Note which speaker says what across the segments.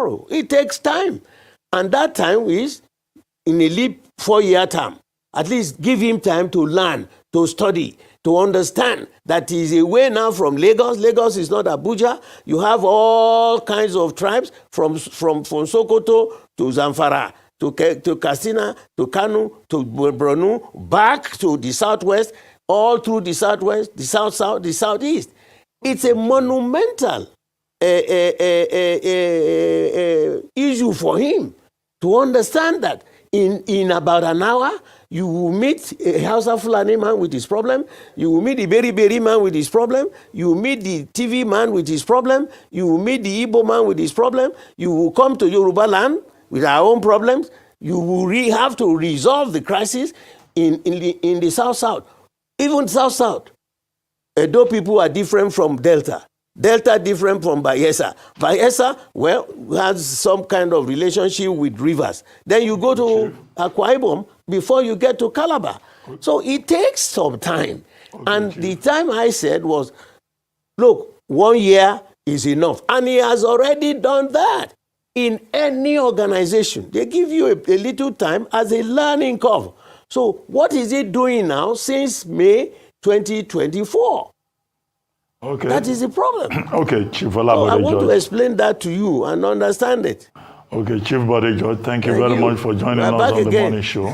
Speaker 1: tomorrow. It takes time. And that time is in a leap 4-year term. At least give him time to learn, to study, to understand that he is away now from Lagos. Lagos is not Abuja. You have all kinds of tribes from Sokoto to Zamfara, to Katsina, to Kano, to Borno, back to the southwest, all through the southwest, the south-south, the southeast. It's a monumental issue for him to understand that in about an hour, you will meet a Hausa Fulani man with his problem. You will meet the Beri man with his problem. You will meet the TV man with his problem. You will meet the Igbo man with his problem. You will come to Yoruba land with our own problems. You will have to resolve the crisis in the South-South. Even South-South. Edo people are different from Delta. Delta different from Bayelsa. Bayelsa, well, has some kind of relationship with rivers. Then you go to Akwa Ibom before you get to Calabar. So it takes some time. And the time I said was, look, 1 year is enough. And he has already done that. In any organization, they give you a little time as a learning curve. So what is he doing now since May 2024?
Speaker 2: Okay.
Speaker 1: That is the problem.
Speaker 2: Okay, Chief Bode
Speaker 1: So I want
Speaker 2: George.
Speaker 1: to explain that to you and understand it.
Speaker 2: Okay, Chief Bode George, thank you very much for joining us on the morning show.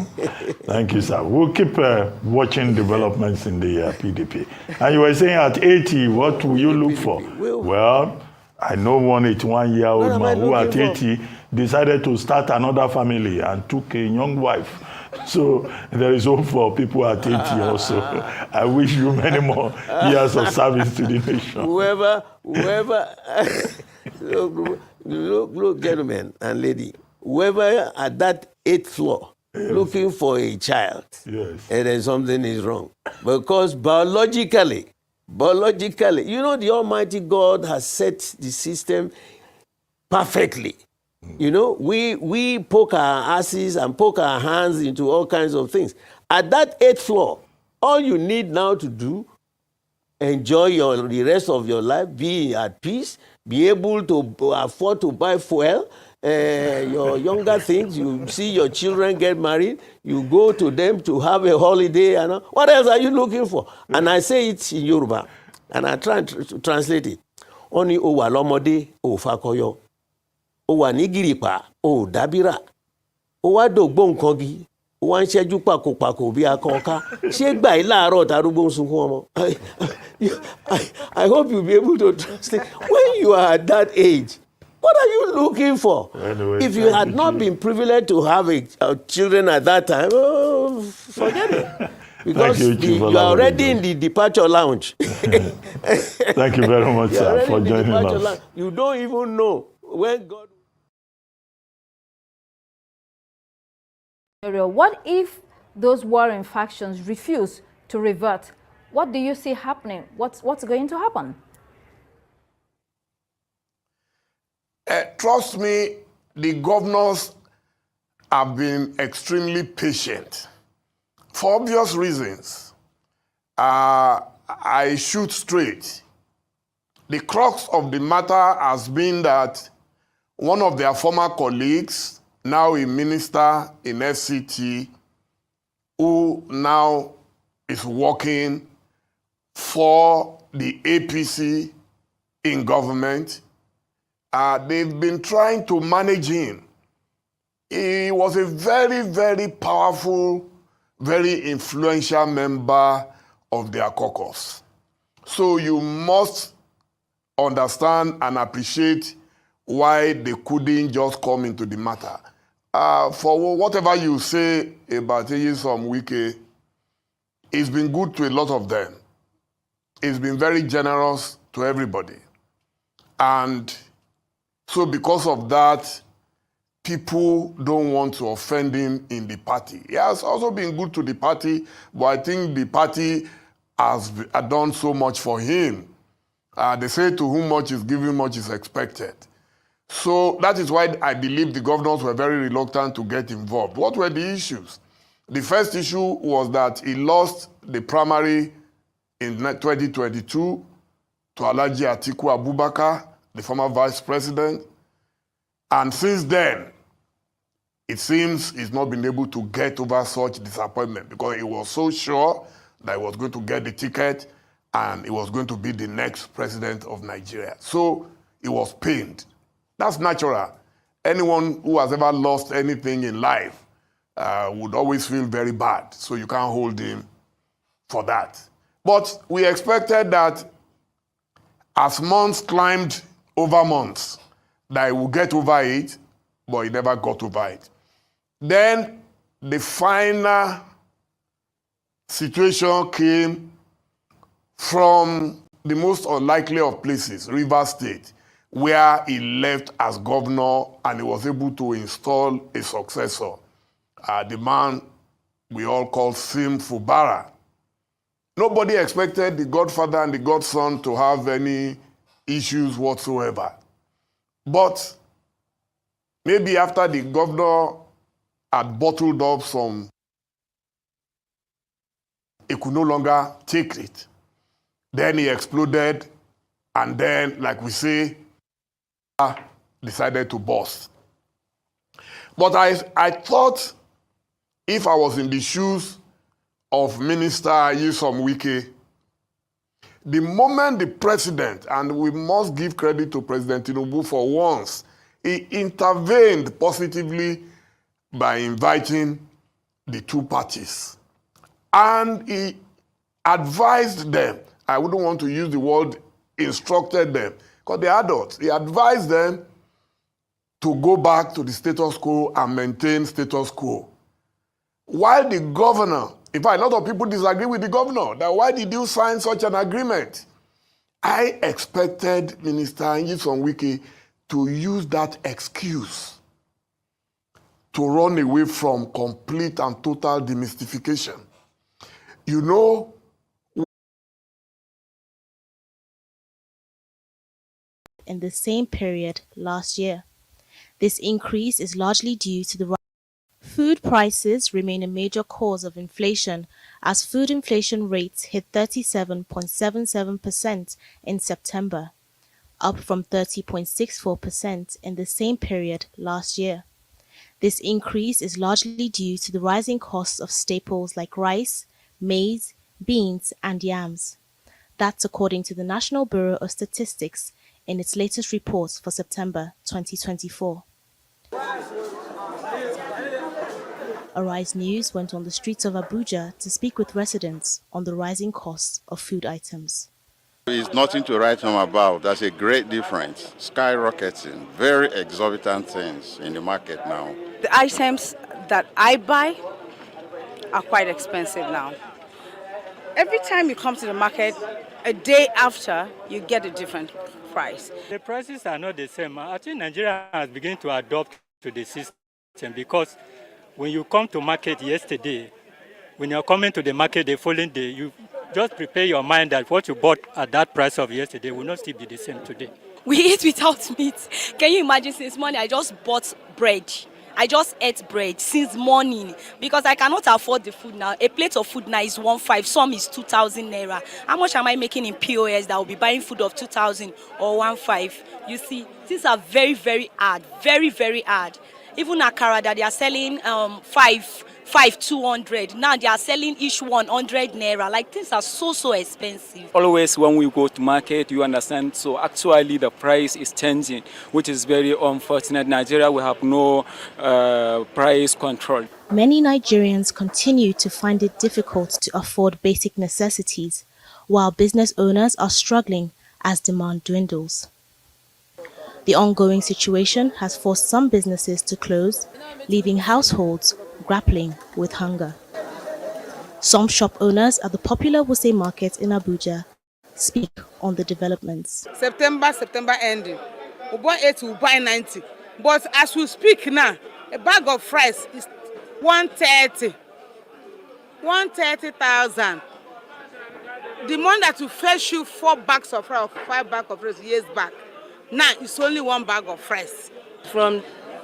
Speaker 2: Thank you, sir. We'll keep watching developments in the PDP. And you were saying at 80, what will you look for? Well, I know one 81-year-old man who at 80 decided to start another family and took a young wife. So there is hope for people at 80 also. I wish you many more years of service to the nation.
Speaker 1: Whoever, look, gentlemen and lady, whoever at that 8th floor looking for a child, and then something is wrong. Because biologically, you know, the Almighty God has set the system perfectly. You know, we poke our asses and poke our hands into all kinds of things. At that 8th floor, all you need now to do, enjoy the rest of your life, be at peace, be able to afford to buy fuel, your younger things, you see your children get married, you go to them to have a holiday. And what else are you looking for? And I say it in Yoruba, and I try to translate it. Oni owa lomode o fakoyo. Ó wà ní gìrìpá, ó dábìrà, ó wá dògbò nǹkan gi, ó wá ń ṣẹ́jú pàkópàkó bí akọ́ká. Ṣé gbà í láàárọ̀ tarúgbó ń sunkún ọmọ? I hope you'll be able to translate. When you are at that age, what are you looking for? Anyway, if you had not been privileged to have children at that time, forget it. Because you are already in the departure lounge.
Speaker 2: Thank you very much, sir, for joining us.
Speaker 1: Lounge. You don't even know when God...
Speaker 3: What if those warring factions refuse to revert? What do you see happening? What's going to happen?
Speaker 4: Trust me, the governors have been extremely patient. For obvious reasons, I shoot straight. The crux of the matter has been that one of their former colleagues, now a minister in FCT, who now is working for the APC in government, they've been trying to manage him. He was a very, very powerful, very influential member of their caucus. So you must understand and appreciate why they couldn't just come into the matter. For whatever you say about Nyesom Wike, it's been good to a lot of them. It's been very generous to everybody. And so because of that, people don't want to offend him in the party. He has also been good to the party, but I think the party has done so much for him. They say to whom much is given, much is expected. So that is why I believe the governors were very reluctant to get involved. What were the issues? The first issue was that he lost the primary in 2022 to Alhaji Atiku Abubakar, the former vice president. And since then, it seems he's not been able to get over such disappointment because he was so sure that he was going to get the ticket and he was going to be the next president of Nigeria. So he was pained. That's natural. Anyone who has ever lost anything in life would always feel very bad. So you can't hold him for that. But we expected that as months climbed over months, that he would get over it, but he never got over it. Then the final situation came from the most unlikely of places, Rivers State, where he left as governor and he was able to install a successor, the man we all call Sim Fubara. Nobody expected the godfather and the godson to have any issues whatsoever. But maybe after the governor had bottled up some, he could no longer take it. Then he exploded, and then, like we say, decided to burst. But I thought if I was in the shoes of Minister Nyesom Wike, the moment the president, and we must give credit to President Tinubu for once, he intervened positively by inviting the two parties. And he advised them, I wouldn't want to use the word instructed them, because they're adults. He advised them to go back to the status quo and maintain status quo. While the governor, in fact, a lot of people disagree with the governor, that why did you sign such an agreement? I expected Minister Nyesom Wike to use that excuse to run away from complete and total demystification. You know,
Speaker 5: in the same period last year. This increase is largely due to the food prices remain a major cause of inflation, as food inflation rates hit 37.77% in September, up from 30.64% in the same period last year. This increase is largely due to the rising costs of staples like rice, maize, beans, and yams. That's according to the National Bureau of Statistics in its latest report for September 2024. Arise News went on the streets of Abuja to speak with residents on the rising costs of food items.
Speaker 6: It's nothing to write home about. That's a great difference. Skyrocketing, very exorbitant things in the market now.
Speaker 7: The items that I buy are quite expensive now. Every time you come to the market, a day after, you get a different price.
Speaker 8: The prices are not the same. I think Nigeria has begun to adopt to the system because when you come to market yesterday, when you're coming to the market the following day, you just prepare your mind that what you bought at that price of yesterday will not still be the same today.
Speaker 9: We eat without meat. Can you imagine, since morning I just bought bread. I just ate bread since morning because I cannot afford the food now. A plate of food now is 1,500, some is 2,000 naira. How much am I making in POS that will be buying food of 2,000 or 1,500? You see, things are very, very hard, very, very hard. Even akara that they are selling 200, now they are selling each 100 naira. Like, things are so expensive.
Speaker 10: Always when we go to market, you understand, so actually the price is changing, which is very unfortunate. Nigeria will have no price control.
Speaker 5: Many Nigerians continue to find it difficult to afford basic necessities, while business owners are struggling as demand dwindles. The ongoing situation has forced some businesses to close, leaving households grappling with hunger. Some shop owners at the popular Wuse market in Abuja speak on the developments.
Speaker 11: September ending. We buy 80, we buy 90. But as we speak now, a bag of rice is 130. 130,000. The money that will fetch you 4 bags of rice or 5 bags of rice years back, now it's only 1 bag of rice.
Speaker 12: From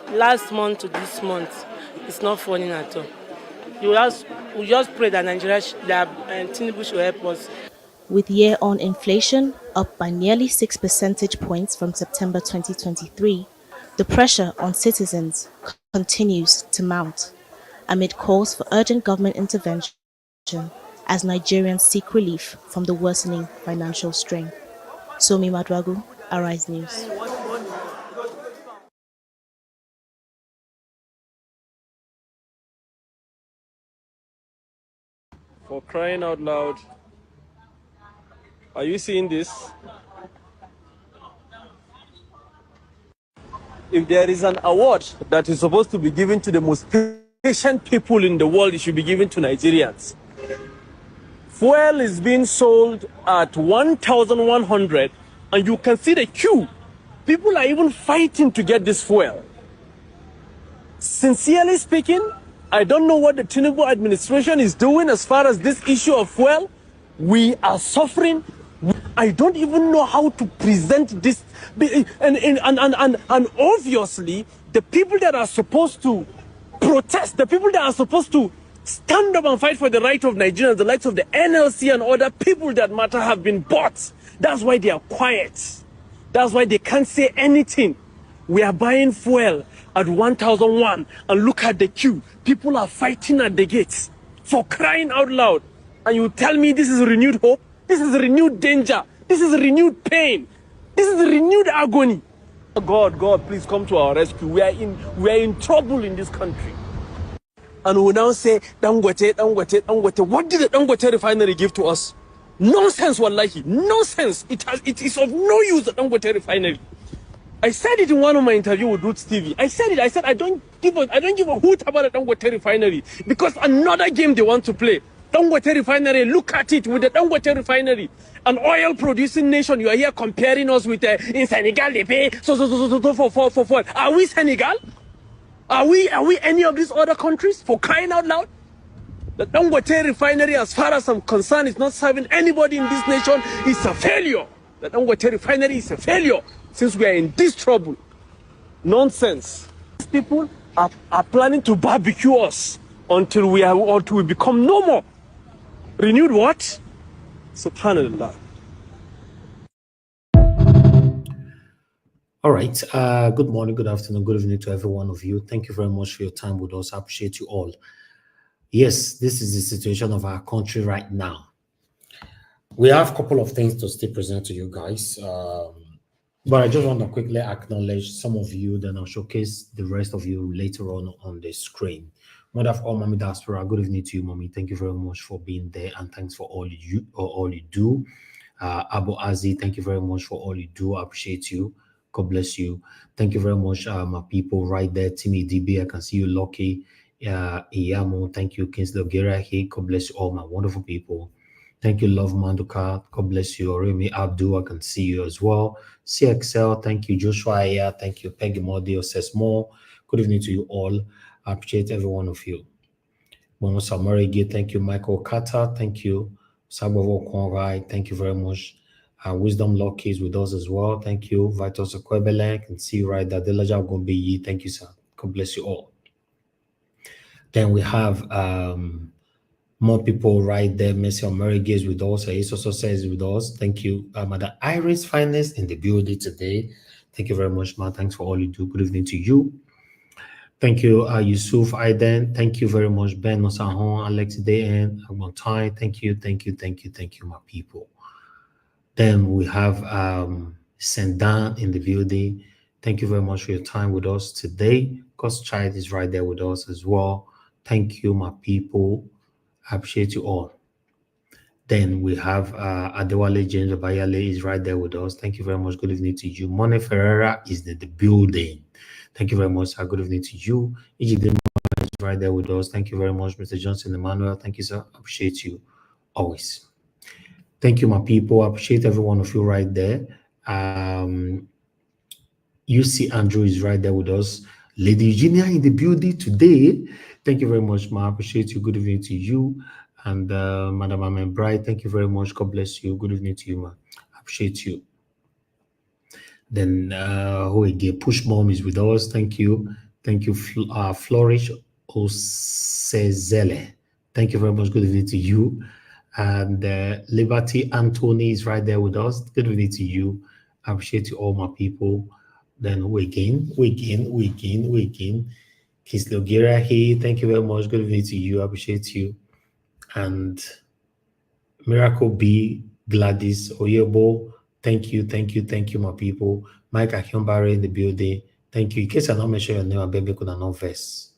Speaker 12: last month to this month, it's not falling at all. We just pray that Tinubu should help us.
Speaker 5: With year-on inflation up by nearly 6 percentage points from September 2023, The pressure on citizens continues to mount amid calls for urgent government intervention as Nigerians seek relief from the worsening financial strain. Somi Madragu, Arise News.
Speaker 13: For crying out loud. Are you seeing this? If there is an award that is supposed to be given to the most patient people in the world, it should be given to Nigerians. Fuel is being sold at 1,100 and you can see the queue. People are even fighting to get this fuel. Sincerely speaking, I don't know what the Tinubu administration is doing as far as this issue of fuel. We are suffering. I don't even know how to present this. And obviously, the people that are supposed to protest, the people that are supposed to stand up and fight for the right of Nigerians, the likes of the NLC and other people that matter have been bought. That's why they are quiet. That's why they can't say anything. We are buying fuel at 1,001 and look at the queue. People are fighting at the gates for crying out loud. And you tell me this is renewed hope? This is renewed danger. This is renewed pain. This is renewed agony. God, please come to our rescue. We are in trouble in this country. And we now say, Dangote. What did the Dangote refinery give to us? Nonsense, wallahi. Nonsense. It is of no use, the Dangote refinery. I said it in one of my interviews with Roots TV. I said I don't give a hoot about the Dangote refinery because another game they want to play. Dangote refinery, look at it with the Dangote refinery. An oil producing nation, you are here comparing us with in Senegal they pay for. Are we Senegal? Are we any of these other countries, for crying out loud? The Dangote refinery, as far as I'm concerned, is not serving anybody in this nation. It's a failure. The Dangote refinery is a failure since we are in this trouble. Nonsense. These people are planning to barbecue us until we become no more. Renewed what? Subhanallah.
Speaker 14: All right. Good morning, good afternoon, good evening to every one of you. Thank you very much for your time with us. I appreciate you all. Yes, this is the situation of our country right now. We have a couple of things to still present to you guys. But I just want to quickly acknowledge some of you, then I'll showcase the rest of you later on the screen. Mother of all, Mommy Diaspora, good evening to you, Mommy. Thank you very much for being there, and thanks for all you do. Abu Azi, thank you very much for all you do. I appreciate you. God bless you. Thank you very much, my people right there. Timmy DB, I can see you, Lucky. Iyamo, thank you. Kingsley Ogerahi, God bless you all, my wonderful people. Thank you, Love Manduka. God bless you. Oremi Abdul, I can see you as well. CXL, thank you. Joshua Aya, thank you. Peggy Modio says more. Good evening to you all. I appreciate every one of you. Momo Samarigi, thank you. Michael Kata, thank you. Sabovo Konrai, thank you very much. Wisdom Lucky is with us as well. Thank you. Vital Sekwebele, I can see you right there. Delaja Gombeyi, thank you, sir. God bless you all. Then we have more people right there. Messi Omerige is with us. Ace says with us. Thank you. Madam Iris Finest in the building today. Thank you very much, man. Thanks for all you do. Good evening to you. Thank you, Yusuf Aiden. Thank you very much, Ben Osahon, Alex Dayan, Agmontai. Thank you, my people. Then we have Sendan in the building. Thank you very much for your time with us today. God's Child is right there with us as well. Thank you, my people. I appreciate you all. Then we have Adewale James Abayale is right there with us. Thank you very much. Good evening to you. Mone Ferreira is in the building. Thank you very much. Good evening to you. Ejidema is right there with us. Thank you very much, Mr. Johnson Emmanuel. Thank you, sir. I appreciate you always. Thank you, my people. I appreciate every one of you right there. UC Andrew is right there with us. Lady Eugenia in the building today. Thank you very much, ma. I appreciate you. Good evening to you. And Madam Amen Bright, thank you very much. God bless you. Good evening to you, ma. I appreciate you. Then who again? Push Mom is with us. Thank you. Thank you, Flourish Osezele. Thank you very much. Good evening to you. And Liberty Anthony is right there with us. Good evening to you. I appreciate you all, my people. Then we again. Kislogira, hey, thank you very much. Good evening to you. I appreciate you. And Miracle B, Gladys Oyebo, thank you, my people. Mike Akionbare in the building. Thank you. In case I not mention your name, I beg you could not verse.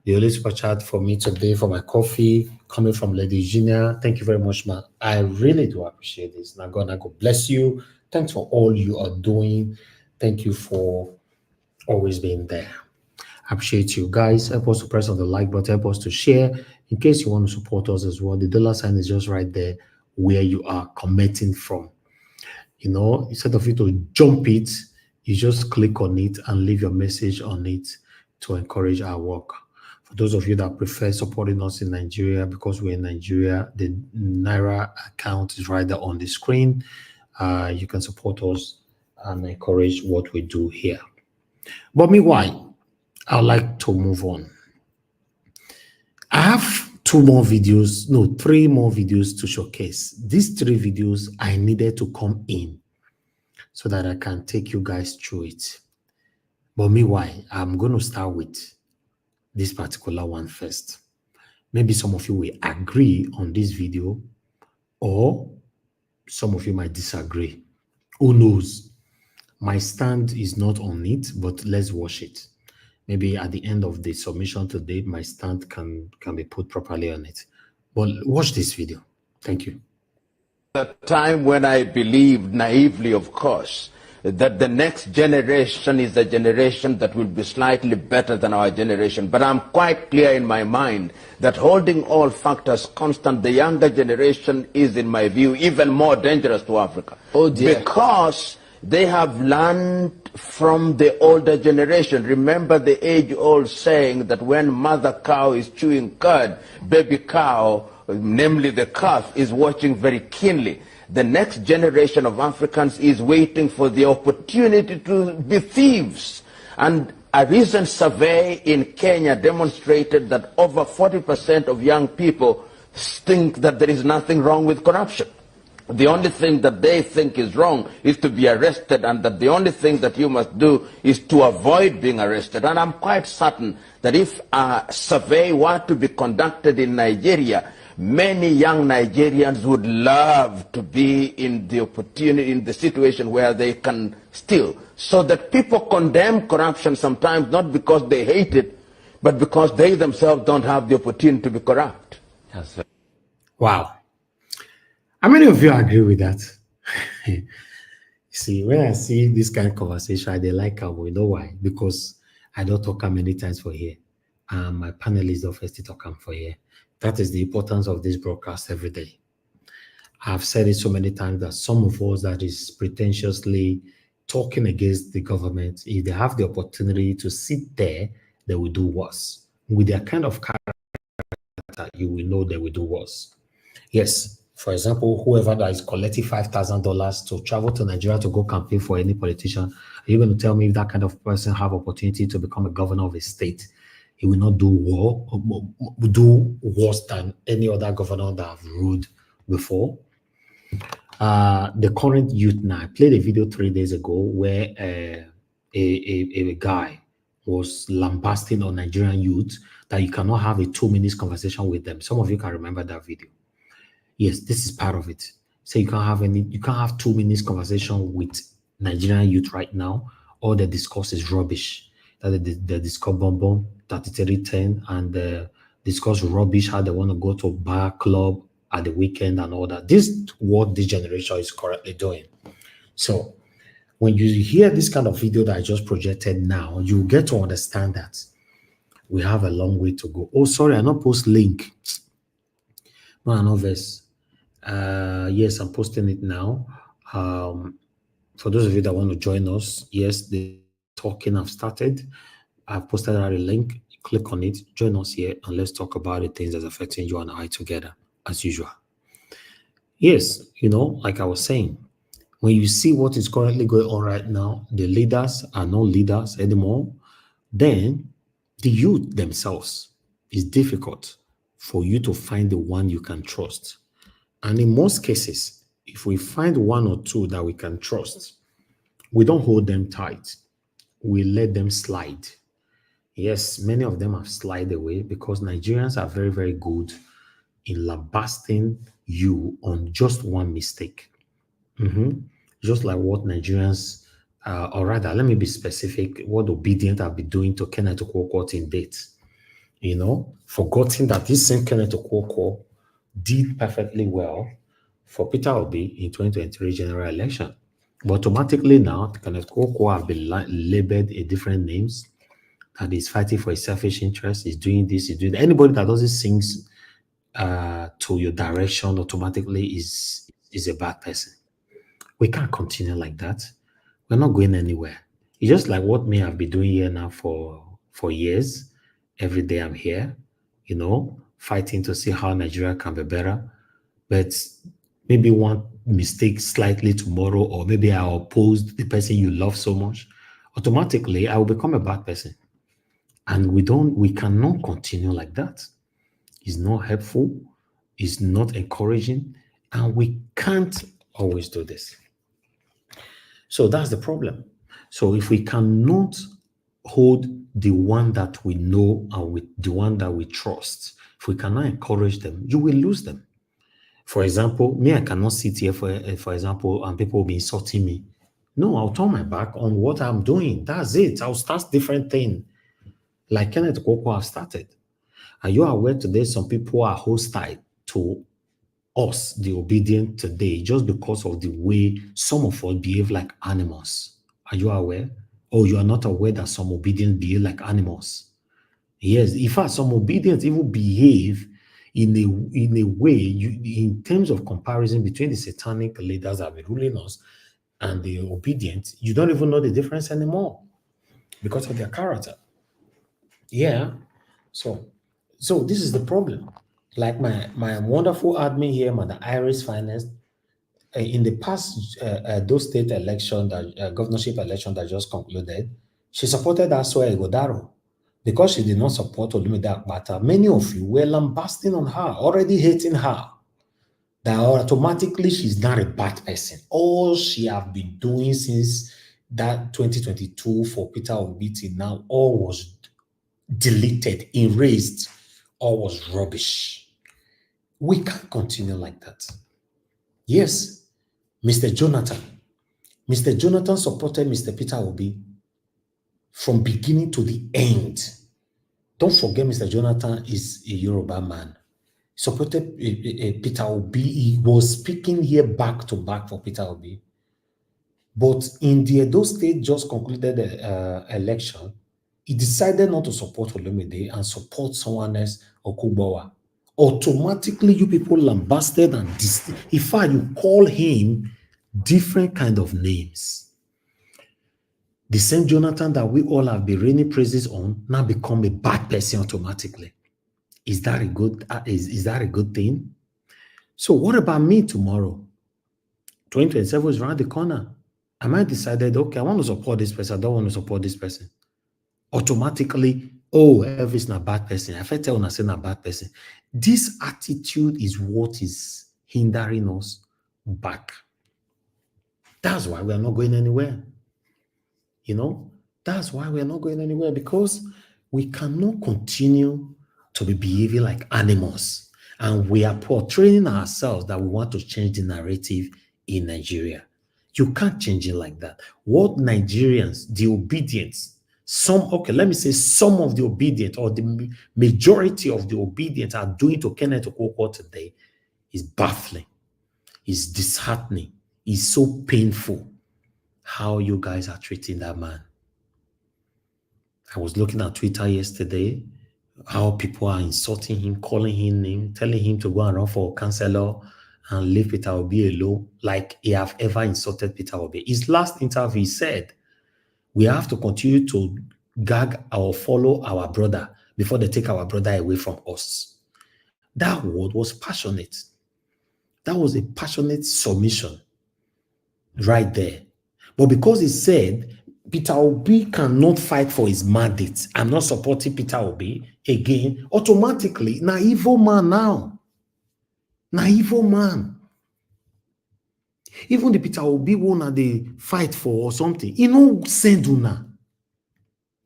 Speaker 14: The only super chat for me today for my coffee coming from Lady Eugenia. Thank you very much, man. I really do appreciate this. Now God bless you. Thanks for all you are doing. Thank you for always being there. I appreciate you guys. Help us to press on the like button. Help us to share. In case you want to support us as well, the dollar sign is just right there where you are commenting from. You know, instead of you to jump it, you just click on it and leave your message on it to encourage our work. For those of you that prefer supporting us in Nigeria, because we're in Nigeria, the Naira account is right there on the screen. You can support us and encourage what we do here. But meanwhile, I'd like to move on. I have three more videos to showcase. These 3 videos, I needed to come in so that I can take you guys through it. But meanwhile, I'm going to start with this particular one first. Maybe some of you will agree on this video, or some of you might disagree. Who knows? My stand is not on it, but let's watch it. Maybe at the end of the submission today, my stand can be put properly on it. But watch this video. Thank you.
Speaker 15: The time when I believed naively, of course, that the next generation is a generation that will be slightly better than our generation. But I'm quite clear in my mind that holding all factors constant, the younger generation is, in my view, even more dangerous to Africa. Oh dear. Because they have learned from the older generation. Remember the age-old saying that when mother cow is chewing cud, baby cow, namely the calf, is watching very keenly. The next generation of Africans is waiting for the opportunity to be thieves. And a recent survey in Kenya demonstrated that over 40% of young people think that there is nothing wrong with corruption. The only thing that they think is wrong is to be arrested, and that the only thing that you must do is to avoid being arrested. And I'm quite certain that if a survey were to be conducted in Nigeria, many young Nigerians would love to be in the situation where they can steal. So that people condemn corruption sometimes not because they hate it, but because they themselves don't have the opportunity to be corrupt.
Speaker 14: Yes, sir. Wow. How many of you agree with that? See, when I see this kind of conversation, I like how we know why. Because I don't talk many times for here. My panelists don't first talk for here. That is the importance of this broadcast every day. I've said it so many times that some of us that is pretentiously talking against the government, if they have the opportunity to sit there, they will do worse. With their kind of character, you will know they will do worse. Yes, for example, whoever that is collecting $5,000 to travel to Nigeria to go campaign for any politician, are you going to tell me if that kind of person have opportunity to become a governor of a state? He will not do worse than any other governor that have ruled before. The current youth now, I played a video 3 days ago where a guy was lambasting on Nigerian youth that you cannot have a 2-minute conversation with them. Some of you can remember that video. Yes, this is part of it. So you can't have 2 minutes conversation with Nigerian youth right now. All the discourse is rubbish. That they discuss bomb 3310 and discuss rubbish, how they want to go to bar club at the weekend and all that. This is what this generation is currently doing. So when you hear this kind of video that I just projected now, you get to understand that we have a long way to go. Oh, sorry, I not post link. No, I know this. Yes, I'm posting it now. For those of you that want to join us, yes, the talking have started. I've posted out a link. Click on it, join us here, and let's talk about the things that's affecting you and I together, as usual. Yes, like I was saying, when you see what is currently going on right now, the leaders are not leaders anymore, then the youth themselves, is difficult for you to find the one you can trust. And in most cases, if we find 1 or 2 that we can trust, we don't hold them tight. we let them slide. Yes, many of them have slid away because Nigerians are very, very good in lambasting you on just one mistake. Just like what Nigerians, or rather, let me be specific, what Obedient have been doing to Kenneth Okonkwo in dates. Forgetting that this same Kenneth Okonkwo did perfectly well for Peter Obi in 2023 general election. But automatically now, Kenneth Okonkwo have been labeled in different names, that is fighting for his selfish interest, is doing this, is doing that. Anybody that doesn't sing to your direction automatically is a bad person. We can't continue like that. We're not going anywhere. It's just like what me I've been doing here now for years. Every day I'm here, fighting to see how Nigeria can be better. But maybe one mistake slightly tomorrow, or maybe I oppose the person you love so much, automatically I will become a bad person. And we cannot continue like that. It's not helpful, it's not encouraging, and we can't always do this. So that's the problem. So if we cannot hold the one that we know and with the one that we trust, if we cannot encourage them, you will lose them. For example, me, I cannot sit here, for example, and people will be insulting me. No, I'll turn my back on what I'm doing. That's it. I'll start different thing. Like Kenneth Okonkwo have started. Are you aware today some people are hostile to us, the Obedient today, just because of the way some of us behave like animals? Are you aware? Or you are not aware that some Obedient behave like animals? Yes, in fact, some Obedient even behave in a way, in terms of comparison between the satanic leaders that have been ruling us and the Obedient, you don't even know the difference anymore because of their character. Yeah, so this is the problem. Like my wonderful admin here, Madam Iris Finance, in the past those state election, that governorship election that just concluded, she supported Aswa Egodaro because she did not support Olumide Akpata. Many of you were lambasting on her, already hating her. That automatically she's not a bad person. All she have been doing since that 2022 for Peter Obi now, all was deleted, erased, all was rubbish. We can't continue like that. Yes, Mr. Jonathan supported Mr. Peter Obi from beginning to the end. Don't forget, Mr. Jonathan is a Yoruba man. He supported Peter Obi. He was speaking here back to back for Peter Obi. But in the Edo State just concluded election, he decided not to support Olumide and support someone else, Okubawa. Automatically, you people lambasted and in fact, you call him different kind of names. The same Jonathan that we all have been raining praises on now become a bad person automatically. Is that a good? Is that a good thing? So what about me tomorrow? 2027 is around the corner. I might decided, okay, I want to support this person. I don't want to support this person. Automatically, oh, Elvis not a bad person. If I tell you not a bad person, this attitude is what is hindering us back. That's why we are not going anywhere. That's why we are not going anywhere, because we cannot continue to be behaving like animals. And we are portraying ourselves that we want to change the narrative in Nigeria. You can't change it like that. What Nigerians, the Obedients, let me say some of the Obedient or the majority of the Obedient are doing to Kenneth Okonkwo today is baffling, is disheartening, is so painful how you guys are treating that man. I was looking at Twitter yesterday, how people are insulting him, calling him names, telling him to go and run for councillor and leave Peter Obi alone, like he have ever insulted Peter Obi. His last interview, he said, we have to continue to gag or follow our brother before they take our brother away from us. That word was passionate. That was a passionate submission right there. But because he said, Peter Obi cannot fight for his mandate, I'm not supporting Peter Obi again, automatically, na evil man now. Na evil man. Even the Peter Obi one they fight for or something, he no send una.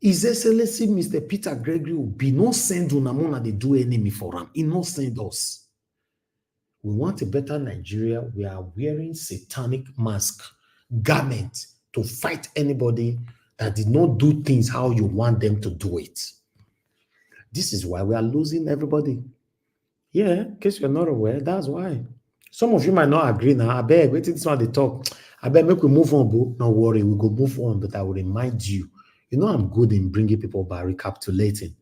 Speaker 14: His Excellency Mr. Peter Gregory will be no send Unamona they do enemy for him. He no send us. We want a better Nigeria. We are wearing satanic mask, garment to fight anybody that did not do things how you want them to do it. This is why we are losing everybody. Yeah, in case you're not aware, that's why. Some of you might not agree now. I beg, wait till this one they talk. I beg, make we move on, bro. Don't worry, we go move on, but I will remind you. You know I'm good in bringing people back, recapitulating.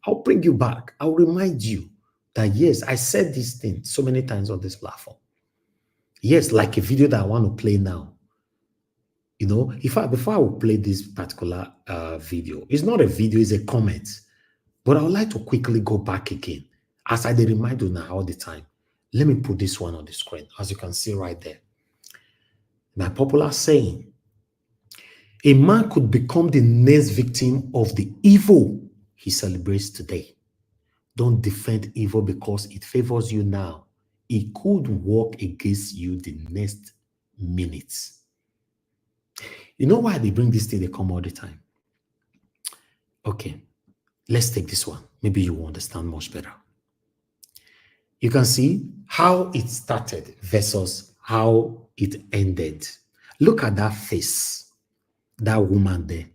Speaker 14: I'll bring you back. I'll remind you that, yes, I said this thing so many times on this platform. Yes, like a video that I want to play now. You know, before I will play this particular video, it's not a video, it's a comment. But I would like to quickly go back again. As I remind you now all the time, let me put this one on the screen, as you can see right there. My popular saying, a man could become the next victim of the evil he celebrates today. Don't defend evil because it favors you now. It could work against you the next minute. You know why they bring this thing, they come all the time? Okay, let's take this one. Maybe you will understand much better. You can see how it started versus how it ended. Look at that face. That woman there.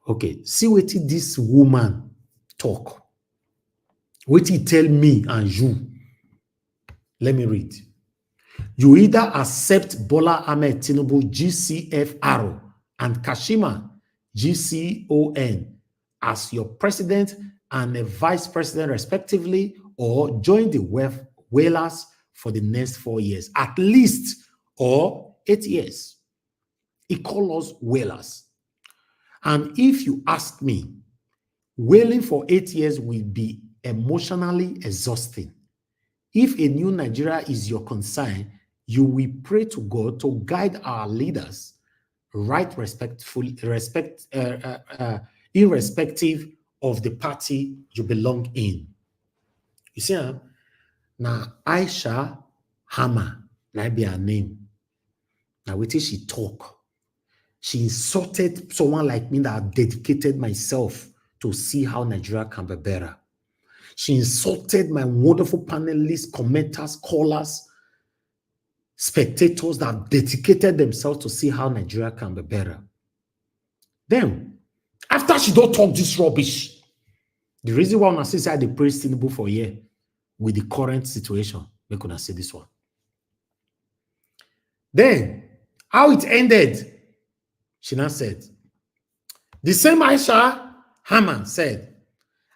Speaker 14: Okay, see what this woman talk. What he tell me and you. Let me read. You either accept Bola Ahmed Tinubu GCFR and Kashima GCON as your president and a vice president respectively, or join the whalers for the next 4 years at least, or 8 years. He calls us whalers. And if you ask me, whaling for 8 years will be emotionally exhausting. If a new Nigeria is your concern, you will pray to God to guide our leaders irrespective of the party you belong in. You see, now Aisha Hama, that be her name. Now wait till she talk. She insulted someone like me that I dedicated myself to see how Nigeria can be better. She insulted my wonderful panelists, commenters, callers, spectators that dedicated themselves to see how Nigeria can be better. Then, after she don't talk this rubbish, the reason why I say they praise Tinubu for a year with the current situation, we could not say this one. Then, how it ended, she now said, the same Aisha Haman said,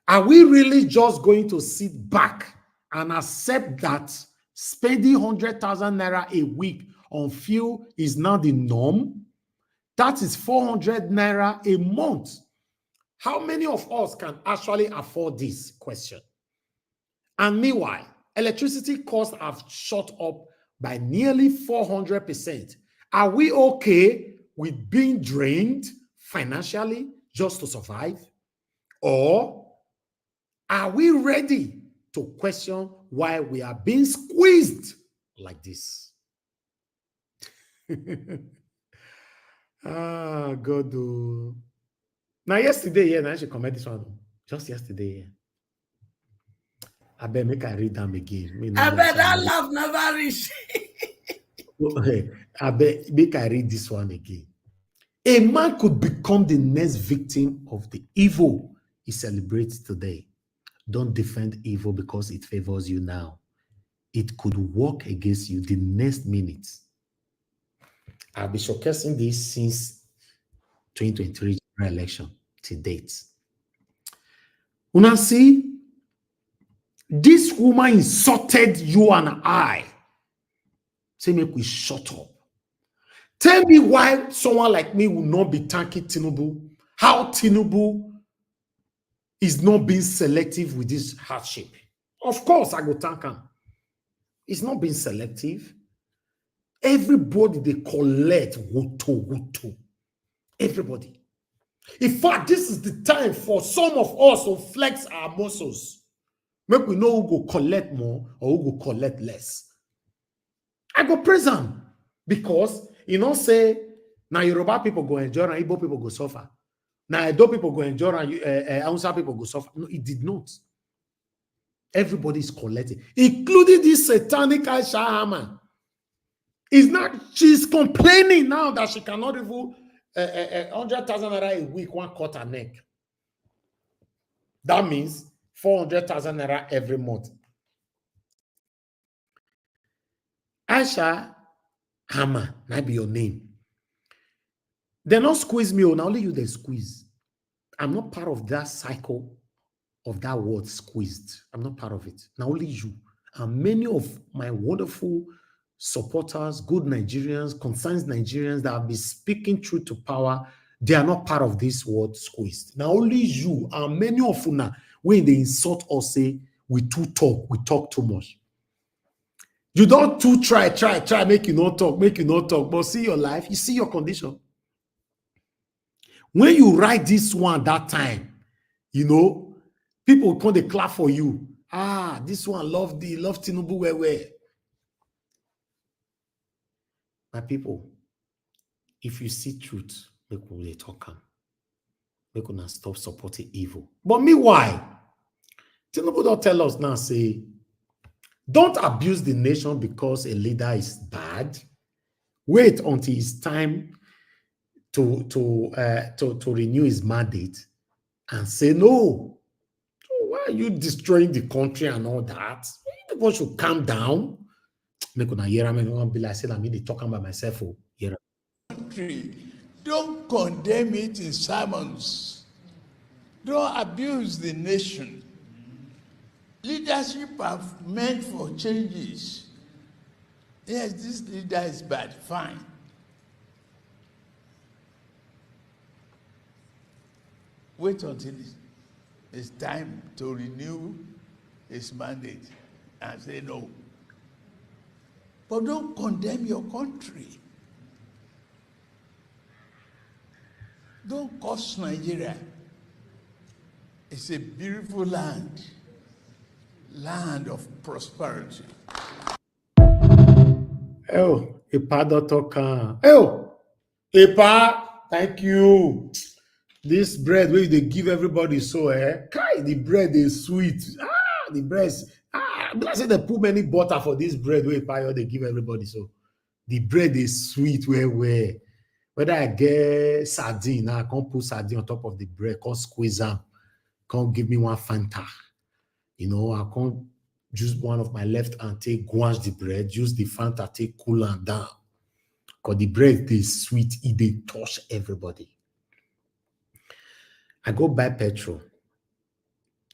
Speaker 14: are we really just going to sit back and accept that spending 100,000 naira a week on fuel is now the norm? That is 400 naira a month. How many of us can actually afford this question? And meanwhile, electricity costs have shot up by nearly 400%. Are we okay with being drained financially just to survive? Or are we ready to question why we are being squeezed like this? Ah, God. Oh. Now, yesterday, yeah, I should comment this one. Just yesterday, yeah. I bet make I read them again.
Speaker 11: I bet that love never reach.
Speaker 14: I bet make I read this one again. A man could become the next victim of the evil he celebrates today. Don't defend evil because it favors you now. It could work against you the next minute. I've been showcasing this since 2023 general election to date. Una see, this woman insulted you and I. Say, make we shut up. Tell me why someone like me will not be thanking Tinubu. How Tinubu is not being selective with this hardship. Of course, I go thank him. It's not being selective. Everybody they collect woto. Everybody. In fact, this is the time for some of us to flex our muscles. Make we know who go collect more or who go collect less. I go praise them because you know say now Yoruba people go enjoy and Igbo people go suffer. Now, though people go enjoy and Hausa people go suffer. No, it did not. Everybody is collecting, including this satanic Aisha Hammer. It's not, she's complaining now that she cannot even 100,000 naira a week, one cut her neck. That means 400,000 naira every month. Aisha Hammer, that be your name. They not squeeze me, now only you they squeeze. I'm not part of that cycle of that word squeezed. I'm not part of it. Now only you. And many of my wonderful supporters, good Nigerians, concerned Nigerians that have been speaking truth to power, they are not part of this word squeezed. Now only you and many of you now, when they insult or say, we talk too much. You don't too try, make you not talk, but see your life, you see your condition. When you write this one that time, you know, people come, they clap for you. Ah, this one love Tinubu where. My people, if you see truth, make we talk am. Make una stop supporting evil. But meanwhile, Tinubu don't tell us now, say, don't abuse the nation because a leader is bad. Wait until it's time to renew his mandate and say no. Why are you destroying the country and all that? People should calm down. Make una hear me. No be like say I'm really talking about myself. Oh, hear
Speaker 16: country. Don't condemn it in sermons. Don't abuse the nation. Leadership are meant for changes. Yes, this leader is bad. Fine. Wait until it's time to renew his mandate and say no. But don't condemn your country. Don't curse Nigeria. It's a beautiful land of prosperity.
Speaker 14: Oh, Epa Dotokan. Oh, Epa, thank you. This bread where they give everybody so Kai, the bread is sweet. The bread is I say they put many butter for this bread where Epa they give everybody so. The bread is sweet where whether I get sardine, I can't put sardine on top of the bread, can't squeeze them, can't give me one Fanta. You know, I can't use one of my left hand, take guanche the bread, use the Fanta, take cool and down. Because the bread is sweet, they touch everybody. I go buy petrol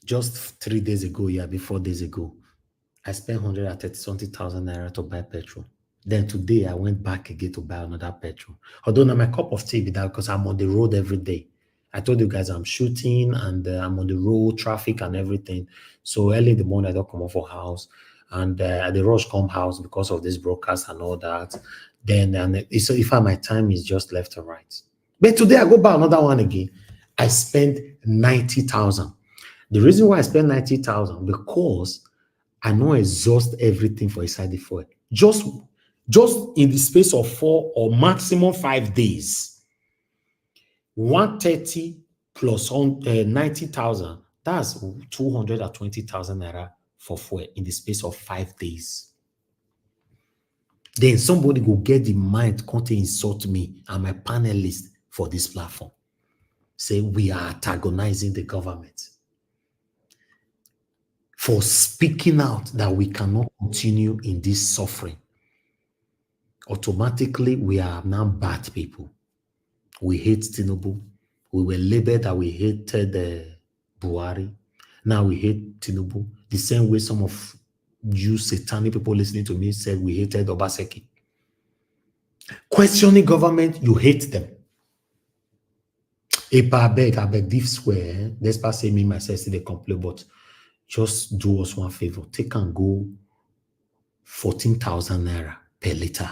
Speaker 14: just 3 days ago, before 4 days ago. I spent 130,000 naira to buy petrol. Then today I went back again to buy another petrol. Although now my cup of tea be that because I'm on the road every day. I told you guys I'm shooting and I'm on the road, traffic and everything. So early in the morning I don't come off for house and the rush come house because of this broadcast and all that. Then so if my time is just left and right. But today I go buy another one again. I spent 90,000. The reason why I spent 90,000 because I know exhaust everything for inside the fuel. Just in the space of 4 or maximum 5 days. 130 plus 90,000, that's 220,000 naira for fuel in the space of 5 days. Then somebody go get the mind come to insult me and my panelists for this platform. Say we are antagonizing the government for speaking out that we cannot continue in this suffering. Automatically, we are now bad people. We hate Tinubu. We were labeled that we hated Buhari. Now we hate Tinubu. The same way some of you satanic people listening to me said we hated Obaseki. Questioning government, you hate them. I beg, this swear, despite saying me myself, see they complain, but just do us one favor. Take and go 14,000 naira per liter.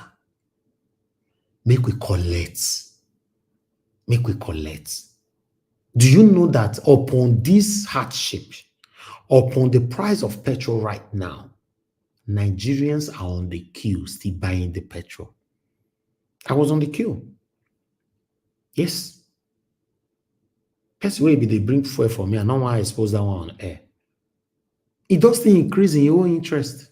Speaker 14: Make we collect. Do you know that upon this hardship, upon the price of petrol right now, Nigerians are on the queue still buying the petrol? I was on the queue. Yes. Person will be they bring fuel for me, and now I expose that one on air. It does still increase in your own interest.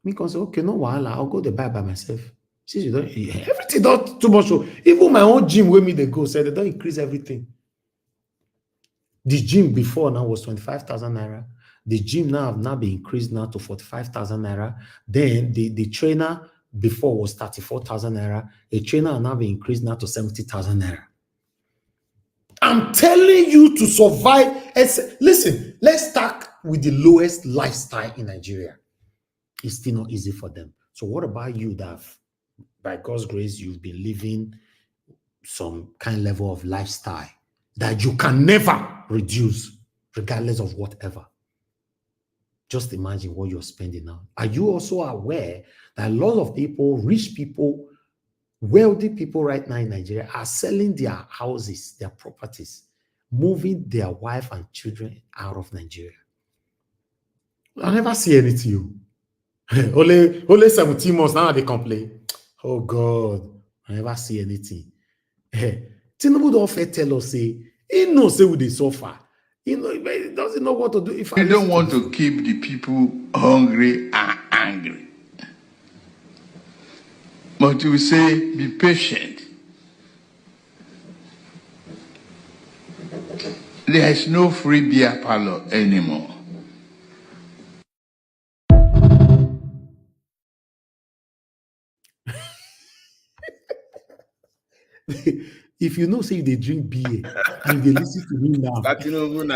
Speaker 14: Me can say, okay, no wahala, I'll go to buy by myself. Since you don't, everything don't too much. So even my own gym where me they go, say they don't increase everything. The gym before now was 25,000 naira. The gym now have now been increased now to 45,000 naira. Then the trainer before was 34,000 naira. A trainer now been increased now to 70,000 naira. I'm telling you to survive. Listen, let's start with the lowest lifestyle in Nigeria. It's still not easy for them. So what about you that by God's grace, you've been living some kind of level of lifestyle that you can never reduce regardless of whatever? Just imagine what you're spending now. Are you also aware that a lot of people, rich people, wealthy people right now in Nigeria are selling their houses, their properties, moving their wife and children out of Nigeria? I never see anything. only 17 months now they complain. Oh God, I never see anything. Tinubu don't fair tell us, say, he knows say we they suffer. He doesn't know what to do. If
Speaker 16: we don't want to keep the people hungry and angry. But we say, be patient. There is no free beer parlor anymore.
Speaker 14: If you know, say they drink beer and they listen to me now.
Speaker 17: That Tinubu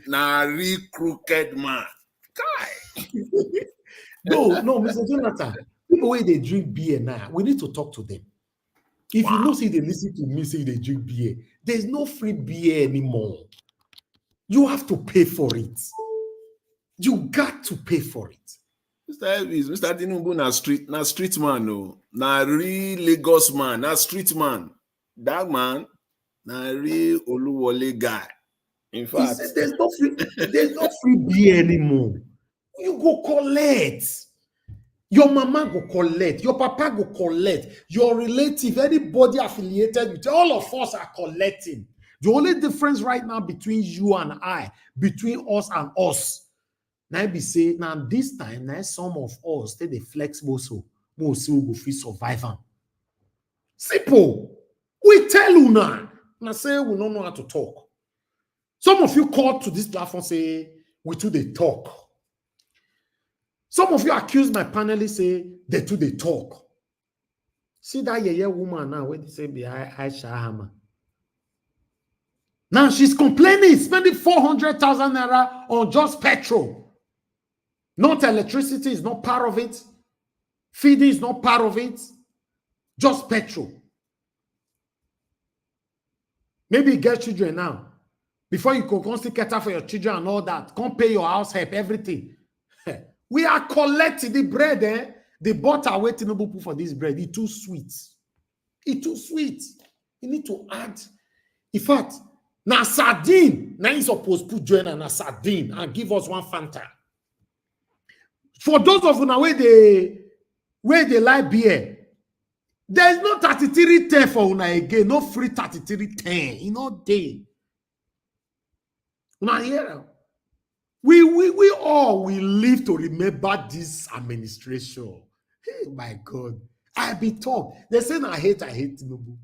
Speaker 17: na real crooked man. Guy.
Speaker 14: No, Mr. Jonathan. People where they drink beer now, we need to talk to them. If you know, say they listen to me, say they drink beer, there's no free beer anymore. You have to pay for it. You got to pay for it.
Speaker 17: Mr. Tinubu na street man, no. Na real Lagos man, na street man. That man, na real Oluwole guy. In fact,
Speaker 14: there's no free beer anymore. You go collect. Your mama go collect. Your papa go collect. Your relative, anybody affiliated with, all of us are collecting. The only difference right now between you and I, between us and us, now be say, now this time, now some of us stay the flexible so we go fit survive. Simple. We tell you now. Now say we don't know how to talk. Some of you called to this platform say we too they talk. Some of you accuse my panelists say they too they talk. See that woman now when they say be Aisha Hammer. Now she's complaining, spending 400,000 naira on just petrol. Not electricity is not part of it. Feeding is not part of it. Just petrol. Maybe you get children now. Before you go constantly cater for your children and all that, come pay your house help, everything. We are collecting the bread, the butter where Tinubu put for this bread. It's too sweet. It's too sweet. You need to add. In fact, now sardine. Now you're supposed to put join and a sardine and give us one Fanta. For those of you where they like beer, there's no 3310 for una again. No free 3310. You know day. Una here. We all will live to remember this administration. Hey, my God. I be told. They say I hate Tinubu.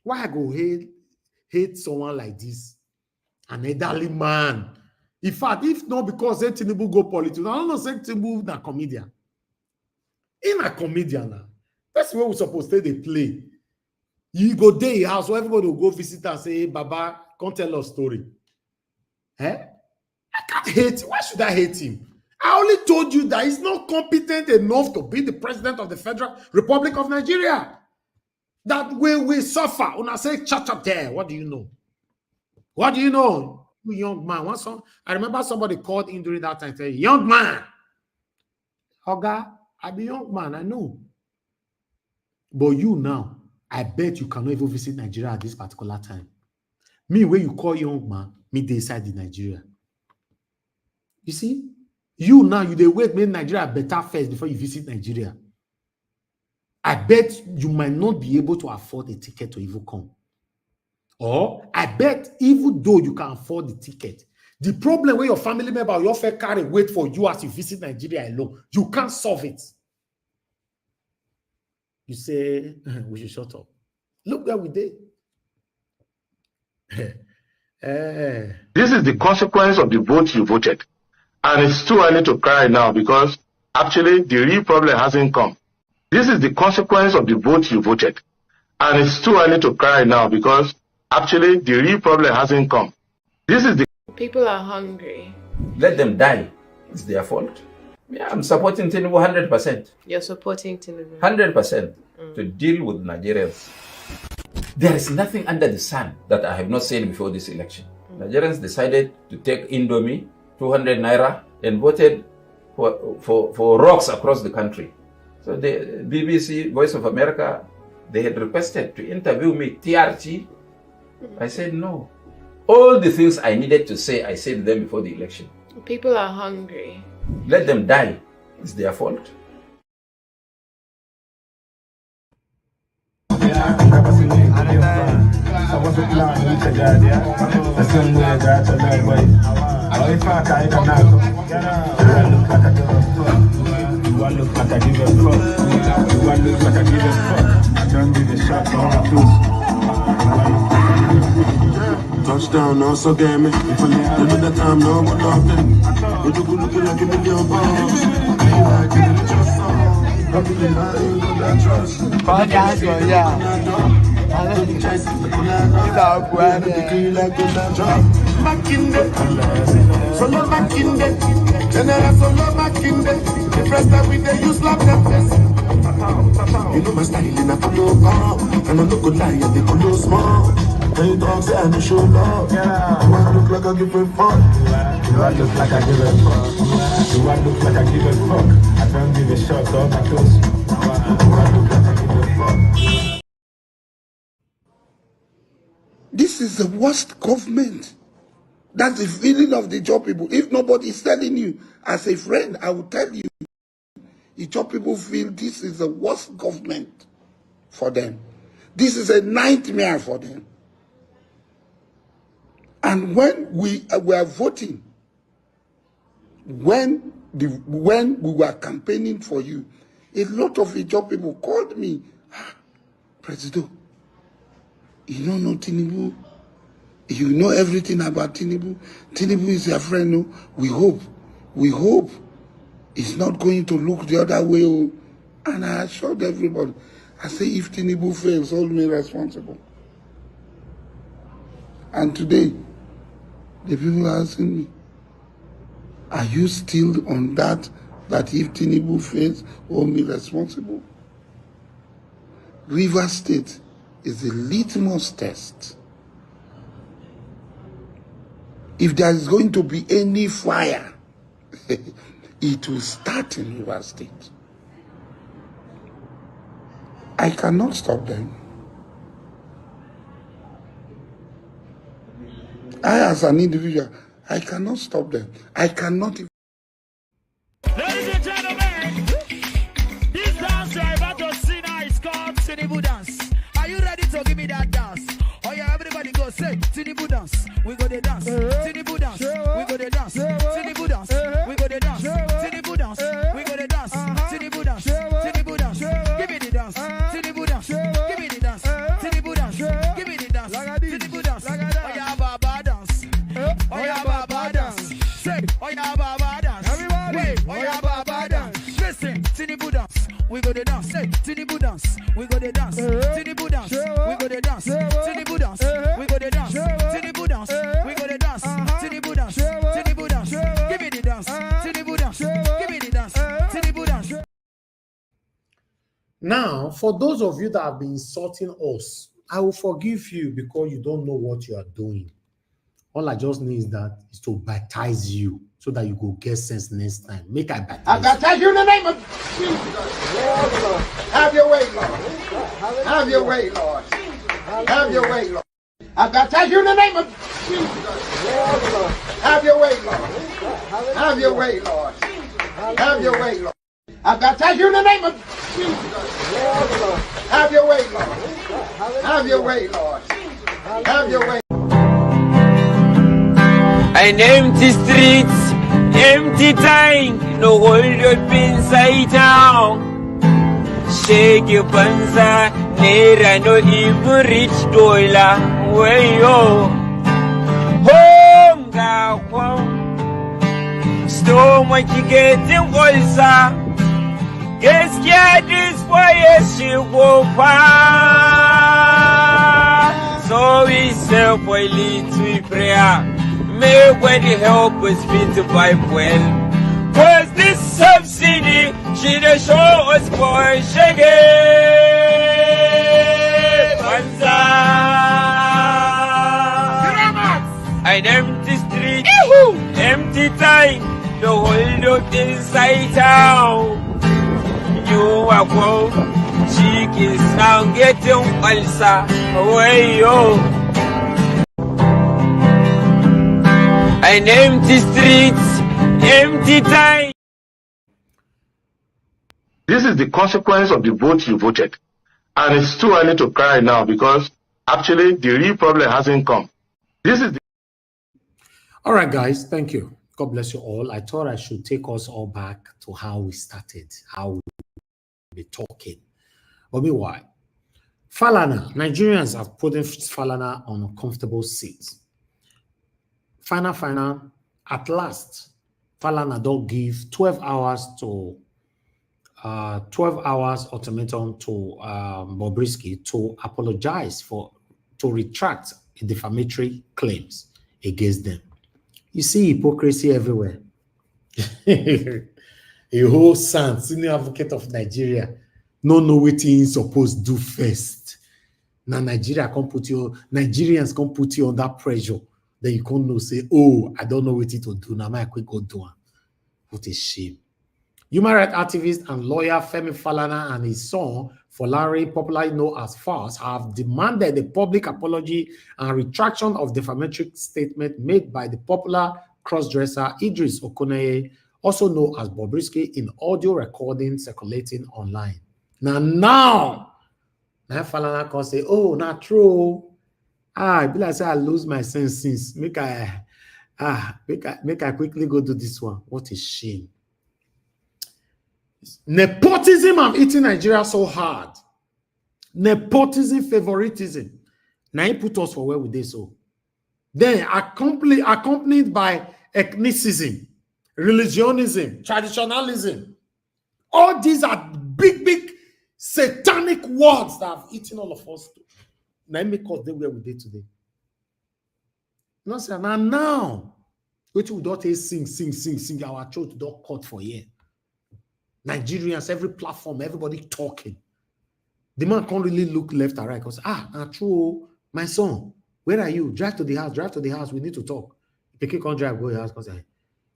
Speaker 14: Why I go hate someone like this? An elderly man. In fact, if not because Tinubu go politics, I don't know say Tinubu na comedian. In a comedian now. That's where we're supposed to play. You go day house, so everybody will go visit and say, hey, Baba, come tell us story. I can't hate him. Why should I hate him? I only told you that he's not competent enough to be the president of the Federal Republic of Nigeria. That way we suffer. When I say chat up there, what do you know? What do you know? You young man. I remember somebody called in during that time and said, young man. Oga, I be young man, I know. But you now, I bet you cannot even visit Nigeria at this particular time. Me, when you call young man, me they inside the Nigeria. You see, you now, you they wait, make Nigeria better first before you visit Nigeria. I bet you might not be able to afford a ticket to even come. Or I bet even though you can afford the ticket, the problem where your family member or your friend carry wait for you as you visit Nigeria alone, you can't solve it. You say, we should shut up. Look where we did.
Speaker 18: This is the consequence of the vote you voted. And it's too early to cry now because actually the real problem hasn't come. This is the consequence of the vote you voted. And it's too early to cry now because actually the real problem hasn't come. This is the
Speaker 19: people are hungry.
Speaker 20: Let them die. It's their fault. Yeah, I'm supporting Tinubu 100%.
Speaker 19: You're supporting Tinubu?
Speaker 20: 100% to deal with Nigerians. There is nothing under the sun that I have not seen before this election. Nigerians decided to take Indomie, 200 naira, and voted for rocks across the country. So the BBC, Voice of America, they had requested to interview me, TRT. I said no. All the things I needed to say, I said them before the election.
Speaker 19: People are hungry.
Speaker 20: Let them die. It's their fault.
Speaker 21: Touchdown, also game me. If I leave another time, no one nothing. Would you go looking like a million pounds? Solo Makinde, General Solo Makinde. The first time we they use lap face. You know my style in a photo, and I'm not gonna lie, they call small. They talk say I show love. Do I look like I give a fuck? Do I look like I give a fuck? Do I look like I give a fuck? I don't give a shot, all my clothes. Do I look like I give a fuck?
Speaker 22: This is the worst government. That's the feeling of the job people. If nobody is telling you, as a friend, I will tell you. The job people feel this is the worst government for them. This is a nightmare for them. And when we were voting, when we were campaigning for you, a lot of the job people called me, President, you don't know Tinubu. You know everything about Tinubu. Tinubu is your friend. No? We hope it's not going to look the other way. Oh. And I assured everybody, I say, if Tinubu fails, hold me responsible. And today, the people are asking me, are you still on that if Tinubu fails, hold me responsible? River State is the litmus test. If there is going to be any fire, it will start in River State. I cannot stop them. I, as an individual, I cannot stop them. I cannot even.
Speaker 23: Ladies and gentlemen, this dance you're about to see now is called Tinubu dance. Are you ready to give me that dance? Oh yeah, everybody go say Tinubu dance. We go the dance. Tinubu dance. We go the dance. Tinubu dance. We go the dance. Tinubu dance. We go the dance. Tinubu dance. Tinubu dance. Give me the dance. Tinubu dance. Give me the dance. Tinubu dance. Give me the dance. Tinubu dance. Oh yeah, Baba dance. Oh yeah, Baba dance. Say, oh yeah, Baba dance. Wait, oh yeah, Baba dance. Listen, Tinubu dance. We go the dance. Say, Tinubu dance. We go the dance. Tinubu dance. We go the dance. Tinubu dance. We go the dance. Tinubu dance. We go the dance. Tinubu dance. Tinubu dance. Give me the dance. Tinubu dance. Give me the dance. Tinubu dance.
Speaker 14: Now, for those of you that have been insulting us, I will forgive you because you don't know what you are doing. All I just need is to baptize you so that you go get sense next time. Make I baptize
Speaker 21: I baptize you in the name of Jesus. Have your way, Lord. Have your way, Lord. Have your way, Lord. I baptize you in the name of Jesus. Have your way, Lord. Have your way, Lord. Have your way, Lord. I baptize you in the name of Jesus. Have your way, Lord. Have your way, Lord. Have your way.
Speaker 1: An empty streets, empty time, no hold up inside town. Shake your banza, nera no even reach dollar. Way yo, home ga home. Stomach getting ulcer. Guess yeah, this boy she go far. So we say boy lead to prayer. May when the help us fit to buy well. Cause this subsidy, she dey show us boy shaggy. Banza. An empty street, empty time, the whole of inside town. You are go, chickens now getting ulcer. Away yo. An empty streets, empty time.
Speaker 18: This is the consequence of the vote you voted. And it's too early to cry now because actually the real problem hasn't come. This is the
Speaker 14: All right, guys, thank you. God bless you all. I thought I should take us all back to how we started, how we were talking. But meanwhile, Falana, Nigerians have put Falana on a comfortable seat. Final, at last, Falana don't give 12 hours to 12 hours ultimatum to Bobrisky to apologize to retract defamatory claims against them. You see hypocrisy everywhere. A whole son, senior advocate of Nigeria, no know what he supposed to do first. Now Nigerians can put you under pressure. Then you can't know, say, oh, I don't know what to do. Now my quick go do. What a shame. Human rights activist and lawyer Femi Falana and his son, Falana, popularly known as Falz, have demanded a public apology and retraction of defamatory statement made by the popular crossdresser Idris Okoneye, also known as Bobrisky, in audio recording circulating online. Now Falana can say, oh, not true. I be like say I lose my sense since. Make I quickly go do this one. What a shame. Nepotism have eaten Nigeria so hard. Nepotism, favoritism. Now he put us for where we did so. Then accompanied by ethnicism, religionism, traditionalism. All these are big satanic words that have eaten all of us. Now make us there where we did today. No, sir. Now, which we don't sing. Our throat don't cut for year. Nigerians, every platform, everybody talking. The man can't really look left and right because, true, my son, where are you? Drive to the house, we need to talk. Pikin can't drive, go to the house because,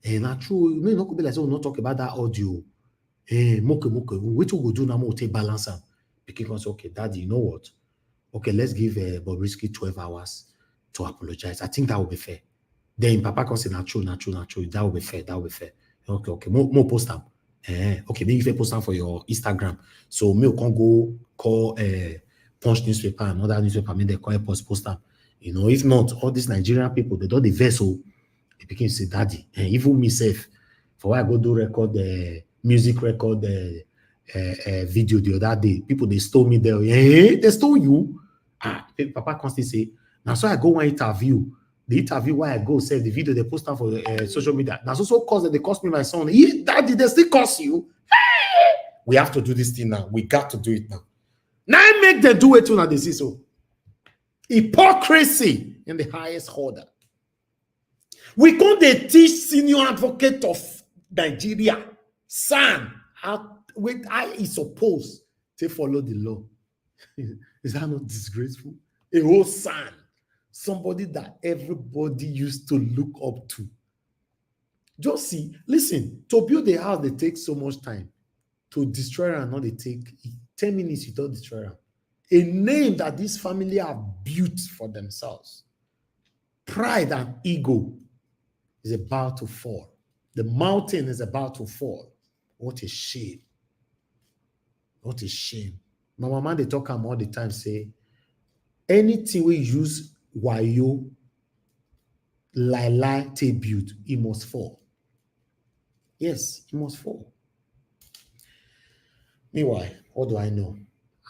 Speaker 14: not true, you may not be like, so not talk about that audio. Moke, what we go do now, we'll take balance. Pikin can say, okay, daddy, you know what? Okay, let's give Bobrisky 12 hours to apologize. I think that will be fair. Then Papa can say, not true. That will be fair. Okay, more post them. Okay, maybe if you post them for your Instagram. So me can go call Punch newspaper and other newspaper, maybe they call post them. You know, if not, all these Nigerian people, they don't the vessel. They begin to say, daddy, even myself, for why I go do record music record video the other day, people they stole me there. They stole you. Papa constantly say, now so I go one interview. The interview why I go save the video they post on for social media. Now so cause that they cost me my son. Daddy, they still cost you. We have to do this thing now. We got to do it now. Now I make them do it too now. They see so. Hypocrisy in the highest order. We can't teach senior advocate of Nigeria, son, how is supposed to follow the law. Is that not disgraceful? A whole son, somebody that everybody used to look up to. Just see, listen, to build a house, they take so much time. To destroy and not they take 10 minutes, you don't destroy them. A name that this family have built for themselves. Pride and ego is about to fall. The mountain is about to fall. What a shame. What a shame. My mama, they talk all the time, say, anything we use wayo, lie, take build, he must fall. Yes, he must fall. Meanwhile, what do I know?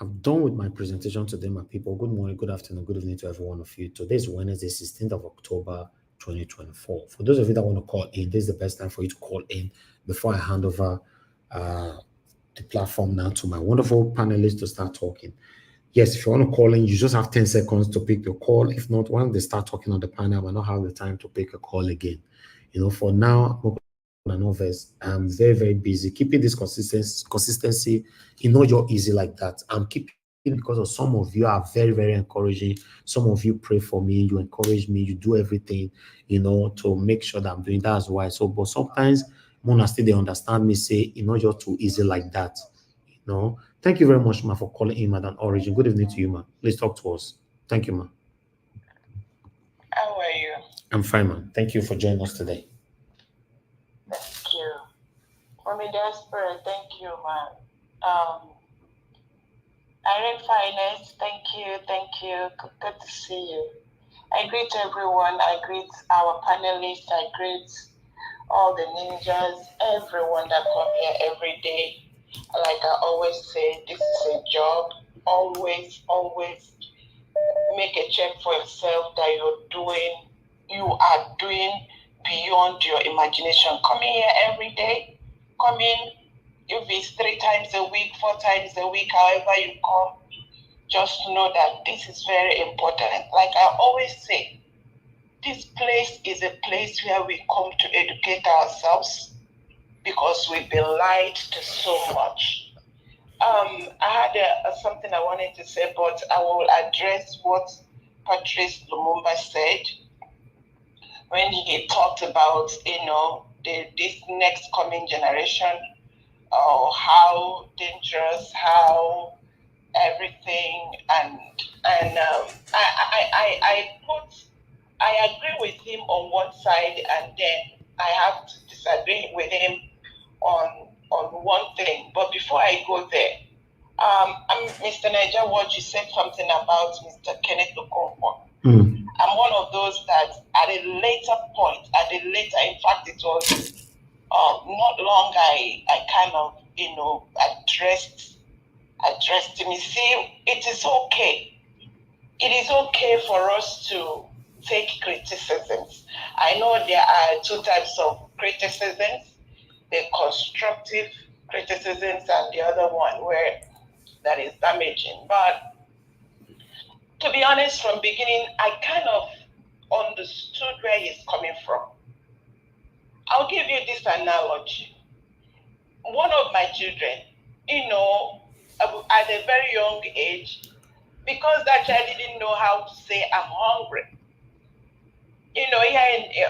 Speaker 14: I'm done with my presentation today, my people. Good morning, good afternoon, good evening to every one of you. Today is Wednesday, 16th of October, 2024. For those of you that want to call in, this is the best time for you to call in before I hand over the platform now to my wonderful panelists to start talking. Yes, if you want to call in, you just have 10 seconds to pick your call. If not, once they start talking on the panel, I will not have the time to pick a call again. For now, I'm very, very busy. Keeping this consistency, you're easy like that. I'm keeping because of some of you are very, very encouraging. Some of you pray for me, you encourage me, you do everything, to make sure that I'm doing that as well. So, but sometimes Mona still they understand me, say, you're too easy like that. Thank you very much, ma, for calling in, Madam Origin. Good evening to you, ma. Please talk to us. Thank you, ma.
Speaker 2: How are you?
Speaker 14: I'm fine, ma. Thank you for joining us today.
Speaker 2: Thank you. Mommy Desperate, thank you, man. Irene Finance, thank you. Good to see you. I greet everyone. I greet our panelists. I greet all the ninjas, everyone that come here every day. Like I always say, this is a job. Always make a check for yourself that you are doing beyond your imagination. Coming here every day, if it's 3 times a week, 4 times a week, however you come, just know that this is very important. Like I always say, this place is a place where we come to educate ourselves because we've been lied to so much. I had something I wanted to say, but I will address what Patrice Lumumba said when he talked about, this next coming generation, how dangerous, how everything, and I agree with him on one side, and then I have to disagree with him on one thing. But before I go there, Mr. Niger, what you said something about Mr. Kenneth Okonkwo. I'm one of those that at a later point, in fact, it was not long I kind of, addressed him. You see, it is okay. It is okay for us to take criticisms. I know there are 2 types of criticisms, the constructive criticisms and the other one where that is damaging. But to be honest, from beginning, I kind of understood where he's coming from. I'll give you this analogy. One of my children, at a very young age, because that child didn't know how to say, I'm hungry.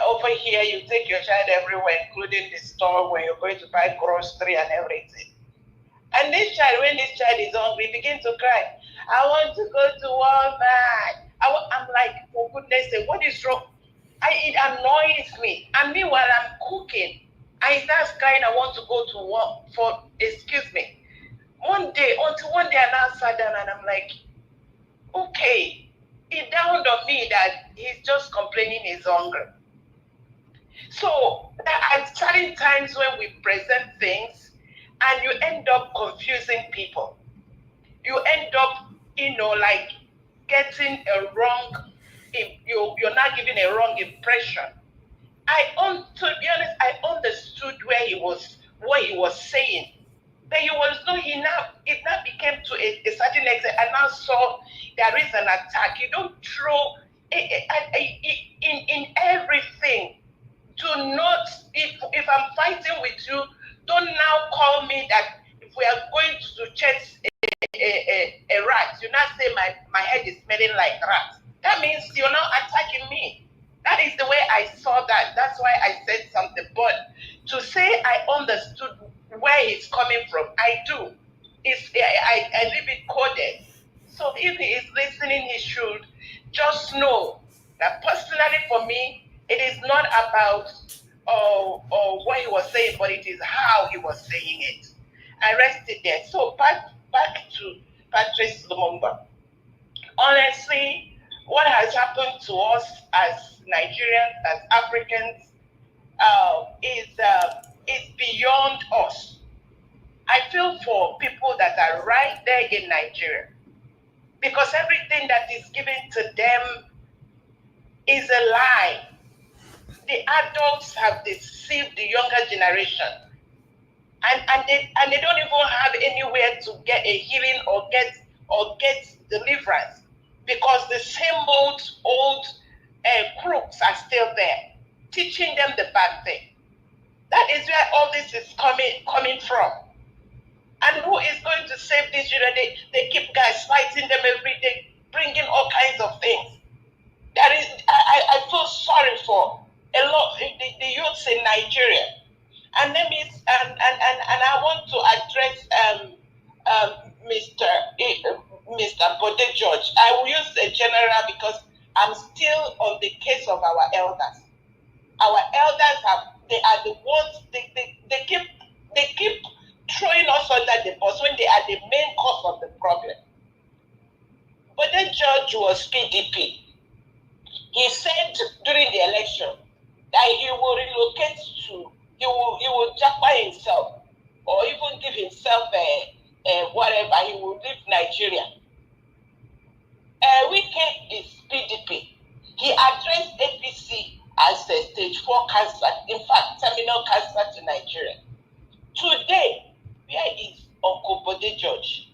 Speaker 2: Over here, you take your child everywhere, including the store where you're going to buy grocery and everything. And this child, when this child is hungry, begins to cry. I want to go to Walmart. I'm like, for goodness sake, what is wrong? It annoys me. And meanwhile, I'm cooking. I start crying, I want to go to work excuse me. One day I now sat down and I'm like, okay. It dawned on me that he's just complaining he's hungry. So at certain times when we present things and you end up confusing people, you end up, getting a wrong, you're not giving a wrong impression. To be honest, I understood what he was saying. But it now became to a certain extent. I now saw there is an attack. You don't throw in everything. Do not, if I'm fighting with you, don't now call me that if we are going to chase a rat, you now say my head is smelling like rat. That means you're now attacking me. That is the way I saw that. That's why I said something. But to say I understood where he's coming from, I do. I leave it coded. So if he is listening, he should just know that personally for me, it is not about what he was saying, but it is how he was saying it. I rested there. So back to Patrice Lumumba. Honestly, what has happened to us as Nigerians, as Africans, is beyond us. I feel for people that are right there in Nigeria, because everything that is given to them is a lie. The adults have deceived the younger generation, and they don't even have anywhere to get a healing or get deliverance, because the same old crooks are still there, teaching them the bad thing. That is where all this is coming from. And who is going to save these children? They keep guys fighting them every day, bringing all kinds of things. I feel sorry for a lot the youths in Nigeria. And let me and I want to address Mr. Bode George. I will use a general because I'm still on the case of our elders. Our elders they are the ones they keep throwing us under the bus when they are the main cause of the problem. Bode George was PDP. He said during the election that he will relocate he will japa himself, or even give himself whatever, he will leave Nigeria. Wike is PDP. He addressed APC as a stage 4 cancer, in fact, terminal cancer to Nigeria. Today, where is Uncle Bode George?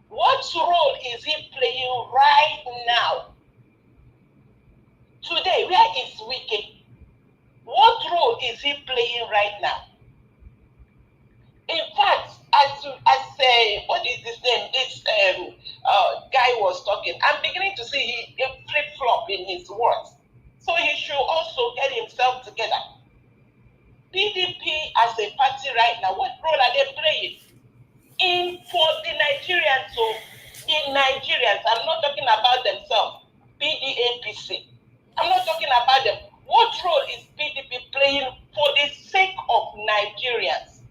Speaker 2: What role is he playing right now? Today, where is Wike? What role is he playing right now? In fact, as what is his name? This guy was talking. I'm beginning to see a flip-flop in his words. So he should also get himself together. PDP as a party right now, what role are they playing? For the Nigerians, so the Nigerians, I'm not talking about themselves, PDAPC. I'm not talking about them. What role is PDP playing for the sake of Nigerians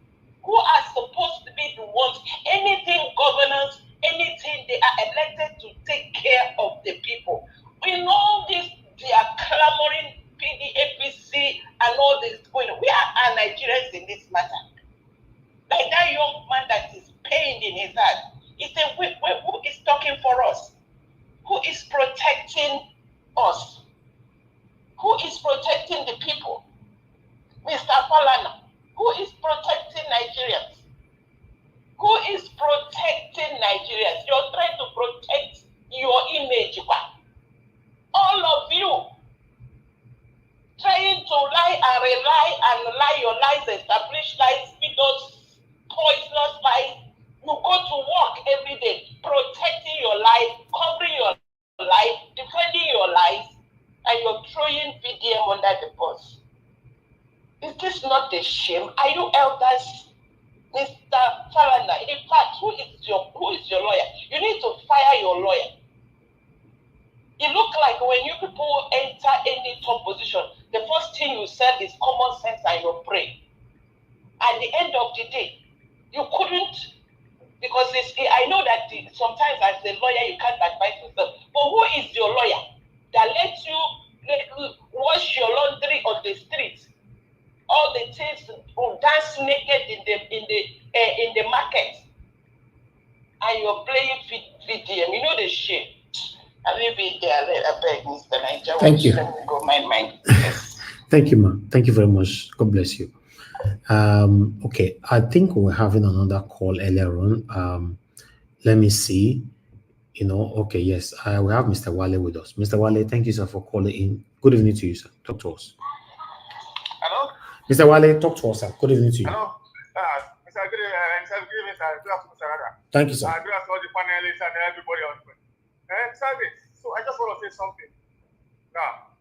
Speaker 2: who are supposed to be the ones, anything governance, anything they are elected to take care of the people? We know this, they are clamoring PDAPC and all this going on. We are Nigerians in this matter. Like that young man that is pained in his heart. He said, who is talking for us? Who is protecting us? Who is protecting the people? Mr. Falana, who is protecting Nigerians? Who is protecting Nigerians? You're trying to protect your image. All of you trying to lie and lie your lies, establish lies, feed us poisonous lies. You go to work every day, protecting your life, covering your life, defending your life, and you're throwing VDM under the bus. Is this not a shame? Are you elders, Mr. Falana? In fact, who is your lawyer? You need to fire your lawyer. It looks like when you people enter any top position, the first thing you said is common sense and you pray. At the end of the day, you couldn't, because I know that sometimes as a lawyer you can't advise yourself. But who is your lawyer that lets you wash your laundry on the streets? All the things, dance naked in the market, and you're playing VDM. You know the shit. I leave it there. I beg, Mr. Niger.
Speaker 14: Thank you.
Speaker 2: Let me go mind. Yes.
Speaker 14: Thank you, ma'am. Thank you very much. God bless you. Okay, I think we're having another call earlier on. Let me see. Okay, yes, we have Mr. Wale with us. Mr. Wale, thank you, sir, for calling in. Good evening to you, sir. Talk to us.
Speaker 3: Hello?
Speaker 14: Mr. Wale, talk to us, sir. Good evening to you.
Speaker 3: Hello? Mr. Good evening, sir. Good afternoon, sir.
Speaker 14: Thank you, sir.
Speaker 3: Good afternoon, all the panelists and everybody on the service. So I just want to say something. Now,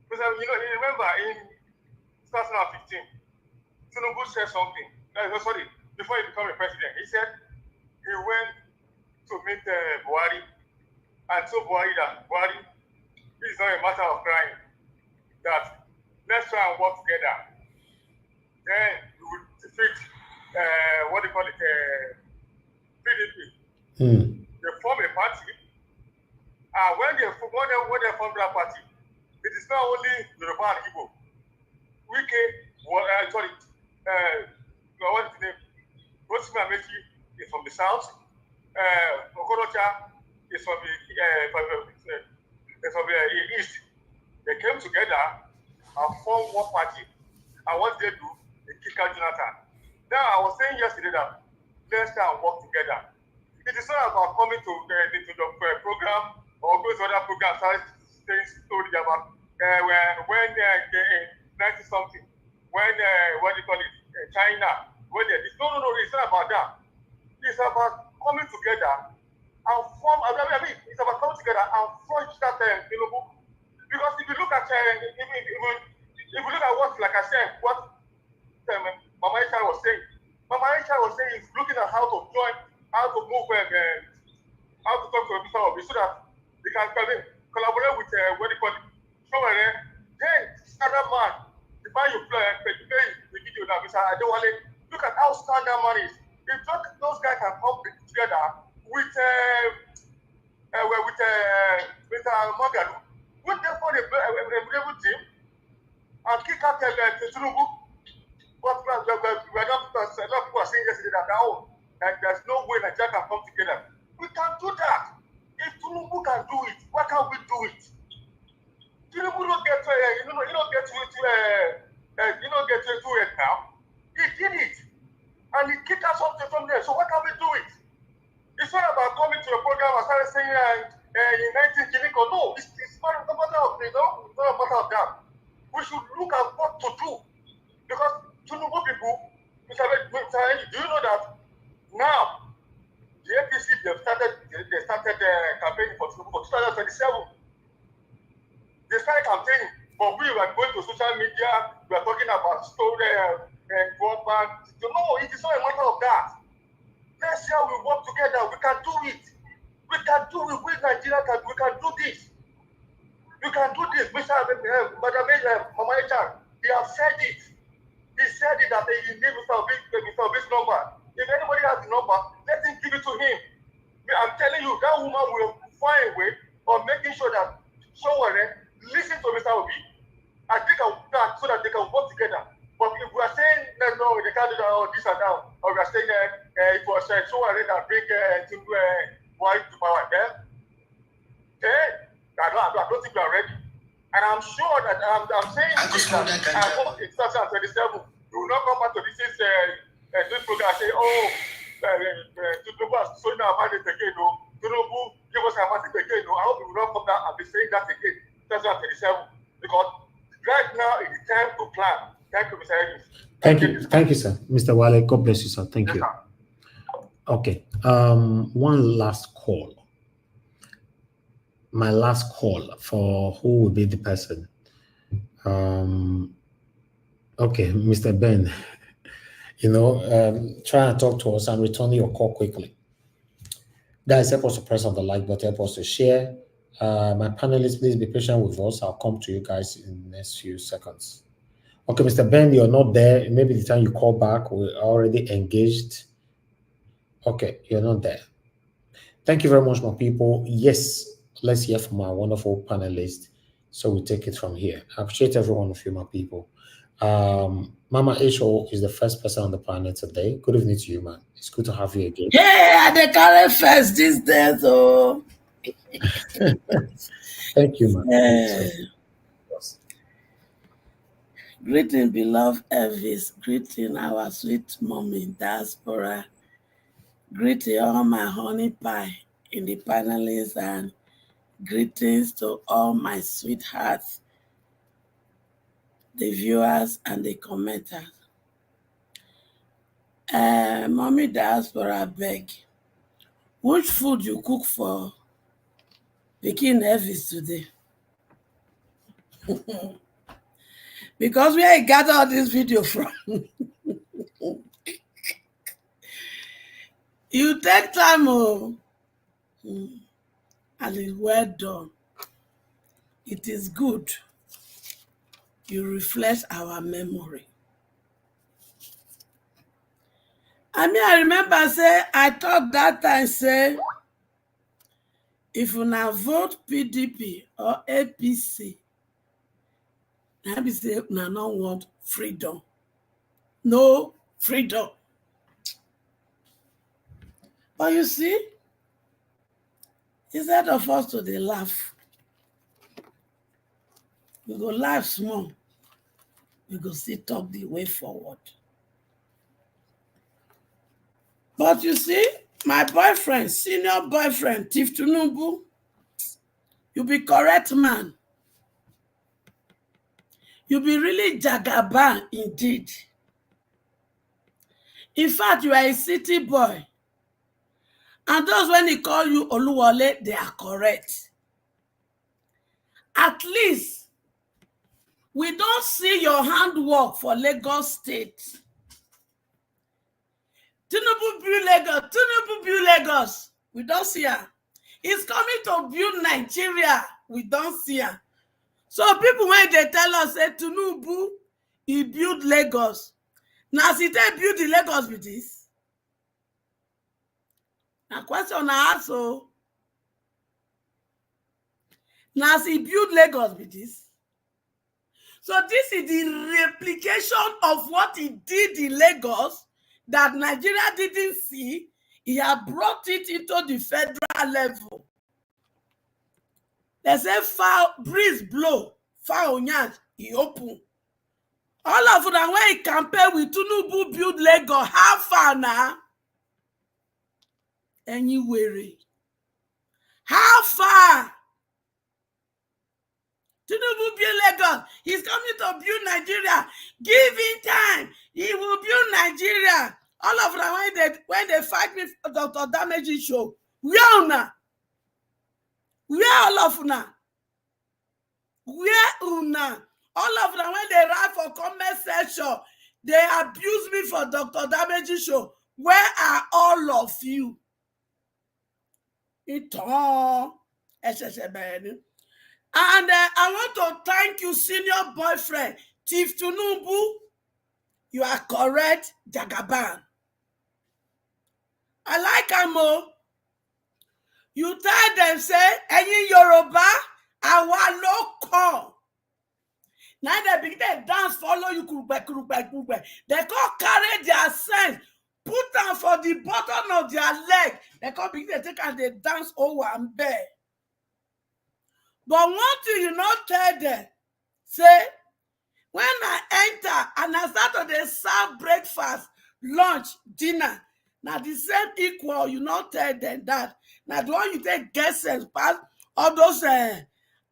Speaker 3: because you remember in 2015, Tinubu said something. Sorry, before he became a president, he said he went to meet Buhari and told Buhari that Buhari, this is not a matter of crying. That let's try and work together. Then we will defeat what they call it, PDP. They form a party, When they formed that party, it is not only Yoruba and Igbo. Wike, what's his name? Rotimi Amechi is from the south. Okorocha is from the east. They came together and formed one party. And what they do, they kick out Jonathan. Now, I was saying yesterday that let's try and work together. It is not about coming to the program or going to other programs, saying stories about when 90-something, when, what do you call it, China, when they did. No, it's not about that. It's about coming together and form, it's about coming together and forge that Tinubu. Because if you look at, if you look at what, like I said, what Mama Aisha was saying is looking at how to join, how to move, how to talk to Mr. Obi so that they can collaborate with, what do you call it, then standard man, the man you play the video now, Mr. Adewale, look at how standard man is. If those guys can come together with Mr. Morgan, would they form a brave team and kick out Tinubu? But a lot of people are saying yesterday that there's no way Nigeria can come together. We can do that. If Tinubu can do it, why can't we do it? Tinubu don't get to it now. He did it, and he kicked us something from there. So why can't we do it? It's not about coming to a program and starting saying in 19 Kiniko. No, it's not a matter of it's not a matter of that. We should look at what to do because Tinubu people, do you know that now the APC they started campaigning for Tinubu for 2027. They started campaigning, but we were going to social media. We are talking about story and broadband. No, it is not a matter of that. Let's see how we work together. We can do it. We can do it. We Nigeria we can do this. We can do this. Mr. Mama Echan, he has said it. He said it that he gave Mr. Obi's number. If anybody has the number, let him give it to him. I'm telling you, that woman will find a way of making sure that someone listen to Mr. Obi and they can work so that they can work together. But if we are saying no, they can't do that or this and that, or we are saying it was someone that bring white to power, I don't think we are ready. And I'm sure that I'm saying this that I hope in 2027 we will not come back to this program and say, Tinubu has sold our mandate again, no. Tinubu give us our mandate again, no. I hope we will not come down and be saying that again, 2027. Because right now it is time to plan. Thank you, Mr. Evans.
Speaker 14: Thank you, sir. Mr. Wale, God bless you, sir. Thank you.
Speaker 3: Sir.
Speaker 14: Okay. One last call. My last call for who will be the person. Okay, Mr. Ben, try and talk to us and return your call quickly. Guys, help us to press on the like button, help us to share. My panelists, please be patient with us. I'll come to you guys in the next few seconds. Okay, Mr. Ben, you're not there. Maybe the time you call back, we're already engaged. Okay, you're not there. Thank you very much, my people. Yes, let's hear from our wonderful panelists. So we take it from here. I appreciate every one of you, my people. Mama H.O. is the first person on the planet today. Good evening to you, man. It's good to have you again.
Speaker 4: Yeah, they carry first these days, oh.
Speaker 14: Thank you, man.
Speaker 4: Greeting, beloved Elvis. Greeting, our sweet mommy, diaspora. Greeting, all my honey pie in the panelists, and greetings to all my sweethearts, the viewers and the commenters. Mommy diaspora, beg. Which food you cook for Pikin Elvis today? Because where I gather all this video from. You take time, oh. And it's well done. It is good. You refresh our memory. I remember say, I talked that time, say, if you now vote PDP or APC, I be say now not want freedom. No freedom. But you see, instead of us to dey laugh, we go laugh small. We go still talk the way forward. But you see, my boyfriend, senior boyfriend, Tinubu, you be correct man. You be really jagaban indeed. In fact, you are a city boy. And those when they call you Oluwole, they are correct. At least, we don't see your handwork for Lagos State. Tinubu build Lagos. Tinubu build Lagos. We don't see her. He's coming to build Nigeria. We don't see her. So people, when they tell us, say, Tinubu, he built Lagos. Now, see, they build the Lagos with this. Now, question I ask, so. Now, see, build Lagos with this. So this is the replication of what he did in Lagos that Nigeria didn't see. He had brought it into the federal level. They say foul breeze blow, foul nyan, he open. All of them when he campaign with Tinubu build Lagos, how far now? Anywhere. How far? Tinubu build Lagos. He's coming to build Nigeria. Give him time. He will build Nigeria. All of them when they fight me for Dr. Damage show. Where una? Where all of una? Where una? All of them when they write for comment section, they abuse me for Dr. Damage show. Where are all of you? And I want to thank you, senior boyfriend, Chief Tinubu. You are correct, Jagaban. I like Amo. You tell them, say, any Yoruba, our local. Now they begin to dance, follow you, kurube. They can't carry their sense, put them for the bottom of their leg. They can't begin to take and they dance over and bear. But one thing you not tell them, say, when I enter and I start to serve breakfast, lunch, dinner, now the same equal, you not tell them that. Now the one you take guests and pass, all those,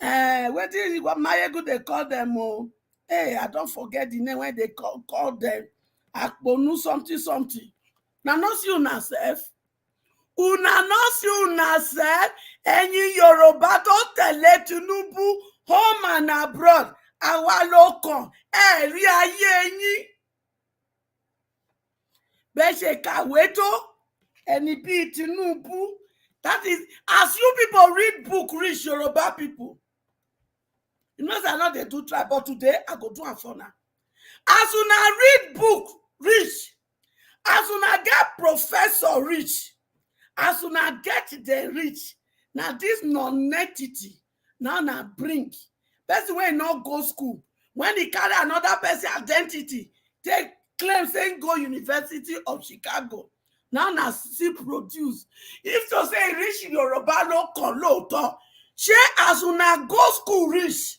Speaker 4: what Mayegu they call them, oh, hey, I don't forget the name when they call them, Akbonu something. Now not see una self. Una no see una self. Any Yoruba don't tell Tinubu home and abroad. Our local, rí ayé yín. Bẹ́ẹ̀ ṣe kàwé tó, ẹni bí Tinubu. That is, as you people read book, read Yoruba people. You know, I know they do try, but today I go do it for now. As una read book, rich. As una get professor rich. As una get the rich. Now this non-entity, now bring. That's the way not go school. When he carry another person identity, they claim saying go University of Chicago. Now see produce. If to say rich Yoruba local, she as una go school rich,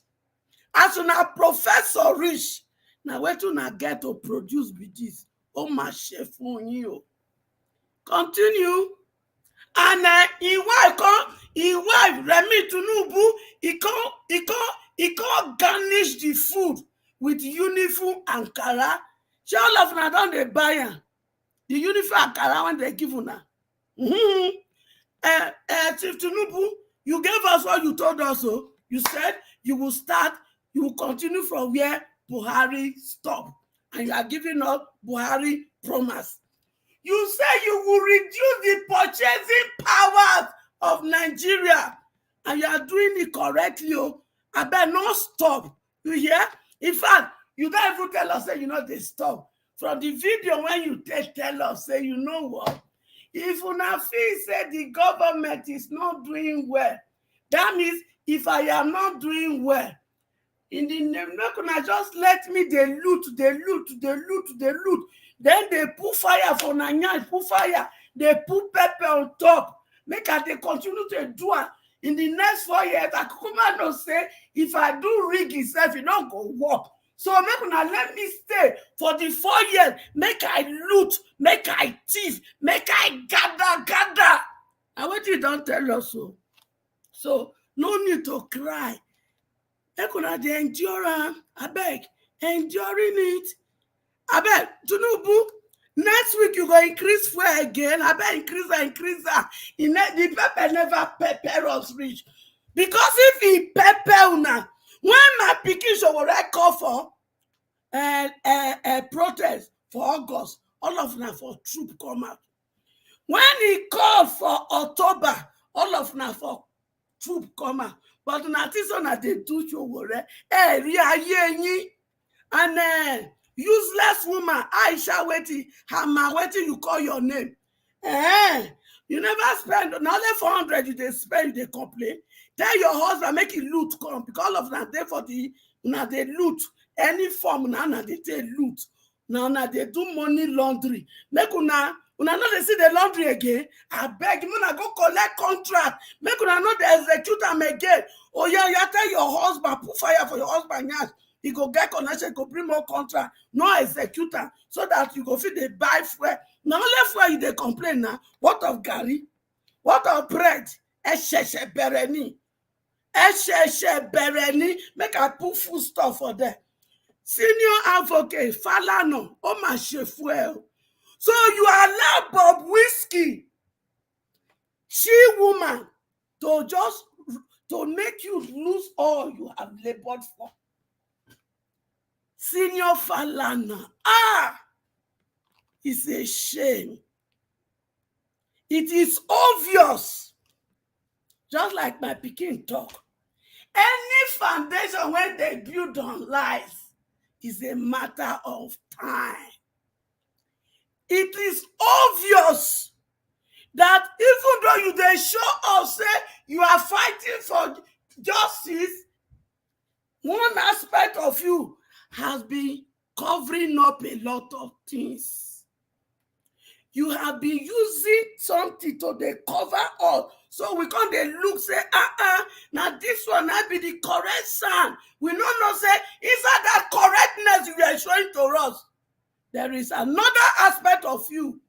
Speaker 4: as una professor rich. Now where to not get to produce with this? Oh my chef on you. Continue. And he wife Remi Tinubu, he can't garnish the food with uniform Ankara. She all of them don't they buy her. The uniform Ankara when they give her. Chief Tinubu, you gave us what you told us. So you said you will continue from where Buhari stopped. And you are giving up Buhari promise. You say you will reduce the purchasing powers of Nigeria. And you are doing it correctly. I better not stop. You hear? In fact, you don't even tell us, say, you know, they stop. From the video when you tell us, say, you know what? if una feel say the government is not doing well, that means if I am not doing well, in the name, not gonna just let me they loot. Then they put fire for Nanya, put fire, they put pepper on top. Make I they continue to do it. In the next 4 years, I come no say if I do rig itself, it not go work. So make una let me stay for the 4 years. Make I loot, make I thief, make I gather. And what you don't tell us so. So no need to cry. Make una dey endure, abeg, enduring it. Abeg, Tinubu, next week you go increase fuel again. Abeg, increase her. The pepper never pepper us reach. Because if he pepper una, when my pikin show call for protest for August, all of them for troop come out. When he called for October, all of them for troop come out. But this one they do show and useless woman, Aisha waiting, Hama waiting, you call your name. You never spend another 400 they spend, they complain. Tell your husband, make it loot come because all of them there for the they loot any form now they take loot. Now they do money laundry. Make una not they see the laundry again. I beg you go collect contract. Make una not they execute them again. Oh yeah, you tell your husband, put fire for your husband. Yes. He go get connection, go bring more contract, no executor, so that you go fit they buy fuel. Now only fuel you they complain now. What of Gary? What of bread? Esheshe bereni. Make I put food stuff for them. Senior advocate Falana, oh my fuel. So you allow Bobrisky, she woman, to make you lose all you have labored for. Senior Falana, it's a shame. It is obvious, just like my Peking talk. Any foundation when they build on lies is a matter of time. It is obvious that even though you they show us say you are fighting for justice, one aspect of you has been covering up a lot of things. You have been using something to they cover up. So we can't they look, say, now this one might be the correct sound. We don't know, say, inside that correctness you are showing to us, there is another aspect of you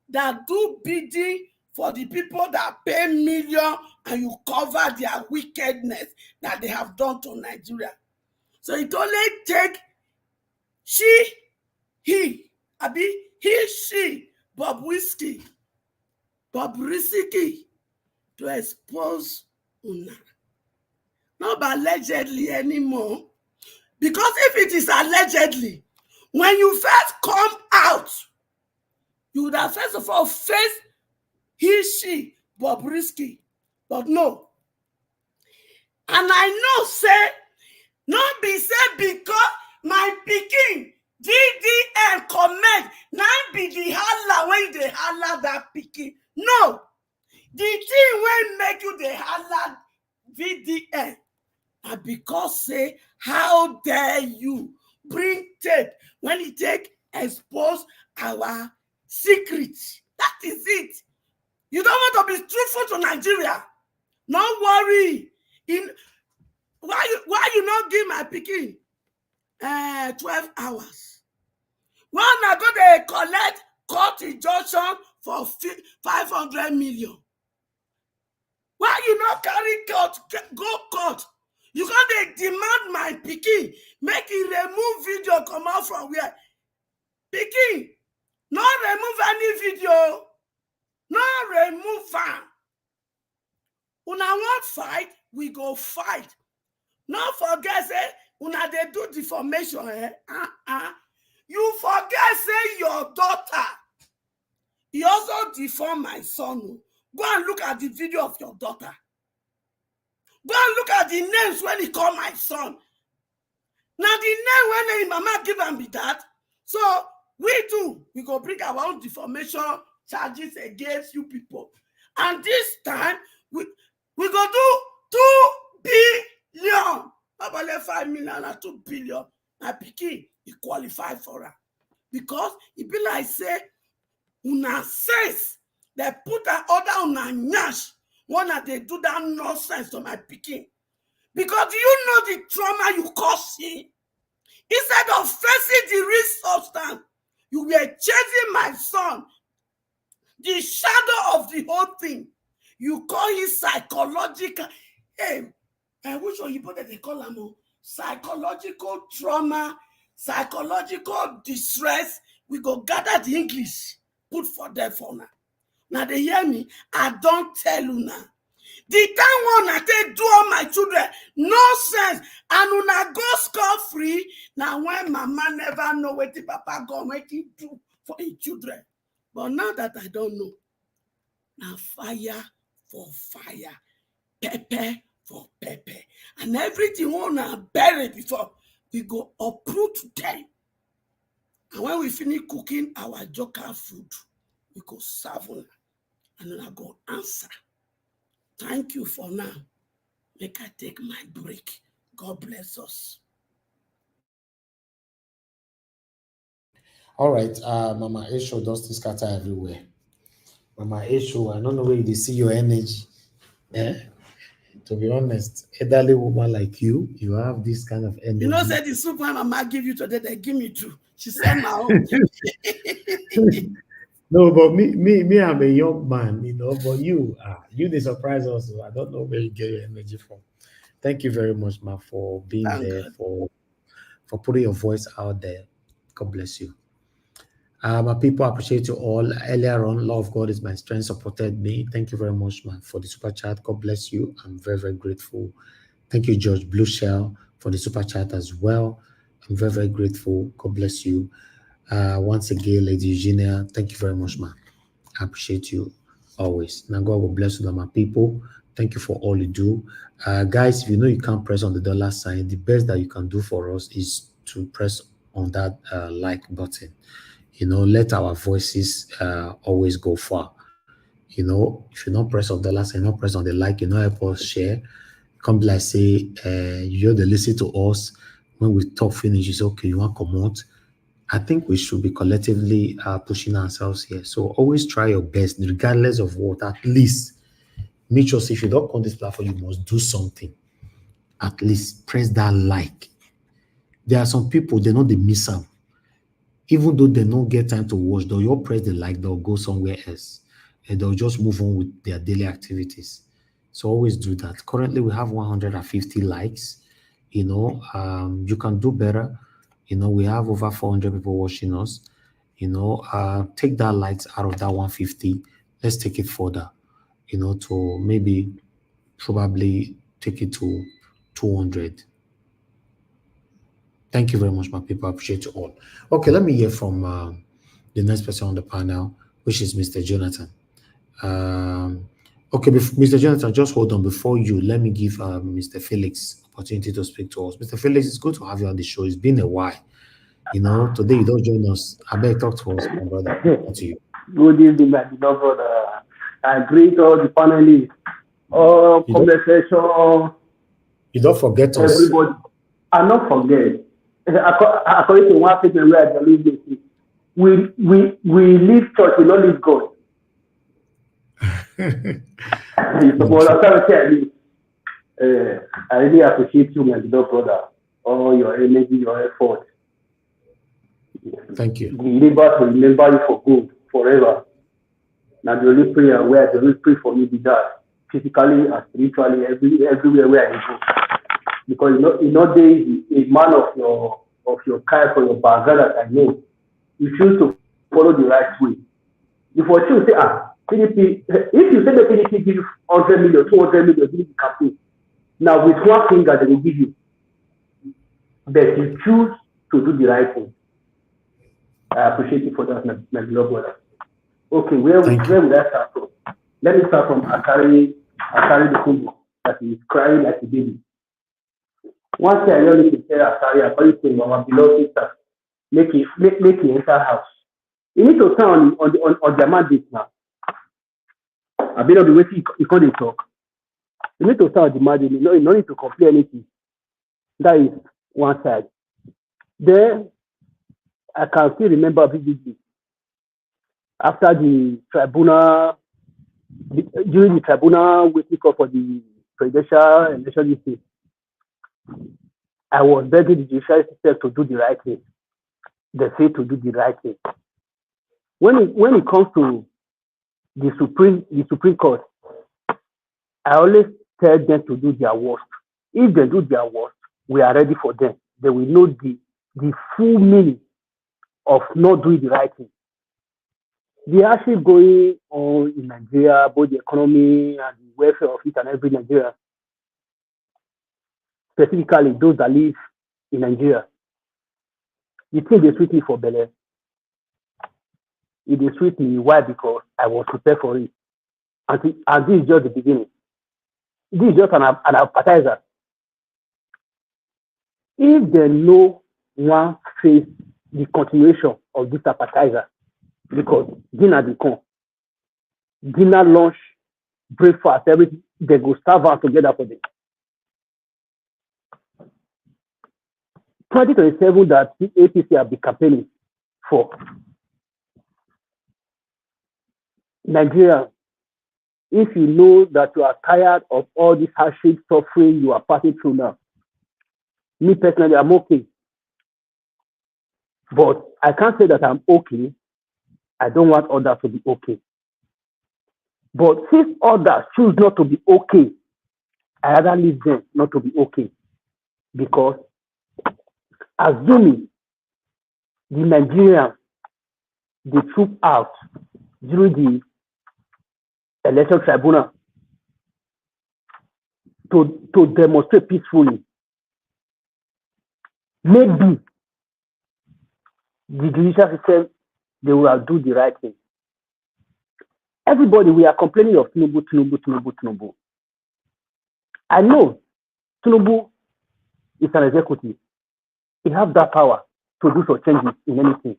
Speaker 4: that do bidding for the people that pay million and you cover their wickedness that they have done to Nigeria. So it only take he, Bobrisky to expose una. Not allegedly anymore. Because if it is allegedly, when you first come out, you would have first of all faced Bobrisky. But no. And I know, say, not be said because my Peking DDM comment, now be the holla when they holla that Peking. No. The thing when make you the holla VDN. And because say, how dare you bring tape when it take expose our secrets. That is it. You don't want to be truthful to Nigeria. Don't worry. Why you not give my Peking 12 hours? When I go to collect court injunction for 500 million. Why you not carry court? You can't demand my Peking, make it remove video come out from where? Peking, not remove any video, not remove fan. Una want fight, we go fight. Not forget, say, una they do deformation, You forget, say, your daughter. He also deformed my son. Go and look at the video of your daughter. Go and look at the names when he called my son. Now the name when his mama give him be that. So we go bring our own deformation charges against you people. And this time, we go do 2 billion. About 5 million and 2 billion. My pikin, he qualified for her. Because it be like say, una sense, they put an order on a nyash when they do that nonsense to my pikin. Because you know the trauma you cause him. Instead of facing the real substance, you were chasing my son. The shadow of the whole thing. You call it psychological. Hey, which one you put that they call them? Psychological trauma, psychological distress. We go gather the English, put for them for now. Now they hear me. I don't tell you now. The time one I take do all my children, no sense. And una go scot-free. Now when mama never know what the papa go make it do for his children. But now that I don't know, now fire for fire, pepper for pepper. And everything wanna bury before we go uproot them. And when we finish cooking our joker food, we go serve una. And I go answer. Thank you for now. Make I take my break. God bless us.
Speaker 14: All right, Mama Esho does scatter everywhere. Mama Esho, I don't know where you see your energy. To be honest, elderly woman like you have this kind of energy.
Speaker 4: You know, say the soup my mama give you today, they give me too. She said my own.
Speaker 14: No, but me, I'm a young man, but you they surprise us. I don't know where you get your energy from. Thank you very much, Ma, for being there, for putting your voice out there. God bless you. My people, appreciate you all. Earlier on, Love of God is my strength, supported me. Thank you very much, man, for the super chat. God bless you. I'm very, very grateful. Thank you, George Blue Shell, for the super chat as well. I'm very, very grateful. God bless you. Once again, Lady Eugenia, thank you very much, man. I appreciate you always. Now, God will bless you, my people. Thank you for all you do. Guys, if you know you can't press on the dollar sign, the best that you can do for us is to press on that like button. Let our voices always go far. If you don't press on the dollar sign, not press on the like, help us share. Come like say, you they listen to us. When we talk finish, it's okay, you want to come out. I think we should be collectively pushing ourselves here. So always try your best, regardless of what. At least make sure if you don't come this platform, you must do something. At least press that like. There are some people, they know they miss out. Even though they don't get time to watch, they'll press the like, they'll go somewhere else. And they'll just move on with their daily activities. So always do that. Currently, we have 150 likes. You can do better. We have over 400 people watching us. Take that likes out of that 150. Let's take it further, to maybe probably take it to 200. Thank you very much, my people. I appreciate you all. Okay, let me hear from the next person on the panel, which is Mr. Jonathan. Okay, Mr. Jonathan, just hold on. Before you, let me give Mr. Felix opportunity to speak to us. Mr. Felix, it's good to have you on the show. It's been a while. Today you don't join us. I beg, talk to us, my brother. To you.
Speaker 6: Good evening, my beloved brother. I greet all the panelists, all conversation.
Speaker 14: You don't forget us.
Speaker 6: Everybody. I not forget. According to one statement where I believe this, we leave church, we don't leave God. I really appreciate you, my beloved brother. All your energy, your effort.
Speaker 14: Thank you.
Speaker 6: We labor to remember you for good forever. Now the only prayer where the only pray for me be that physically and spiritually everywhere where I go. Because there is a man of your kind for your background that I know. You choose to follow the right way. If you choose say PDP, if you say the PDP give you 100 million, 200 million during the campaign, now with one finger they will give you. But you choose to do the right thing. I appreciate you for that, my beloved brother. Okay, where would I start from? Let me start from Akari the Kumbo, that is crying like a baby. One thing I only can tell Akari, according to our beloved sister, make it enter house. You need to stand on their mandate now. I been on the way you can't talk. You need to stand on the mandate. You no need to complain anything. That is one side. Then I can still remember vividly after the tribunal, during the tribunal waiting for the presidential election, I was begging the judicial system to do the right thing. They say to do the right thing. When it comes to the Supreme Court, I always tell them to do their worst. If they do their worst, we are ready for them. They will know the full meaning of not doing the right thing. They are actually going on in Nigeria, both the economy and the welfare of each and every Nigerian, specifically those that live in Nigeria. You think they treat me for Bele? It is treat me. Why? Because I was prepared for it. And this is just the beginning. This is just an appetizer. If they know one face the continuation of this appetizer, because dinner they come, dinner, lunch, breakfast, everything, they go starve out together for them. 2027 that the APC have been campaigning for. Nigeria, if you know that you are tired of all this hardship, suffering you are passing through now, me personally, I'm okay. But I can't say that I'm okay. I don't want others to be okay. But if others choose not to be okay, I rather leave them not to be okay. Because assuming the Nigerians, they troop out during the election tribunal to demonstrate peacefully, maybe the judicial system, they will do the right thing. Everybody, we are complaining of Tinubu. I know Tinubu is an executive. He has that power to do some changes in anything.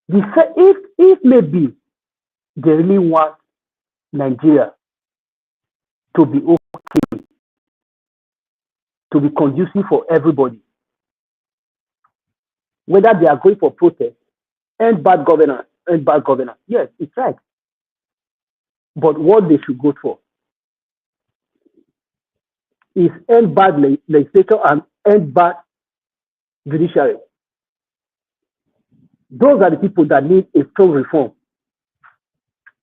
Speaker 6: If maybe they really want Nigeria to be okay, to be conducive for everybody, whether they are going for protest, end bad governance, yes, it's right. But what they should go for is end bad legislature and end bad judiciary. Those are the people that need a strong reform.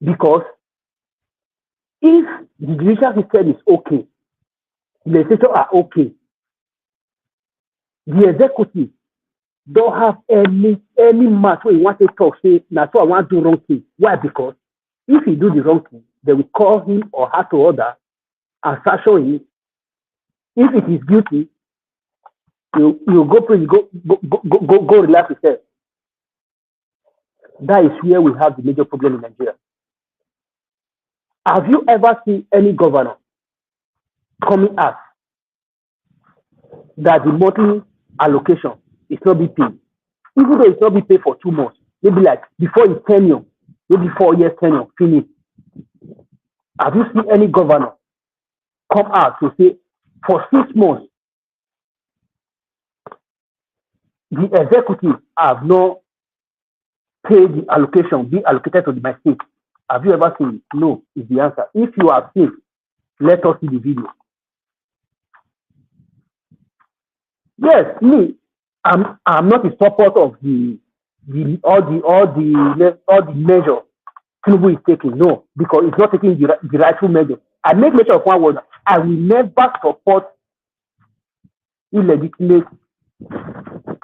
Speaker 6: Because if the judicial system is okay, the legislature are okay, the executive don't have any match where you want to talk, say, that's why I want to do wrong thing. Why? Because if you do the wrong thing, they will call him or her to order and sanction him. If it is guilty, you go prison, go relax yourself. That is where we have the major problem in Nigeria. Have you ever seen any governor coming out that the monthly allocation is not being paid? Even though it's not being paid for 2 months, maybe like before his tenure, maybe 4 years tenure, finish. Have you seen any governor come out to say for 6 months, the executive have not paid the allocation, be allocated to my state? Have you ever seen it? No, is the answer. If you have seen, let us see the video. Yes, me, I'm not in support of all the measures Tinubu is taking. No, because it's not taking the rightful measure. I make mention of one word. I will never support illegitimate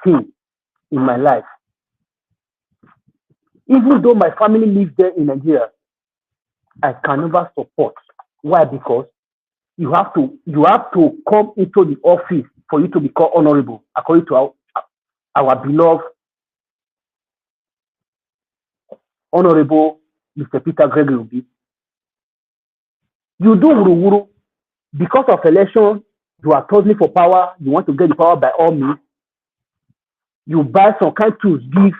Speaker 6: thing in my life. Even though my family lives there in Nigeria, I can never support. Why? Because you have to come into the office for you to become honorable, according to our beloved Honorable Mr. Peter Gregory Obi. You do wuru because of election, you are totally for power, you want to get the power by all means. You buy some kind of tools, give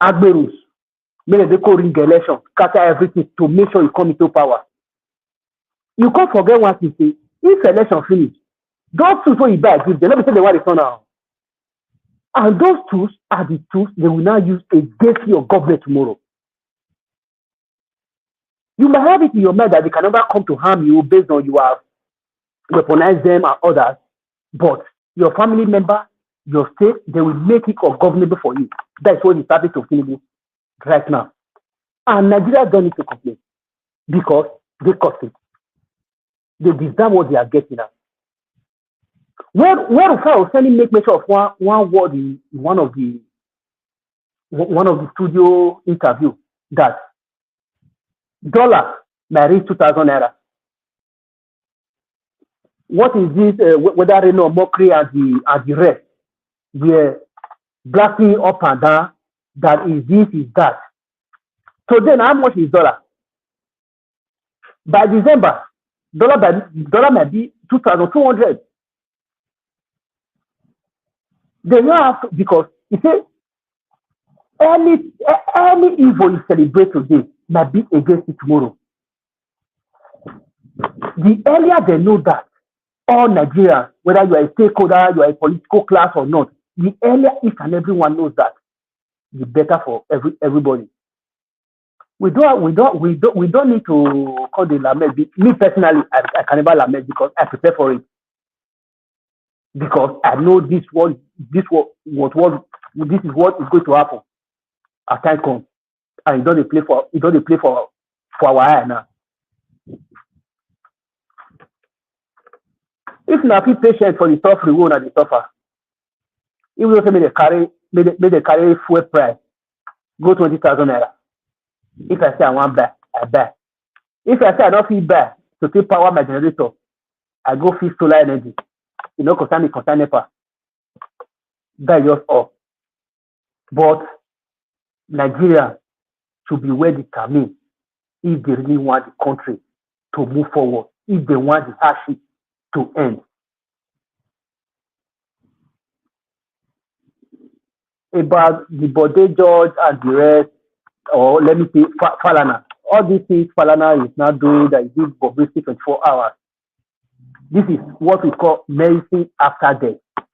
Speaker 6: Agberus, make they call ring election, scatter everything to make sure you come into power. You can't forget what you say. If election finish, those tools when you buy, give them. Let me tell you what it's on now. And those tools are the tools they will now use against your government tomorrow. You might have it in your mind that they can never come to harm you based on you have weaponized them and others, but your family member, your state, they will make it ungovernable for you. That's what is happening to Tinubu right now. And Nigeria don't need to complain because they cost it. They deserve what they are getting now. Where if I was telling make mention of one word in one of the studio interview that dollar may reach 2,000 naira. What is this? Whether they know mockery and the rest, they're blasting up and down. That is this, is that. So then, how much is dollar? By December, dollar might be 2,200. They have to, because you say any evil you celebrate today might be against it tomorrow. The earlier they know that, all Nigerians, whether you are a stakeholder, you are a political class or not, the earlier each and everyone knows that, the better for everybody. We don't need to call the lament. Me personally, I can never lament because I prepare for it. Because I know this is what is going to happen as time comes. And you don't play for our eye now. If not be patient for the suffering, we will not suffer. Even though they carry fuel price, go 20,000 naira. If I say I want buy, I buy. If I say I don't feel buy to take power my generator, I go fix solar energy. You know, concern NEPA. That is just all. But Nigeria should be well determined if they really want the country to move forward, if they want the hardship to end. About the Bode George and the rest, or let me say Falana. All these things Falana is now doing that is doing Bobrisky 24 hours. This is what we call medicine after death.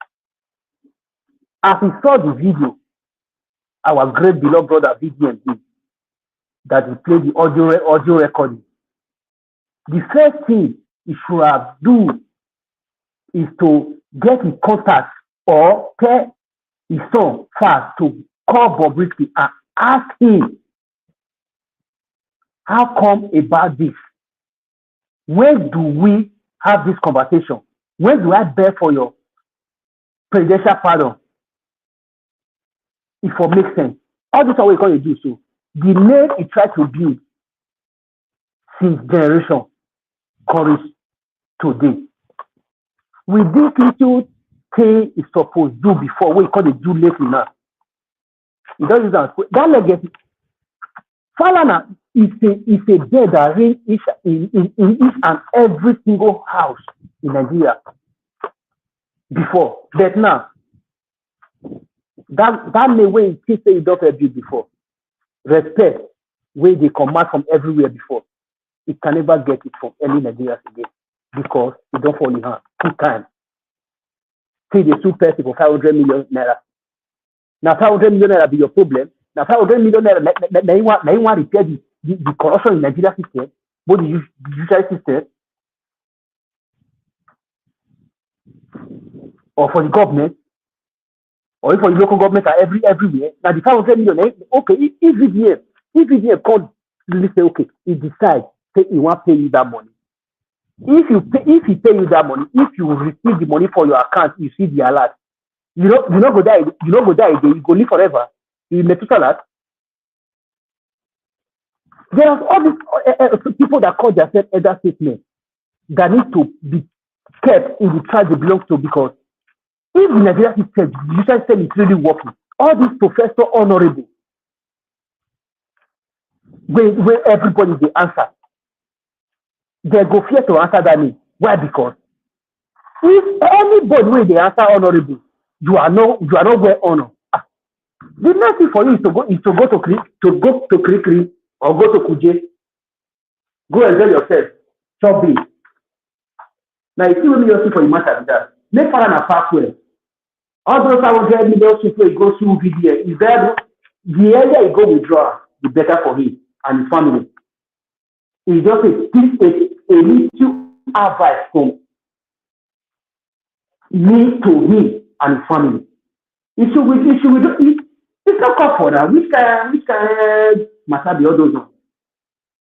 Speaker 6: As we saw the video, our great beloved brother VDM did, that he played the audio recording. The first thing he should have done is to get in contact or tell his son Falz to call Bobrisky and ask him, how come about this? When do we have this conversation? When do I beg for your presidential pardon? If it makes sense. All this is what we're going to do. So the name he tried to build since generation courage today. With this little thing is supposed to do before, what we call the do lately now. It doesn't use that legacy. Falana is a dead that reigns in each and every single house in Nigeria before. But now, that may way he say he don't have built before. Respect, where they command from everywhere before. It can never get it from any Nigerians again because it don't fall in hand. 2 times. See the two person for 500 million naira. Now 500 million naira be your problem. Now 500 million naira, now you want to repair the corruption in Nigeria system, both the judiciary system, or for the government, or for the local government are everywhere. Now the 500 million, okay, if VDM called, you say, okay, he decides, say he want to pay you that money. If he pay you that money, if you receive the money for your account, you see the alert. You not go die again, you go live forever. You make it alert. There are all these people that call themselves elder statesmen that need to be kept in the tribe they belong to, because if the Nigerian system, the judicial system is really working, all these professor honorable, where everybody they answer, they go fear to answer that name. Why? Because if anybody where they answer honorable, you are not well honored. The next thing for you is to go to Krikri or go to Kuje. Go enjoy yourself. Chop big. Now, if you want me for the matter that, make Falana pass well. All those 100 million people go through VDA. Is there the earlier you go withdraw, the better for him and his family. It's just a little advice from me to him and his family. It's not called for that. Which kind matter the others on?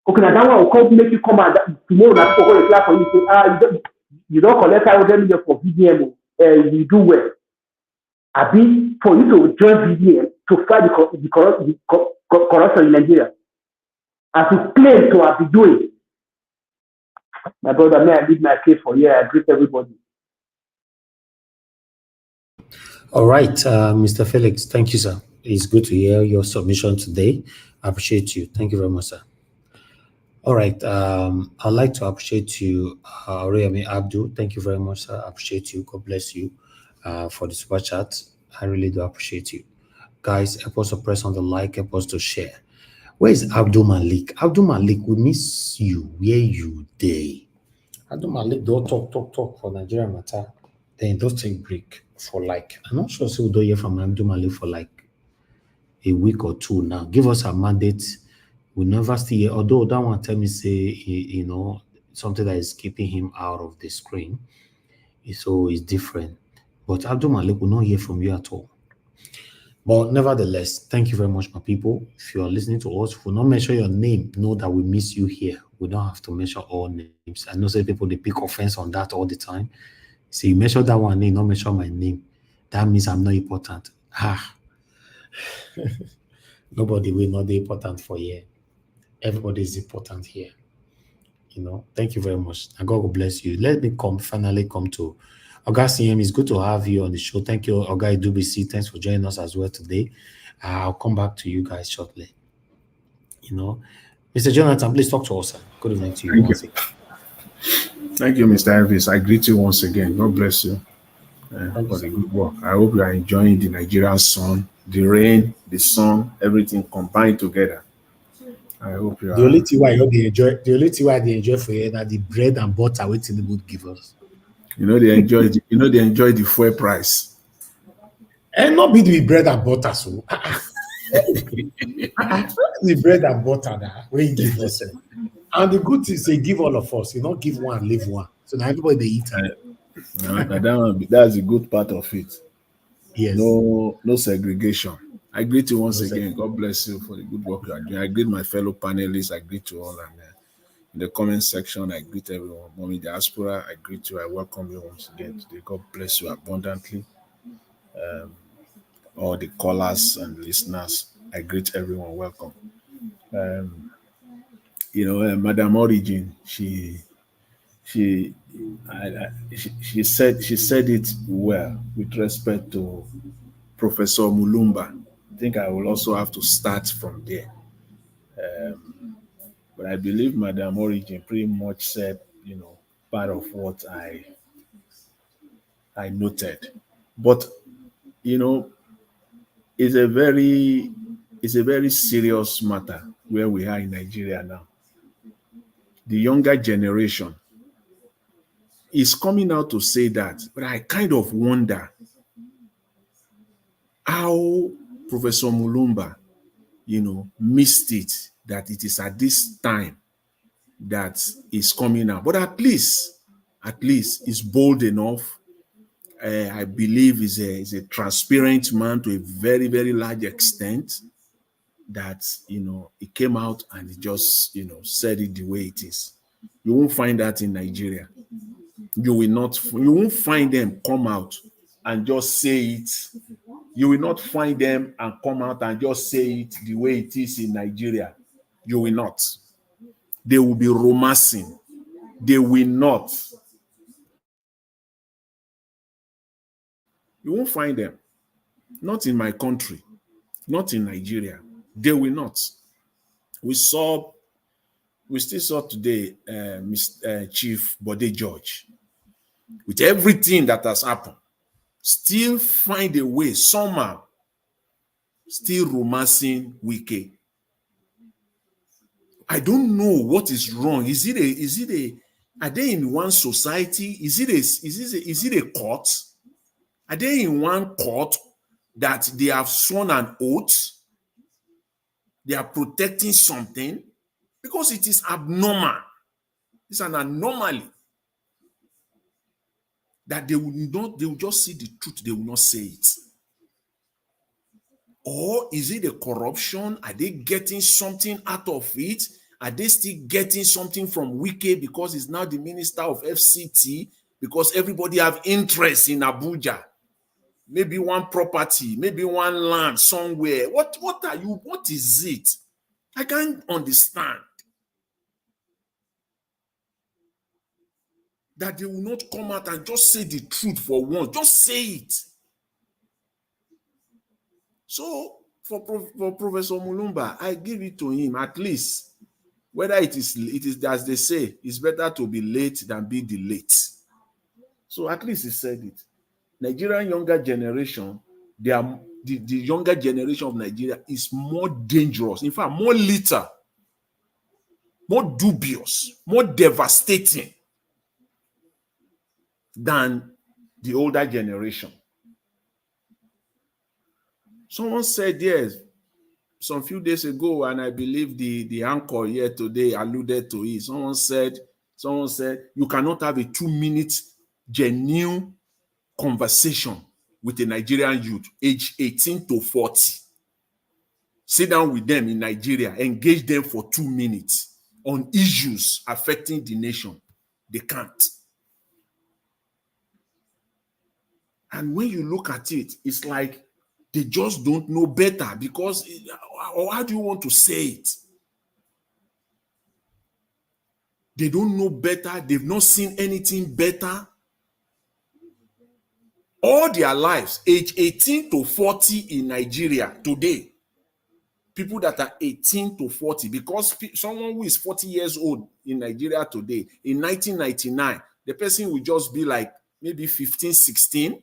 Speaker 6: Okay, now that one will come make you come and tomorrow na people go clap for you say you don't collect 100 million for VDM. You do well. Abi for you to join VDM to fight the corruption in Nigeria, as you claim to have been doing. My brother, may I leave my case for you? I greet everybody.
Speaker 14: All right, Mr. Felix, thank you, sir. It's good to hear your submission today. I appreciate you. Thank you very much, sir. All right, I'd like to appreciate you, Rayami Abdul. Thank you very much, sir. I appreciate you. God bless you for the super chat. I really do appreciate you. Guys, help us to press on the like, help us to share. Where is Abdul Malik? Abdul Malik, we miss you. Where you day? Abdul Malik, don't talk for Nigeria matter. Then don't take break for like, I'm not sure we don't hear from Abdul Malik for like a week or two now. Give us a mandate. We never see it. Although that one tell me say, you know, something that is keeping him out of the screen. So it's different. But Abdul Malik will not hear from you at all. But nevertheless, thank you very much, my people. If you are listening to us, if we not mention your name, know that we miss you here. We don't have to mention all names. I know some people, they pick offense on that all the time. So you mention that one name, not mention my name. That means I'm not important. Nobody will not be important for here. Everybody is important here. You know, thank you very much. And God will bless you. Let me finally come to Oga CM. It's good to have you on the show. Thank you, Oga Idubisi. Thanks for joining us as well today. I'll come back to you guys shortly. You know, Mr. Jonathan, please talk to us, sir. Good evening to you.
Speaker 17: Thank you, Mr. Elvis. I greet you once again. God bless you for the good work. I hope you are enjoying the Nigerian sun, the rain, the sun, everything combined together. I hope you are.
Speaker 14: The only thing why they enjoy for you that the bread and butter waiting would give us.
Speaker 17: You know they enjoy the fuel price.
Speaker 14: And not be the bread and butter, so the bread and butter that we give us. And the good thing is they give all of us. You don't give one, leave one. So now everybody they eat.
Speaker 17: That's the good part of it.
Speaker 14: Yes.
Speaker 17: No segregation. I greet you once again. God bless you for the good work you are doing. I greet my fellow panelists. I greet you all. And in the comment section, I greet everyone. Mommy Diaspora, I greet you. I welcome you once again today. God bless you abundantly. All the callers and listeners, I greet everyone. Welcome. Madam Origin, she said it well with respect to Professor Mulumba. I think I will also have to start from there. But I believe Madam Origin pretty much said, part of what I noted. But, it's a very serious matter where we are in Nigeria now. The younger generation is coming out to say that, but I kind of wonder how Professor Mulumba, missed it, that it is at this time that is coming out. But at least is bold enough. I believe is a transparent man to a very, very large extent, that, he came out and he just, said it the way it is. You won't find that in Nigeria. You won't find them come out and just say it. You will not find them and come out and just say it the way it is in Nigeria. You will not. They will be romancing. They will not. You won't find them. Not in my country. Not in Nigeria. They will not. We still saw today Chief Bode George, with everything that has happened, still find a way somehow still romancing Wike. I don't know what is wrong. Is it a are they in one society? Is it a court? Are they in one court that they have sworn an oath? They are protecting something? Because it is abnormal. It's an anomaly that they will just see the truth, they will not say it. Or is it a corruption? Are they getting something out of it? Are they still getting something from Wike because he's now the minister of FCT? Because everybody have interest in Abuja. Maybe one property, maybe one land somewhere. What is it? I can't understand. That they will not come out and just say the truth for once. Just say it. So for Professor Mulumba, I give it to him at least. Whether it is as they say, it's better to be late than be delayed. So at least he said it. Nigerian younger generation, the younger generation of Nigeria is more dangerous. In fact, more lethal, more dubious, more devastating than the older generation. Someone said yes, some few days ago, and I believe the anchor here today alluded to it. Someone said, you cannot have a 2-minute genuine conversation with a Nigerian youth, age 18 to 40. Sit down with them in Nigeria, engage them for 2 minutes on issues affecting the nation. They can't. And when you look at it, it's like they just don't know better because, or how do you want to say it? They don't know better. They've not seen anything better. All their lives, age 18 to 40 in Nigeria today, people that are 18 to 40, because someone who is 40 years old in Nigeria today, in 1999, the person will just be like maybe 15, 16.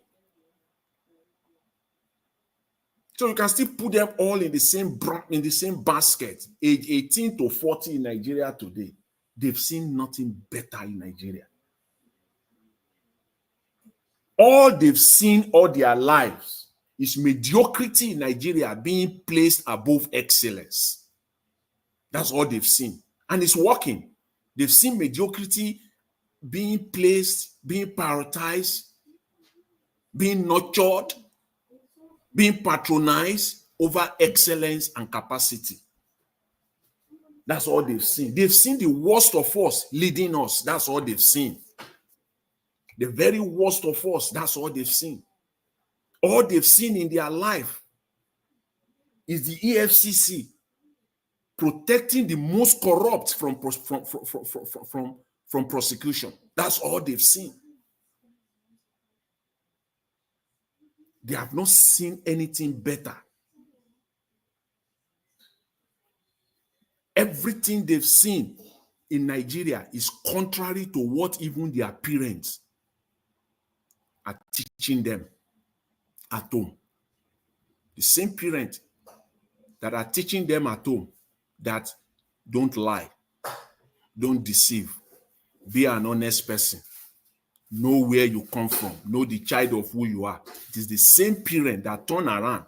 Speaker 17: So you can still put them all in the same basket. Age 18 to 40 in Nigeria today, they've seen nothing better in Nigeria. All they've seen all their lives is mediocrity in Nigeria being placed above excellence. That's all they've seen. And it's working. They've seen mediocrity being placed, being prioritized, being nurtured, being patronized over excellence and capacity. That's all they've seen. They've seen the worst of us leading us. That's all they've seen. The very worst of us, that's all they've seen. All they've seen in their life is the EFCC protecting the most corrupt from prosecution. That's all they've seen. They have not seen anything better. Everything they've seen in Nigeria is contrary to what even their parents are teaching them at home. The same parents that are teaching them at home that don't lie, don't deceive, be an honest person, know where you come from, know the child of who you are. It is the same parent that turn around.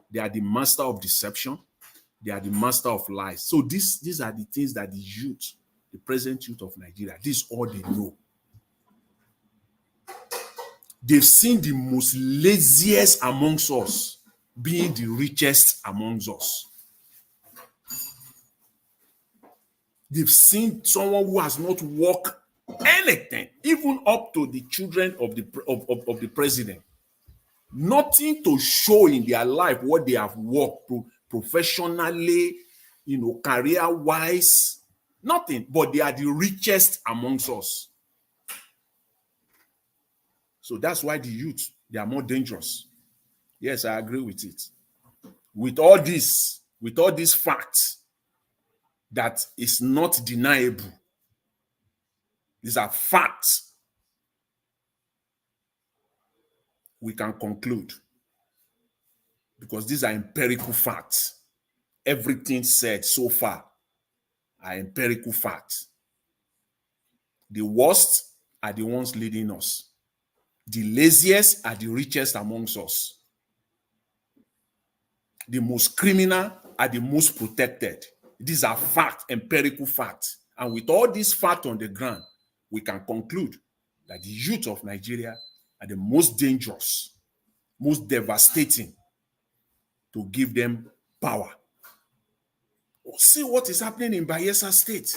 Speaker 17: They are the master of deception. They are the master of lies. So these are the things that the youth, the present youth of Nigeria, this is all they know. They've seen the most laziest amongst us being the richest amongst us. They've seen someone who has not worked anything, even up to the children of the president. Nothing to show in their life what they have worked professionally, career-wise, nothing, but they are the richest amongst us. So that's why the youth, they are more dangerous. Yes, I agree with it. With all these facts that is not deniable, these are facts, we can conclude because these are empirical facts. Everything said so far are empirical facts. The worst are the ones leading us. The laziest are the richest amongst us. The most criminal are the most protected. These are facts, empirical facts. And with all these facts on the ground, we can conclude that the youth of Nigeria are the most dangerous, most devastating to give them power. See what is happening in Bayelsa State.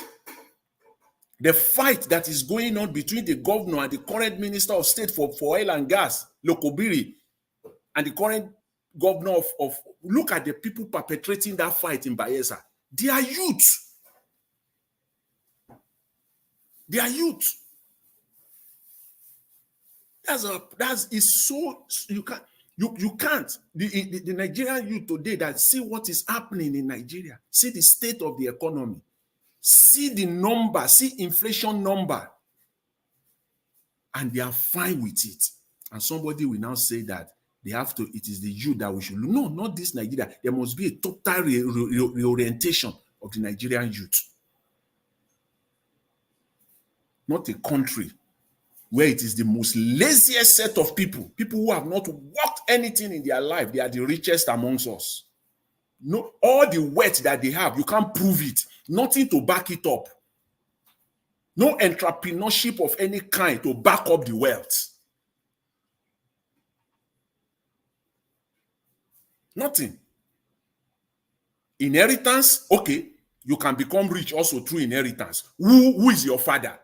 Speaker 17: The fight that is going on between the governor and the current minister of state for oil and gas, Lokobiri, and the current governor of look at the people perpetrating that fight in Bayelsa. They are youth. They are youth. You can't. The Nigerian youth today that see what is happening in Nigeria, see the state of the economy, see the number, see inflation number, and they are fine with it. And somebody will now say that they have to, it is the youth that we should look. No, not this Nigeria. There must be a total reorientation of the Nigerian youth. Not a country where it is the most laziest set of people who have not worked anything in their life. They are the richest amongst us. No, all the wealth that they have, you can't prove it. Nothing to back it up. No entrepreneurship of any kind to back up the wealth. Nothing. Inheritance, okay, you can become rich also through inheritance. Who is your father?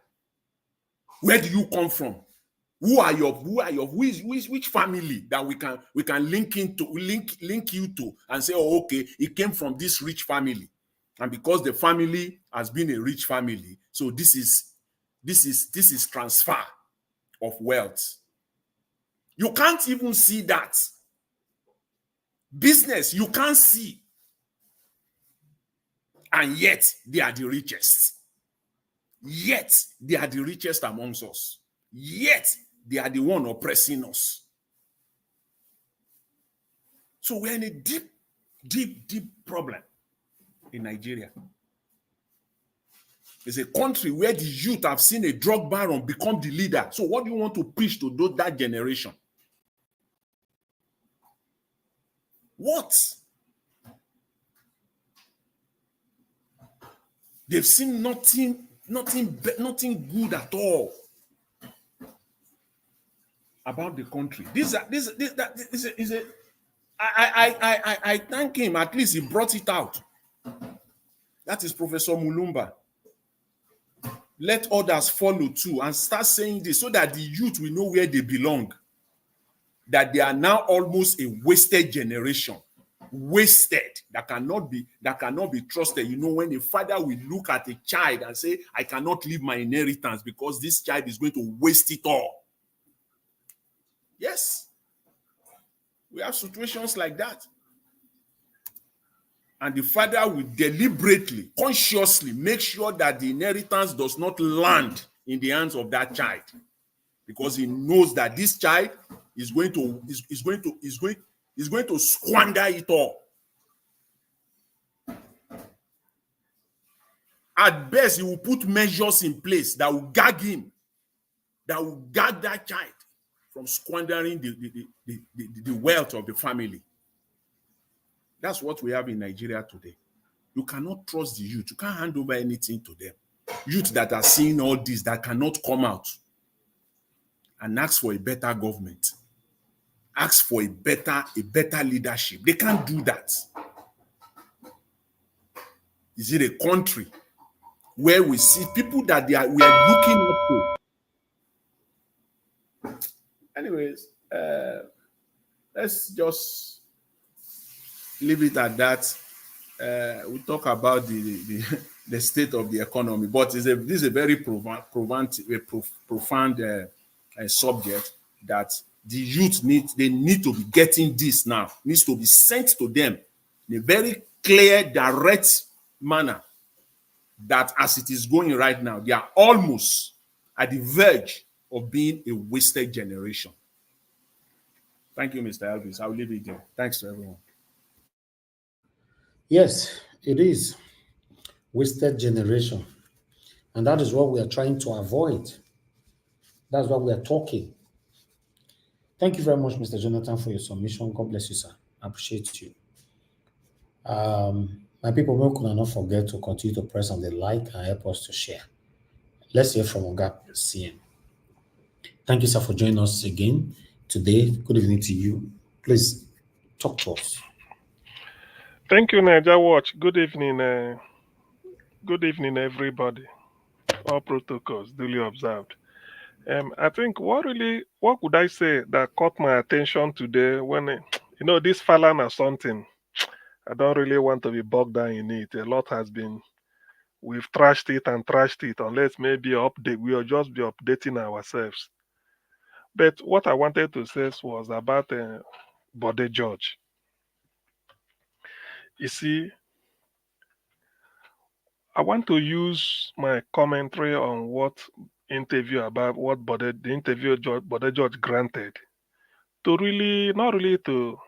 Speaker 17: Where do you come from? Which family that we can link you to and say, oh, okay, it came from this rich family. And because the family has been a rich family, so this is transfer of wealth. You can't even see that. Business, you can't see. And yet, they are the richest. Yet, they are the richest amongst us. Yet, they are the one oppressing us. So we're in a deep, deep, deep problem in Nigeria. It's a country where the youth have seen a drug baron become the leader. So what do you want to preach to that generation? What? They've seen nothing good at all about the country. I thank him. At least he brought it out. That is Professor Mulumba. Let others follow too and start saying this so that the youth will know where they belong. That they are now almost a wasted generation. Wasted, that cannot be trusted. You know, when a father will look at a child and say, I cannot leave my inheritance because this child is going to waste it all. Yes, we have situations like that. And the father will deliberately, consciously make sure that the inheritance does not land in the hands of that child, because he knows that this child is going to squander it all. At best, he will put measures in place that will gag him, that will gag that child from squandering the wealth of the family. That's what we have in Nigeria today. You cannot trust the youth. You can't hand over anything to them. Youth that are seeing all this, that cannot come out and ask for a better government, ask for a better leadership. They can't do that. Is it a country where we see people that we are looking up to? Anyways, let's just leave it at that. We talk about the state of the economy, but this is a very profound subject that the youth need to be getting this now. Needs to be sent to them in a very clear, direct manner, that as it is going right now, they are almost at the verge of being a wasted generation. Thank you, Mr. Elvis. I'll leave it there. Thanks to everyone.
Speaker 14: Yes, it is wasted generation. And that is what we are trying to avoid. That's what we are talking. Thank you very much, Mr. Jonathan, for your submission. God bless you, sir. I appreciate you. My people, we could not forget to continue to press on the like and help us to share. Let's hear from Oga CM. Thank you, sir, for joining us again today. Good evening to you. Please talk to us.
Speaker 7: Thank you, Niger Watch. Good evening, everybody. All protocols duly observed. I think what could I say that caught my attention today when, this Falana something, I don't really want to be bogged down in it. A lot has been, we've trashed it and trashed it, unless maybe we'll just be updating ourselves. But what I wanted to say was about Bode George. You see, I want to use my commentary on what interview about what Bode, the interview Bode George granted to really, not really to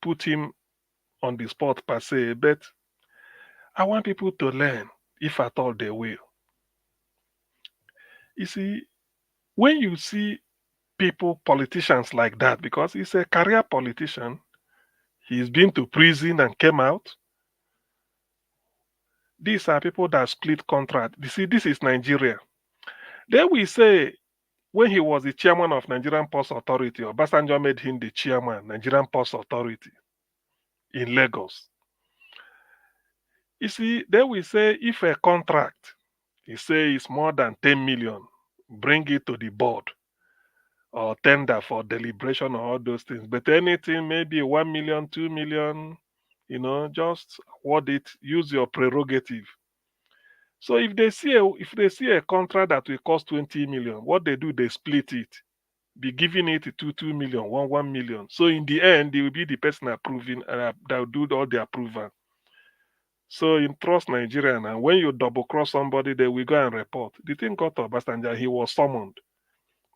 Speaker 7: put him on the spot per se, but I want people to learn, if at all they will. You see, when you see people, politicians like that, because he's a career politician, he's been to prison and came out. These are people that split contract. You see, this is Nigeria. Then we say, when he was the chairman of Nigerian Ports Authority, Obasanjo made him the chairman, Nigerian Ports Authority in Lagos. You see, then we say, if a contract, he say it's more than 10 million, bring it to the board or tender for deliberation or all those things. But anything, maybe 1 million, 2 million, just award it, use your prerogative. So if they see a contract that will cost 20 million, what they do, they split it, be giving it to 2 million, 1 million. So in the end, they will be the person approving that will do all the approval. So in Trust Nigeria, and when you double cross somebody, they will go and report. The thing got to Obasanjo, he was summoned.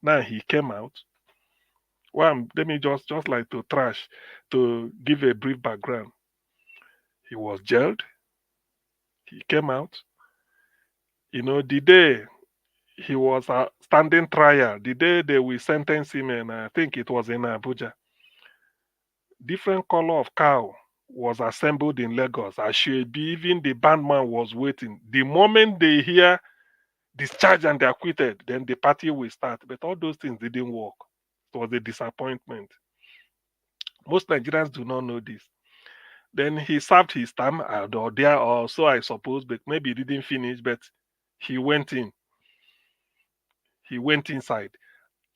Speaker 7: Now he came out. Well, let me just like to give a brief background. He was jailed. He came out. The day he was standing trial, the day they will sentence him, and I think it was in Abuja, different color of cow was assembled in Lagos. As should be, even the bandman was waiting. The moment they hear discharge and they are acquitted, then the party will start. But all those things didn't work. It was a disappointment. Most Nigerians do not know this. Then he served his term or there, or so I suppose, but maybe he didn't finish, but he went in. He went inside.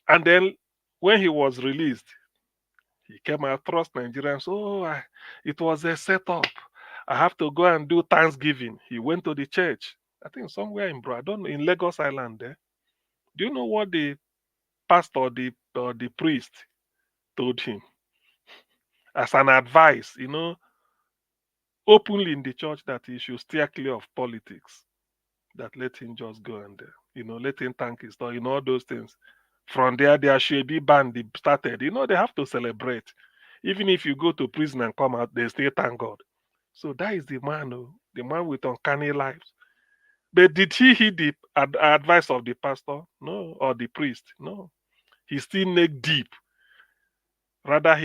Speaker 7: And then when he was released, he came out, Trust Nigerians. It was a setup. I have to go and do Thanksgiving. He went to the church. I think somewhere I don't know, in Lagos Island there. Do you know what the pastor or the priest told him? As an advice, openly in the church, that he should steer clear of politics. That let him just go and, let him thank his Lord, all those things. From there, their Shebi band started. They have to celebrate. Even if you go to prison and come out, they still thank God. So that is the man with uncanny lives. But did he heed the advice of the pastor? No. Or the priest? No. He still neck deep. Rather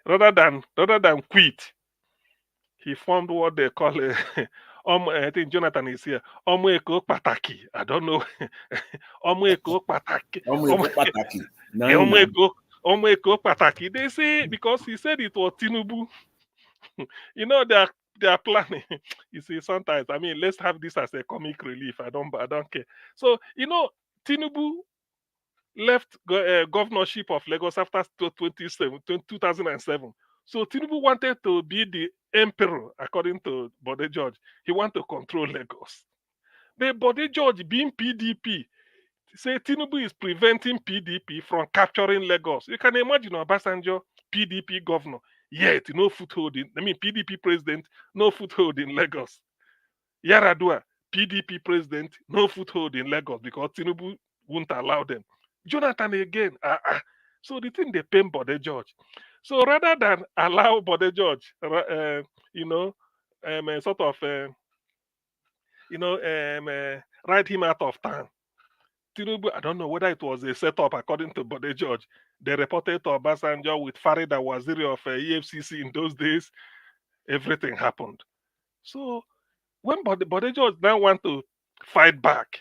Speaker 7: than quit, he formed what they call I think Jonathan is here. Omo pataki. I don't know. Omo pataki. Omo pataki. They say because he said it was Tinubu. They are planning. You see, sometimes let's have this as a comic relief. I don't care. So Tinubu left governorship of Lagos after 2007. So Tinubu wanted to be the emperor, according to Bode George. He wanted to control Lagos. But Bode George, being PDP, say Tinubu is preventing PDP from capturing Lagos. You can imagine Obasanjo, PDP governor, yet no foothold PDP president, no foothold in Lagos. Yaradua, PDP president, no foothold in Lagos because Tinubu won't allow them. Jonathan again. So the thing they pain Bode George. So rather than allow Bode George, sort of, write him out of town. Tinubu, I don't know whether it was a setup according to Bode George. They reported to Obasanjo with Farida Waziri of EFCC in those days. Everything happened. So when Bode George now want to fight back,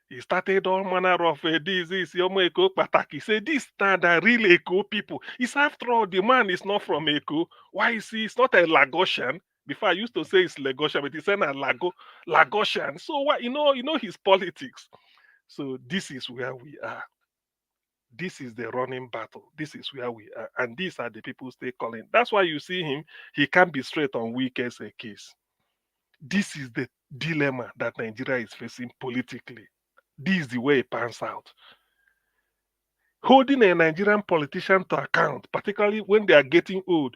Speaker 7: he started all manner of this Yomo Eko Patak. He said, this are the real Eko people. It's after all, the man is not from Eko. Why is he? It's not a Lagosian. Before I used to say it's Lagosian, but he said a Lagosian. So what you know his politics. So this is where we are. This is the running battle. This is where we are. And these are the people stay calling. That's why you see him, he can't be straight on weak as a case. This is the dilemma that Nigeria is facing politically. This is the way it pans out. Holding a Nigerian politician to account, particularly when they are getting old,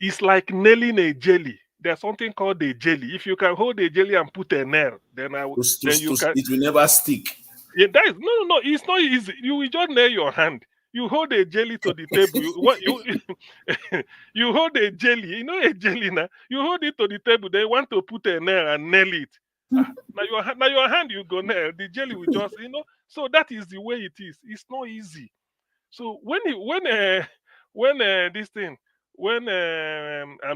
Speaker 7: is like nailing a jelly. There's something called a jelly. If you can hold a jelly and put a nail, then you can.
Speaker 17: It will never stick.
Speaker 7: Yeah, that is no. It's not easy. You will just nail your hand. You hold a jelly to the table. You hold a jelly. You know a jelly now. You hold it to the table. They want to put a nail and nail it. Now your hand you go nail. The jelly will just So that is the way it is. It's not easy. So when I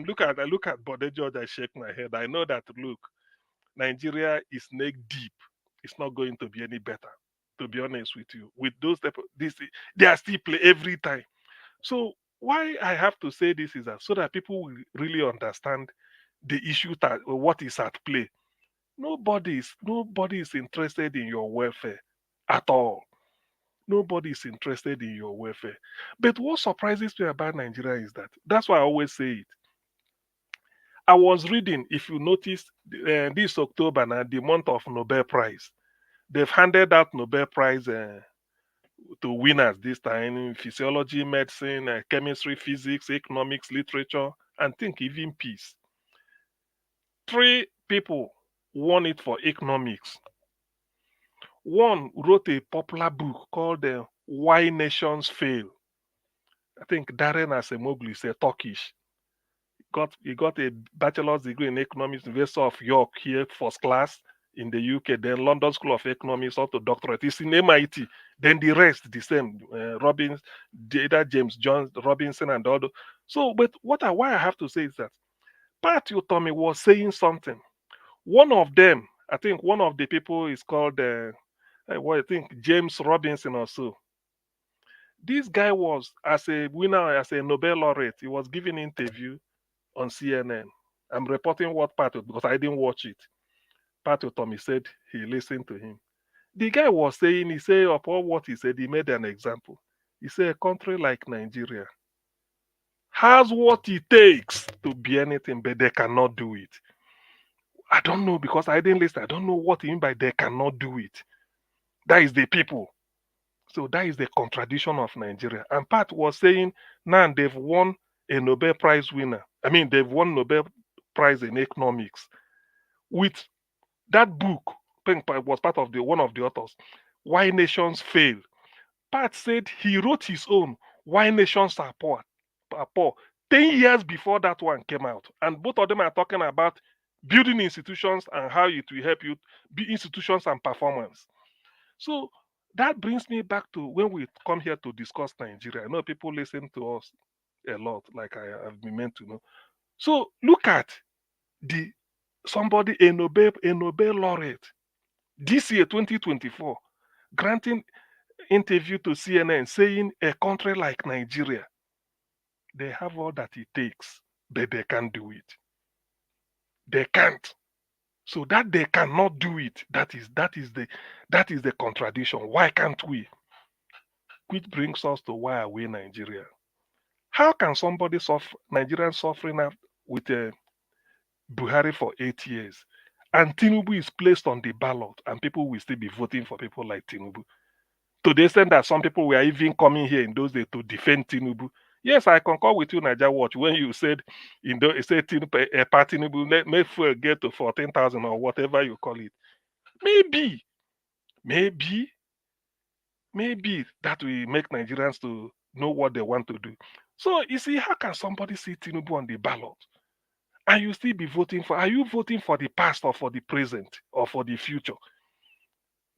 Speaker 7: look at Bode George, I shake my head. I know that look, Nigeria is neck deep. It's not going to be any better, to be honest with you. With those they are still play every time. So why I have to say this is that so that people will really understand the issue that what is at play. Nobody is interested in your welfare at all. Nobody is interested in your welfare. But what surprises me about Nigeria is that's why I always say it. I was reading, if you notice, this October now, the month of Nobel Prize. They've handed out Nobel Prize to winners this time in physiology, medicine, chemistry, physics, economics, literature, and think even peace. 3 people won it for economics. One wrote a popular book called Why Nations Fail. I think Darren Acemoglu is a Turkish. He got a bachelor's degree in economics, University of York here, first class in the UK, then London School of Economics, up to doctorate. It's in MIT. Then the rest, the same. Robbins, Data, James Jones, Robinson, and all. So, but why I have to say is that Pat Utomi was saying something. One of them, I think one of the people is called, James Robinson or so. This guy was, as a winner, as a Nobel laureate, he was giving an interview on CNN. I'm reporting what part of, because I didn't watch it. Pat Utomi said he listened to him. The guy was saying, he said, upon what he said, he made an example. He said, a country like Nigeria has what it takes to be anything, but they cannot do it. I don't know, because I didn't listen. I don't know what he mean by they cannot do it. That is the people. So that is the contradiction of Nigeria. And Pat was saying, now they've won a Nobel Prize winner. I mean, they've won Nobel Prize in economics. With that book, was part of one of the authors, Why Nations Fail. Pat said he wrote his own, Why Nations Are Poor, 10 years before that one came out. And both of them are talking about building institutions and how it will help you be institutions and performance. So that brings me back to when we come here to discuss Nigeria. I know people listen to us a lot, like I have been meant to know. So look at a Nobel laureate this year, 2024, granting interview to CNN saying a country like Nigeria, they have all that it takes, but they can't do it. They can't. So that they cannot do it, that is the contradiction. Why can't we? Which brings us to why are we Nigeria? How can somebody Nigerian suffering with Buhari for 8 years, and Tinubu is placed on the ballot, and people will still be voting for people like Tinubu? To the extent that some people were even coming here in those days to defend Tinubu. Yes, I concur with you, Niger Watch, when you said Tinubu may fuel get to 14,000 or whatever you call it. Maybe that will make Nigerians to know what they want to do. So you see, how can somebody see Tinubu on the ballot And you still be voting for, are you voting for the past or for the present or for the future?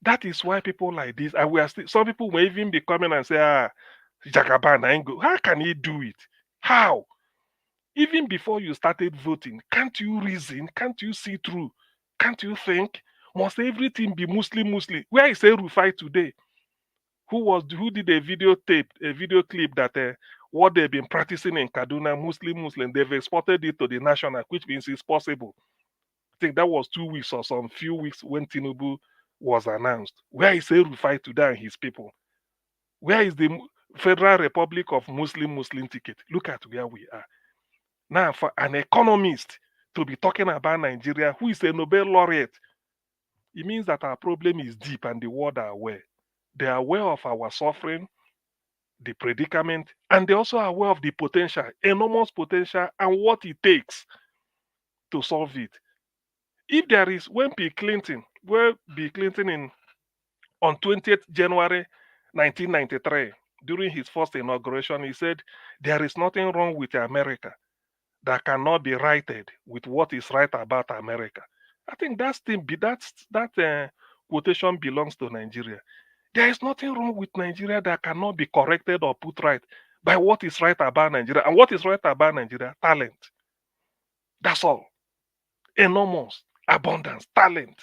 Speaker 7: That is why people like this, and we are still, some people may even be coming and say, Jagaban, I ain't go. How can he do it? How? Even before you started voting, can't you reason? Can't you see through? Can't you think? Must everything be Muslim? Where is Rufai today? Who did a video clip that what they've been practicing in Kaduna, Muslim, they've exported it to the national, which means it's possible. I think that was 2 weeks or some few weeks when Tinubu was announced. Where is Rufai today and his people? Where is the Federal Republic of Muslim ticket? Look at where we are. Now, for an economist to be talking about Nigeria, who is a Nobel laureate, it means that our problem is deep and the world are aware. They are aware of our suffering, the predicament, and they also are aware of the potential, enormous potential, and what it takes to solve it. If there is, when Bill Clinton on 20th January 1993, during his first inauguration, he said, there is nothing wrong with America that cannot be righted with what is right about America. I think that quotation belongs to Nigeria. There is nothing wrong with Nigeria that cannot be corrected or put right by what is right about Nigeria. And what is right about Nigeria? Talent. That's all. Enormous abundance, talent.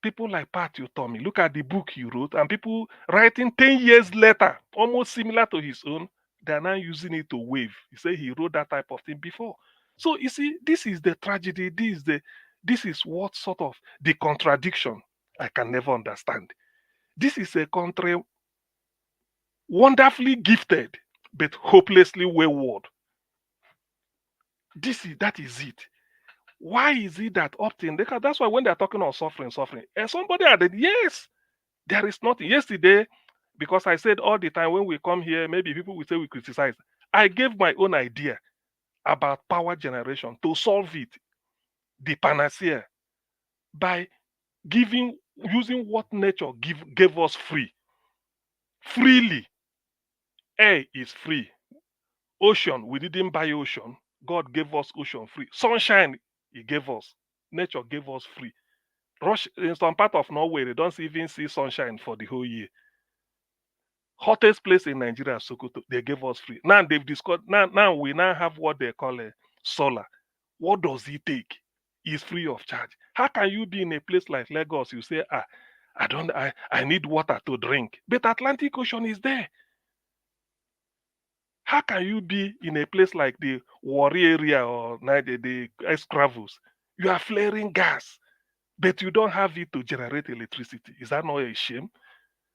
Speaker 7: People like Pat Utomi, look at the book he wrote, and people writing 10 years later, almost similar to his own, they're now using it to wave. He said he wrote that type of thing before. So you see, this is the tragedy. This is what sort of the contradiction I can never understand. This is a country wonderfully gifted, but hopelessly wayward. That is it. Why is it that often? That's why when they're talking of suffering, and somebody added, yes, there is nothing. Yesterday, because I said all the time when we come here, maybe people will say we criticize. I gave my own idea about power generation to solve it, the panacea, by using what nature gave us freely. Air is free. Ocean, we didn't buy ocean. God gave us ocean free. Sunshine, He gave us. Nature gave us free. In some part of Norway, they don't even see sunshine for the whole year. Hottest place in Nigeria, Sokoto, they gave us free. Now they've discovered. Now we have what they call solar. What does it take? It's free of charge. How can you be in a place like Lagos? You say, I need water to drink, but Atlantic Ocean is there. How can you be in a place like the Warri area or the Escravos? You are flaring gas, but you don't have it to generate electricity. Is that not a shame?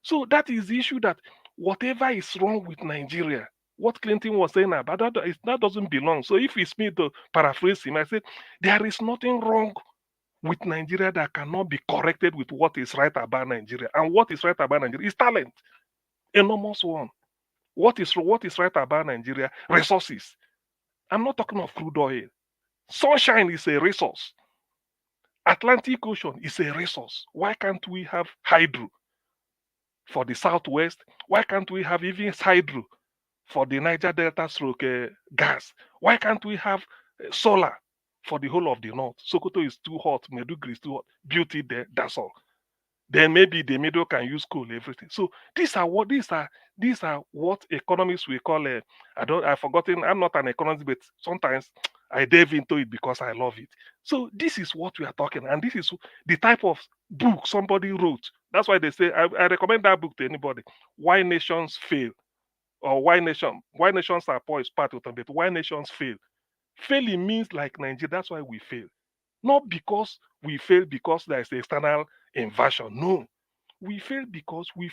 Speaker 7: So that is the issue, that whatever is wrong with Nigeria, what Clinton was saying about that doesn't belong. So if it's me to paraphrase him, I said, there is nothing wrong with Nigeria that cannot be corrected with what is right about Nigeria. And what is right about Nigeria is talent. Enormous one. What is right about Nigeria? Resources. I'm not talking of crude oil. Sunshine is a resource. Atlantic Ocean is a resource. Why can't we have hydro for the southwest? Why can't we have even hydro for the Niger Delta gas? Why can't we have solar for the whole of the north? Sokoto is too hot. Maiduguri is too hot. Beauty there. That's all. Then maybe the middle can use coal, everything. So these are what economists we call I've forgotten. I'm not an economist, but sometimes I delve into it because I love it. So this is what we are talking, and this is the type of book somebody wrote. That's why they say I recommend that book to anybody. Why Nations Fail, or Why Nations are poor is part of it, but Why Nations Fail. Failing means like Nigeria. That's why we fail. Not because we fail because there is external invasion. No, we fail because we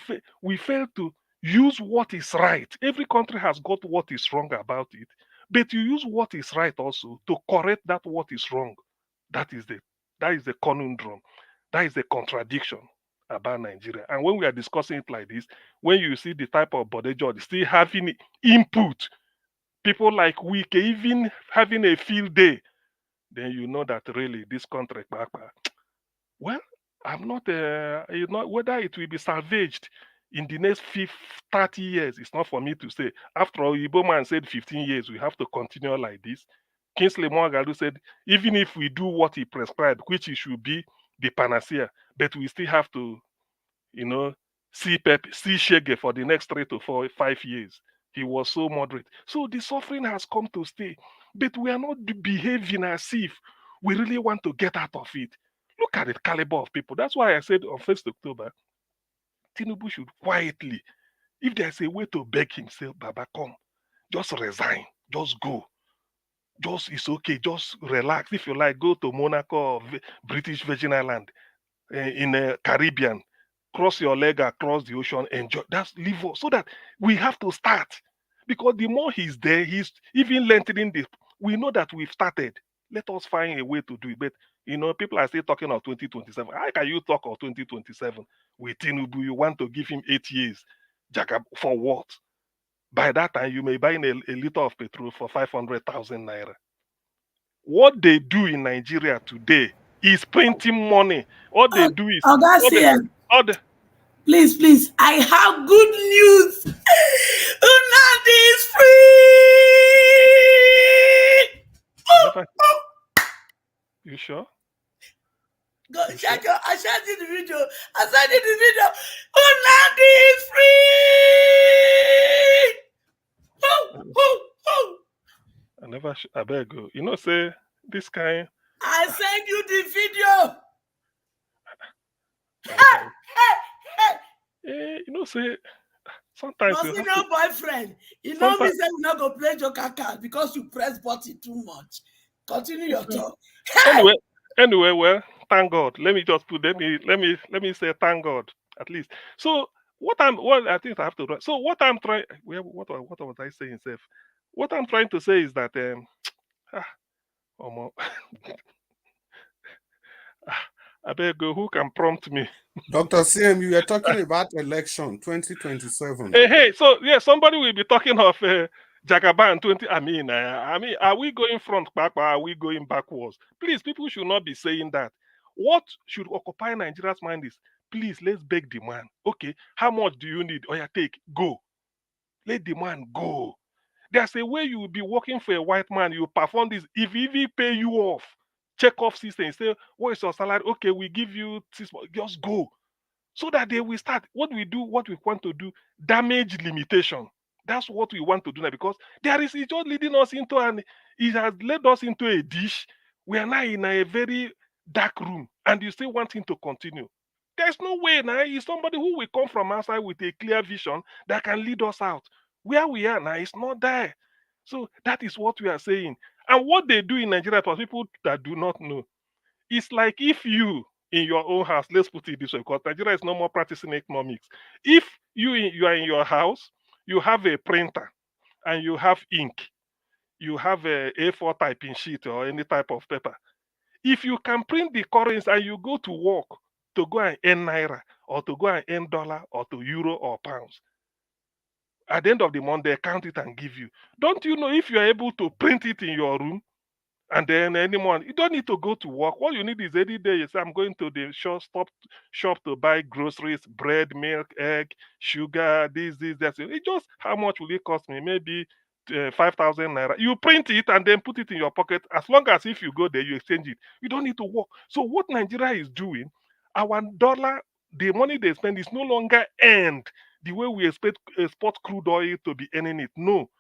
Speaker 7: fail to use what is right. Every country has got what is wrong about it, but you use what is right also to correct that what is wrong. That is the conundrum. That is the contradiction about Nigeria. And when we are discussing it like this, when you see the type of Bode George still having input, people like we even having a field day, then you know that really this country, well, I'm not, whether it will be salvaged in the next 30 years, it's not for me to say. After all, Igbo man said 15 years, we have to continue like this. Kingsley Moghalu said, even if we do what he prescribed, which it should be the panacea, but we still have to, see Shege for the next 3 to 5 years. He was so moderate. So the suffering has come to stay, but we are not behaving as if we really want to get out of it. Look at the caliber of people. That's why I said on 1st October, Tinubu should quietly, if there's a way to beg himself, Baba, come, just resign, just go. It's okay, just relax. If you like, go to Monaco or British Virgin Island, in the Caribbean, cross your leg across the ocean, enjoy. That's live so that we have to start. Because the more he's there, he's even lengthening this. We know that we've started. Let us find a way to do it. But people are still talking of 2027. How can you talk of 2027 with Tinubu? You want to give him 8 years. For what? By that time, you may buy a liter of petrol for 500,000 naira. What they do in Nigeria today is printing money. All they do is
Speaker 4: Please, I have good news. Nnamdi is free.
Speaker 7: You sure?
Speaker 4: Go check your. I shared the video. I sent you the video. Nnamdi is free.
Speaker 7: I never. I better go. Say this kind.
Speaker 4: I sent you the video.
Speaker 7: Say sometimes
Speaker 4: you see your boyfriend. Me say we not go play joker card because you press button too much. Continue your talk.
Speaker 7: Anyway, well, thank God. Let me just put. Let me say thank God at least. So what I think I have to. So what I'm trying. What was I saying, Seth? What I'm trying to say is that I better go. Who can prompt me?
Speaker 8: Dr. CM, you were talking about election 2027.
Speaker 7: Hey, so yeah, somebody will be talking of Jagaban 20. I mean, are we going front back or are we going backwards? Please, people should not be saying that. What should occupy Nigeria's mind is, please, let's beg the man. Okay, how much do you need? Oh yeah, go. Let the man go. There's a way you will be working for a white man. You perform this. If he pay you off, check off system, say, what is your salary? Okay, we give you 6 months. Just go. So that they will start. What we want to do, damage limitation. That's what we want to do now, because it's just leading us into it has led us into a dish. We are now in a very dark room, and you still want him to continue. There's no way now. He's somebody who will come from outside with a clear vision that can lead us out. Where we are now, it's not there. So that is what we are saying. And what they do in Nigeria, for people that do not know, it's like if you, in your own house, let's put it this way, because Nigeria is no more practicing economics. If you are in your house, you have a printer and you have ink, you have a A4 typing sheet or any type of paper. If you can print the currency and you go to work to go and earn naira or to go and earn dollar or to euro or pounds, at the end of the month, they count it and give you. Don't you know if you are able to print it in your room, and then anyone, you don't need to go to work. All you need is any day you say, I'm going to the shop to buy groceries, bread, milk, egg, sugar, this, that. It just, how much will it cost me? Maybe 5,000 naira. You print it and then put it in your pocket. As long as if you go there, you exchange it. You don't need to work. So what Nigeria is doing, our dollar, the money they spend is no longer earned the way we export crude oil to be earning it. No.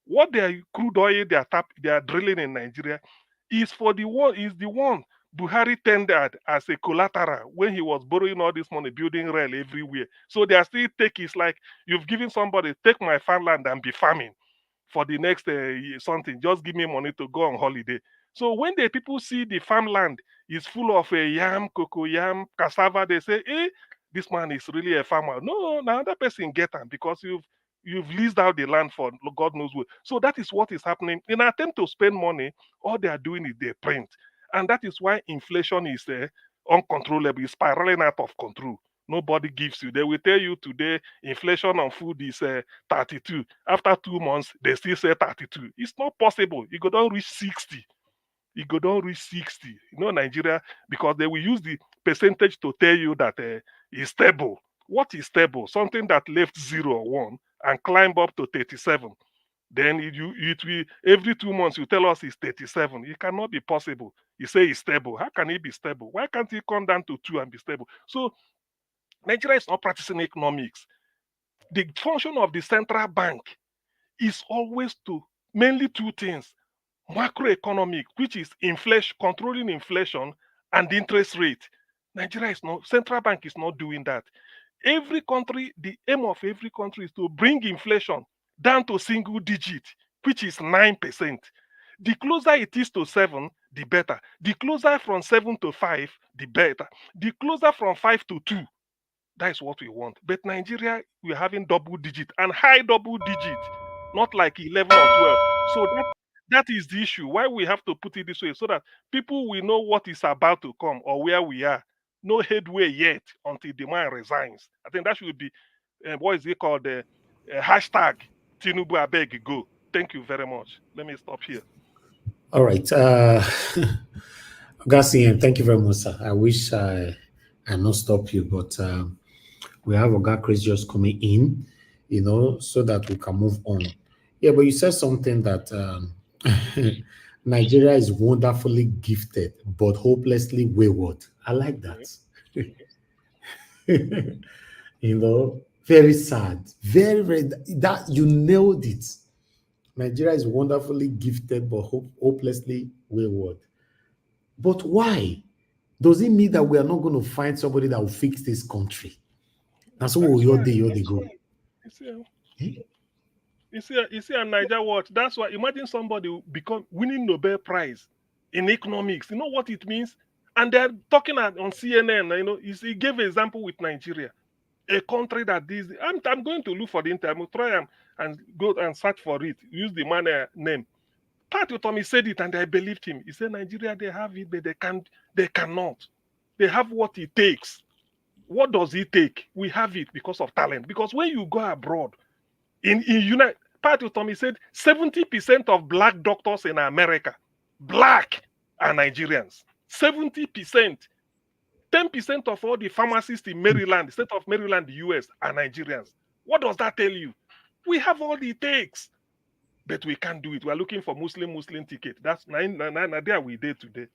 Speaker 7: What their crude oil they are drilling in Nigeria is the one Buhari tendered as a collateral when he was borrowing all this money, building rail everywhere. So they are still it's like you've given somebody, take my farmland and be farming for the next something. Just give me money to go on holiday. So when the people see the farmland is full of yam, cocoa yam, cassava, they say, this man is really a farmer. No, another person get them because you've leased out the land for God knows what. So that is what is happening. In an attempt to spend money, all they are doing is they print. And that is why inflation is uncontrollable, it's spiraling out of control. Nobody gives you. They will tell you today inflation on food is 32. After 2 months, they still say 32. It's not possible. You go down reach 60. You go down reach 60. Nigeria, because they will use the percentage to tell you that it's stable. What is stable? Something that left 0 or 1 and climb up to 37. Then it will every 2 months you tell us it's 37. It cannot be possible. You say it's stable. How can it be stable? Why can't it come down to 2 and be stable? So Nigeria is not practicing economics. The function of the central bank is always to mainly 2 things: macroeconomic, which is inflation, controlling inflation, and interest rate. Nigeria is not, central bank is not doing that. Every country, the aim of every country is to bring inflation down to single digit, which is 9%. The closer it is to 7, the better. The closer from 7 to 5, the better. The closer from 5 to 2, that is what we want. But Nigeria, we're having double digit and high double digit, not like 11 or 12. So that is the issue. Why we have to put it this way, so that people will know what is about to come or where we are. No headway yet until the man resigns. I think that should be, what is it called? The hashtag Tinubu abeg go. Thank you very much. Let me stop here.
Speaker 14: All right. Augustine, thank you very much, sir. I wish I not stop you, but we have Oga Chris just coming in, so that we can move on. Yeah, but you said something that Nigeria is wonderfully gifted, but hopelessly wayward. I like that. Very sad. Very, very, that you nailed it. Nigeria is wonderfully gifted, but hopelessly wayward. But why? Does it mean that we are not going to find somebody that will fix this country? And so you're the go.
Speaker 7: You see, a Niger watch. That's why imagine somebody become winning Nobel Prize in economics. You know what it means? And they're talking on CNN. He gave an example with Nigeria, a country that this. I'm going to look for the interview. I'm try and go and search for it. Use the man name. Pat Utomi said it, and I believed him. He said Nigeria, they have it, but they cannot. They have what it takes. What does it take? We have it because of talent. Because when you go abroad, Pat Utomi said 70% of black doctors in America, black, are Nigerians. 70%. 10% of all the pharmacists in Maryland, the state of Maryland, the US, are Nigerians. What does that tell you? We have all it takes, but we can't do it. We are looking for Muslim ticket. That's there we did today.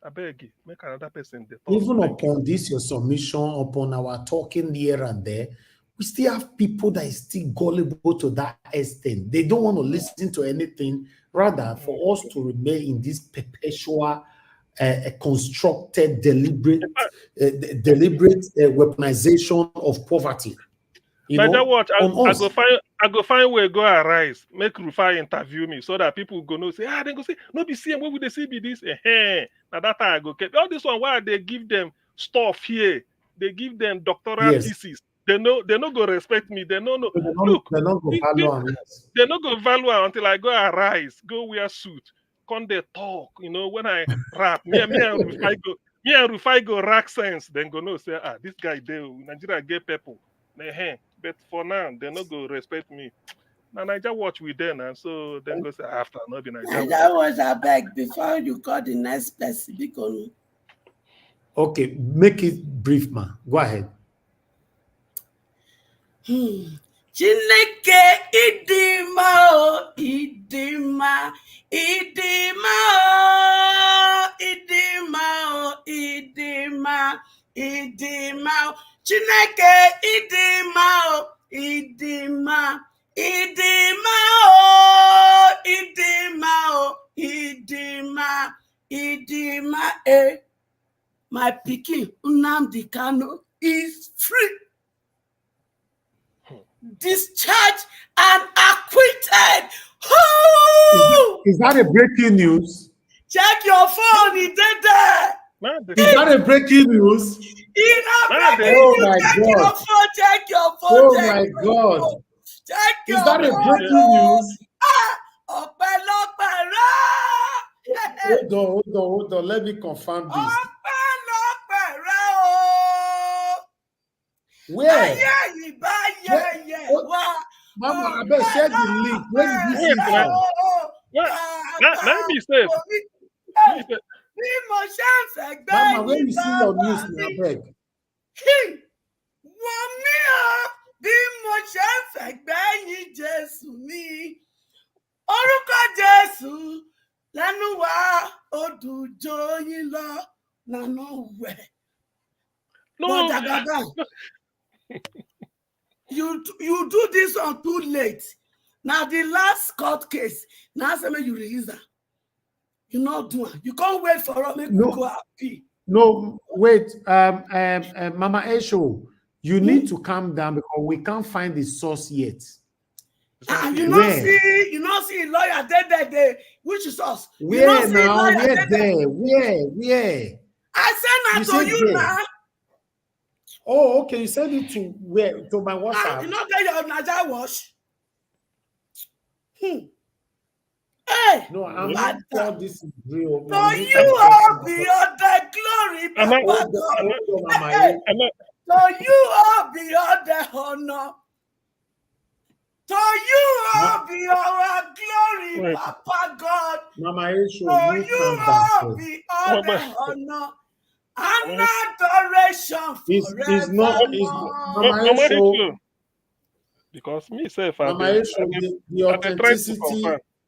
Speaker 7: I beg you, make another person.
Speaker 14: Even upon this, your submission, upon our talking here and there, we still have people that is still gullible to that extent. They don't want to listen to anything. Rather, for us to remain in this perpetual, constructed, deliberate weaponization of poverty.
Speaker 7: What? I go find where go arise. Make Rufai interview me so that people go know say, they go say, no be CM, where would they see be this? Now that I go get all this one. Why they give them stuff here? They give them doctoral thesis. They no go respect me. They no. Look, they no go value until I go arise, go wear suit, come they talk. When I rap, me and Rufai go rack sense. Then go no say, this guy there, Nigeria get people. But for now, they no go respect me. Now Niger watch we then, and so then go say after not be Niger
Speaker 4: watch. I beg before you call the next person. Because
Speaker 14: okay, make it brief, man. Go ahead.
Speaker 4: Chineke idima o idima Chineke idima o idima my pikin Nnamdi Kanu is free, discharged and acquitted.
Speaker 14: Is that a breaking news?
Speaker 4: Check your phone, he did that.
Speaker 14: Is that a breaking news?
Speaker 4: Oh my God! Check your phone.
Speaker 14: Oh my God! Is that a breaking news? Hold on. Let me confirm this. Where? Mama, I better share the link. Where did you see it?
Speaker 7: Let me say.
Speaker 14: Mama, where you see your news, I beg.
Speaker 4: Orúkọ Jésù lẹ́nu wa odùjọ yín lọ nánú wẹ̀.
Speaker 7: No.
Speaker 4: You do this on too late. Now the last court case, now say you release that. You not do it. You can't wait for us to go happy.
Speaker 14: No, wait, Mama Esho, you need to calm down because we can't find the source yet.
Speaker 4: You not see lawyer there, which is us.
Speaker 14: Where now? Where there? Where?
Speaker 4: I send that to you now.
Speaker 14: Oh, okay. You send it to where? To my WhatsApp.
Speaker 4: You know that your Naja wash. Hey,
Speaker 14: no, I'm not sure this is real.
Speaker 4: So you all beyond the glory, Papa God. So you all beyond the honor. So you all be our glory, Papa God.
Speaker 14: Mama Esho,
Speaker 4: so you all be all the honor and adoration
Speaker 14: it's not Mama Esho.
Speaker 7: Because me say
Speaker 14: Mama Esho,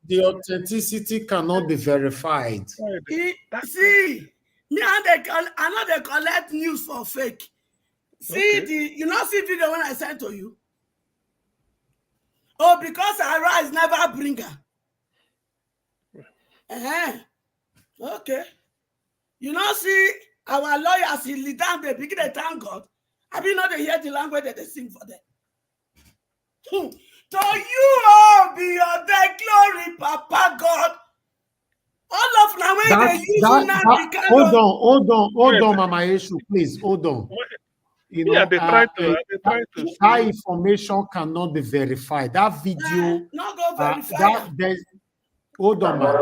Speaker 14: the authenticity cannot be verified.
Speaker 4: See, me I know they collect news for fake. See you not see video when I sent to you. Oh, because our rise never bring her. Okay. You know, see, our lawyers, he lead down, they begin to thank God. I mean, not they hear the language that they sing for them. So you all be of the glory, Papa God. All of now when they use
Speaker 14: hold on, Mama Esho, please, hold on. You know,
Speaker 7: they try to
Speaker 14: that information cannot be verified. That video,
Speaker 4: not go verify.
Speaker 14: Hold on, man.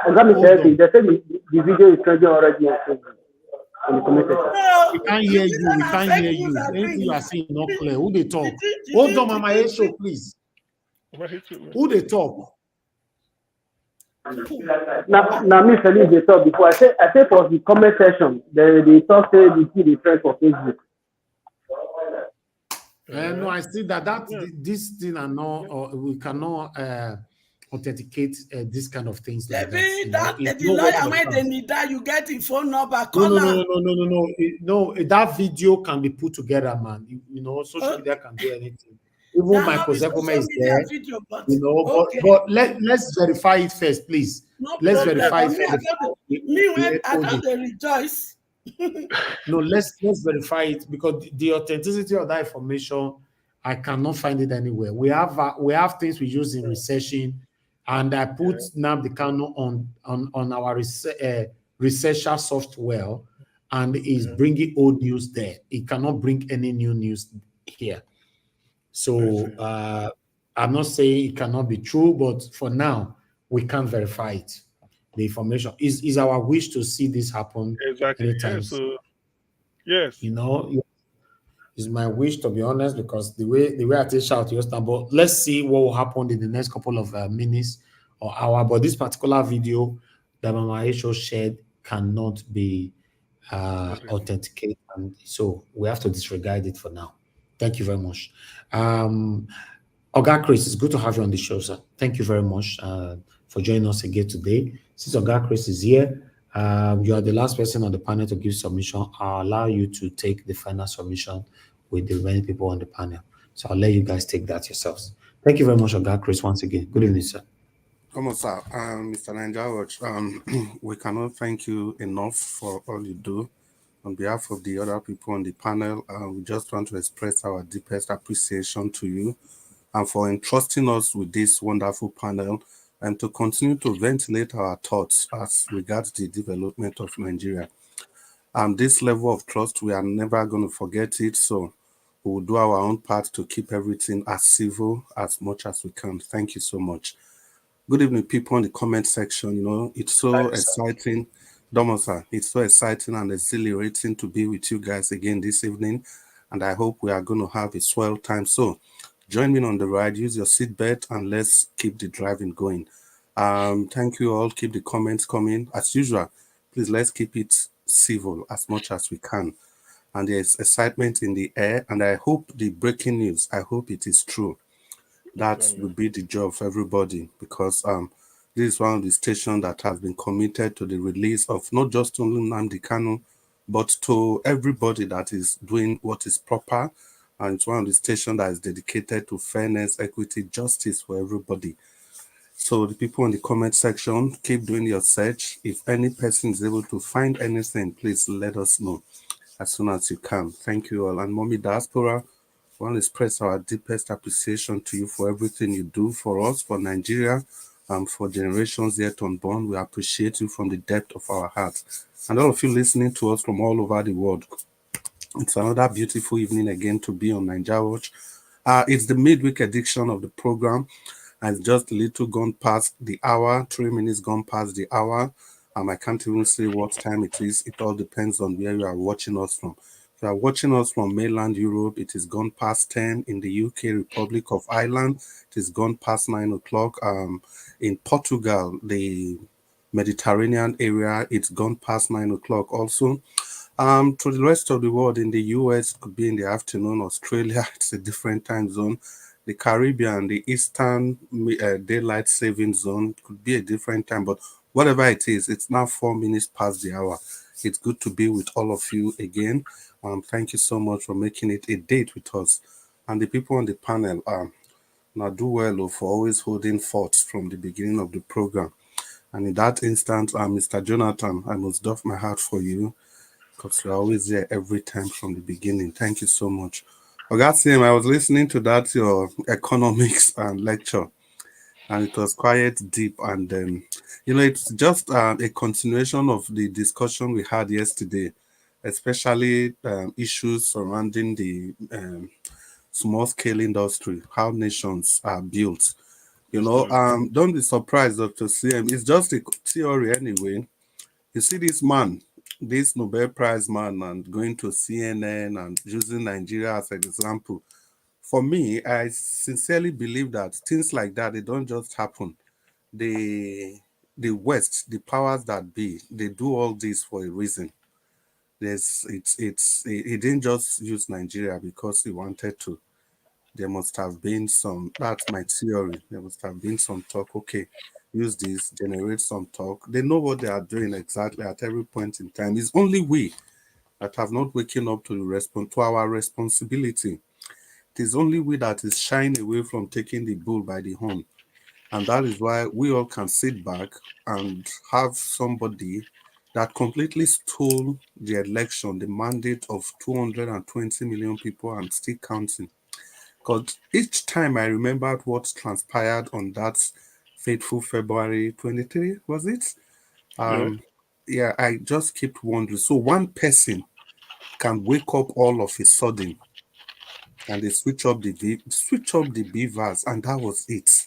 Speaker 6: They say the video is trending already on the comment section.
Speaker 14: We can't hear you. We can't hear you. Anything you are saying not clear. Who they talk? Hold on, Mama Esho, please. Who they talk?
Speaker 6: Now, me Felice, they talk before. I say for the comment section, they talk say they see the trend for Facebook.
Speaker 14: No, I see that this thing are not, or we cannot authenticate this kind of things. Like that.
Speaker 4: The lawyer when they need that, you get the phone number.
Speaker 14: No, that video can be put together, man. You know, social media can do anything. Even Michael Zekoma is there.
Speaker 4: Video,
Speaker 14: you know, but let's verify it first, please. Let's verify it first.
Speaker 4: I thought they rejoice.
Speaker 14: No, let's verify it because the authenticity of that information, I cannot find it anywhere. We have things we use in researching, and I put Nnamdi Kanu on our researcher software, and is bringing old news there. It cannot bring any new news here. So I'm not saying it cannot be true, but for now we can't verify it. The information is our wish to see this happen anytime.
Speaker 7: Yes.
Speaker 14: You know, it's my wish, to be honest, because the way I take shout yesterday. But let's see what will happen in the next couple of minutes or hour. But this particular video that Mama Esho shared cannot be authenticated, and so we have to disregard it for now. Thank you very much. Oga Chris, it's good to have you on the show, sir. Thank you very much for joining us again today. Since Oga Chris is here, you are the last person on the panel to give submission. I'll allow you to take the final submission with the remaining people on the panel. So I'll let you guys take that yourselves. Thank you very much, Oga Chris, once again. Good evening, sir.
Speaker 8: Come on, sir. Mr. Nanjawaj, we cannot thank you enough for all you do. On behalf of the other people on the panel, we just want to express our deepest appreciation to you and for entrusting us with this wonderful panel and to continue to ventilate our thoughts as regards the development of Nigeria. This level of trust, we are never going to forget it, so we will do our own part to keep everything as civil as much as we can. Thank you so much. Good evening, people in the comment section. You know, it's so exciting. Domosa, it's so exciting and exhilarating to be with you guys again this evening, and I hope we are going to have a swell time. So join me on the ride, use your seatbelt, and let's keep the driving going. Thank you all. Keep the comments coming. As usual, please let's keep it civil as much as we can. And there's excitement in the air, and I hope the breaking news, I hope it is true. That will be the job of everybody, because this is one of the stations that has been committed to the release of not just only Nnamdi Kanu, but to everybody that is doing what is proper. And it's one of the stations that is dedicated to fairness, equity, justice for everybody. So the people in the comment section, keep doing your search. If any person is able to find anything, please let us know as soon as you can. Thank you all. And Mommy Diaspora, I want to express our deepest appreciation to you for everything you do for us, for Nigeria, for generations yet unborn. We appreciate you from the depth of our hearts. And all of you listening to us from all over the world, it's another beautiful evening again to be on Naija Watch. It's the midweek edition of the program, and it's just a little gone past the hour, 3 minutes gone past the hour. I can't even say what time it is. It all depends on where you are watching us from. If you are watching us from mainland Europe, it is gone past 10. In the UK, Republic of Ireland, it is gone past 9 o'clock. In Portugal, the Mediterranean area, it's gone past 9 o'clock also. To the rest of the world, in the US, it could be in the afternoon. Australia, it's a different time zone. The Caribbean, the Eastern Daylight Saving Zone, could be a different time. But whatever it is, it's now 4 minutes past the hour. It's good to be with all of you again. Thank you so much for making it a date with us. And the people on the panel, now do well for always holding forth from the beginning of the program. And in that instance, Mr. Jonathan, I must doff my heart for you, because you're always there every time from the beginning. Thank you so much. Ogasim, I was listening to that, your economics and lecture, and it was quite deep. And, it's just a continuation of the discussion we had yesterday, especially issues surrounding the small-scale industry, how nations are built. Don't be surprised, Dr. CM. It's just a theory anyway. You see this man, this Nobel Prize man, and going to CNN and using Nigeria as an example. For me, I sincerely believe that things like that, they don't just happen. The West, the powers that be, they do all this for a reason. He didn't just use Nigeria because he wanted to. There must have been some, that's my theory. There must have been some talk, okay, use this, generate some talk. They know what they are doing exactly at every point in time. It's only we that have not waken up to our responsibility. It is only we that is shying away from taking the bull by the horn. And that is why we all can sit back and have somebody that completely stole the election, the mandate of 220 million people and still counting. Because each time I remembered what transpired on that fateful February 23, was it? Yeah, I just kept wondering. So one person can wake up all of a sudden and they switch up the beavers, and that was it.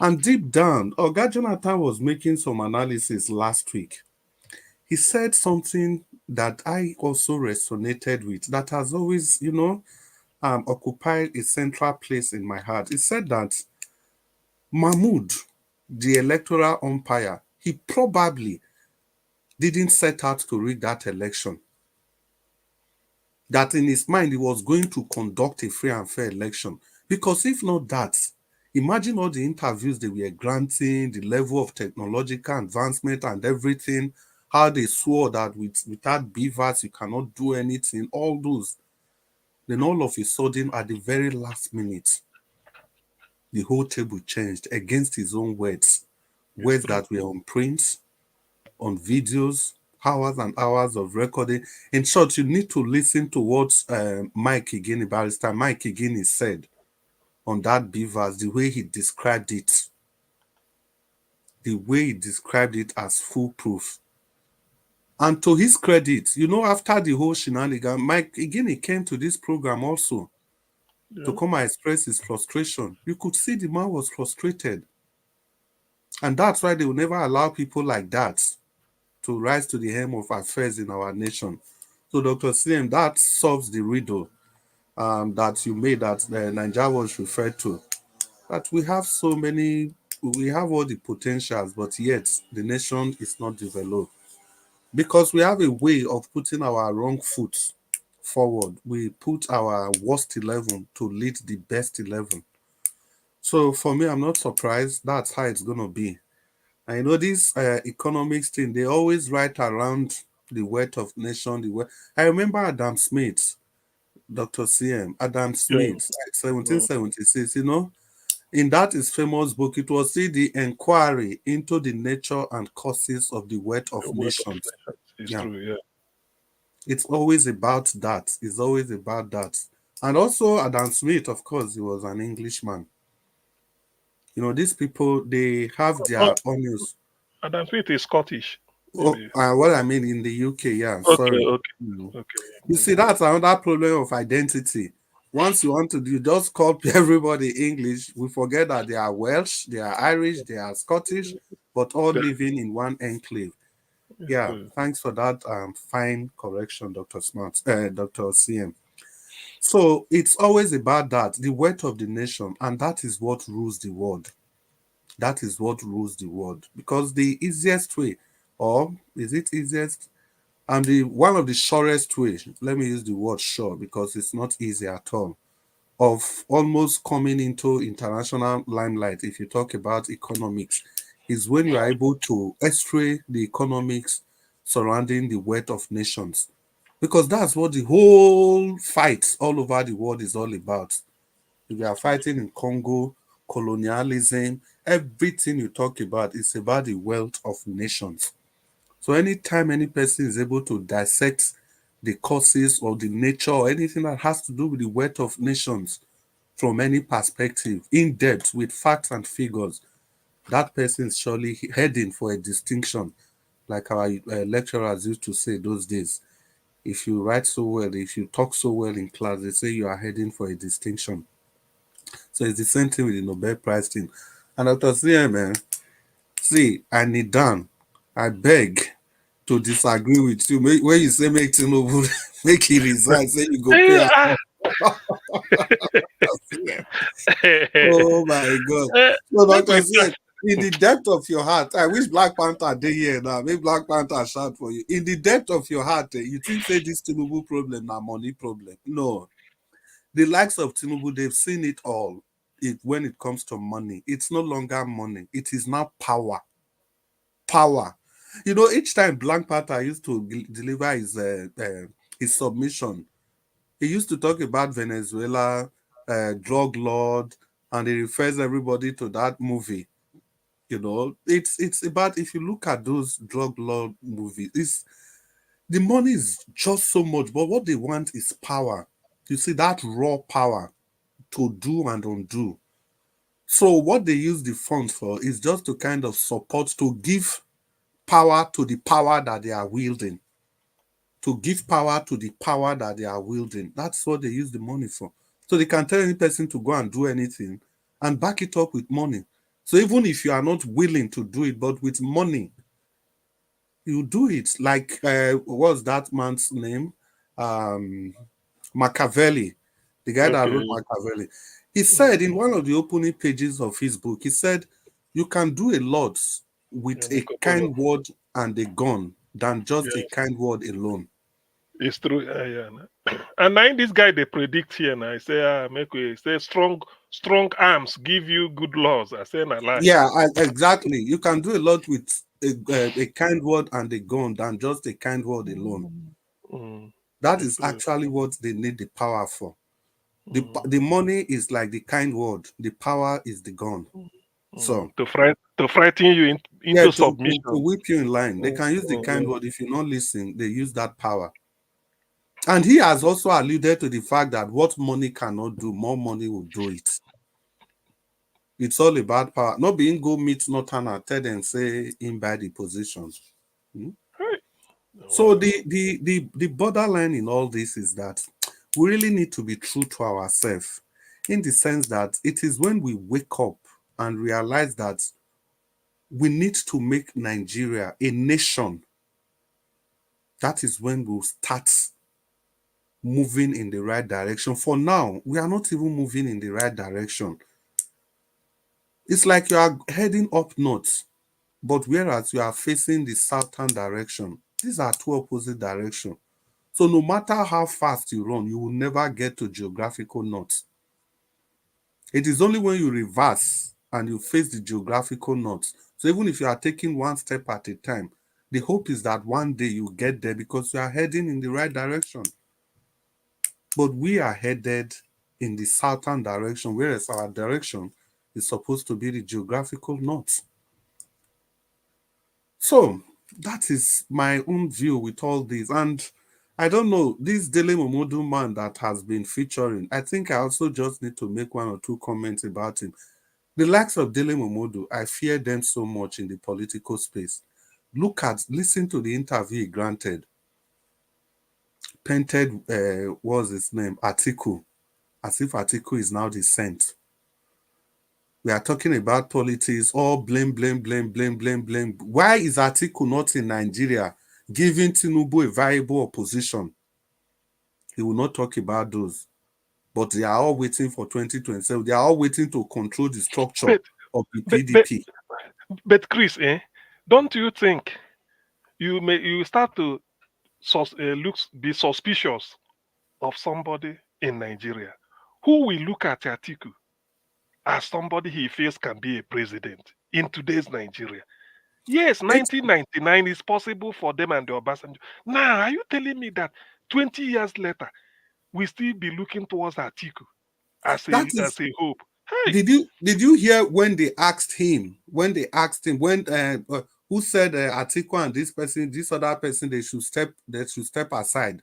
Speaker 8: And deep down, Oga Jonathan was making some analysis last week. He said something that I also resonated with, that has always, occupied a central place in my heart. He said that Mahmoud, the electoral umpire, he probably didn't set out to rig that election. That in his mind, he was going to conduct a free and fair election. Because if not that, imagine all the interviews they were granting, the level of technological advancement and everything, how they swore that without beavers, you cannot do anything, all those. Then all of a sudden, at the very last minute, the whole table changed against his own words. Words that were on print, on videos, hours and hours of recording. In short, you need to listen to what Barrister Mike Igini said on that beavers, the way he described it. The way he described it as foolproof. And to his credit, after the whole shenanigan, Mike Igini came to this program also to come and express his frustration. You could see the man was frustrated. And that's why they will never allow people like that to rise to the helm of affairs in our nation. So, Dr. CM, that solves the riddle that you made, that the Nigeria was referred to. That we have we have all the potentials, but yet the nation is not developed. Because we have a way of putting our wrong foot forward. We put our worst 11 to lead the best 11. So for me, I'm not surprised. That's how it's going to be. I know this economics thing, they always write around the wealth of nation. I remember Adam Smith, Dr. CM, Adam Smith, like 1776, in that his famous book, it was the inquiry into the nature and causes of the wealth of nations.
Speaker 7: It's true, yeah.
Speaker 8: It's always about that. It's always about that. And also Adam Smith, of course, he was an Englishman. These people, they have their onions.
Speaker 7: Adam Smith is Scottish.
Speaker 8: Oh, what I mean in the UK, yeah.
Speaker 7: Okay,
Speaker 8: Sorry.
Speaker 7: okay.
Speaker 8: You see, that's another problem of identity. Once you want to do, just call everybody English. We forget that they are Welsh, they are Irish, they are Scottish, but all living in one enclave. Yeah, thanks for that fine correction, Dr. Dr. CM. So it's always about that, the wealth of the nation, and that is what rules the world. That is what rules the world. Because the easiest way, or is it easiest? And one of the surest ways, let me use the word sure because it's not easy at all, of almost coming into international limelight, if you talk about economics, is when you are able to x-ray the economics surrounding the wealth of nations. Because that's what the whole fight all over the world is all about. We are fighting in Congo, colonialism, everything you talk about is about the wealth of nations. So anytime any person is able to dissect the causes or the nature or anything that has to do with the wealth of nations from any perspective, in depth, with facts and figures, that person is surely heading for a distinction, like our lecturers used to say those days. If you write so well, if you talk so well in class, they say you are heading for a distinction. So it's the same thing with the Nobel Prize thing. And Dr. CM, see, I need down. I beg to disagree with you. When you say make Tinubu make he resign, say you go pay us. Oh my God. So Dr. CM, in the depth of your heart, I wish Black Panther dey here now. Make Black Panther shout for you. In the depth of your heart, you think say this Tinubu problem na money problem? No. The likes of Tinubu, they've seen it all. When it comes to money, it's no longer money. It is now power. Power. Each time Black Panther used to deliver his submission, he used to talk about Venezuela, drug lord, and he refers everybody to that movie. It's about, if you look at those drug lord movies, the money is just so much, but what they want is power. You see, that raw power to do and undo. So what they use the funds for is just to kind of support, to give power to the power that they are wielding. To give power to the power that they are wielding. That's what they use the money for. So they can tell any person to go and do anything and back it up with money. So even if you are not willing to do it, but with money, you do it. Like, what's that man's name? Machiavelli, the guy that wrote Machiavelli. He said in one of the opening pages of his book, he said, you can do a lot with a kind word and a gun than just a kind word alone.
Speaker 7: It's true. And now this guy they predict here now. I say make we say strong arms give you good laws. I say na lie.
Speaker 8: Yeah, exactly. You can do a lot with a kind word and a gun than just a kind word alone. That is actually what they need the power for. The money is like the kind word. The power is the gun. So
Speaker 7: to frighten you into submission.
Speaker 8: To whip you in line. They can use the kind word. If you not listen, they use that power. And he has also alluded to the fact that what money cannot do, more money will do it. It's all about power. Not being go meet Northern and tell them say in by the positions. So the borderline in all this is that we really need to be true to ourselves, in the sense that it is when we wake up and realize that we need to make Nigeria a nation. That is when we'll start moving in the right direction. For now, we are not even moving in the right direction. It's like you are heading up north, but whereas you are facing the southern direction. These are two opposite directions. So no matter how fast you run, you will never get to geographical north. It is only when you reverse and you face the geographical north. So even if you are taking one step at a time, the hope is that one day you get there because you are heading in the right direction. But we are headed in the southern direction, whereas our direction is supposed to be the geographical north. So that is my own view with all this. And I don't know, this Dele Momodu man that has been featuring, I think I also just need to make one or two comments about him. The likes of Dele Momodu, I fear them so much in the political space. Listen to the interview he granted. Painted, what's his name? Atiku. As if Atiku is now the saint. We are talking about politics, all blame. Why is Atiku not in Nigeria giving Tinubu a viable opposition? He will not talk about those. But they are all waiting for 2027. They are all waiting to control the structure of the PDP.
Speaker 7: But Chris, don't you think you start to be suspicious of somebody in Nigeria who will look at Atiku as somebody he feels can be a president in today's Nigeria? Yes, 1999 is possible for them and the Obasanjo. Now, are you telling me that 20 years later, we still be looking towards Atiku as a hope? Hey.
Speaker 8: Did you hear when they asked him who said Atiku and this other person, they should step aside,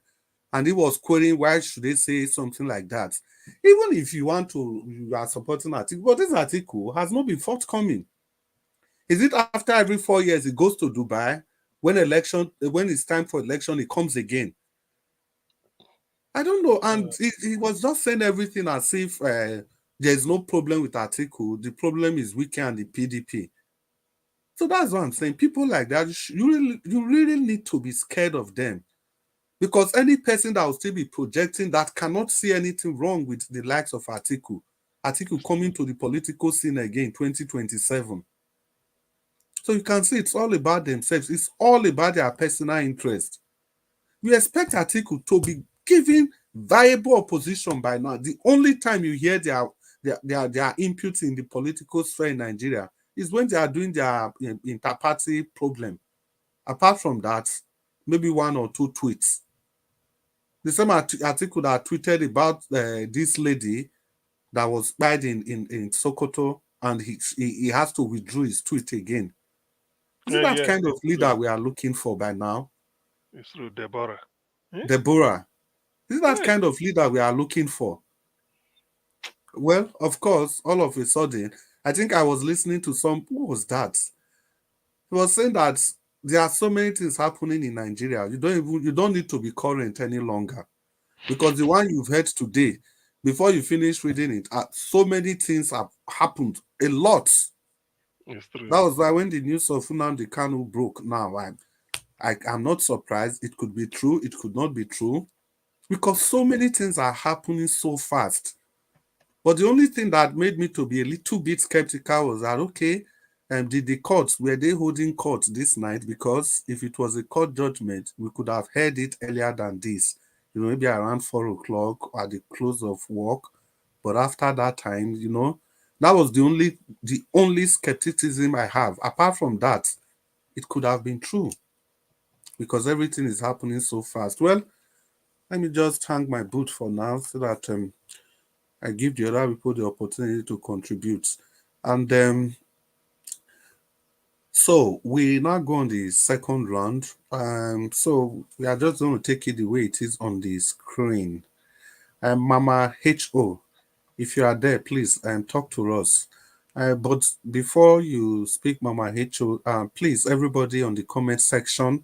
Speaker 8: and he was quoting, why should they say something like that? Even if you are supporting Atiku, but this Atiku has not been forthcoming. Is it after every 4 years he goes to Dubai? When it's time for election, he comes again. I don't know. And he was just saying everything as if there's no problem with Atiku. The problem is Wike and the PDP. So that's what I'm saying. People like that, you really need to be scared of them. Because any person that will still be projecting that cannot see anything wrong with the likes of Atiku coming to the political scene again 2027. So you can see it's all about themselves. It's all about their personal interest. We expect Atiku to be given viable opposition by now. The only time you hear their input in the political sphere in Nigeria is when they are doing their inter-party problem. Apart from that, maybe one or two tweets. The same Atiku that tweeted about this lady that was spied in Sokoto, and he has to withdraw his tweet again. Is it that kind of leader we are looking for by now?
Speaker 7: It's through Deborah.
Speaker 8: Deborah. Is it that kind of leader we are looking for? Well, of course, all of a sudden, I think I was listening to who was that? He was saying that there are so many things happening in Nigeria. You don't need to be current any longer. Because the one you've heard today, before you finish reading it, so many things have happened. A lot.
Speaker 7: It's true.
Speaker 8: That was why when the news of Nnamdi Kanu broke, now I'm not surprised. It could be true, it could not be true. Because so many things are happening so fast. But the only thing that made me to be a little bit skeptical was that, okay, did the courts, were they holding court this night? Because if it was a court judgment, we could have heard it earlier than this. Maybe around 4 o'clock at the close of work. But after that time, that was the only skepticism I have. Apart from that, it could have been true. Because everything is happening so fast. Well, let me just hang my boot for now so that I give the other people the opportunity to contribute. And so we now go on the second round. So we are just going to take it the way it is on the screen. Mama H.O., if you are there, please talk to us. But before you speak, Mama H.O., please, everybody on the comment section,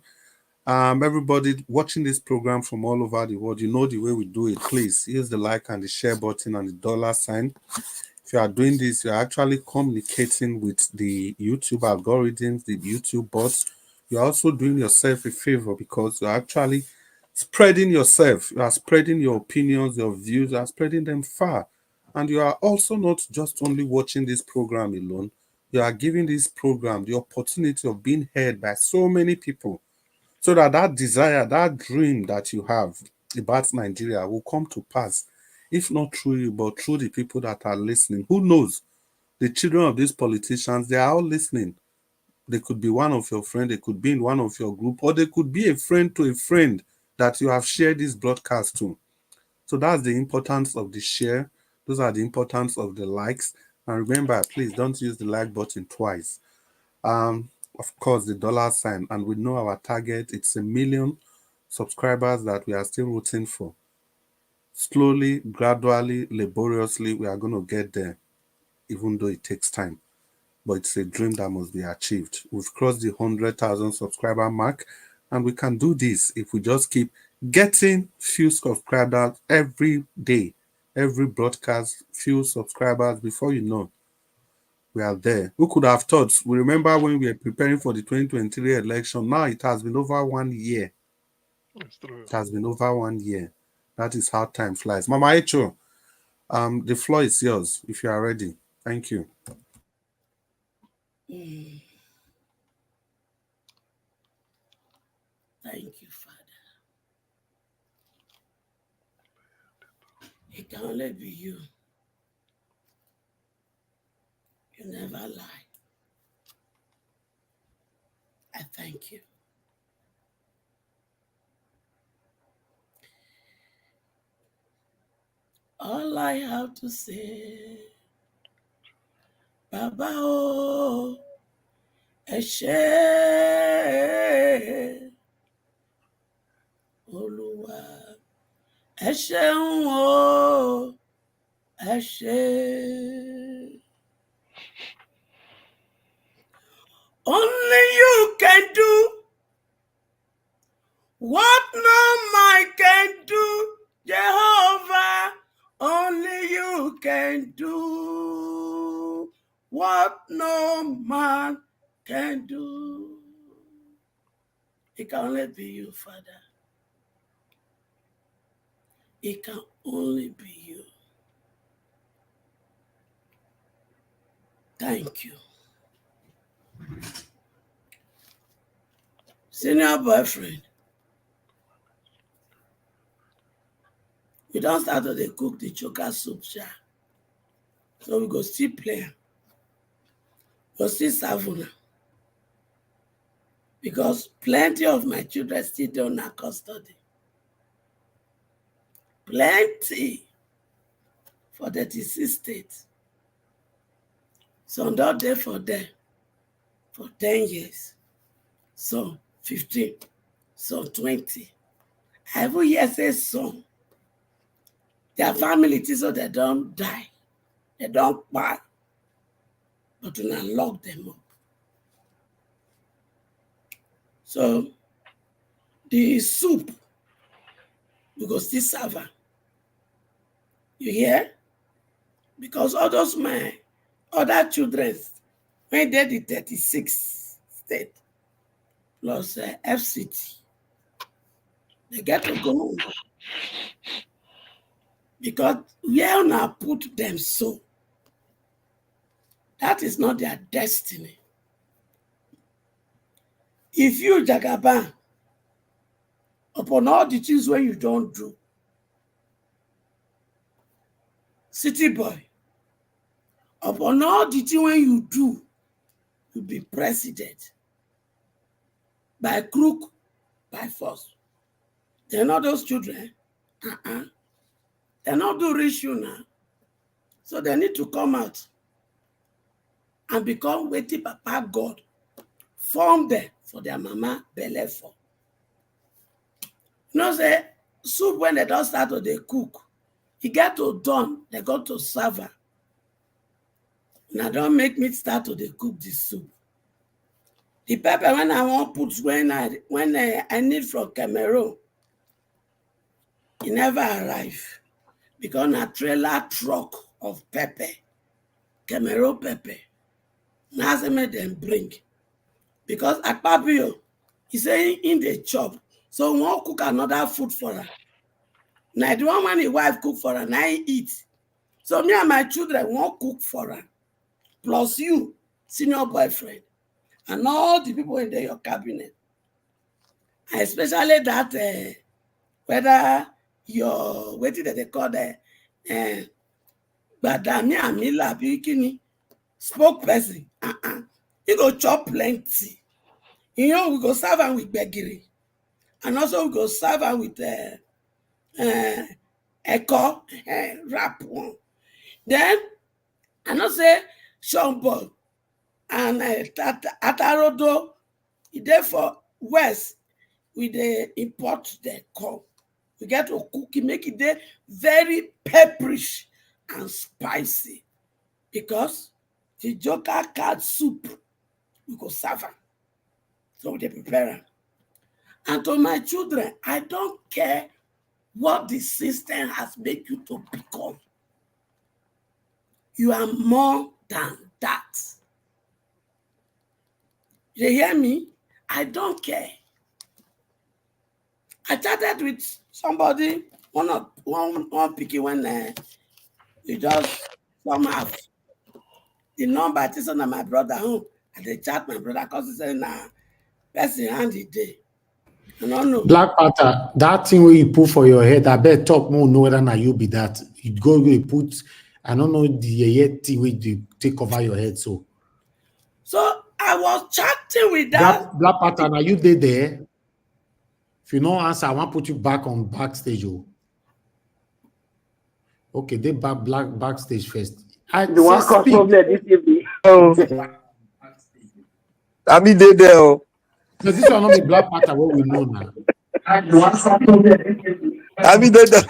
Speaker 8: everybody watching this program from all over the world, you know the way we do it. Please use the like and the share button and the dollar sign. If you are doing this, you're actually communicating with the YouTube algorithms, the YouTube bots. You're also doing yourself a favor because you're actually spreading yourself. You are spreading your opinions, your views, you are spreading them far. And you are also not just only watching this program alone. You are giving this program the opportunity of being heard by so many people, so that desire, that dream that you have about Nigeria will come to pass if not through you, but through the people that are listening. Who knows? The children of these politicians, they are all listening. They could be one of your friends, they could be in one of your group, or they could be a friend to a friend that you have shared this broadcast to. So that's the importance of the share. Those are the importance of the likes. And remember, please don't use the like button twice. Of course, the dollar sign. And we know our target. It's 1 million subscribers that we are still rooting for. Slowly, gradually, laboriously, we are going to get there, even though it takes time. But it's a dream that must be achieved. We've crossed the 100,000 subscriber mark, and we can do this if we just keep getting few subscribers every day, every broadcast, few subscribers. Before you know, we are there. Who could have thought? We remember when we were preparing for the 2023 election. Now it has been over 1 year.
Speaker 7: It's true.
Speaker 8: It has been over 1 year. That is how time flies. Mama Echo, the floor is yours if you are ready. Thank you.
Speaker 4: Thank you, Father. It can only be you. You never lie. I thank you. All I have to say, Baba oh, ẹ ṣé, Olúwa, ẹ ṣeun o, ẹ ṣé. Only you can do what no man can do, Jehovah. Only you can do what no man can do. It can only be you, Father. It can only be you. Thank you. Senior boyfriend, we don't start to dey cook the choker soup, sha. So we go still play. Go still serve una. Because plenty of my children still don't have custody. Plenty for the deceased state. Some don't there for them for 10 years. Some 15, some 20. I even hear say some. Their family, so they don't die. They don't buy. But we can lock them up. So, the soup, we go still serve her. You hear? Because all those my other children, when they did 36 state, plus FCT, they get to go home. Because where una put them so, that is not their destiny. If you, Jagaban, upon all the things where you don't do, city boy, upon all the things when you do, you be president. By crook, by force. They're not those children. They're not do rich you now. So they need to come out and become weighty Papa God. Form them for their mama belly for. You know, say, soup when they don't start to they cook, you get to done, they go to serve her. Now don't make me start to they cook the soup. The pepper when I want put when I need from Cameroon, it never arrive because a trailer truck of pepper, Cameroon pepper, now they make them bring. Because at Papio, he say in the chop, so we won't cook another food for her. Now the one when his wife cook for her, now he eat. So me and my children won't cook for her. Plus you, senior boyfriend, and all the people in your cabinet. And especially that whether your what did they call Gbajabiamila bikini spokesperson. He go chop plenty. We go serve am with gbegiri, and also we go serve am with eko wrap one. Then I know say Sean and Atarodo, e dey for west. We dey import the corn. We get to cook it, make it dey very pepperish and spicy, because the joker card soup we go serve am. So we dey prepare am. And to my children, I don't care what the system has made you to become. You are more than that. You hear me? I don't care. I chatted with somebody, one picky when we just somehow the number I think on my brother home, and they chat my brother because he said, nah, person handy day. I don't know.
Speaker 14: Black Panther, that thing where you put for your head, I bet talk more know whether you be that. You go put, I don't know the thing where you take over your head. So
Speaker 4: I was chatting with that.
Speaker 14: Black Panther, now you did there. If you don't answer, I want to put you back on backstage. Oh. Okay, they backstage first.
Speaker 6: The one cause problem this evening.
Speaker 1: I mean, they there.
Speaker 14: No, this one not be Black Panther. What we know now.
Speaker 1: I mean, they there.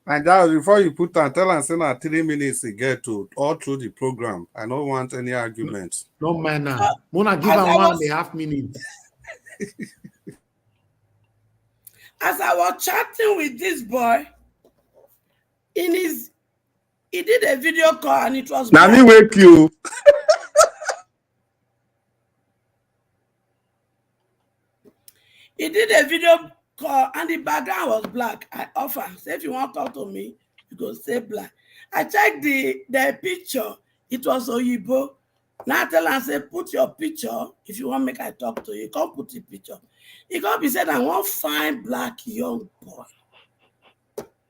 Speaker 8: And that before you put on, tell us in 3 minutes to get to all through the program. I don't want any arguments.
Speaker 14: No man, Mona give her 1.5 minutes.
Speaker 4: As I was chatting with this boy, he did a video call and it was.
Speaker 1: Now me wake you.
Speaker 4: He did a video call and the background was black. I offer, say if you want to talk to me, you go say black. I checked the picture, it was Oyibo. Now I tell him, say, put your picture if you want to make I talk to you. You can't put the picture. He can't be said, I want fine black young boy.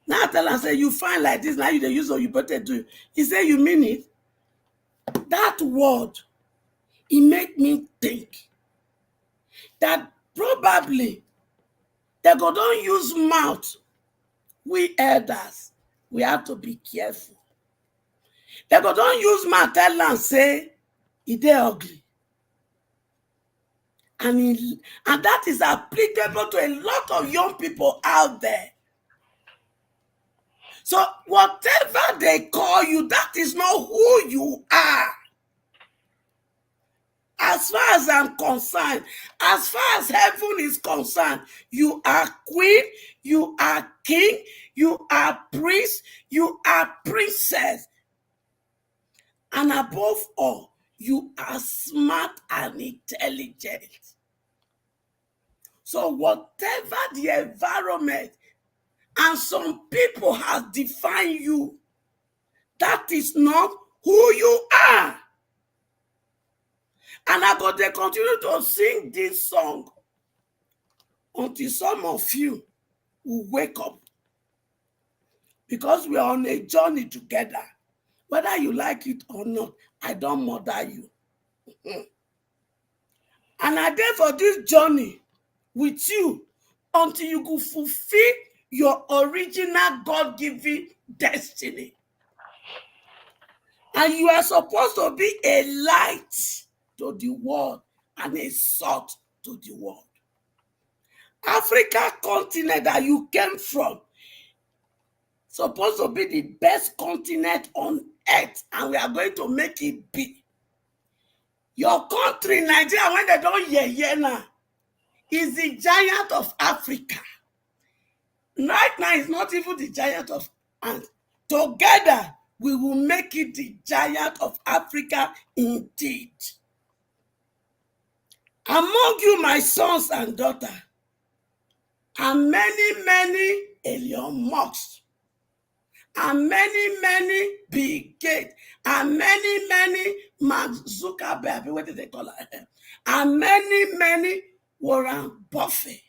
Speaker 4: Now I tell him, say, you fine like this, now you dey use Oyibo to do it. He said, you mean it? That word, it make me think that probably they go don't use mouth. We elders, we have to be careful. They go don't use mouth tell and say, it dey ugly. And that is applicable to a lot of young people out there. So whatever they call you, that is not who you are. As far as I'm concerned, as far as heaven is concerned, you are queen, you are king, you are priest, you are princess. And above all, you are smart and intelligent. So whatever the environment, and some people have defined you, that is not who you are. And I go to continue to sing this song until some of you will wake up. Because we are on a journey together. Whether you like it or not, I don't murder you. And I there for this journey with you until you could fulfill your original God-given destiny. And you are supposed to be a light to the world and a salt to the world. Africa continent that you came from supposed to be the best continent on earth, and we are going to make it be. Your country, Nigeria, when they don't hear now, is the giant of Africa. Right now, it's not even the giant of ants. Together, we will make it the giant of Africa indeed. Among you, my sons and daughters, and many Elon Musk, and many Bill Gates, and many Mark Zuckerberg, what do they call it? And many Warren Buffett.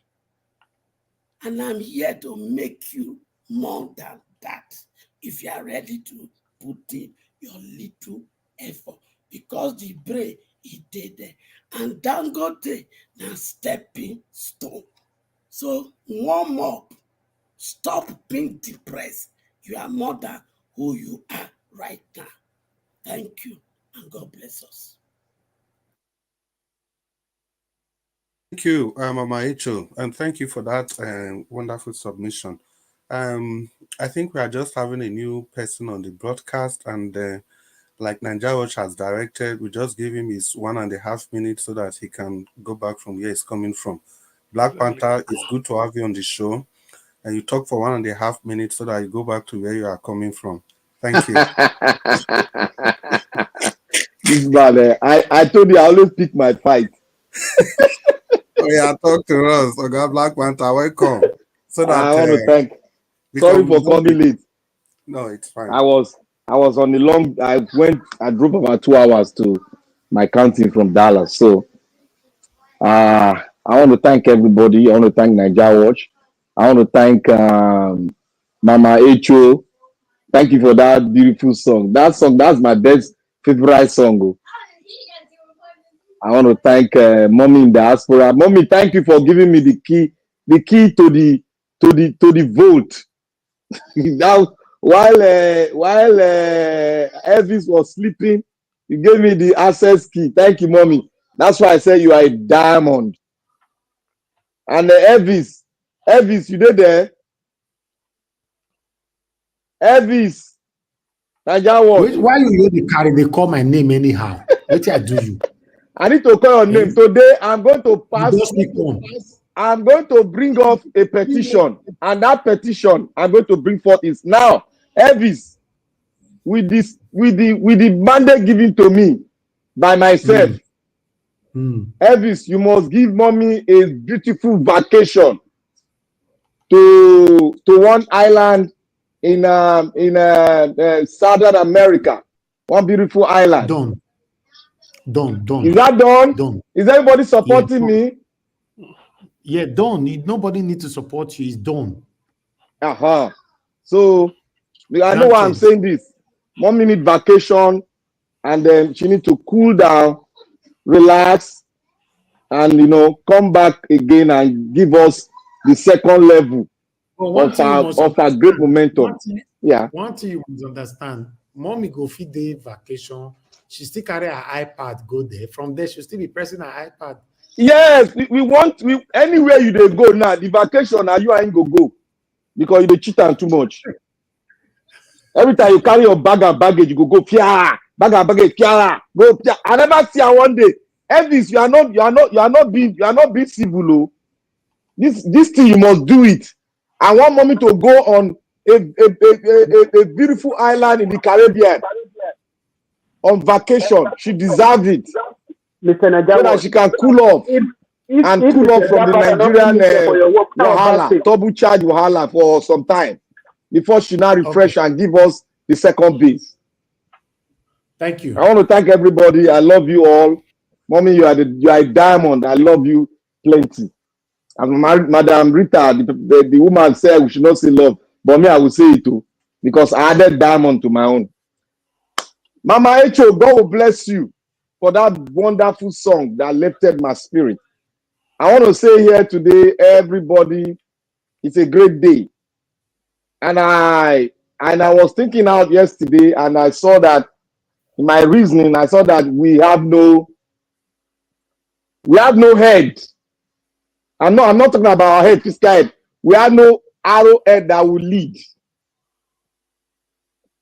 Speaker 4: And I'm here to make you more than that. If you are ready to put in your little effort, because the brain is there. And Dangote now stepping stone. So warm up. Stop being depressed. You are more than who you are right now. Thank you, and God bless us.
Speaker 8: Thank you, Mama Echo, and thank you for that wonderful submission. I think we are just having a new person on the broadcast, and like Naija Watch has directed, we just give him his 1.5 minutes so that he can go back from where he's coming from. Black Panther, it's good to have you on the show, and you talk for 1.5 minutes so that you go back to where you are coming from. Thank you.
Speaker 9: This man, I told you I always pick my fight.
Speaker 8: Oh yeah, talk to us. Okay, Black Panther, welcome. So that
Speaker 9: I want to thank. Sorry for coming late.
Speaker 8: No, it's fine.
Speaker 9: I was on the long. I drove about 2 hours to my county from Dallas. So I want to thank everybody. I want to thank Naija Watch. I want to thank Mama Echo. Thank you for that beautiful song. That's my best favorite song. I want to thank Mommy in diaspora. Mommy, thank you for giving me the key to the vote. Now, while Elvis was sleeping, you gave me the access key. Thank you, Mommy. That's why I said you are a diamond. And Elvis, you did there? Elvis, Naija Watch.
Speaker 14: Why you the carry? They call my name anyhow. What I do you?
Speaker 9: I need to call your name. Today, I'm going to pass. I'm going to bring off a petition. And that petition I'm going to bring forth is now, Elvis, with the mandate given to me by myself. Elvis, you must give Mommy a beautiful vacation to one island in Southern America. One beautiful island.
Speaker 14: Done.
Speaker 9: Is that done? Done. Is everybody supporting me?
Speaker 14: Yeah, done. Nobody needs to support you. It's done.
Speaker 9: So I know why I'm saying this. Mommy need vacation, and then she need to cool down, relax, and come back again and give us the second level of our great momentum.
Speaker 14: One thing you must understand: Mommy go feed day vacation. She still carry her iPad go there. From there, she'll still be pressing her iPad.
Speaker 9: Yes, we want anywhere you dey go now. The vacation now you ain't go because you dey cheat am too much. Every time you carry your bag and baggage, you go pia bag and baggage pia go pia. I never see her one day. Elvis, you are not being civil. Oh. This thing you must do it. I want Mommy to go on a beautiful island in the Caribbean. On vacation, she deserves it. So that she can cool off and cool off from the Nigerian wahala, double charge wahala for some time before she now refresh and give us the second base.
Speaker 14: Thank you.
Speaker 9: I want to thank everybody. I love you all. Mommy, you are a diamond. I love you plenty. And Madam Rita, the woman said we should not say love, but me, I will say it too because I added diamond to my own. Mama Echo, God will bless you for that wonderful song that lifted my spirit. I want to say here today, everybody, it's a great day. And I was thinking out yesterday, and I saw that in my reasoning, I saw that we have no head. I'm not talking about our head, physical head. We have no arrowhead that will lead.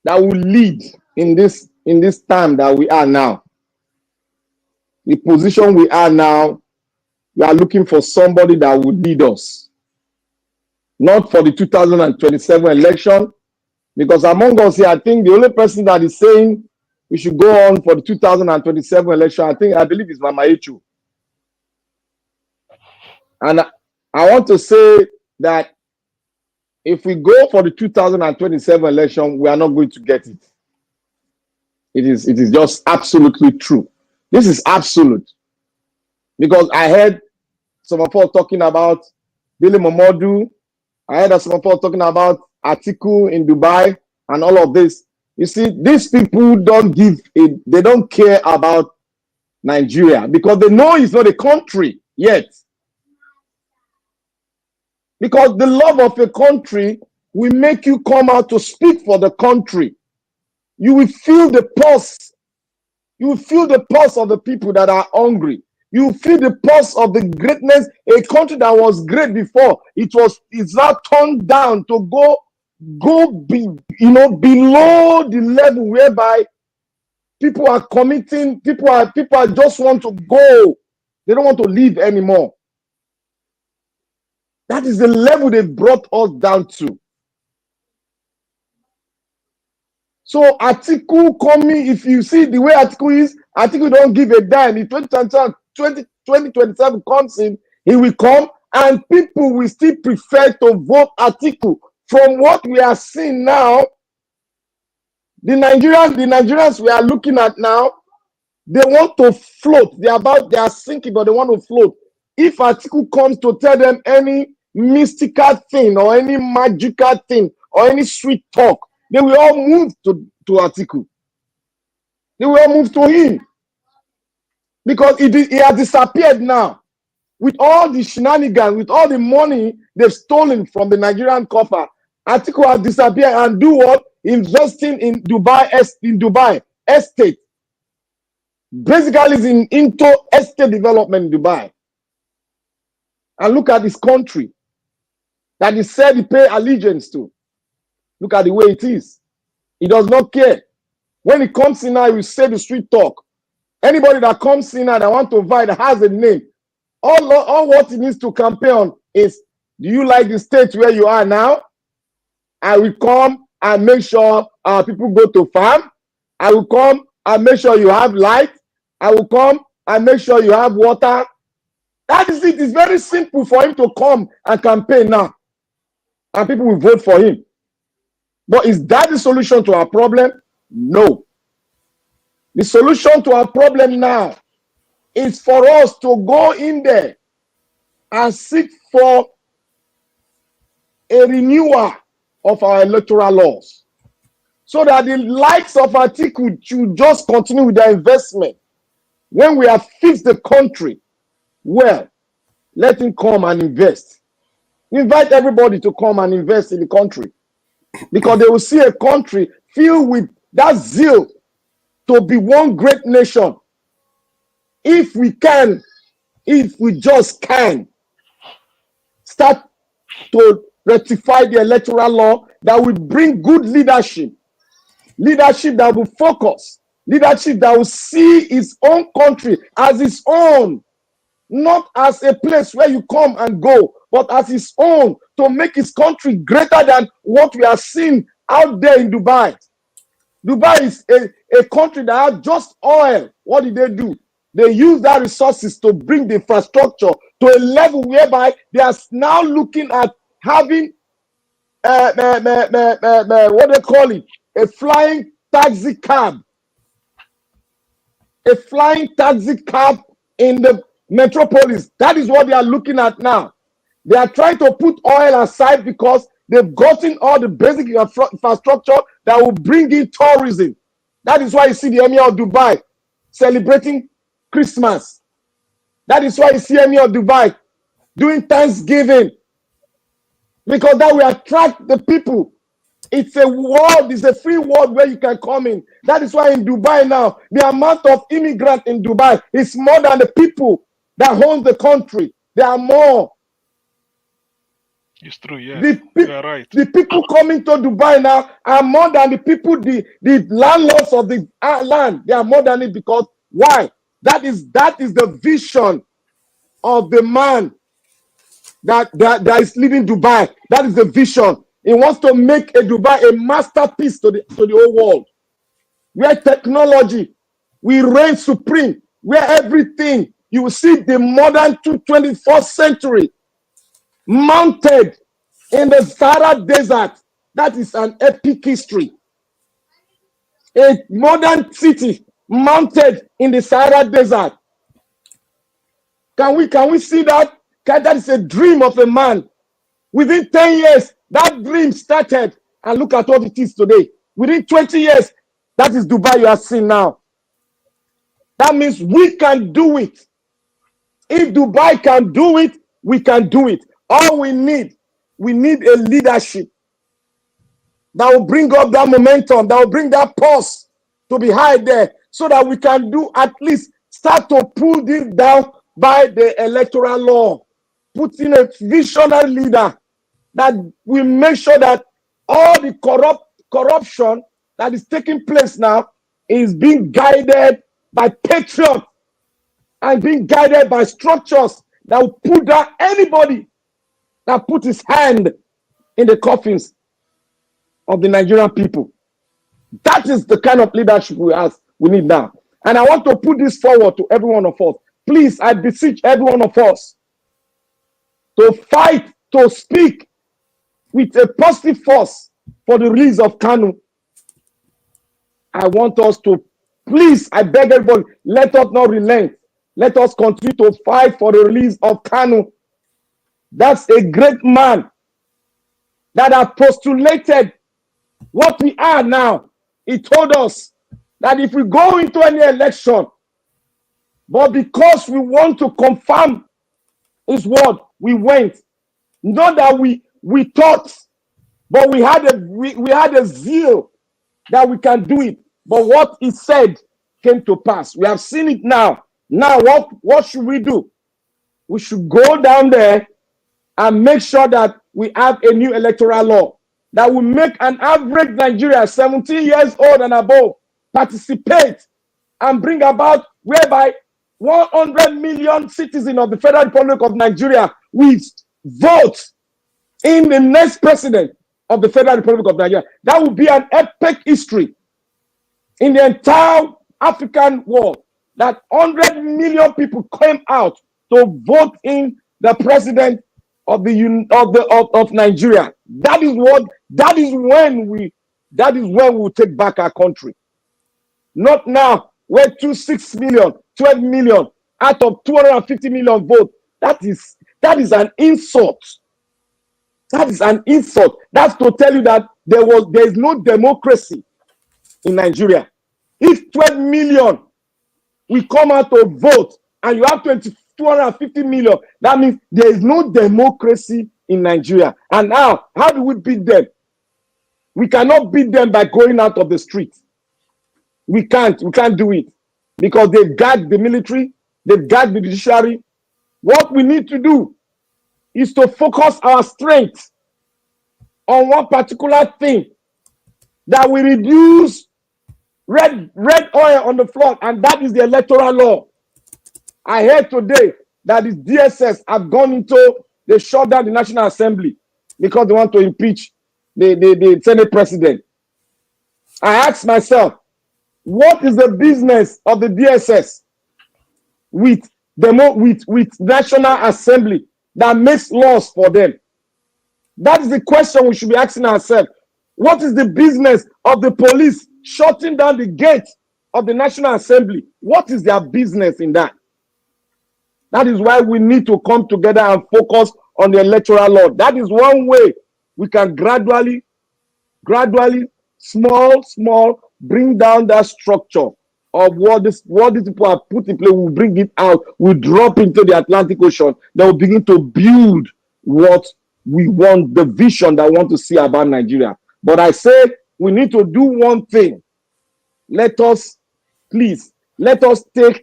Speaker 9: That will lead in this time that we are now. The position we are now, we are looking for somebody that will lead us. Not for the 2027 election, because among us here, I think the only person that is saying we should go on for the 2027 election, I believe is Mama Echo. And I want to say that if we go for the 2027 election, we are not going to get it. It is just absolutely true. This is absolute. Because I heard some of us talking about Billy Momodu, I heard some people talking about Atiku in Dubai and all of this. You see, these people they don't care about Nigeria because they know it's not a country yet. Because the love of a country will make you come out to speak for the country. You will feel the pulse. You will feel the pulse of the people that are hungry. You will feel the pulse of the greatness. A country that was great before, it's now turned down to go below the level whereby people are committing. People just want to go. They don't want to live anymore. That is the level they brought us down to. So Atiku coming, if you see the way Atiku is, Atiku don't give a damn. If 2027 comes in, he will come and people will still prefer to vote Atiku. From what we are seeing now, the Nigerians we are looking at now, they want to float. They are sinking, but they want to float. If Atiku comes to tell them any mystical thing or any magical thing or any sweet talk, they will all move to Atiku. They will all move to him. Because he has disappeared now. With all the shenanigans, with all the money they've stolen from the Nigerian coffer, Atiku has disappeared and do what? Investing in Dubai estate. Basically, is into estate development in Dubai. And look at this country that he said he pay allegiance to. Look at the way it is. He does not care. When he comes in now, he will say the street talk. Anybody that comes in now that want to vote that has a name, all what he needs to campaign on is, do you like the state where you are now? I will come and make sure people go to farm. I will come and make sure you have light. I will come and make sure you have water. That is it. It's very simple for him to come and campaign now. And people will vote for him. But is that the solution to our problem? No. The solution to our problem now is for us to go in there and seek for a renewal of our electoral laws so that the likes of Atiku should just continue with their investment. When we have fixed the country, well, let him come and invest. Invite everybody to come and invest in the country because they will see a country filled with that zeal to be one great nation. If we just can start to rectify the electoral law that will bring good leadership that will focus, leadership that will see its own country as its own, not as a place where you come and go, but as its own, to make its country greater than what we are seeing out there in Dubai. Dubai is a country that has just oil. What did they do? They use that resources to bring the infrastructure to a level whereby they are now looking at having what they call it, a flying taxi cab. A flying taxi cab in the metropolis. That is what they are looking at now. They are trying to put oil aside because they've gotten all the basic infrastructure that will bring in tourism. That is why you see the Emir of Dubai celebrating Christmas. That is why you see Emir of Dubai doing Thanksgiving. Because that will attract the people. It's a world, it's a free world where you can come in. That is why in Dubai now, the amount of immigrants in Dubai is more than the people that own the country. There are more.
Speaker 7: It's true, yeah.
Speaker 9: You
Speaker 7: are right.
Speaker 9: The people coming to Dubai now are more than the people, the landlords of the land. They are more than it because why? That is the vision of the man that is living Dubai. That is the vision. He wants to make a Dubai a masterpiece to the whole world, where technology will reign supreme, where everything you will see the modern 21st century mounted in the Sahara Desert. That is an epic history. A modern city mounted in the Sahara Desert. Can we see that? That is a dream of a man Within 10 years, that dream started. And look at what it is today. Within 20 years, that is Dubai you are seeing now. That means we can do it. If Dubai can do it, we can do it. All we need a leadership that will bring up that momentum, that will bring that pulse to be high there, so that we can do at least start to pull this down by the electoral law. Put in a visionary leader that will make sure that all the corruption that is taking place now is being guided by patriots and being guided by structures that will put down anybody that put his hand in the coffins of the Nigerian people. That is the kind of leadership we need now. And I want to put this forward to every one of us. Please, I beseech every one of us to fight, to speak with a positive force for the release of Kanu. I want us to, please, I beg everybody, let us not relent. Let us continue to fight for the release of Kanu. That's a great man that has postulated what we are now. He told us that if we go into any election, but because we want to confirm his word, we went. Not that we thought, but we had a zeal that we can do it. But what he said came to pass. We have seen it now. Now, what should we do? We should go down there and make sure that we have a new electoral law that will make an average Nigerian 17 years old and above participate and bring about whereby 100 million citizens of the Federal Republic of Nigeria will vote in the next president of the Federal Republic of Nigeria. That will be an epic history in the entire African world, that 100 million people came out to vote in the president of Nigeria. That is when we will take back our country. Not now, where 26 million, 12 million out of 250 million votes. That is an insult. That is an insult. That's to tell you that there is no democracy in Nigeria. If 12 million we come out to vote and you have 250 million, that means there is no democracy in Nigeria. And now, how do we beat them? We cannot beat them by going out of the street. We can't do it because they've got the military, they've got the judiciary. What we need to do is to focus our strength on one particular thing that will reduce red oil on the floor, and that is the electoral law. I heard today that the DSS have gone into, they shut down the National Assembly because they want to impeach the Senate president. I asked myself, what is the business of the DSS with National Assembly that makes laws for them? That is the question we should be asking ourselves. What is the business of the police shutting down the gate of the National Assembly? What is their business in that? That is why we need to come together and focus on the electoral law. That is one way we can gradually, small, bring down that structure of what these people have put in place. We'll bring it out. We'll drop into the Atlantic Ocean. Then we'll begin to build what we want, the vision that we want to see about Nigeria. But I say we need to do one thing. Let us take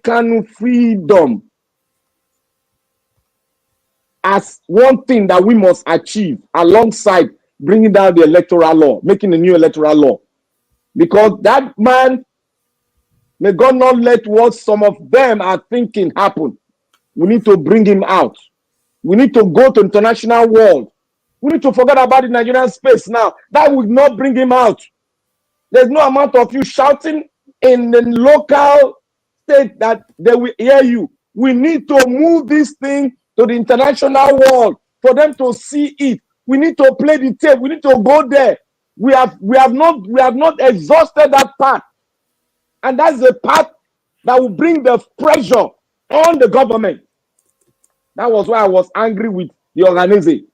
Speaker 9: Kanu freedom as one thing that we must achieve alongside bringing down the electoral law, making a new electoral law. Because that man, may God not let what some of them are thinking happen. We need to bring him out. We need to go to international world. We need to forget about the Nigerian space now. That would not bring him out. There's no amount of you shouting in the local state that they will hear you. We need to move this thing to the international world for them to see it. We need to play the tape. We need to go there. We have not exhausted that part. And that's the part that will bring the pressure on the government. That was why I was angry with the organization.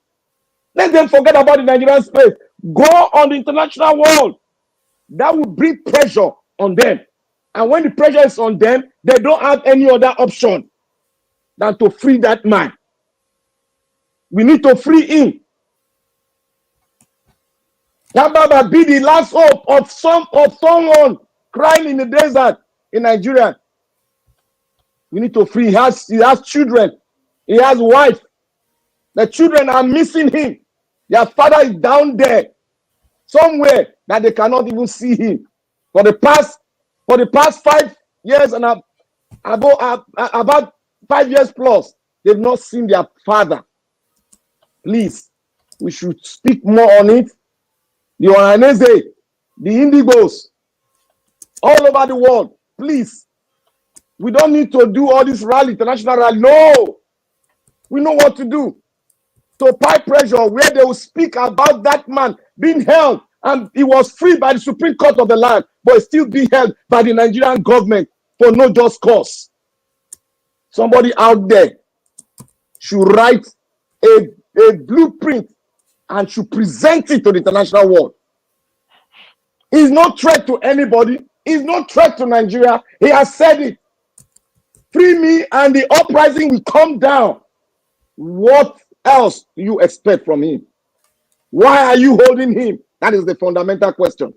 Speaker 9: Let them forget about the Nigerian space. Go on the international world. That will bring pressure on them. And when the pressure is on them, they don't have any other option than to free that man. We need to free him. That Baba be the last hope of someone crying in the desert in Nigeria. We need to free. He has children. He has wife. The children are missing him. Their father is down there somewhere that they cannot even see him. For the past 5 years and about 5 years plus, they've not seen their father. Please, we should speak more on it. The Oranese, the Indigos, all over the world, please. We don't need to do all this rally, international rally. No, we know what to do. To apply pressure where they will speak about that man being held, and he was freed by the Supreme Court of the land, but still being held by the Nigerian government for no just cause. Somebody out there should write a blueprint and should present it to the international world. He's no threat to anybody. He's no threat to Nigeria. He has said it. Free me and the uprising will come down. What else do you expect from him? Why are you holding him? That is the fundamental question.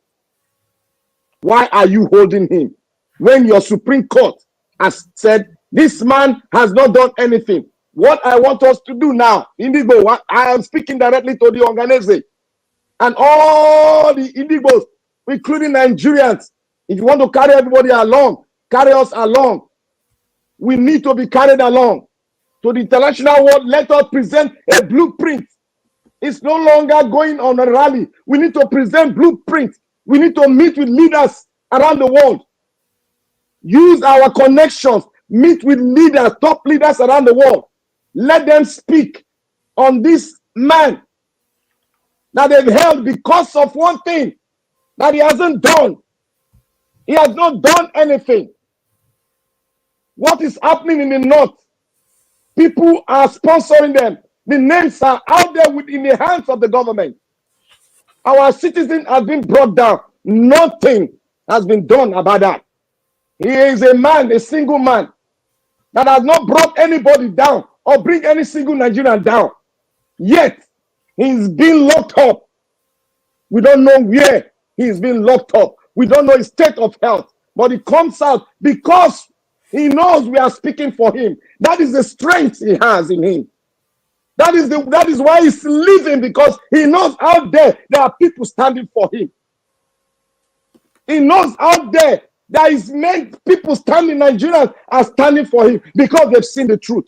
Speaker 9: Why are you holding him? When your Supreme Court has said, this man has not done anything. What I want us to do now, Indigo, I am speaking directly to the Oranese and all the Indigos, including Nigerians. If you want to carry everybody along, carry us along. We need to be carried along. To the international world, let us present a blueprint. It's no longer going on a rally. We need to present blueprint. We need to meet with leaders around the world. Use our connections. Meet with leaders, top leaders around the world. Let them speak on this man that they've held because of one thing that he hasn't done. He has not done anything. What is happening in the north? People are sponsoring them. The names are out there in the hands of the government. Our citizen has been brought down. Nothing has been done about that. He is a man, a single man, that has not brought anybody down or bring any single Nigerian down. Yet, he's been locked up. We don't know where he's been locked up. We don't know his state of health. But he comes out because he knows we are speaking for him. That is the strength he has in him. That is why he's living, because he knows out there are people standing for him. He knows out there is many people standing, Nigerians are standing for him because they've seen the truth.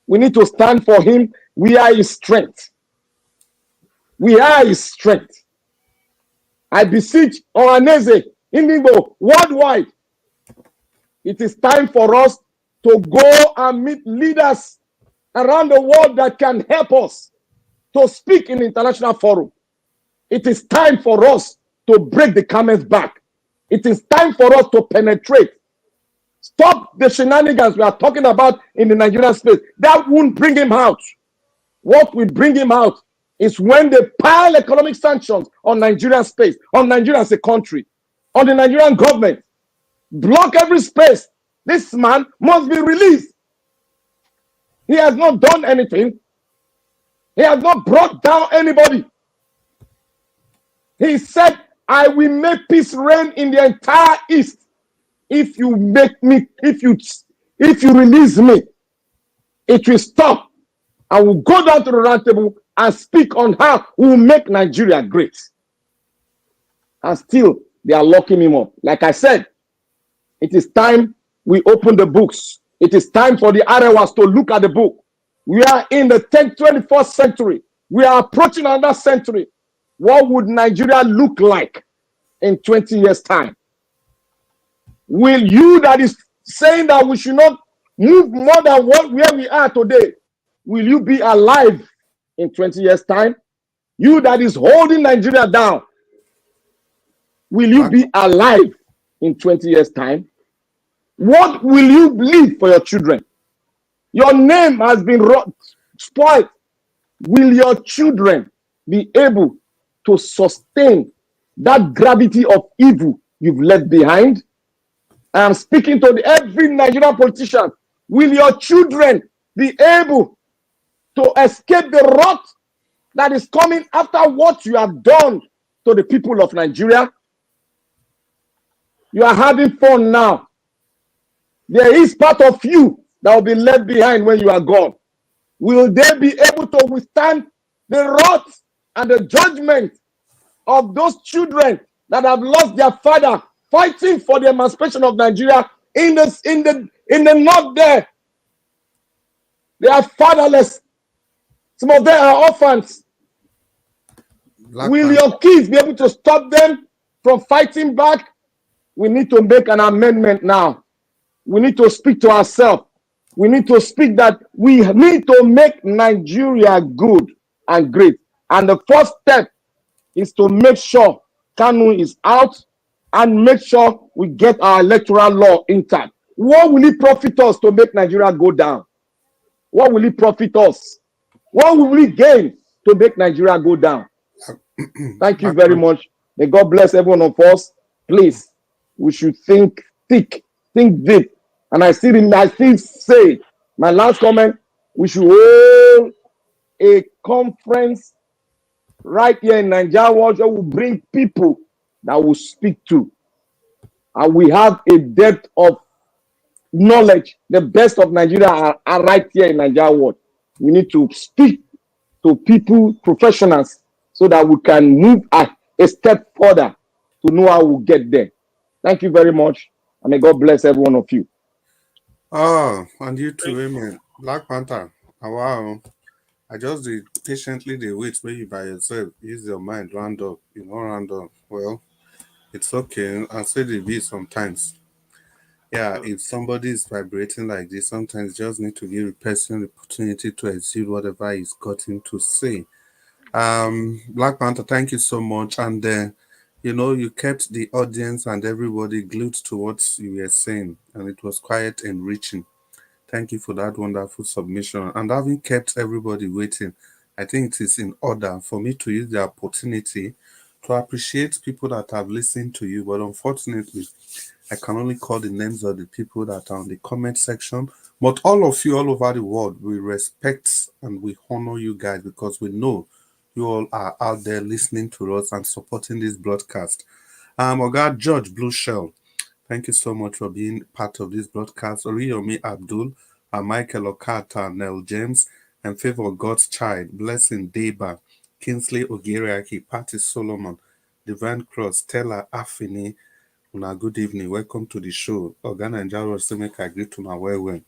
Speaker 9: We need to stand for him. We are his strength. We are his strength. I beseech Oranese, Indigo, worldwide. It is time for us to go and meet leaders around the world that can help us to speak in the international forum. It is time for us to break the camel's back. It is time for us to penetrate. Stop the shenanigans we are talking about in the Nigerian space. That won't bring him out. What will bring him out is when they pile economic sanctions on Nigerian space, on Nigeria as a country, on the Nigerian government. Block every space. This man must be released. He has not done anything. He has not brought down anybody. He said, I will make peace reign in the entire East if you make me, if you release me. It will stop. I will go down to the round table and speak on how we will make Nigeria great. And still, they are locking him up. Like I said, it is time we open the books. It is time for the Arewas to look at the book. We are in the 21st century. We are approaching another century. What would Nigeria look like in 20 years' time? Will you that is saying that we should not move more than where we are today, will you be alive in 20 years' time? You that is holding Nigeria down, will you be alive in 20 years' time? What will you leave for your children? Your name has been spoiled. will your children be able to sustain that gravity of evil you've left behind? I am speaking to every Nigerian politician. Will your children be able to escape the wrath that is coming after what you have done to the people of Nigeria? You are having fun now. There is part of you that will be left behind when you are gone. Will they be able to withstand the wrath and the judgment of those children that have lost their father fighting for the emancipation of Nigeria in the north there? They are fatherless. Some of them are orphans. Will your kids be able to stop them from fighting back? We need to make an amendment now. We need to speak to ourselves. We need to speak that we need to make Nigeria good and great. And the first step is to make sure Kanu is out and make sure we get our electoral law intact. What will it profit us to make Nigeria go down? What will it profit us? What will we gain to make Nigeria go down? Thank you very much. May God bless every one of us. Please, we should think thick, think deep. And I still say, my last comment, we should hold a conference right here in Nigeria where we will bring people that will speak to. And we have a depth of knowledge. The best of Nigeria are right here in Nigeria world. We need to speak to people, professionals, so that we can move a step further to know how we'll get there. Thank you very much. And may God bless every one of you.
Speaker 8: Oh, and you too, amen. Black Panther, wow. I just patiently wait where you by yourself. Use your mind, round up. You know, round up. Well, it's okay. I say the be sometimes. Yeah, if somebody is vibrating like this, sometimes you just need to give a person the opportunity to exude whatever he's gotten to say. Black Panther, thank you so much. And you kept the audience and everybody glued to what you were saying, and it was quite enriching. Thank you for that wonderful submission. And having kept everybody waiting, I think it is in order for me to use the opportunity to appreciate people that have listened to you. But unfortunately, I can only call the names of the people that are on the comment section. But all of you all over the world, we respect and we honor you guys because we know you all are out there listening to us and supporting this broadcast. Oga George Blue Shell, thank you so much for being part of this broadcast. Oriyomi Abdul, Michael Okata, Nell James, and Favor God's Child, Blessing Deba, Kingsley Ogeriaki, Patty Solomon, Divine Cross, Stella Affini. Una good evening. Welcome to the show. Ogana and Jaro Semeka agree to my well.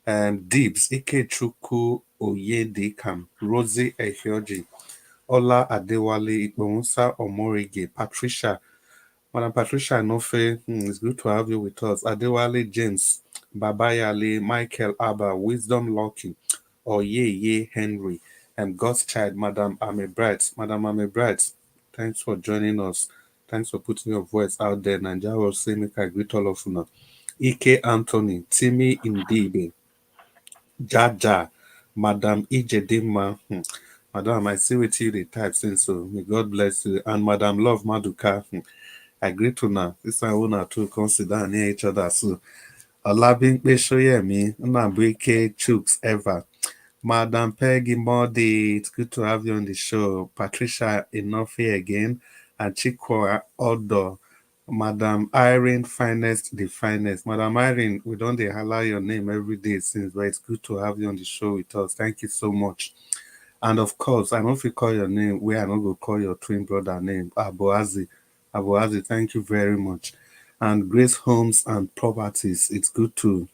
Speaker 8: And Dibs, Ike Chuku Oyedekam, Rosie Ehioji, Ola Adewale, Ikbonsa Omorige, Patricia. Madam Patricia Nofe, it's good to have you with us. Adewale James, Babayale, Michael Abba, Wisdom Lucky, Oyeye Henry, and God's Child, Madam Ame Bright. Madam Ame Bright, thanks for joining us. Thanks for putting your voice out there. Nigeria will say, make I greet all of you now. Ike Anthony, Timmy Indibe, Jaja, Madam Ijedima. Madam, I see with you the type since so. May God bless you. And Madam Love Maduka. I agree to now. This one will not to consider near each other. So, Olabin Beshoyemi, Nabwike Chooks ever. Madam Peggy Modi, it's good to have you on the show. Patricia Enofi again. And Chikwa Odo. Madam Irene Finest, the finest. Madam Irene, we don't allow your name every day since, but it's good to have you on the show with us. Thank you so much. And of course, I know if you call your name, we are not going to call your twin brother name, Aboazi. Aboazi, thank you very much. And Grace Homes and Properties, it's good to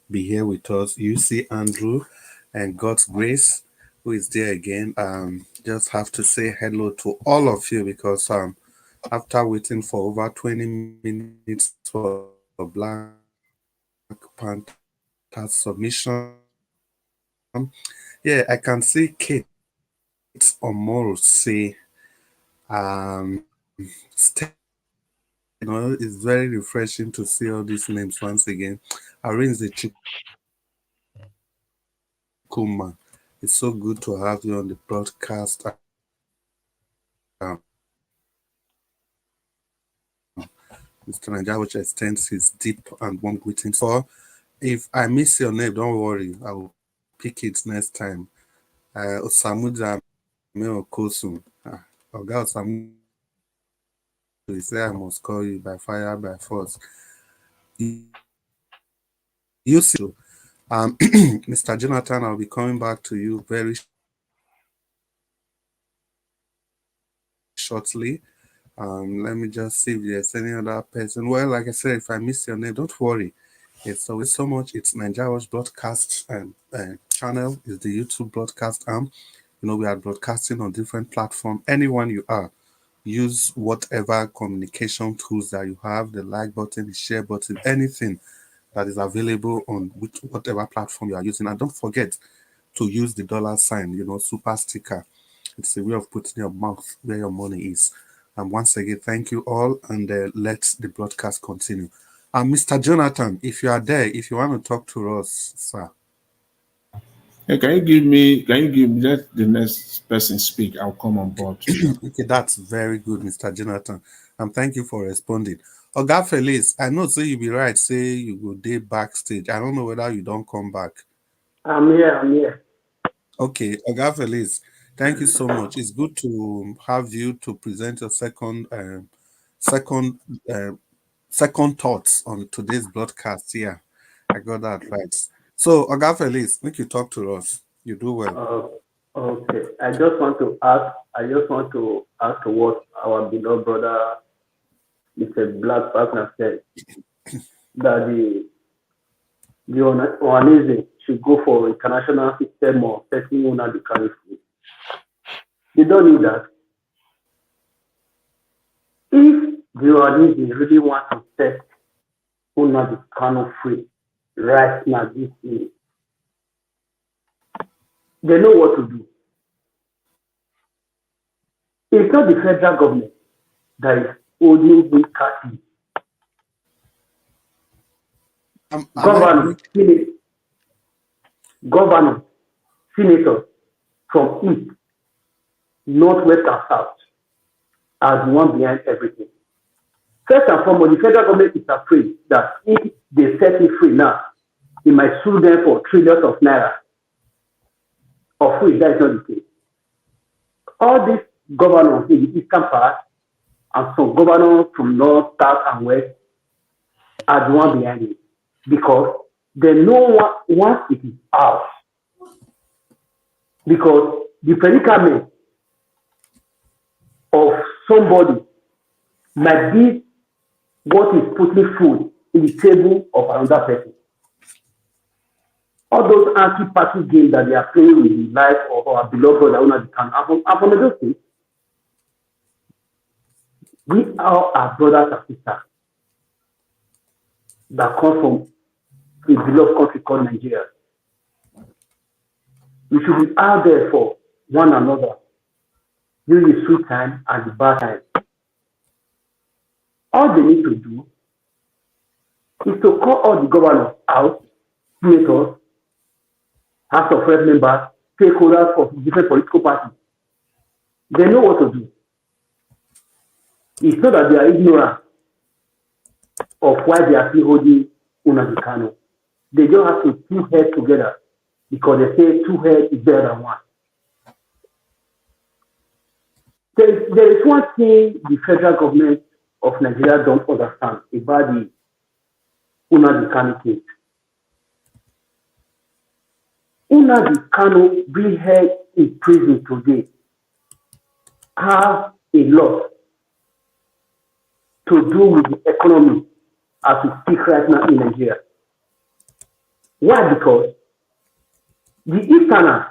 Speaker 8: be here with us. You see Andrew and God's Grace, who is there again. Just have to say hello to all of you because after waiting for over 20 minutes for Black Panther submission, yeah, I can see Kate Omoro say, it's very refreshing to see all these names once again. Arinze Chikuma, It's so good to have you on the broadcast. Mr. Nigeria, which extends his deep and warm greetings. For if I miss your name, don't worry, I will pick it next time. Osamuja Meokosun. Oga Osamuja, he said I must call you by fire, by force. You see, Mr. Jonathan, I'll be coming back to you very shortly. Let me just see if there's any other person. Well, like I said, if I miss your name, don't worry. It's always so much. It's Nigeria's broadcast channel. Is the YouTube broadcast arm. You know, we are broadcasting on different platforms. Anyone you are, use whatever communication tools that you have, the like button, the share button, anything that is available on whatever platform you are using. And don't forget to use the $sign, super sticker. It's a way of putting your mouth where your money is. And once again, thank you all, and let the broadcast continue. Mr. Jonathan, if you are there, if you want to talk to us, sir.
Speaker 17: Hey, can you give me, let the next person speak? I'll come on board.
Speaker 8: Okay, that's very good, Mr. Jonathan. And thank you for responding. Oga Felix, I know, say you be right, say you go day backstage. I don't know whether you don't come back.
Speaker 6: I'm here. Okay,
Speaker 8: Oga Felix, thank you so much. It's good to have you to present your second thoughts on today's broadcast. Yeah, I got that right. So, Oga Felix, make you talk to us. You do well.
Speaker 6: Okay. I just want to ask what our beloved brother, Mr. Black Partner, said that the Ohanese should go for international system of setting on the country. They don't need that. If the Ohanese really want to set on the country free right now, this minute, they know what to do. It's not the federal government that is holding the captive. Governors, senators from east, northwest, and south are the one behind everything. First and foremost, the federal government is afraid that if they set it free now, it might sue them for trillions of naira, of which that is not the case. All these governors in the eastern part and some governors from north, south, and west are the one behind it, because they know once it is out, because the predicament of somebody might be what is putting food in the table of another person. All those anti-party games that they are playing with the life of our beloved brother Una can happen from those things. We are our brothers and sisters that come from a beloved country called Nigeria. We should be out there for one another during the sweet time and the bad time. All they need to do is to call all the governors out, senators, House of Rep members, stakeholders of different political parties. They know what to do. It's not that they are ignorant of why they are still holding Nnamdi Kanu. They just have to put two heads together, because they say two heads is better than one. There is one thing the federal government of Nigeria don't understand about the Nnamdi Kanu case. Nnamdi Kanu being held in prison today has a lot to do with the economy as we speak right now in Nigeria. Why? Because the Easterners,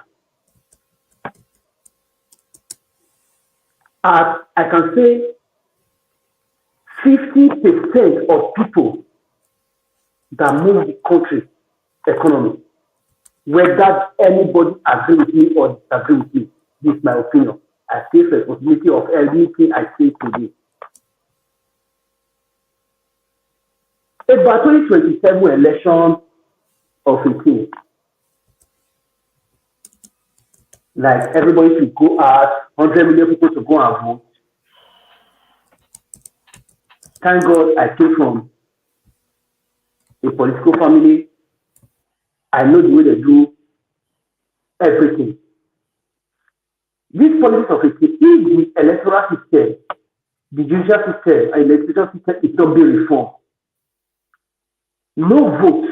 Speaker 6: as I can say, 50% of people that move the country economy, whether anybody agree with me or disagree with me, this is my opinion. I take responsibility of everything I say today. About 2027 election of 18, like everybody should go out, 100 million people to go and vote. Thank God I came from a political family. I know the way they do everything. This politics of it, if the electoral system, the judicial system, and the legislative system is not being reformed, no vote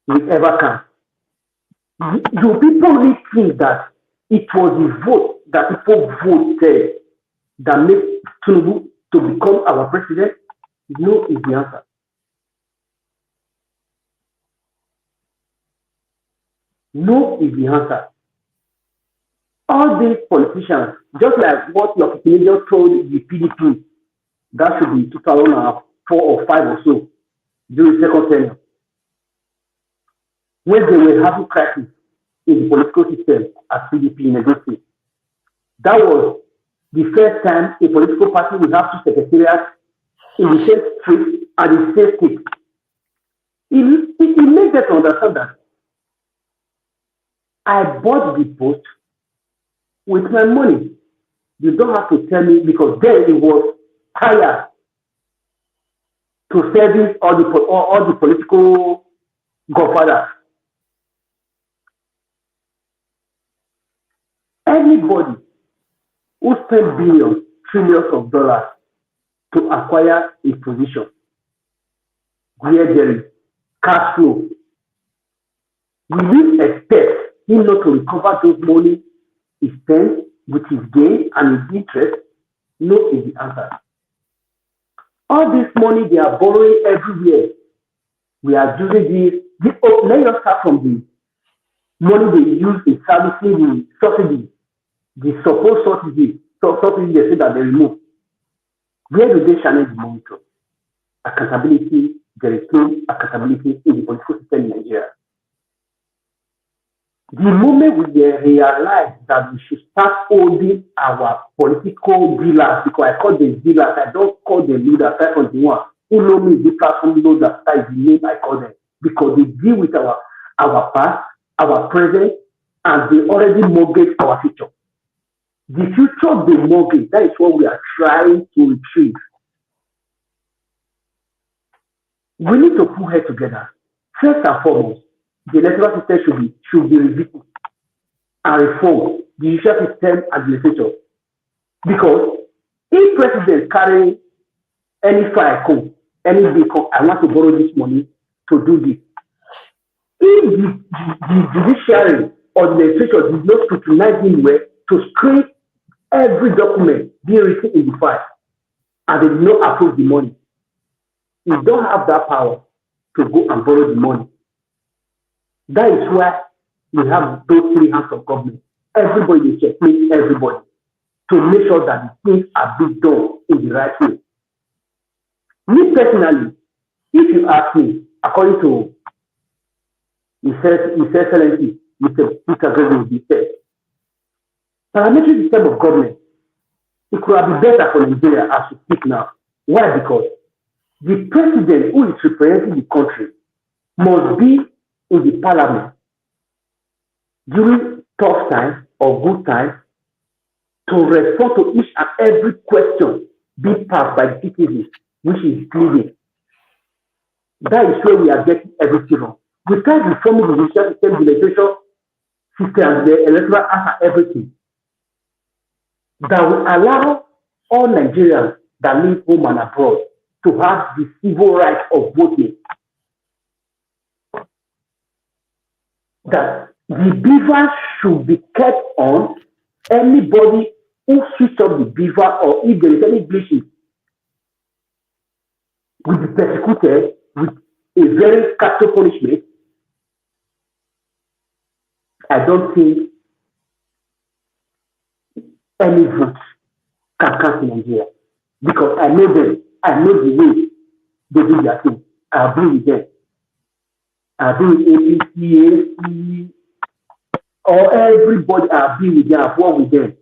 Speaker 6: will ever count. Do people really think that it was the vote that people voted that made Tinubu to become our president? No is the answer. No is the answer. All these politicians, just like what your teenager told the PDP, that should be 2004 or 5 or so, during the second tenure, when they were having crisis in the political system at PDP in Lagos State. That was the first time a political party will have two secretariats in the same street and the same state. It makes them understand that I bought the post with my money. You don't have to tell me, because then it was higher to service all the political godfathers. Anybody who spent billions, trillions of dollars to acquire a position, where there is cash flow, will you expect him not to recover those money he spent with his gain and his interest? No is the answer. All this money they are borrowing everywhere. We are using this. Let us start from the money they use in servicing the subsidy, the supposed subsidy they say that they remove. Where do they channel the money to? Accountability. There is no accountability in the political system in Nigeria. The moment we realize that we should start holding our political dealers, because I call them dealers, I don't call them leaders, I call them one who know me, the platform knows that is the name I call them, because they deal with our past, our present, and they already mortgage our future. The future they mortgage, that is what we are trying to retrieve. We need to put heads together. First and foremost, the electoral system should be reviewed and reformed, the judicial system and the legislature. Because if president carry any fire code, any bill, I want to borrow this money to do this. If the judiciary or the legislature did not scrutinize him well to screen every document being written in the file, and they did not approve the money, he don't have that power to go and borrow the money. That is why we have those three hands of government. Everybody is checking everybody to make sure that the things are being done in the right way. Me personally, if you ask me, according to His Excellency, Mr. Peter Gregory said, parliamentary system of government, it could have been better for Nigeria as we speak now. Why? Because the president who is representing the country must be in the parliament during tough times or good times to respond to each and every question being passed by the citizens, which is pleading. That is where we are getting everything wrong. We can't reform the judicial system, the legislation system, the electoral act, and everything that will allow all Nigerians that live home and abroad to have the civil right of voting. That the beaver should be kept on. Anybody who switches up the beaver, or if there is any glitches, will be persecuted with a very capital punishment. I don't think any vote can count in Nigeria, because I know them. I know the way they do their thing. I agree with them. I agree with APC, AC, or everybody. I agree with them. I've worked with them.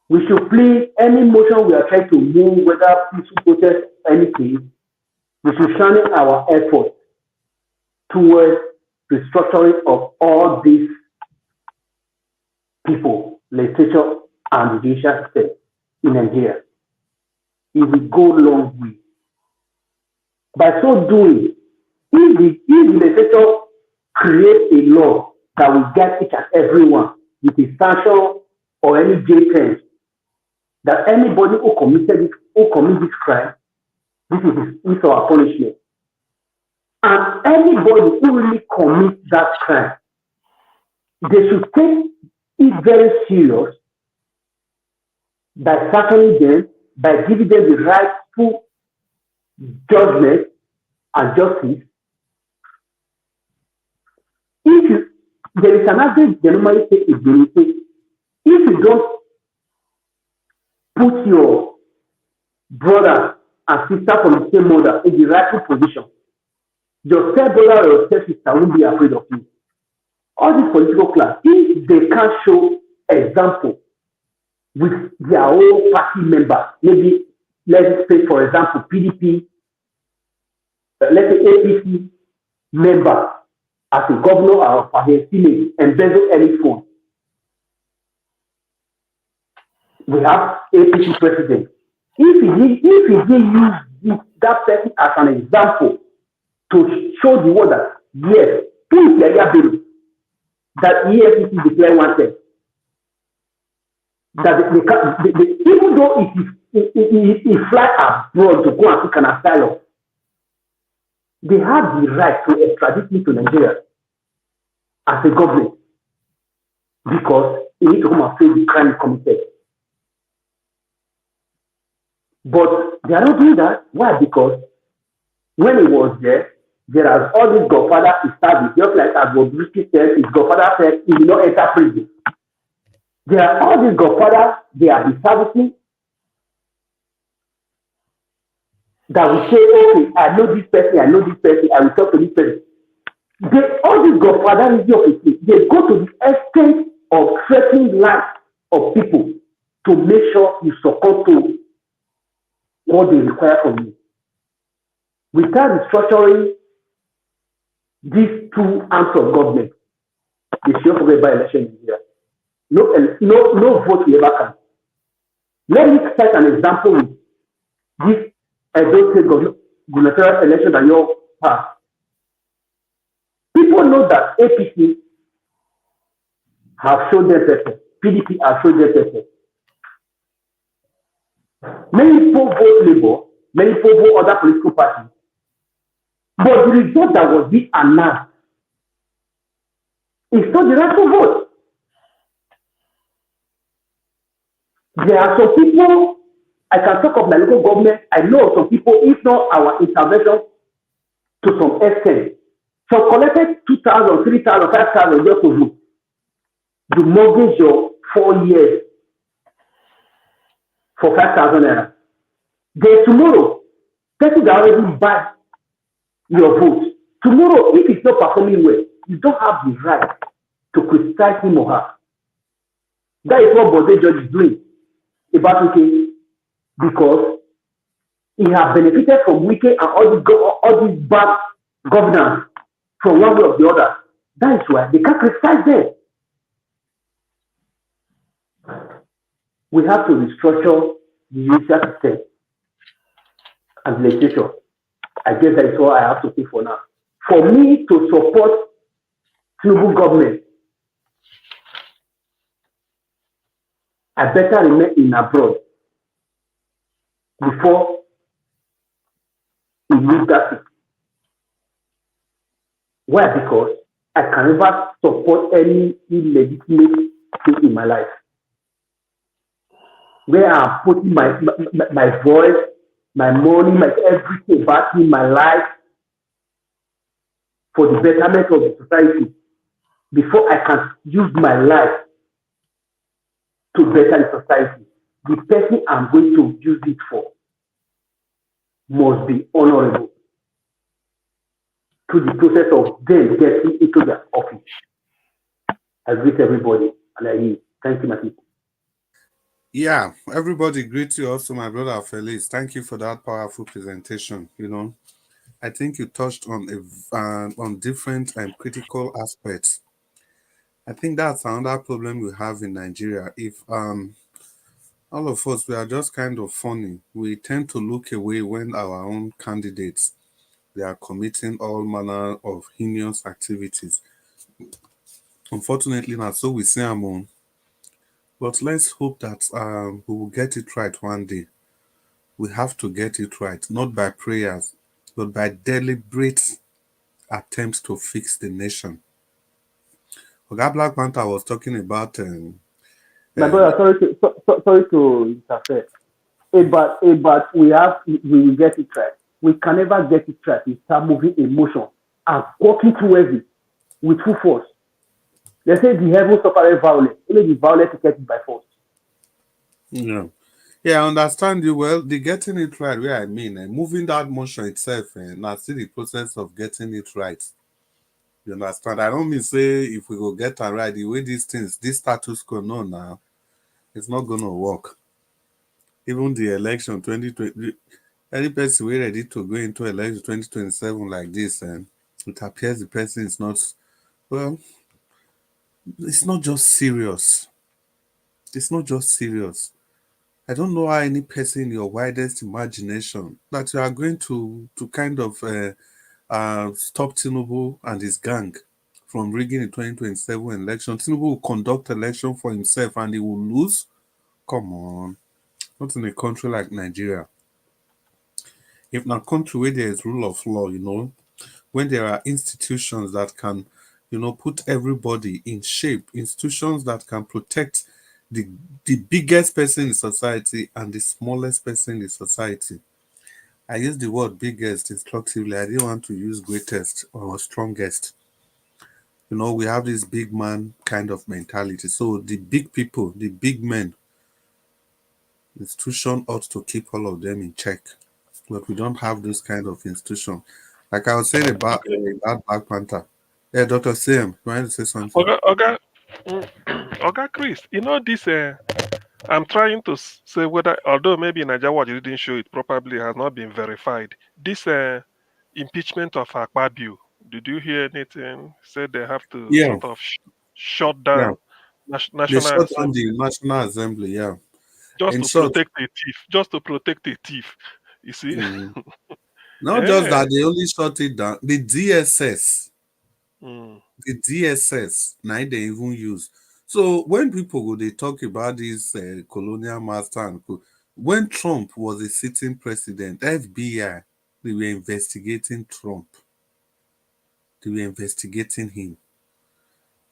Speaker 6: We should please any motion we are trying to move, whether peaceful protest, anything, we should channel our effort towards restructuring of all these people, legislature and the judicial system in Nigeria. It will go long way. By so doing, if the legislature creates a law that will get each and everyone with a sanction or any jail terms, that anybody who commits this crime, this is our punishment. And anybody who really commits that crime, they should take it very serious by sanctioning them, by giving them the rightful judgment and justice. There is an adage they normally say is if you don't put your brother and sister from the same mother in the rightful position, your step brother or your step sister won't be afraid of you. All this political class, if they can't show example with their own party members, maybe let's say for example PDP, let's say APC member as a governor or for their Senate embezzle any phone. We have APC president. If he use that person as an example to show the world that yes, please bill that EFCC declare wanted. That even though he fly abroad to go and seek an asylum, they have the right to extradite him to Nigeria as a government because he needs to come and face the crime he committed. But they are not doing that. Why? Because when he was there are all these godfathers established, just like as Bobrisky said, his godfather said he will not enter prison. There are all these godfathers, they are establishing that will say, okay, I know this person, I will talk to this person. All these godfathers, they go to the extent of threatening life of people to make sure you succumb to what they require from you. Without restructuring these two arms of government, they should forget by election in Nigeria. No vote will ever count. Let me set an example with this Edo State gubernatorial election that you all passed. People know that APC have shown their person, PDP have shown their person. Many people vote Labour, many people vote other political parties. But the result that was being announced is not the rightful vote. There are some people, I can talk of my local government, I know some people, if not our intervention to some extent, some collected 2,000, 3,000, 5,000 just to vote. You mortgage your 4 years for 5,000 naira. Then tomorrow, person that already buy your vote. Tomorrow, if it's not performing well, you don't have the right to criticize him or her. That is what Bode Judge is doing about Wike, because he has benefited from Wike and all these bad governance from one way or the other. That is why they can't criticize them. We have to restructure the judicial system and legislation. I guess that is all I have to say for now. For me to support Tinubu government, I better remain in abroad before we leave that seat. Why? Because I can never support any illegitimate thing in my life. Where I'm putting my voice, my money, my everything back in my life for the betterment of the society, before I can use my life to better the society, the person I'm going to use it for must be honorable to the process of them getting into their office. I greet everybody and I yield. Thank you, my people.
Speaker 8: Yeah, everybody greet you also, my brother Felix. Thank you for that powerful presentation. I think you touched on different critical aspects. I think that's another problem we have in Nigeria. If all of us we are just kind of funny, we tend to look away when our own candidates they are committing all manner of heinous activities. Unfortunately, not so we see them on. But let's hope that we will get it right one day. We have to get it right, not by prayers, but by deliberate attempts to fix the nation. Oga Black Panther was talking about
Speaker 6: My brother, sorry to interfere. But we will get it right. We can never get it right. We start moving emotion and walking towards it with full force. They say the heaven suffered violence. Only the violence is get it by force.
Speaker 8: Yeah. Yeah, I understand you well. The getting it right, where I mean, moving that motion itself, now see the process of getting it right. You understand? I don't mean say if we go get it right, the way these things, this status quo, no, now, it's not going to work. Even the election 2020, any person we ready to go into election 2027 like this, and it appears the person is not, well, it's not just serious. It's not just serious. I don't know how any person in your widest imagination that you are going to kind of stop Tinubu and his gang from rigging the 2027 election. Tinubu will conduct election for himself and he will lose. Come on. Not in a country like Nigeria. If in a country where there is rule of law, when there are institutions that can, put everybody in shape, institutions that can protect the biggest person in society and the smallest person in society. I use the word biggest instructively. I didn't want to use greatest or strongest. We have this big man kind of mentality. So the big people, the big men, the institution ought to keep all of them in check. But we don't have this kind of institution. Like I was saying about Black Panther. Yeah, Dr. Sam, you wanted to say something?
Speaker 7: Oga Chris, this. I'm trying to say whether, although maybe Nigeria Watch didn't show it properly, has not been verified. This impeachment of Akpabio, did you hear anything? Said they have to sort of shut down National
Speaker 8: They shut down
Speaker 7: Assembly.
Speaker 8: the National Assembly, yeah.
Speaker 7: Just
Speaker 8: In
Speaker 7: to
Speaker 8: short,
Speaker 7: protect a thief. Just to protect a thief. You see?
Speaker 8: Not just that, they only shut it down. The DSS, now they even use. So when people go, they talk about this colonial master and when Trump was a sitting president, FBI, they were investigating Trump. They were investigating him.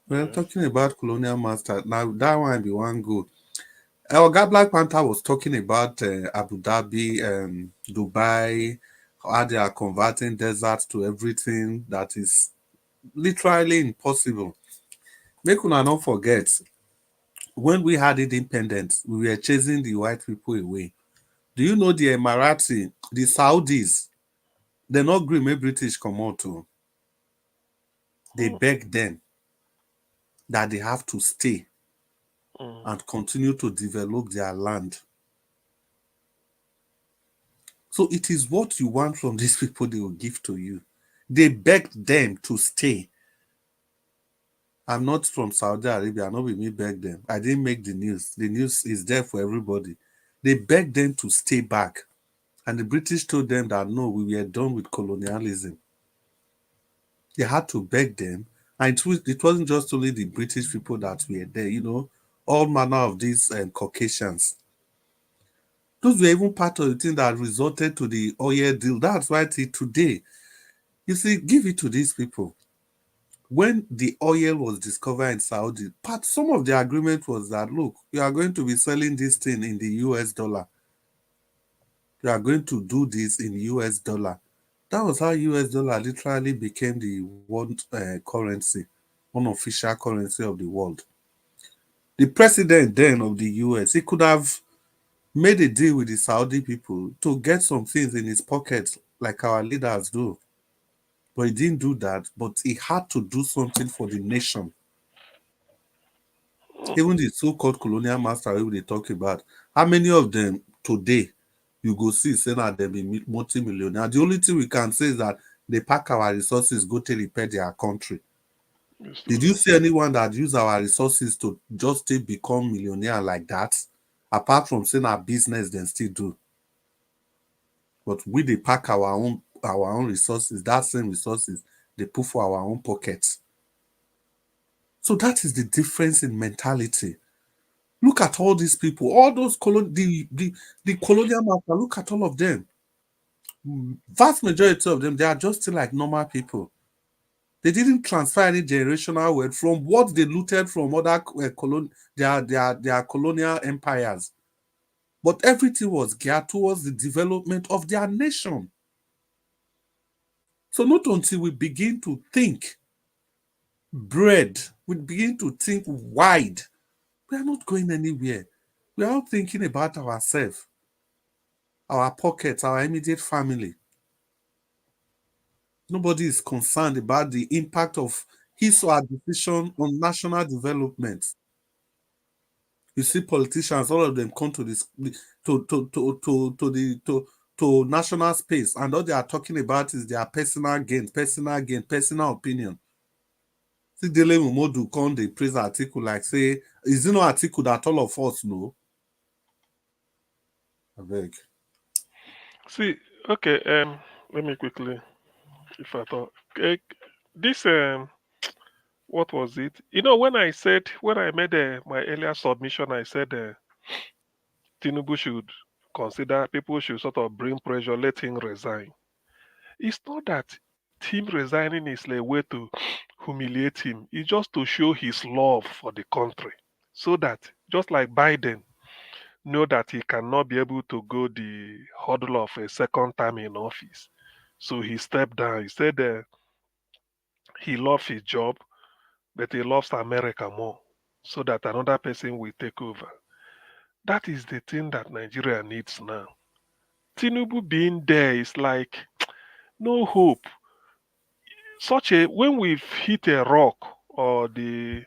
Speaker 8: Well, talking about colonial master, now that one be one good. Oga Black Panther was talking about Abu Dhabi, Dubai, how they are converting deserts to everything that is literally impossible. Make una not forget, when we had independence, we were chasing the white people away. Do you know the Emirati, the Saudis, they not agree make British come out too. They beg them that they have to stay and continue to develop their land. So it is what you want from these people they will give to you. They begged them to stay. I'm not from Saudi Arabia. Not with me beg them. I didn't make the news. The news is there for everybody. They begged them to stay back. And the British told them that no, we were done with colonialism. They had to beg them. And it wasn't just only the British people that were there, all manner of these Caucasians. Those were even part of the thing that resulted to the oil deal. That's why till today, you see, give it to these people. When the oil was discovered in Saudi, some of the agreement was that, look, you are going to be selling this thing in the US dollar. You are going to do this in US dollar. That was how US dollar literally became the world currency, unofficial currency of the world. The president then of the US, he could have made a deal with the Saudi people to get some things in his pockets like our leaders do. But he didn't do that, but he had to do something for the nation. Even the so-called colonial master we they talk about, how many of them today you go see say that they be multi-millionaire. The only thing we can say is that they pack our resources, go to repair their country. Did you see anyone that use our resources to just become millionaire like that? Apart from saying our business, then still do. But we they pack our own resources, that same resources, they put for our own pockets. So that is the difference in mentality. Look at all these people, all those the colonial master, look at all of them. Vast majority of them, they are just still like normal people. They didn't transfer any generational wealth from what they looted from other their colonial empires. But everything was geared towards the development of their nation. So not until we begin to think broad, we begin to think wide, we are not going anywhere. We are all thinking about ourselves, our pockets, our immediate family. Nobody is concerned about the impact of his or her decision on national development. You see politicians, all of them come to this to national space, and all they are talking about is their personal gain, personal opinion. See, Dele Momodu come they praise article like say, is it no article that all of us know? I beg.
Speaker 7: See, okay, let me quickly, if I thought, this, what was it? You know, when I made my earlier submission, I said Tinubu should consider, people should sort of bring pressure, let him resign. It's not that him resigning is a way to humiliate him. It's just to show his love for the country. So that, just like Biden, know that he cannot be able to go the hurdle of a second term in office. So he stepped down. He said he loves his job, but he loves America more, so that another person will take over. That is the thing that Nigeria needs now. Tinubu being there is like no hope. When we've hit a rock or the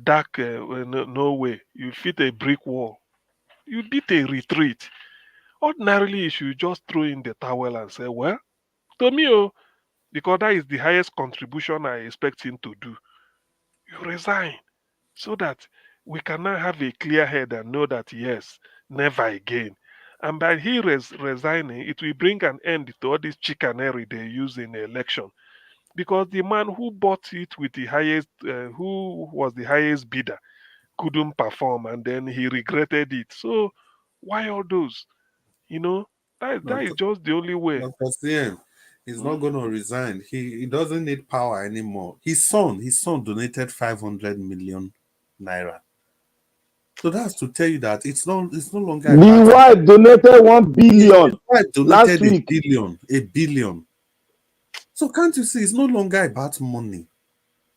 Speaker 7: dark no way, you hit a brick wall, you beat a retreat. Ordinarily, you should just throw in the towel and say, well, to me, because that is the highest contribution I expect him to do. You resign so that we can now have a clear head and know that, yes, never again. And by he resigning, it will bring an end to all this chicanery they use in the election. Because the man who bought it with the highest, who was the highest bidder, couldn't perform, and then he regretted it. So why all those? You know, that is just the only way.
Speaker 8: Dr. CM, he's not going to resign. He doesn't need power anymore. His son donated 500 million naira. So that's to tell you that it's no longer.
Speaker 9: The wife donated 1 billion.
Speaker 8: His wife donated
Speaker 9: last week.
Speaker 8: a billion. So can't you see? It's no longer about money.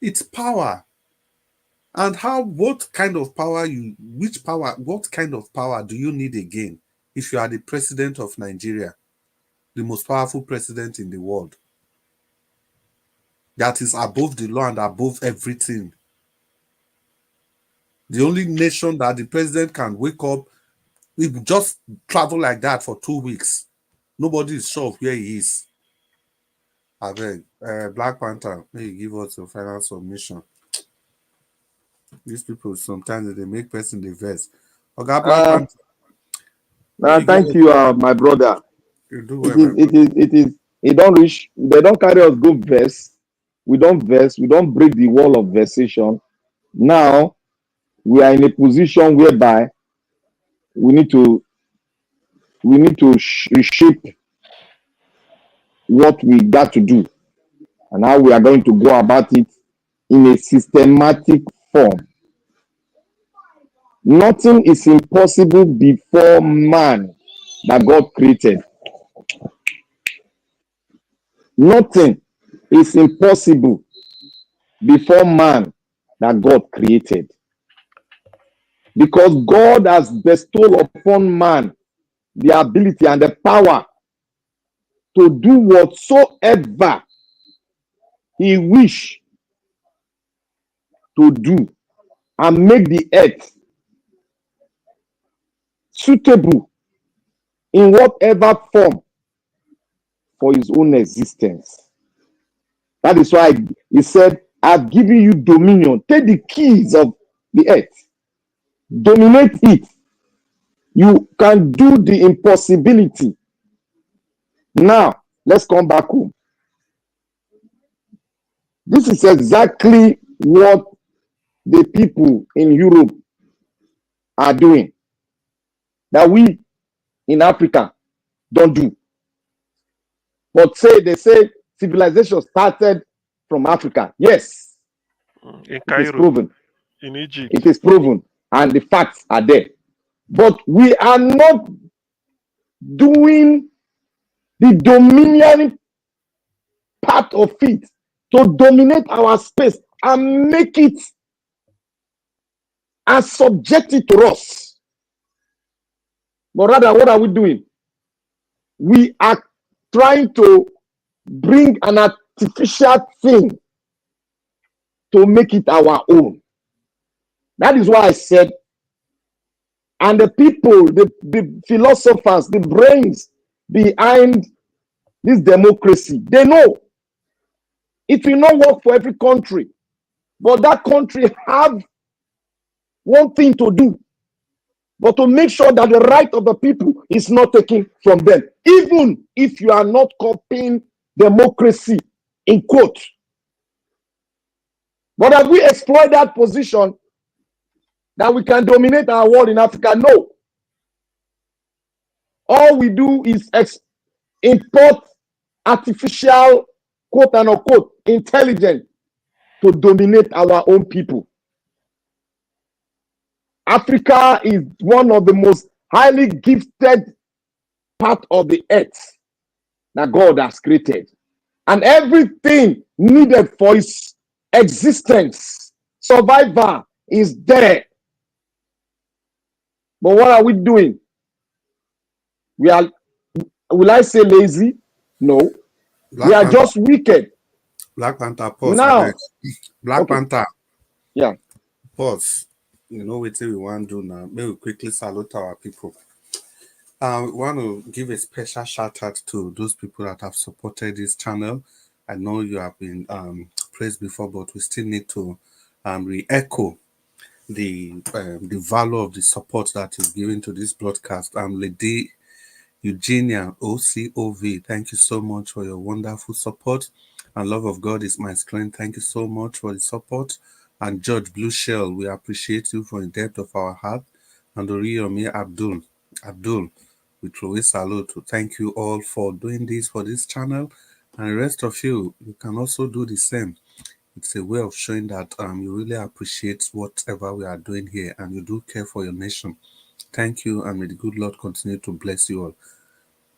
Speaker 8: It's power. And what kind of power do you need again if you are the president of Nigeria, the most powerful president in the world, that is above the law and above everything? The only nation that the president can wake up, he just travel like that for 2 weeks. Nobody is sure of where he is. I beg, Black Panther, may you give us your final submission. These people sometimes they make person the verse. Okay, Black Panther.
Speaker 9: Thank you, my brother.
Speaker 8: You do well,
Speaker 9: it don't reach, they don't carry us go verse. We don't break the wall of versation. Now we are in a position whereby we need to reshape what we got to do and how we are going to go about it in a systematic form. Nothing is impossible before man that God created. Nothing is impossible before man that God created. Because God has bestowed upon man the ability and the power to do whatsoever he wish to do and make the earth suitable in whatever form for his own existence. That is why he said, I've given you dominion. Take the keys of the earth. Dominate it. You can do the impossibility. Now, let's come back home. This is exactly what the people in Europe are doing, that we in Africa don't do. But they say civilization started from Africa. Yes,
Speaker 7: in
Speaker 9: it is
Speaker 7: Cairo,
Speaker 9: proven.
Speaker 7: in Egypt.
Speaker 9: It is proven, and the facts are there. But we are not doing the dominion part of it to dominate our space and make it and subject it to us. But rather, what are we doing? We are trying to bring an artificial thing to make it our own. That is why I said, and the people, the philosophers, the brains behind this democracy, they know it will not work for every country, but that country have one thing to do, but to make sure that the right of the people is not taken from them, even if you are not copying democracy in quote. But have we explored that position that we can dominate our world in Africa? No. All we do is import artificial, quote and unquote, intelligence to dominate our own people. Africa is one of the most highly gifted part of the earth that God has created. And everything needed for its existence, survival, is there. But what are we doing? We are, will I say lazy? No. We are just wicked.
Speaker 8: Black Panther, pause.
Speaker 9: Now,
Speaker 8: Black Panther.
Speaker 9: Yeah.
Speaker 8: Pause. You know what we want to do now? Maybe we quickly salute our people. We want to give a special shout out to those people that have supported this channel. I know you have been praised before, but we still need to re-echo the value of the support that is given to this broadcast. Lady Eugenia OCOV, thank you so much for your wonderful support. And love of God is my strength. Thank you so much for the support. And George Blue Shell, we appreciate you from the depth of our heart. And Oriyomi Abdul, we throw a salute to thank you all for doing this for this channel. And the rest of you, you can also do the same. It's a way of showing that you really appreciate whatever we are doing here and you do care for your nation. Thank you, and may the good Lord continue to bless you all.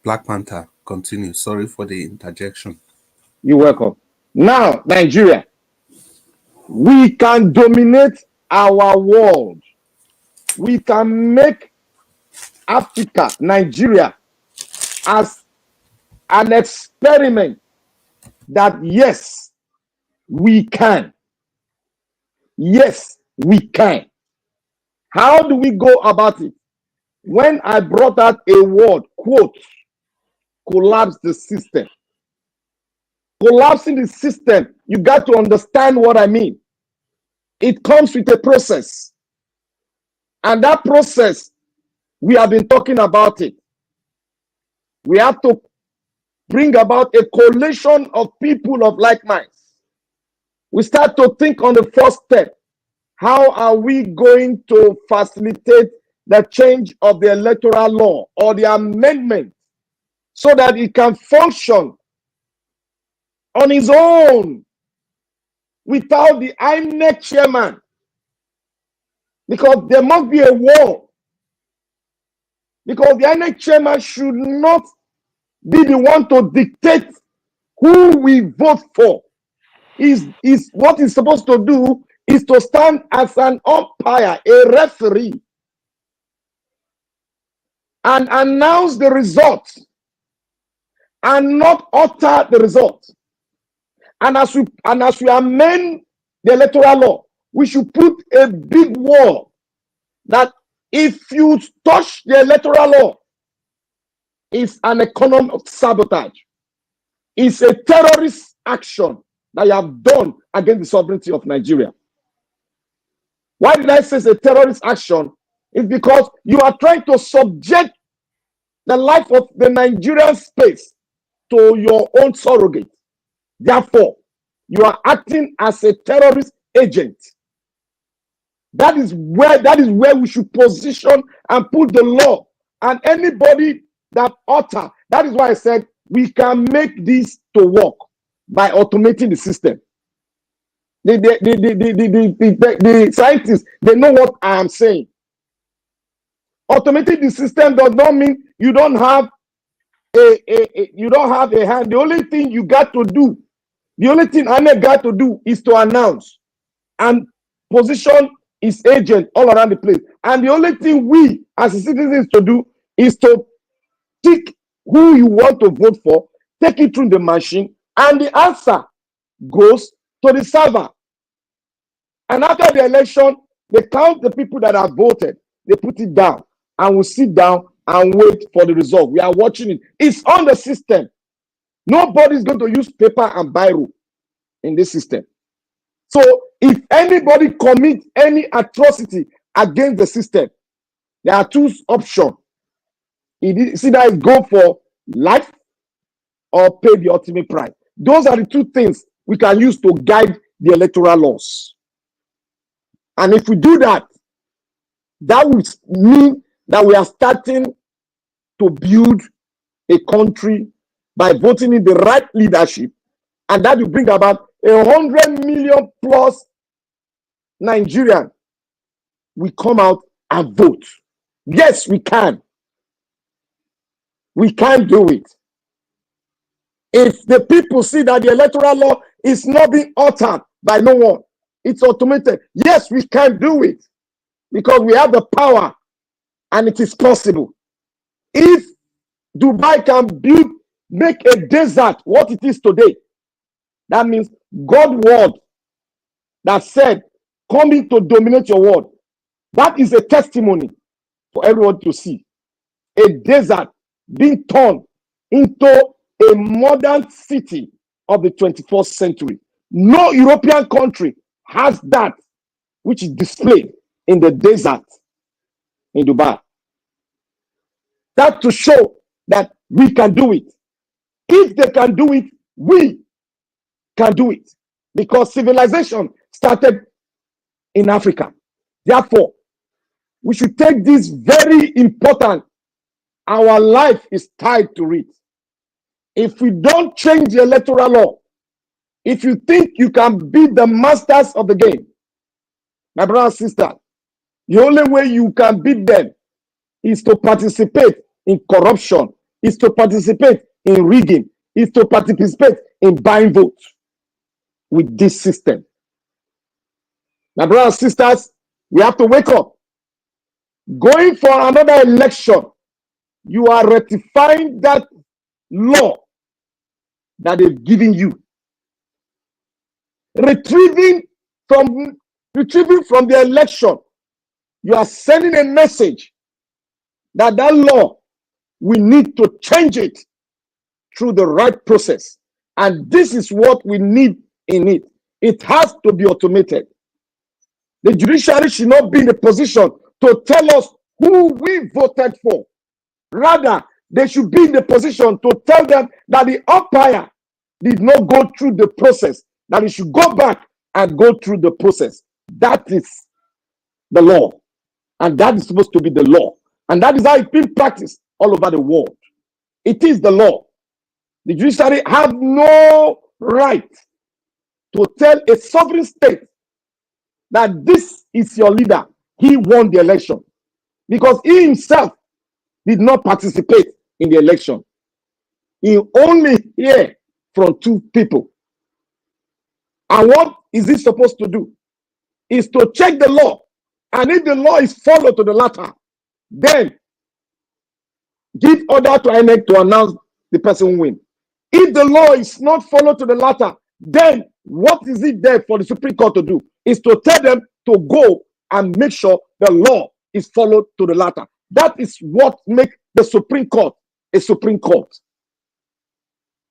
Speaker 8: Black Panther, continue. Sorry for the interjection.
Speaker 9: You're welcome. Now, Nigeria, we can dominate our world. We can make Africa, Nigeria, as an experiment that yes, we can. Yes, we can. How do we go about it? When I brought out a word, quote, collapse the system. Collapsing the system, you got to understand what I mean. It comes with a process. And that process, we have been talking about it. We have to bring about a coalition of people of like minds. We start to think on the first step. How are we going to facilitate the change of the electoral law or the amendment so that it can function on its own without the INEC chairman? Because there must be a war. Because the INEC chairman should not be the one to dictate who we vote for. Is what he's supposed to do is to stand as an umpire, a referee, and announce the result and not utter the result. And as we amend the electoral law, we should put a big wall that if you touch the electoral law, It's an economic sabotage. It's a terrorist action that you have done against the sovereignty of Nigeria. Why did I say it's a terrorist action? It's because you are trying to subject the life of the Nigerian space to your own surrogate. Therefore, you are acting as a terrorist agent. That is where we should position and put the law. And anybody that utter, that is why I said we can make this to work by automating the system. The scientists, they know what I am saying. Automating the system does not mean you don't have a hand. The only thing you got to do, the only thing INEC got to do is to announce and position its agent all around the place. And the only thing we as citizens to do is to pick who you want to vote for, take it through the machine, and the answer goes to the server. And after the election, they count the people that have voted, they put it down, and we'll sit down and wait for the result. We are watching it. It's on the system. Nobody's going to use paper and biro in this system. So if anybody commits any atrocity against the system, there are two options. It's either go for life or pay the ultimate price. Those are the two things we can use to guide the electoral laws. And if we do that, that would mean that we are starting to build a country by voting in the right leadership, and that will bring about 100 million plus Nigerians will come out and vote. Yes, we can. We can do it. If the people see that the electoral law is not being altered by no one, it's automated. Yes, we can do it because we have the power and it is possible. If Dubai can make a desert what it is today, that means God's word that said, coming to dominate your world. That is a testimony for everyone to see. A desert being turned into a modern city of the 21st century. No European country has that which is displayed in the desert in Dubai. That to show that we can do it. If they can do it, we can do it. Because civilization started in Africa. Therefore, we should take this very important. Our life is tied to it. If we don't change the electoral law, if you think you can be the masters of the game, my brother and sister, the only way you can beat them is to participate in corruption, is to participate in rigging, is to participate in buying votes with this system. My brothers and sisters, we have to wake up. Going for another election, you are ratifying that law that they've given you. Retrieving from the election, you are sending a message that law, we need to change it through the right process. And this is what we need in it. It has to be automated. The judiciary should not be in a position to tell us who we voted for. Rather, they should be in the position to tell them that the umpire did not go through the process, that he should go back and go through the process. That is the law. And that is supposed to be the law. And that is how it's been practiced all over the world. It is the law. The judiciary have no right to tell a sovereign state that this is your leader. He won the election. Because he himself did not participate in the election. He only heard from two people. And what is he supposed to do? Is to check the law. And if the law is followed to the letter, then give order to INEC to announce the person who wins. If the law is not followed to the letter, then what is it there for the Supreme Court to do? Is to tell them to go and make sure the law is followed to the letter. That is what makes the Supreme Court a Supreme Court.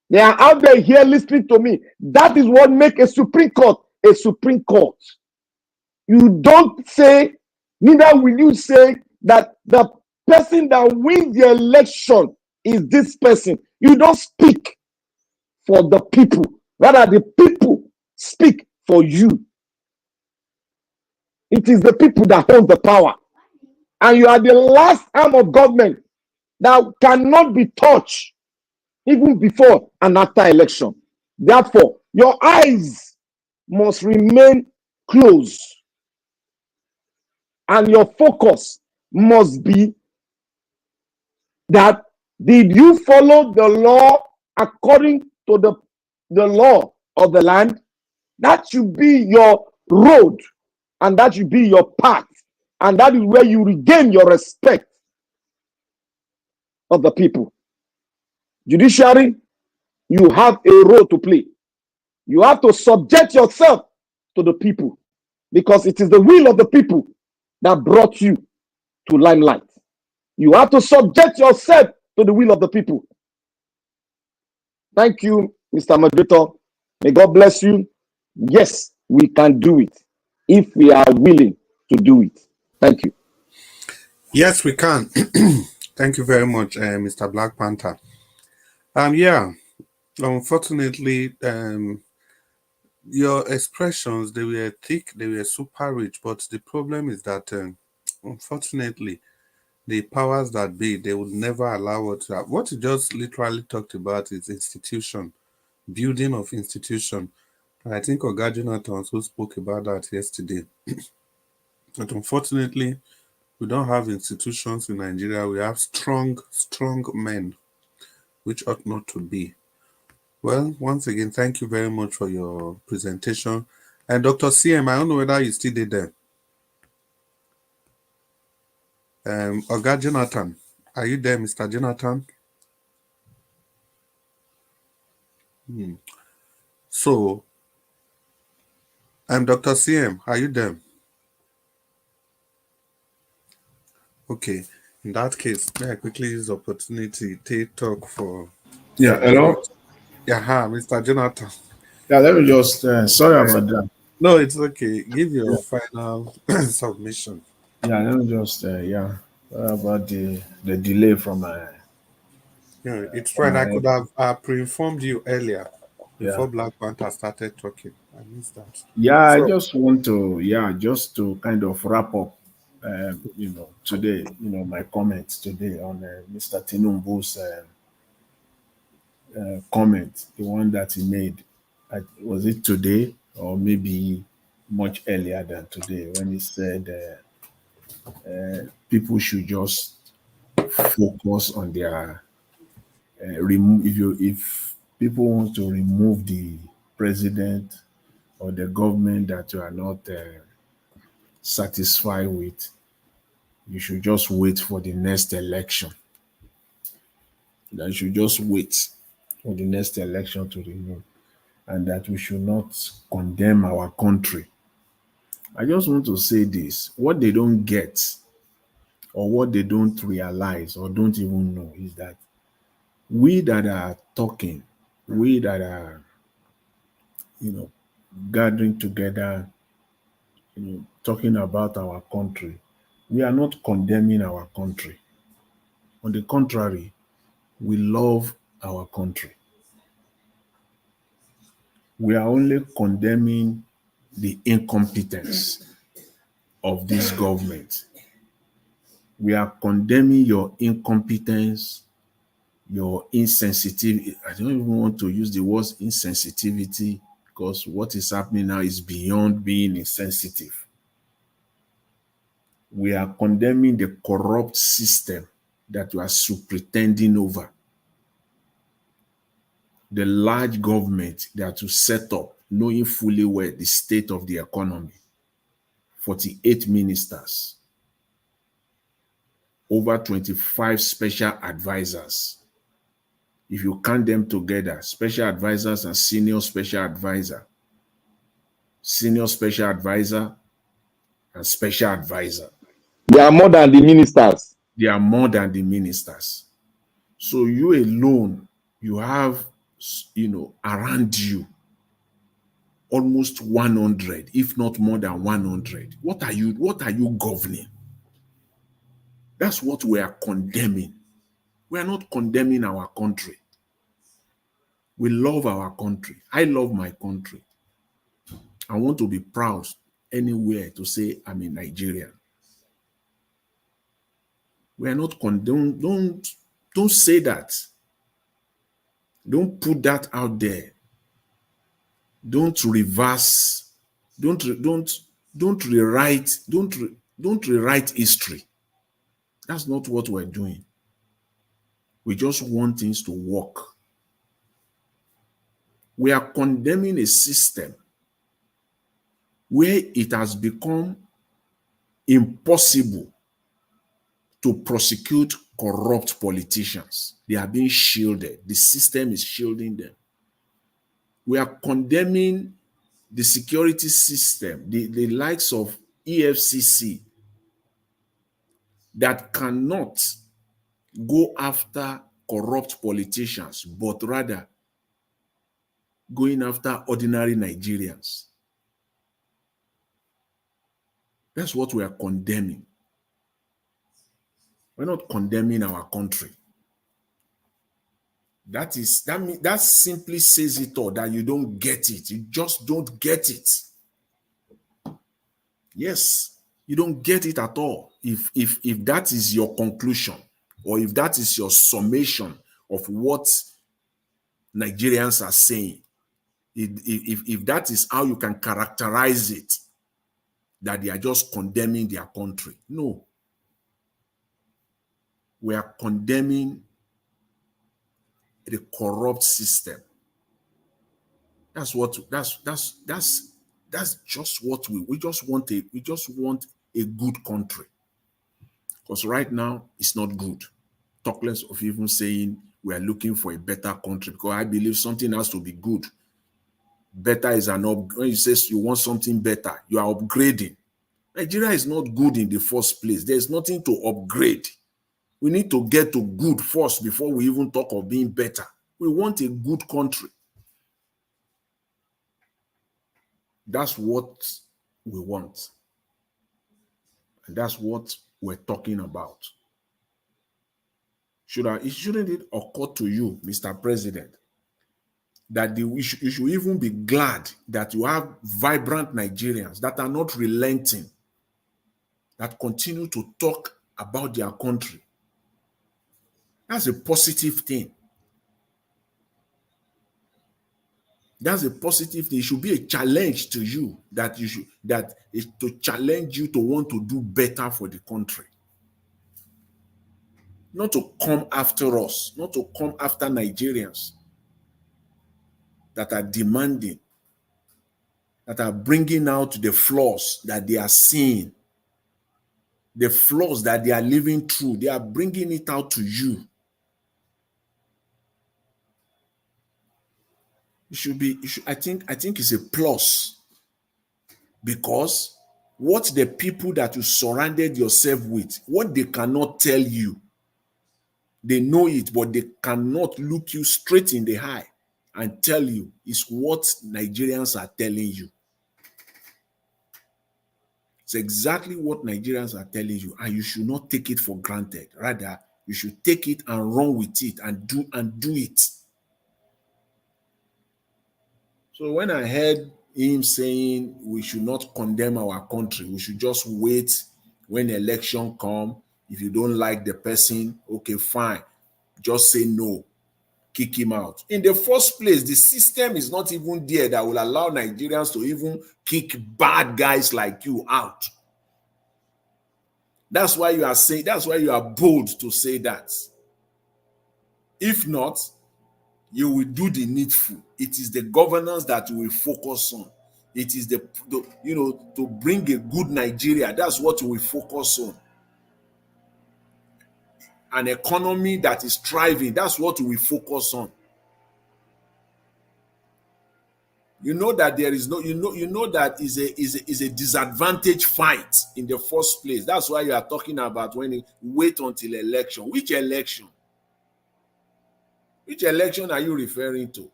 Speaker 9: They are out there here listening to me. That is what makes a Supreme Court a Supreme Court. You don't say, neither will you say that the person that wins the election is this person. You don't speak for the people. Rather, the people speak for you. It is the people that hold the power. And you are the last arm of government that cannot be touched even before and after election. Therefore, your eyes must remain closed. And your focus must be that did you follow the law according to the law of the land? That should be your road, and that should be your path, and that is where you regain your respect of the people. Judiciary, you have a role to play. You have to subject yourself to the people, because it is the will of the people that brought you to limelight. You have to subject yourself to the will of the people. Thank you, Mr. Moderator. May God bless you. Yes, we can do it if we are willing to do it. Thank you.
Speaker 8: Yes, we can. Thank you very much, Mr. Black Panther. Yeah, unfortunately, your expressions, they were thick, they were super rich, but the problem is that, unfortunately, the powers that be, they would never allow it to have. What you just literally talked about is institution, building of institution. And I think Oga Jonathan also spoke about that yesterday. But unfortunately, we don't have institutions in Nigeria. We have strong men, which ought not to be. Well, once again, thank you very much for your presentation. And Dr. CM, I don't know whether you still did there. Oga Jonathan, are you there, Mr. Jonathan? So, Dr. CM, are you there? Okay, in that case, may I quickly use the opportunity to talk for...
Speaker 5: Yeah, hello?
Speaker 8: Yeah, Mr. Jonathan.
Speaker 5: Yeah, let me just, sorry about that.
Speaker 8: No, it's okay. Give your final submission.
Speaker 5: Yeah, let me just, sorry about the delay from my...
Speaker 8: Yeah, it's fine. I could have pre-informed you earlier before Black Panther started talking. I missed that.
Speaker 5: Yeah,
Speaker 8: So,
Speaker 5: I just want to, just to kind of wrap up, today, my comments today on Mr. Tinubu's comment, the one that he made. Was it today or maybe much earlier than today, when he said people should just focus on their if people want to remove the president or the government that you are not satisfied with, you should just wait for the next election. That you should just wait for the next election to remove, and that we should not condemn our country. I just want to say this: what they don't get, or what they don't realize, or don't even know, is that we that are talking, we that are, gathering together, talking about our country, we are not condemning our country. On the contrary, we love our country. We are only condemning the incompetence of this government. We are condemning your incompetence, your insensitivity. I don't even want to use the word insensitivity, because what is happening now is beyond being insensitive. We are condemning the corrupt system that you are pretending over. The large government that you set up, knowing fully well the state of the economy. 48 ministers, over 25 special advisors. If you count them together, special advisors and senior special advisor, senior special advisor and special advisor.
Speaker 9: They are more than the ministers.
Speaker 5: They are more than the ministers.
Speaker 17: So you alone, you have, around you almost 100, if not more than 100. What are you governing? That's what we are condemning. We are not condemning our country. We love our country. I love my country. I want to be proud anywhere to say I'm a Nigerian. We are not condemning. Don't say that. Don't put that out there. Don't reverse. Don't rewrite. Don't rewrite history. That's not what we're doing. We just want things to work. We are condemning a system where it has become impossible to prosecute corrupt politicians. They are being shielded. The system is shielding them. We are condemning the security system, the likes of EFCC, that cannot go after corrupt politicians, but rather going after ordinary Nigerians. That's what we are condemning. We're not condemning our country. That simply says it all, that you don't get it. You just don't get it. Yes, you don't get it at all. If that is your conclusion, or if that is your summation of what Nigerians are saying, if that is how you can characterize it, that they are just condemning their country. No. We are condemning the corrupt system. That's just what we just want a good country. Because right now it's not good. Talk less of even saying we are looking for a better country, because I believe something has to be good. Better is an upgrade. When you say you want something better, you are upgrading. Nigeria is not good in the first place. There's nothing to upgrade. We need to get to good first before we even talk of being better. We want a good country. That's what we want. And that's what we're talking about. Shouldn't it occur to you, Mr. President, that you should even be glad that you have vibrant Nigerians that are not relenting, that continue to talk about their country? That's a positive thing. That's a positive thing. It should be a challenge to you, to challenge you to want to do better for the country. Not to come after us, not to come after Nigerians that are demanding, that are bringing out the flaws that they are seeing, the flaws that they are living through. They are bringing it out to you. I think it's a plus, because what the people that you surrounded yourself with, what they cannot tell you, they know it, but they cannot look you straight in the eye and tell you, is what Nigerians are telling you. It's exactly what Nigerians are telling you, and you should not take it for granted. Rather, you should take it and run with it and do it. So when I heard him saying we should not condemn our country, we should just wait when election come. If you don't like the person, okay, fine. Just say no. Kick him out. In the first place, the system is not even there that will allow Nigerians to even kick bad guys like you out. That's why you are saying, that's why you are bold to say that. If not, you will do the needful. It is the governance that we will focus on. It is to bring a good Nigeria. That's what we focus on. An economy that is thriving. That's what we focus on. You know that there is no, you know that is a disadvantage fight in the first place. That's why you are talking about when you wait until election. Which election? Which election are you referring to?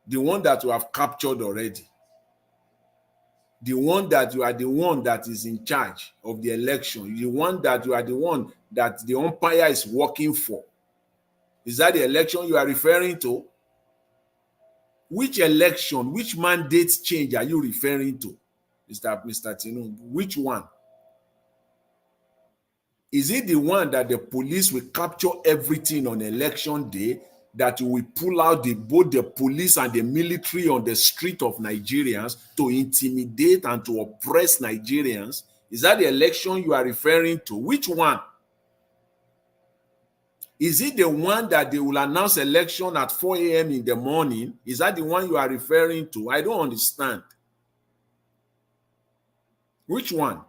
Speaker 17: The one that you have captured already. The one that you are the one that is in charge of the election. The one that you are the one that the umpire is working for. Is that the election you are referring to? Which election, which mandate change are you referring to, Mr. Tinubu? Which one? Is it the one that the police will capture everything on election day, that will pull out both the police and the military on the street of Nigerians to intimidate and to oppress Nigerians? Is that the election you are referring to? Which one? Is it the one that they will announce election at 4 a.m. in the morning? Is that the one you are referring to? I don't understand. Which one?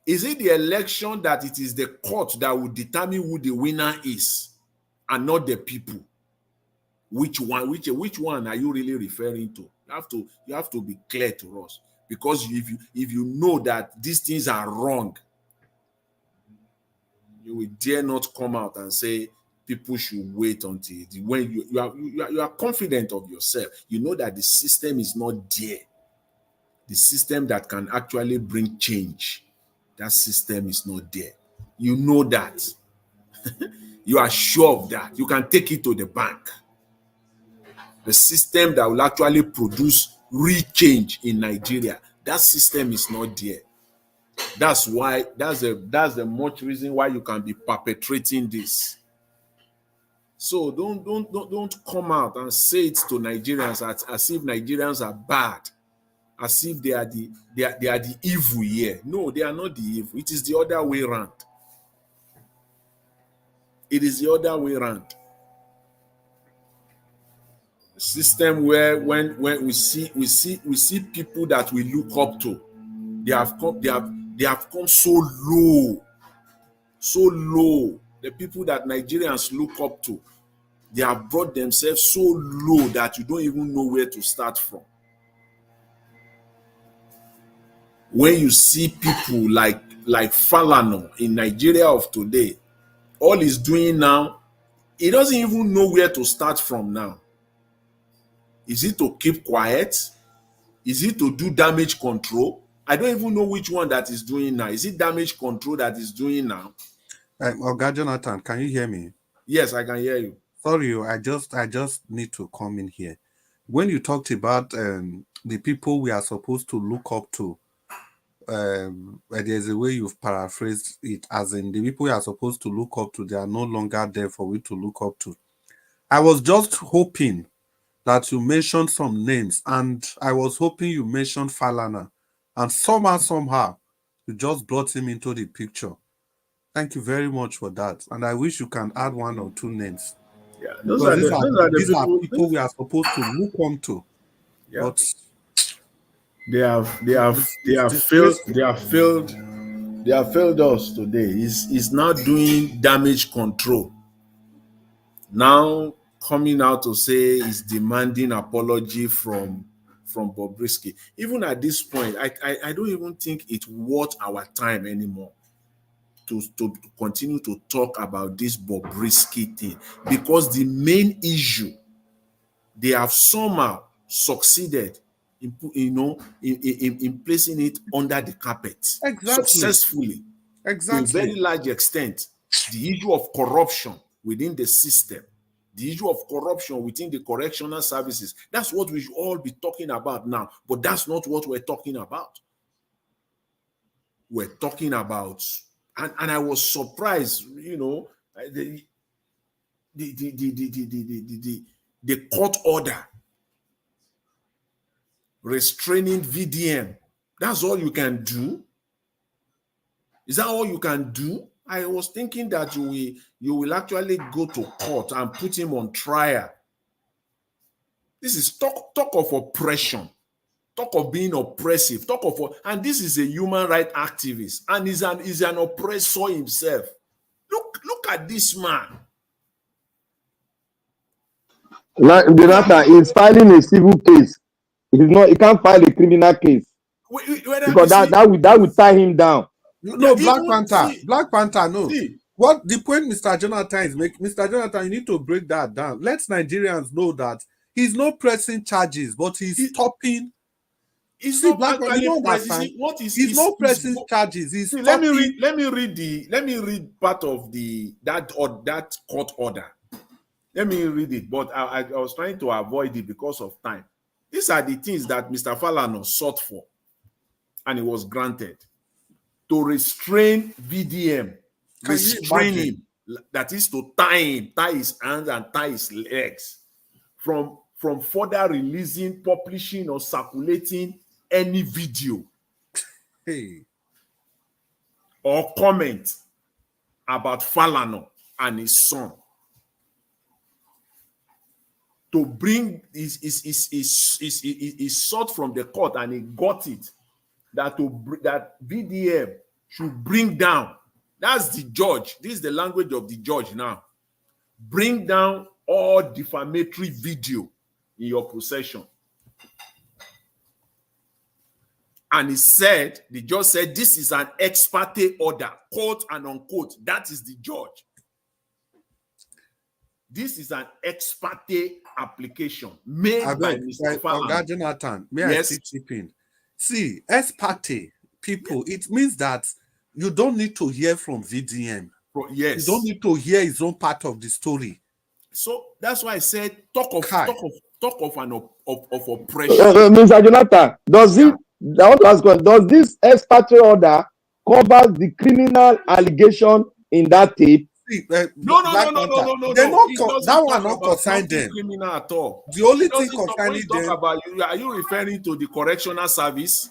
Speaker 17: Is it the election that it is the court that will determine who the winner is and not the people? Which one? Which one are you really referring to? You have to be clear to us, because if you know that these things are wrong, you will dare not come out and say people should wait until when you are confident of yourself. You know that the system is not there. The system that can actually bring change, that system is not there. You know that. You are sure of that. You can take it to the bank. The system that will actually produce real change in Nigeria, that system is not there. That's why that's the much reason why you can be perpetrating this. So don't come out and say it to Nigerians as if Nigerians are bad, as if they are the evil here. No, they are not the evil. It is the other way around. It is the other way around. A system where when we see people that we look up to, they have come so low. The people that Nigerians look up to, they have brought themselves so low that you don't even know where to start from. When you see people like Falana in Nigeria of today, all he's doing now, he doesn't even know where to start from now. Is it to keep quiet? Is it to do damage control? I don't even know which one that is doing now. Is it damage control that is doing now?
Speaker 8: Oga Jonathan, can you hear me?
Speaker 17: Yes, I can hear you.
Speaker 8: Sorry, I just need to come in here. When you talked about the people we are supposed to look up to, there's a way you've paraphrased it, as in the people we are supposed to look up to, they are no longer there for we to look up to. I was just hoping that you mentioned some names, and I was hoping you mentioned Falana, and somehow you just brought him into the picture. Thank you very much for that, and I wish you can add one or two names.
Speaker 17: Yeah,
Speaker 8: these are the people we are supposed to look on to. Yeah. But
Speaker 17: they have failed us today. He's now doing damage control. Now coming out to say he's demanding apology from Bobrisky. Even at this point, I don't even think it's worth our time anymore to continue to talk about this Bobrisky thing, because the main issue, they have somehow succeeded in placing it under the carpet.
Speaker 8: Exactly.
Speaker 17: Successfully.
Speaker 8: Exactly.
Speaker 17: To a very large extent. The issue of corruption within the system, the issue of corruption within the correctional services, that's what we should all be talking about now. But that's not what we're talking about. We're talking about, and I was surprised, the court order restraining VDM. That's all you can do? Is that all you can do? I was thinking that you will actually go to court and put him on trial. This is talk of oppression, talk of being oppressive, and this is a human rights activist, and he's an oppressor himself. Look at this man.
Speaker 9: He's filing a civil case. He can't file a criminal case because that would tie him down.
Speaker 8: No, Black Panther, no. what the point Mr. Jonathan is making, Mr. Jonathan, you need to break that down. Let Nigerians know that he's not pressing charges, but he's stopping.
Speaker 17: He's
Speaker 8: See,
Speaker 17: not
Speaker 8: Black man, you
Speaker 17: actually
Speaker 8: don't
Speaker 17: pressing.
Speaker 8: understand.
Speaker 17: What is
Speaker 8: He's not pressing charges. He's stopping.
Speaker 17: Let me read part of that court order. Let me read it, but I was trying to avoid it because of time. These are the things that Mr. Falana sought for, and it was granted. To restrain VDM, restrain him, that is to tie his hands and tie his legs from further releasing, publishing, or circulating any video or comment about Falana and his son. To bring is sought from the court, and he got it, that VDM should bring down. That's the judge. This is the language of the judge now. Bring down all defamatory video in your possession. And the judge said, this is an ex parte order, quote and unquote. That is the judge. This is an ex parte application made by Mr. Falana.
Speaker 8: Jonathan, may I chip in? See, ex parte people, it means that you don't need to hear from VDM.
Speaker 17: Yes.
Speaker 8: You don't need to hear his own part of the story.
Speaker 17: So that's why I said talk of oppression.
Speaker 9: Mr. Jonathan, I want to ask you, does this ex parte order cover the criminal allegation in that tape?
Speaker 17: No.
Speaker 8: That one not concern them.
Speaker 17: Criminal at all.
Speaker 8: The only thing concerning them.
Speaker 17: Are you referring to the correctional service?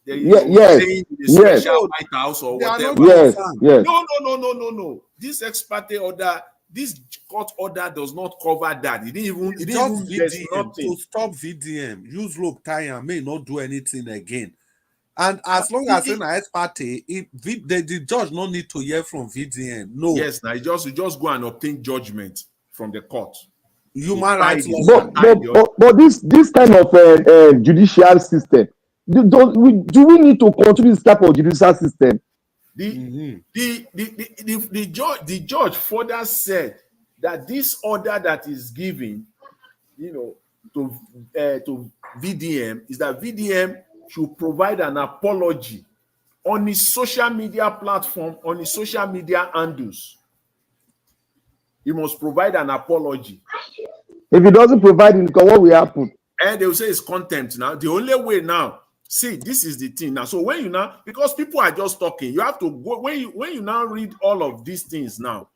Speaker 9: Yes.
Speaker 17: Special White House or whatever.
Speaker 9: Yes.
Speaker 17: No. This ex parte order, this court order does not cover that. It didn't even
Speaker 8: to stop VDM. Use rope tie and may not do anything again. And as long as in ex parte, the judge no need to hear from VDM. No.
Speaker 17: Yes, now you just go and obtain judgment from the court.
Speaker 8: Human rights.
Speaker 9: But this kind of judicial system, do we need to continue this type of judicial system?
Speaker 17: The judge further said that this order that is given, to VDM is that VDM should provide an apology on his social media platform, on his social media handles. He must provide an apology.
Speaker 9: If he doesn't provide it, what will happen?
Speaker 17: And they will say it's contempt now. The only way now, see, this is the thing now. So when you now, because people are just talking, you have to go, when you now read all of these things now,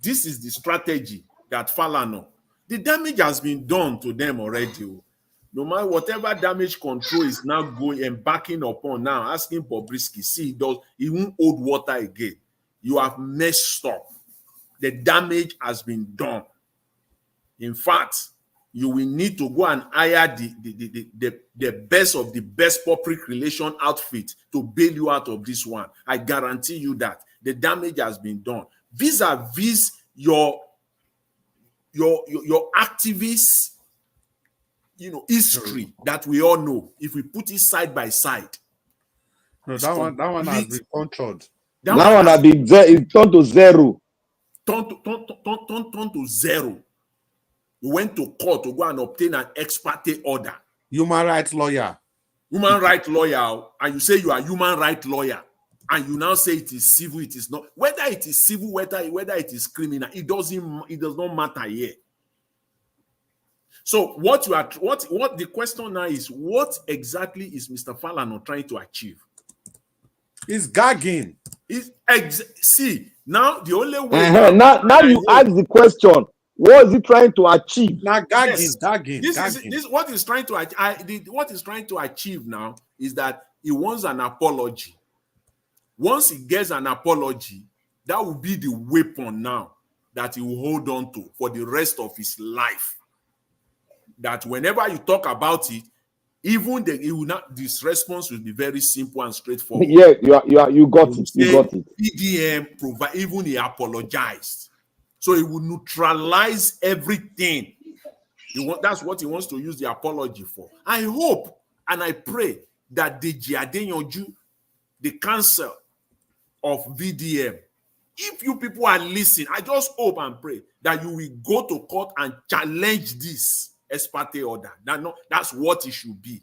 Speaker 17: this is the strategy that Falana. The damage has been done to them already. No matter whatever damage control is now going and backing upon now, asking Bobrisky, see, he won't hold water again. You have messed up. The damage has been done. In fact, you will need to go and hire the best of the best public relation outfit to bail you out of this one. I guarantee you that the damage has been done. Vis-a-vis your activists, history that we all know. If we put it side by side,
Speaker 8: no, that one has been controlled.
Speaker 9: That one has been turned to zero.
Speaker 17: Turned to zero. We went to court to go and obtain an ex parte order.
Speaker 8: Human rights lawyer.
Speaker 17: Human rights lawyer, and you say you are human rights lawyer, and you now say it is civil, it is not. Whether it is civil, whether it is criminal, it does not matter here. So what the question now is, what exactly is Mr. Falana trying to achieve?
Speaker 8: He's gagging.
Speaker 17: See, now the only way
Speaker 9: now you ask the question, what is he trying to achieve?
Speaker 8: Now gagging.
Speaker 17: This what he's trying to achieve. What he's trying to achieve now is that he wants an apology. Once he gets an apology, that will be the weapon now that he will hold on to for the rest of his life. That whenever you talk about it, even this response will be very simple and straightforward.
Speaker 9: Yeah, you got it. You got it.
Speaker 17: PDM even he apologized, so he will neutralize everything. That's what he wants to use the apology for. I hope and I pray that the Adeyanju, the council of VDM. If you people are listening, I just hope and pray that you will go to court and challenge this ex parte order. That's what it should be.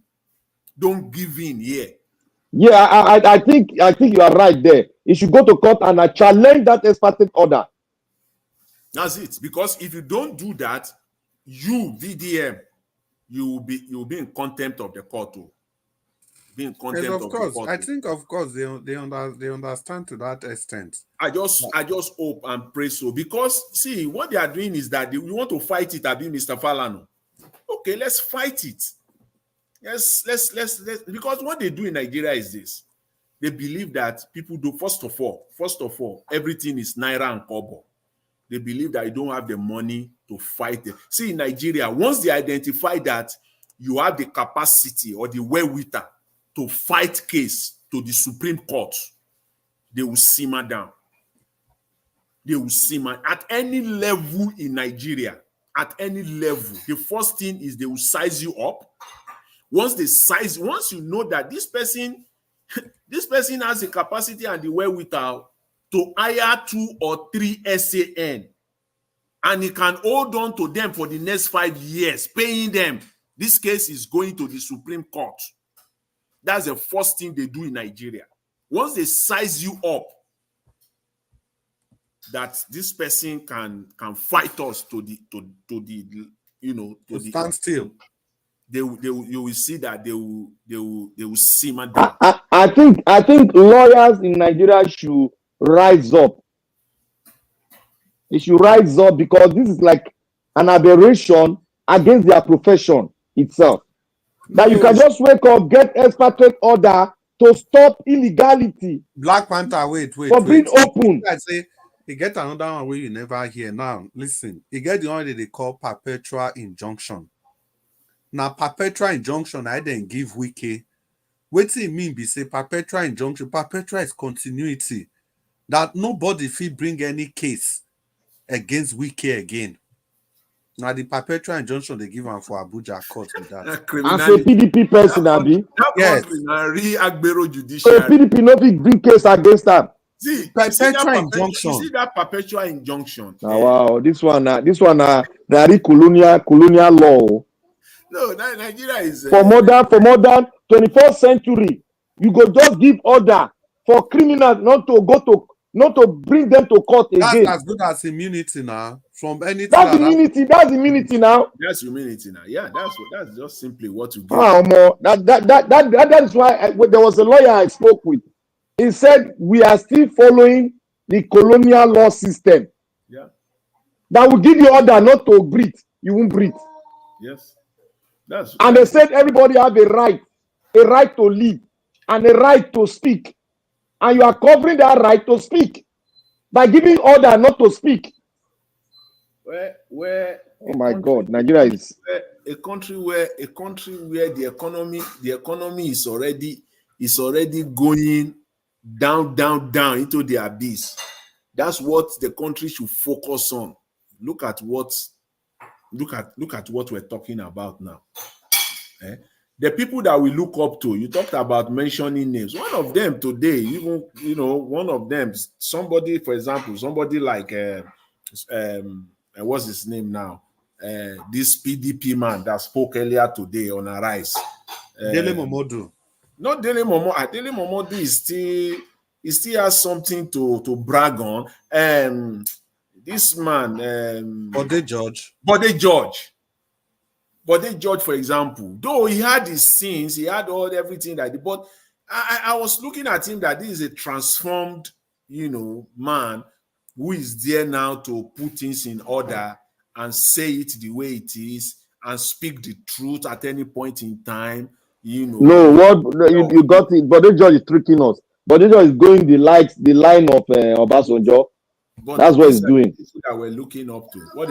Speaker 17: Don't give in here.
Speaker 9: Yeah, I think you are right there. You should go to court and challenge that ex parte order.
Speaker 17: That's it. Because if you don't do that, you VDM, you will be in contempt of the court. Be in contempt
Speaker 8: Yes,
Speaker 17: of
Speaker 8: of course.
Speaker 17: the court.
Speaker 8: I think, of course, they understand to that extent.
Speaker 17: I just hope and pray so, because see what they are doing is that we want to fight it. Abi, Mr. Falana. Okay, let's fight it. Let's because what they do in Nigeria is this: they believe that people do first of all, everything is naira and kobo. They believe that you don't have the money to fight it. See, in Nigeria, once they identify that you have the capacity or the wherewithal to fight case to the Supreme Court, they will simmer down. They will simmer at any level in Nigeria. At any level, the first thing is they will size you up. Once you know that this person has the capacity and the wherewithal to hire 2 or 3 SAN, and he can hold on to them for the next 5 years, paying them, this case is going to the Supreme Court. That's the first thing they do in Nigeria. Once they size you up, that this person can fight us to
Speaker 8: stand still.
Speaker 17: You will see that they will simmer down.
Speaker 9: I think lawyers in Nigeria should rise up. They should rise up, because this is like an aberration against their profession itself. That you can just wake up, get ex parte order to stop illegality.
Speaker 8: Black Panther, wait.
Speaker 9: For being open.
Speaker 8: I say, you get another one where you never hear. Now, listen, you get the one that they call perpetual injunction. Now, perpetual injunction, I didn't give Wiki. What do you mean? Be say perpetual injunction. Perpetual is continuity. That nobody feel bring any case against Wiki again. Now, the perpetual injunction they give them for Abuja court with that.
Speaker 9: As a PDP person, Abi.
Speaker 8: Yes.
Speaker 17: So
Speaker 9: PDP no big bring case against them.
Speaker 17: See,
Speaker 8: perpetual injunction.
Speaker 17: You see that perpetual injunction.
Speaker 9: Wow, this one, the colonial law.
Speaker 17: No, Nigeria is
Speaker 9: for modern 21st century. You go just give order for criminals not to bring them to court again.
Speaker 8: That's as good as immunity now. From anything.
Speaker 9: That's immunity. That's immunity now.
Speaker 17: That's immunity now. Yeah, that's just simply what you get.
Speaker 9: That is why there was a lawyer I spoke with. He said we are still following the colonial law system.
Speaker 17: Yeah.
Speaker 9: That will give you order not to breathe. You won't breathe.
Speaker 17: Yes.
Speaker 9: And they said everybody have a right to live and a right to speak. And you are covering that right to speak by giving order not to speak. Oh my God, Nigeria is
Speaker 17: a country where the economy is already going down into the abyss. That's what the country should focus on. Look at what we're talking about now. The people that we look up to, you talked about mentioning names. One of them today, even one of them, somebody, for example, somebody like what's his name now? This PDP man that spoke earlier today on Arise.
Speaker 8: Dele Momodu.
Speaker 17: Not Dele Momodu. Dele Momodu he still has something to brag on. This man,
Speaker 8: Bode George,
Speaker 17: for example, though he had his sins, he had everything that he, but I was looking at him that this is a transformed, man who is there now to put things in order and say it the way it is and speak the truth at any point in time.
Speaker 9: No, you got it. Bode George is tricking us. Bode George is going the line of Obasanjo.
Speaker 17: But
Speaker 9: that's what he's doing.
Speaker 17: That we're looking up to. What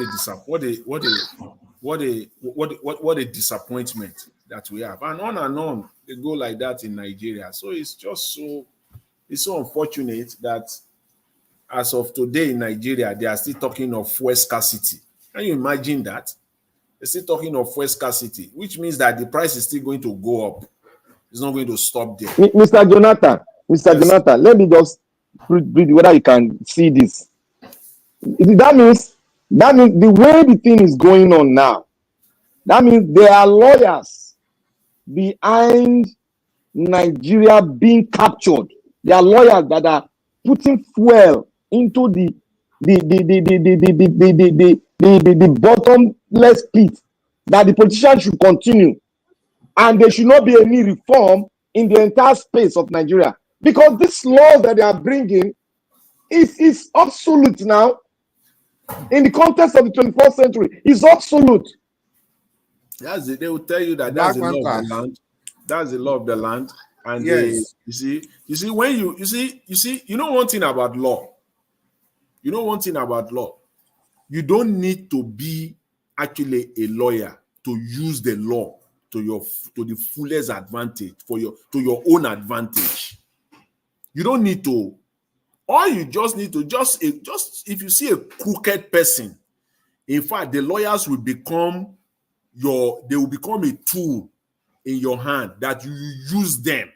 Speaker 17: a disappointment that we have, and on they go like that in Nigeria. So it's just so unfortunate that as of today in Nigeria they are still talking of fuel scarcity. Can you imagine that? They're still talking of fuel scarcity, which means that the price is still going to go up. It's not going to stop there.
Speaker 9: Mr. Jonathan, let me just whether you can see this. That means the way the thing is going on now, that means there are lawyers behind Nigeria being captured. There are lawyers that are putting fuel into the bottomless pit that the politicians should continue, and there should not be any reform in the entire space of Nigeria, because these laws that they are bringing is absolute now. In the context of the 21st century, is absolute.
Speaker 17: That's it. They will tell you that
Speaker 8: Black
Speaker 17: that's the law of
Speaker 8: Panther.
Speaker 17: the land. That's the law of the land. And
Speaker 8: Yes.
Speaker 17: you see, when you know one thing about law. You know one thing about law. You don't need to be actually a lawyer to use the law to the fullest advantage to your own advantage. You don't need to. All you just need to just if you see a crooked person, in fact, the lawyers will become a tool in your hand that you use them.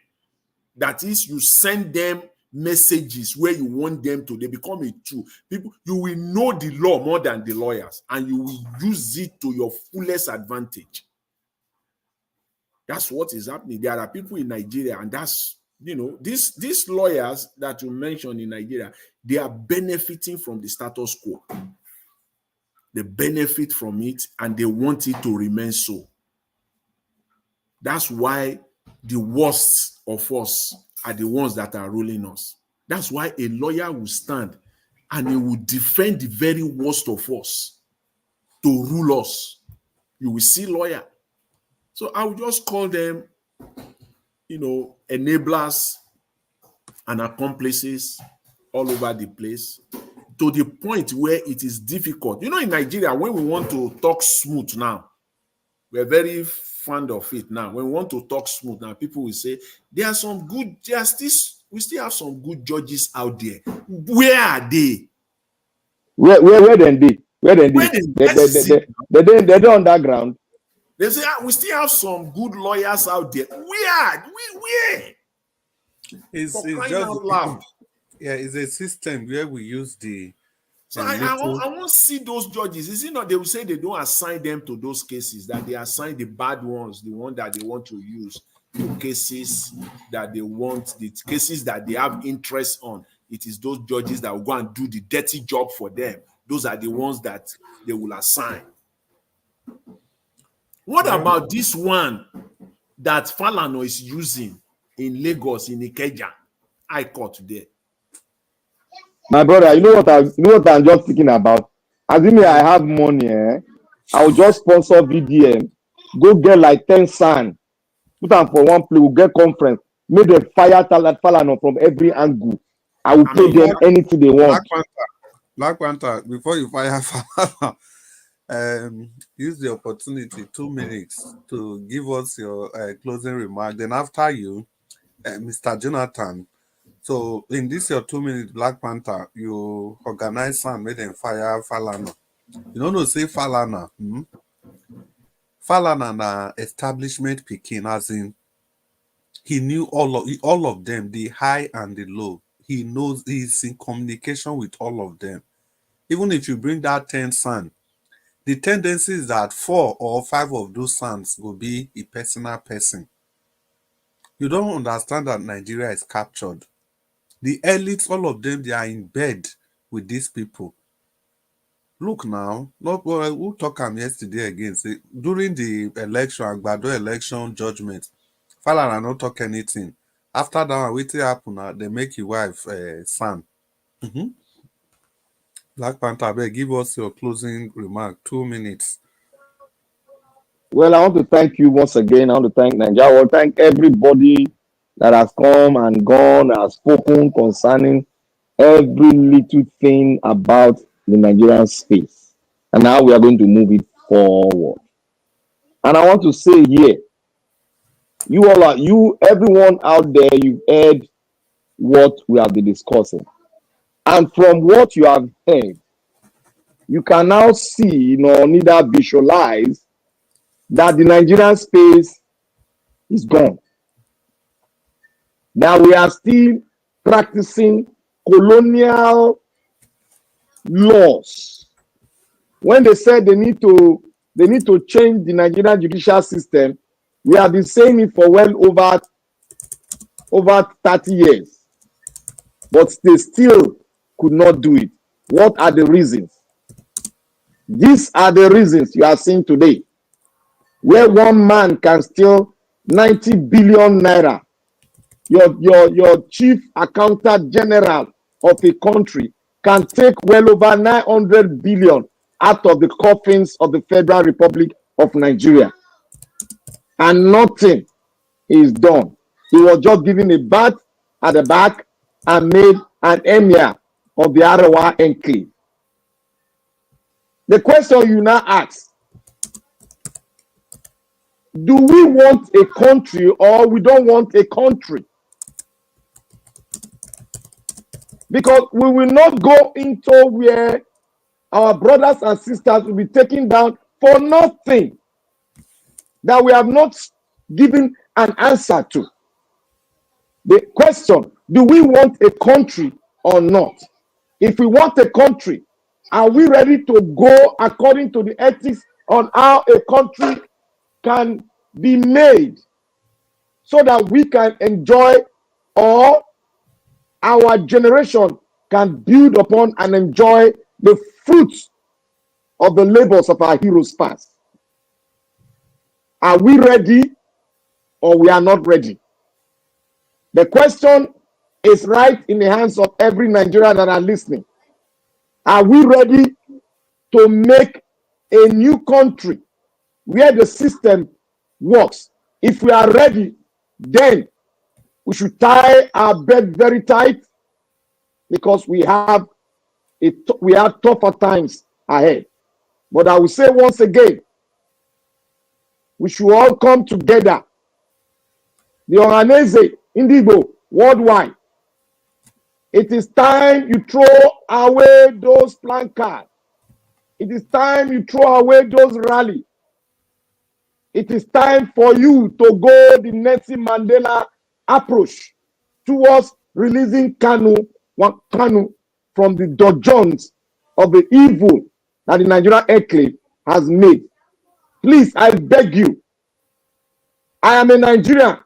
Speaker 17: That is, you send them messages where you want them to. They become a tool. People, you will know the law more than the lawyers, and you will use it to your fullest advantage. That's what is happening. There are people in Nigeria, and that's, these lawyers that you mentioned in Nigeria, they are benefiting from the status quo. They benefit from it, and they want it to remain so. That's why the worst of us are the ones that are ruling us. That's why a lawyer will stand and he will defend the very worst of us to rule us. You will see lawyer. So I will just call them, enablers and accomplices all over the place, to the point where it is difficult. In Nigeria, when we want to talk smooth now, we're very fond of it now. When we want to talk smooth now, people will say, there are some good justice. We still have some good judges out there. Where are they?
Speaker 9: Where then they? Where then they? They're underground.
Speaker 17: They say, we still have some good lawyers out there. Where?
Speaker 8: It's just
Speaker 17: loud.
Speaker 8: Yeah, it's a system where we use the.
Speaker 17: So I want to see those judges. Is it not? They will say they don't assign them to those cases, that they assign the bad ones, the one that they want to use, to cases that they want, the cases that they have interest on. It is those judges that will go and do the dirty job for them. Those are the ones that they will assign. What about this one that Falana is using in Lagos, in Ikeja? I caught today.
Speaker 9: My brother, you know what I'm just thinking about? Assuming I have money, I will just sponsor VDM, go get like 10 sand, put them for one place, we'll get conference, make them fire Falana from every angle. I will pay them anything they want.
Speaker 8: Black Panther, before you fire Falana, use the opportunity, 2 minutes, to give us your closing remark. Then after you, Mr. Jonathan. So in this your 2 minutes, Black Panther, you organize some, made them fire Falana. You don't say Falana. Falana na establishment Peking, as in he knew all of them, the high and the low. He knows he's in communication with all of them. Even if you bring that 10 sons, the tendency is that 4 or 5 of those sons will be a personal person. You don't understand that Nigeria is captured. The elites, all of them, they are in bed with these people. Look now, we'll talk yesterday again. Say, during the election, Gbado election judgment, Falana not talk anything. After that, what happen? They make your wife son. Black Panther, give us your closing remark. 2 minutes.
Speaker 9: Well, I want to thank you once again. I want to thank Nigeria. I want to thank everybody that has come and gone, has spoken concerning every little thing about the Nigerian space. And now we are going to move it forward. And I want to say here, everyone out there, you've heard what we have been discussing. And from what you have heard, you can now see, neither visualize that the Nigerian space is gone. Now we are still practicing colonial laws. When they said they need to change the Nigerian judicial system, we have been saying it for well over 30 years, but they still could not do it. What are the reasons? These are the reasons you are seeing today, where one man can steal 90 billion naira. Your chief accountant general of a country can take well over 900 billion out of the coffins of the Federal Republic of Nigeria, and nothing is done. He was just given a bat at the back and made an emir of the Arawa enclave. The question you now ask, do we want a country or we don't want a country? Because we will not go into where our brothers and sisters will be taken down for nothing that we have not given an answer to. The question, do we want a country or not? If we want a country, are we ready to go according to the ethics on how a country can be made so that we can enjoy, or our generation can build upon and enjoy the fruits of the labors of our heroes past? Are we ready or we are not ready? The question is right in the hands of every Nigerian that are listening. Are we ready to make a new country where the system works? If we are ready, then we should tie our belt very tight, because we have tougher times ahead. But I will say once again, we should all come together. The Ohanese, Indigo, worldwide. It is time you throw away those placards. It is time you throw away those rallies. It is time for you to go the Nelson Mandela approach towards releasing Kanu from the dungeons of the evil that the Nigerian enclave has made. Please, I beg you. I am a Nigerian.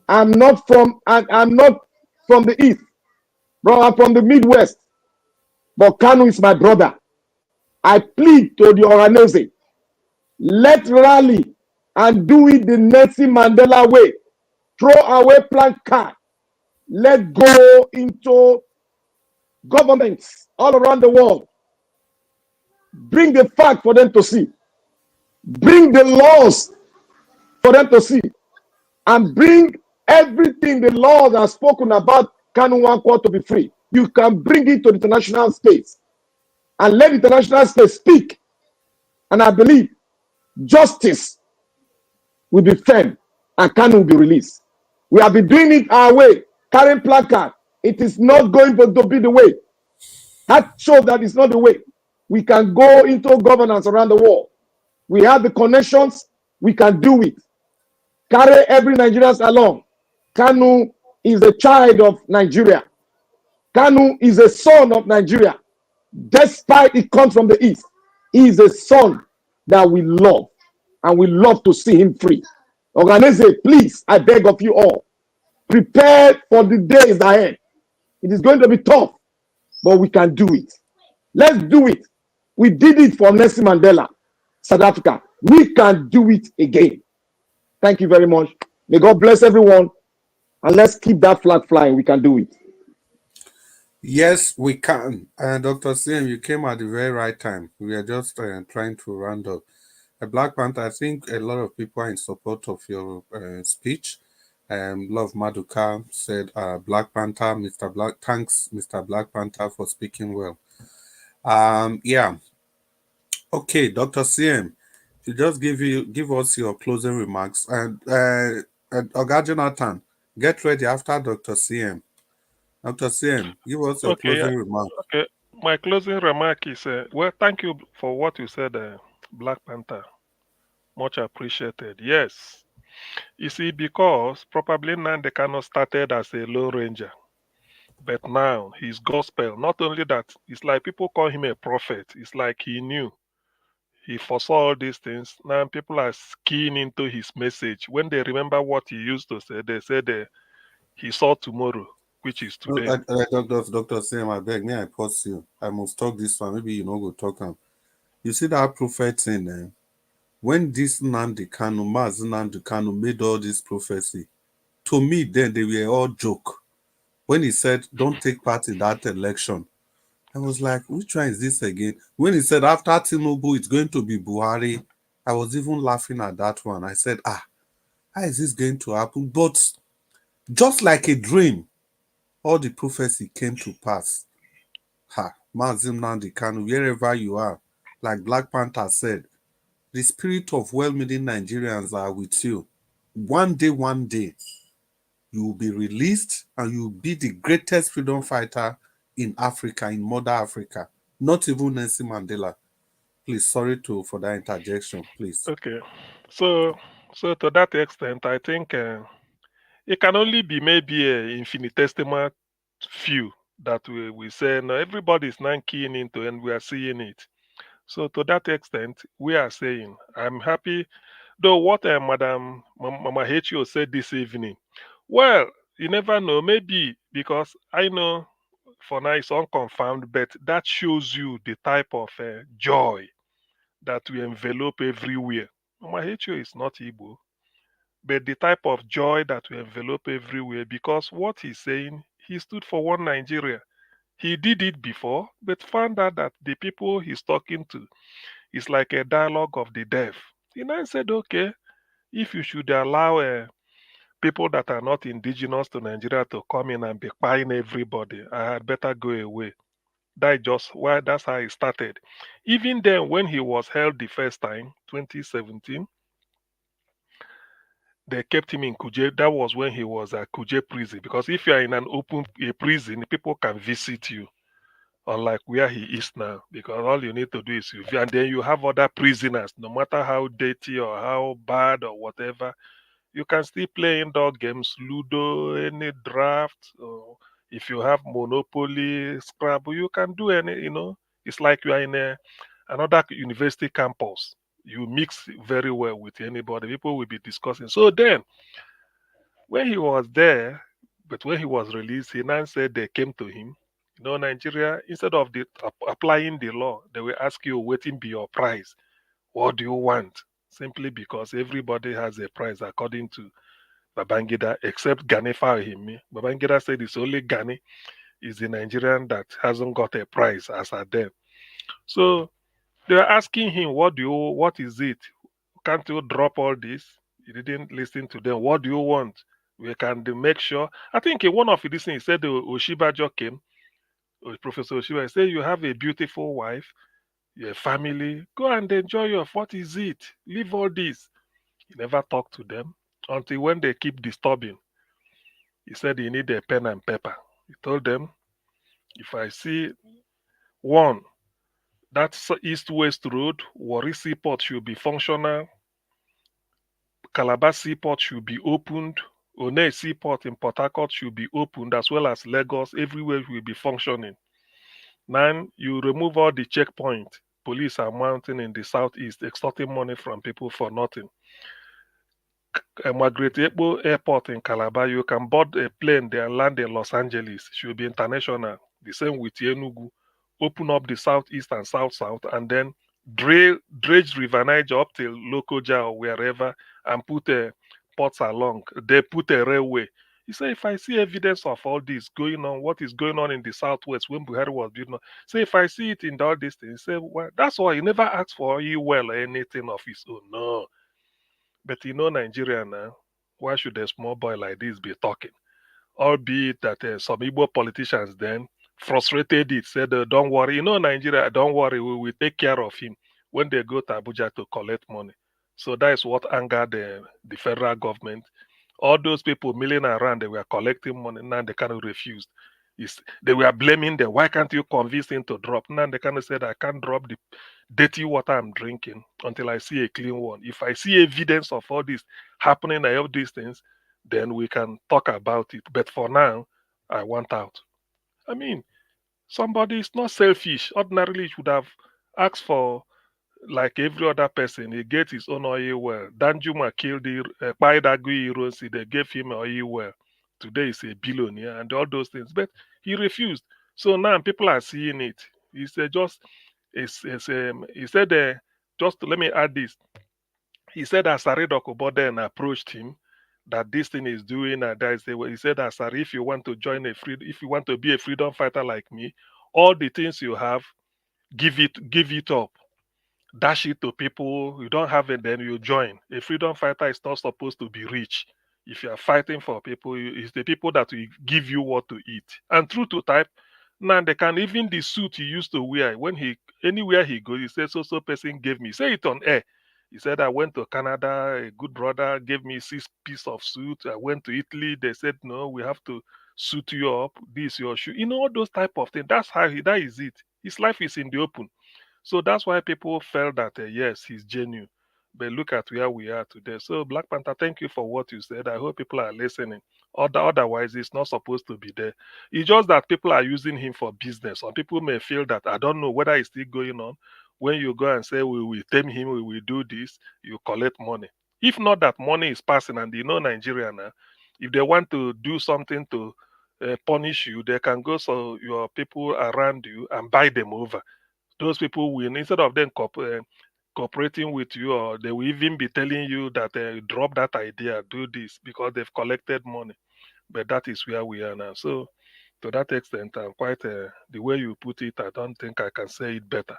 Speaker 9: I'm not from the East, bro. I'm from the Midwest. But Kanu is my brother. I plead to the Ohanese, let's rally and do it the Nelson Mandela way. Throw away placard. Let's go into governments all around the world. Bring the fact for them to see. Bring the laws for them to see. And bring everything the laws are spoken about Kanu Nwankwo to be free. You can bring it to the international space. And let the international space speak. And I believe justice will be firm and Kanu will be released. We have been doing it our way, carrying placard. It is not going to be the way. That shows that it's not the way. We can go into governance around the world. We have the connections. We can do it. Carry every Nigerian along. Kanu is a child of Nigeria. Kanu is a son of Nigeria. Despite it comes from the East, he is a son that we love. And we love to see him free. Ohanese, please, I beg of you all, prepare for the days ahead. It is going to be tough, but we can do it. Let's do it. We did it for Nelson Mandela, South Africa. We can do it again. Thank you very much. May God bless everyone. And let's keep that flag flying. We can do it.
Speaker 8: Yes, we can. Dr. CM, you came at the very right time. We are just trying to round up. Black Panther, I think a lot of people are in support of your speech. Love Maduka said, Black Panther, Mr. Black, thanks, Mr. Black Panther, for speaking well. Yeah. Okay, Dr. CM, to just give us your closing remarks. And Oga Jonathan, get ready after Dr. CM. Dr. CM, give us your closing remarks.
Speaker 7: Okay, my closing remark is, well, thank you for what you said, Black Panther. Much appreciated. Yes. You see, because probably Nnamdi Kanu started as a Lone Ranger. But now his gospel, not only that, it's like people call him a prophet. It's like he knew. He foresaw all these things. Now people are keying into his message. When they remember what he used to say, they said he saw tomorrow, which is
Speaker 8: No,
Speaker 7: today.
Speaker 8: Dr. Sam, I beg, may I pause you? I must talk this one. Maybe you know go talk am. You see that prophet thing, when this Nnamdi Kanu, Mazi Nnamdi Kanu made all this prophecy, to me then they were all joke. When he said, don't take part in that election, I was like, which one is this again? When he said after Tinubu, it's going to be Buhari, I was even laughing at that one. I said, how is this going to happen? But just like a dream, all the prophecy came to pass. Mazim Nandi Kanu, wherever you are, like Black Panther said, the spirit of well-meaning Nigerians are with you. One day, you will be released and you will be the greatest freedom fighter in Africa, in Mother Africa. Not even Nelson Mandela. Please, sorry for that interjection, please.
Speaker 7: Okay, so to that extent, I think it can only be maybe a infinitesimal few that we say no, everybody is now keying into and we are seeing it. So to that extent, we are saying I'm happy. Though what Madam Mama H.O. said this evening, well, you never know. Maybe because I know for now it's unconfirmed, but that shows you the type of joy that we envelop everywhere. Mama H.O. is not Igbo, but the type of joy that we envelop everywhere because what he's saying, he stood for one Nigeria. He did it before, but found out that the people he's talking to is like a dialogue of the deaf. He now said, okay, if you should allow people that are not indigenous to Nigeria to come in and be buying everybody, I had better go away. That's how it started. Even then, when he was held the first time, 2017, they kept him in Kuje. That was when he was at Kuje prison. Because if you are in an open prison, people can visit you, unlike where he is now. Because all you need to do is and then you have other prisoners, no matter how dirty or how bad or whatever, you can still play indoor games, Ludo, any draft, or if you have Monopoly, Scrabble, you can do any. It's like you are in another university campus. You mix very well with anybody. People will be discussing. So then, when he was there, but when he was released, he now said they came to him. Nigeria, instead of applying the law, they will ask you, waiting be your price. What do you want? Simply because everybody has a price according to Babangida, except Gani Fahimi. Babangida said it's only Gani is the Nigerian that hasn't got a price as at then. So they are asking him, what is it? Can't you drop all this? He didn't listen to them. What do you want? We can make sure. I think in one of these things, he said Oshibajo came, Professor Oshiba, he said, you have a beautiful wife, your family, go and enjoy your, what is it? Leave all this. He never talked to them until when they keep disturbing. He said he need a pen and paper. He told them, if I see one, that's east-west road, Warri Seaport should be functional, Calabar Seaport should be opened, One Seaport in Port Harcourt should be opened, as well as Lagos, everywhere will be functioning. Now, you remove all the checkpoints. Police are mounting in the southeast, extorting money from people for nothing. Margaret Ekpo Airport in Calabar, you can board a plane there and land in Los Angeles. Should be international. The same with Enugu. Open up the southeast and south, and then dredge River Niger up till Lokoja or wherever, and put ports along. They put a railway. He said, if I see evidence of all this going on, what is going on in the southwest when Buhari was building, say if I see it in all these things, say, well, that's why he never asked for well or anything of his own. No. But Nigeria now, why should a small boy like this be talking? Albeit that some Igbo politicians then frustrated it, said, don't worry, Nigeria, don't worry, we will take care of him when they go to Abuja to collect money. So that is what angered the federal government. All those people milling around, they were collecting money, now they kind of refused. They were blaming them. Why can't you convince him to drop? Now they kind of said, I can't drop the dirty water I'm drinking until I see a clean one. If I see evidence of all this happening, I have these things, then we can talk about it. But for now, I want out. I mean, somebody is not selfish. Ordinarily, he should have asked for, like every other person, he gets his own oil well. Danjuma killed the Paidagui Ironsi, they gave him oil well. Today he's a billionaire and all those things. But he refused. So now people are seeing it. He said he said, just to, let me add this. He said Asari Bode approached him that this thing is doing and that is the way. He said, Asari, if you want to if you want to be a freedom fighter like me, all the things you have, give it up. Dash it to people. You don't have it, then you join. A freedom fighter is not supposed to be rich. If you are fighting for people, it's the people that will give you what to eat. And true to type, now they can, even the suit he used to wear when he anywhere he goes, he says so person gave me. Say it on air. He said, I went to Canada, a good brother gave me 6 pieces of suit. I went to Italy, they said, no, we have to suit you up. This your shoe. You know, all those type of things. That's how that is it. His life is in the open. So that's why people felt that, yes, he's genuine. But look at where we are today. So, Black Panther, thank you for what you said. I hope people are listening. Otherwise, it's not supposed to be there. It's just that people are using him for business. Some people may feel that, I don't know whether it's still going on. When you go and say, we will tame him, we will do this, you collect money. If not that money is passing, and you know Nigeria now, if they want to do something to punish you, they can go so your people around you and buy them over. Those people will, instead of them cooperating with you, or they will even be telling you that drop that idea, do this, because they've collected money. But that is where we are now. So to that extent, I'm quite the way you put it, I don't think I can say it better.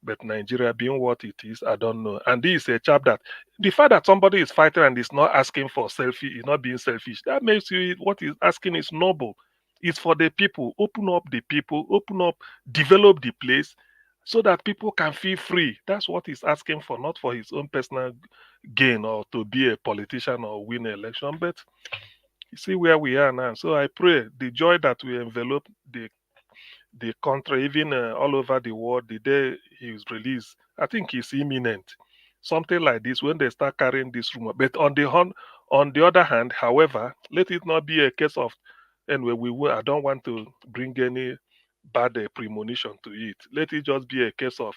Speaker 7: But Nigeria being what it is, I don't know. And this is a chap that the fact that somebody is fighting and is not asking for selfie, is not being selfish, that makes you what he's asking is noble. It's for the people. Open up the people, open up, develop the place so that people can feel free. That's what he's asking for, not for his own personal gain or to be a politician or win an election. But you see where we are now. So I pray the joy that will envelop the country, even all over the world, the day he is released, I think it's imminent. Something like this when they start carrying this rumor. But on the other hand, however, let it not be a case of anyway. I don't want to bring any bad premonition to it. Let it just be a case of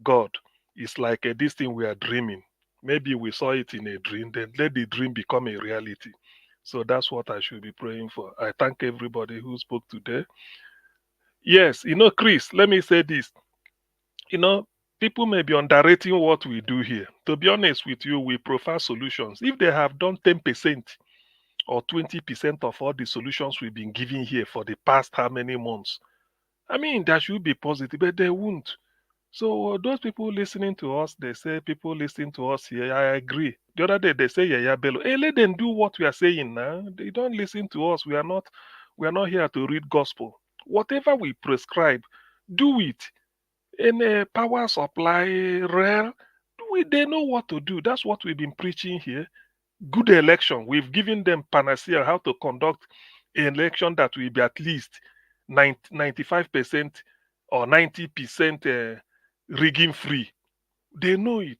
Speaker 7: God. It's like this thing we are dreaming. Maybe we saw it in a dream. Then let the dream become a reality. So that's what I should be praying for. I thank everybody who spoke today. Yes, Chris, let me say this. People may be underrating what we do here. To be honest with you, we prefer solutions. If they have done 10% or 20% of all the solutions we've been giving here for the past how many months, I mean, that should be positive, but they won't. So those people listening to us, they say people listening to us here, I agree. The other day they say, yeah, Bello. Hey, let them do what we are saying now. They don't listen to us. We are not here to read gospel. Whatever we prescribe, do it. In a power supply realm, they know what to do. That's what we've been preaching here. Good election. We've given them panacea how to conduct an election that will be at least 95% or 90% rigging free. They know it,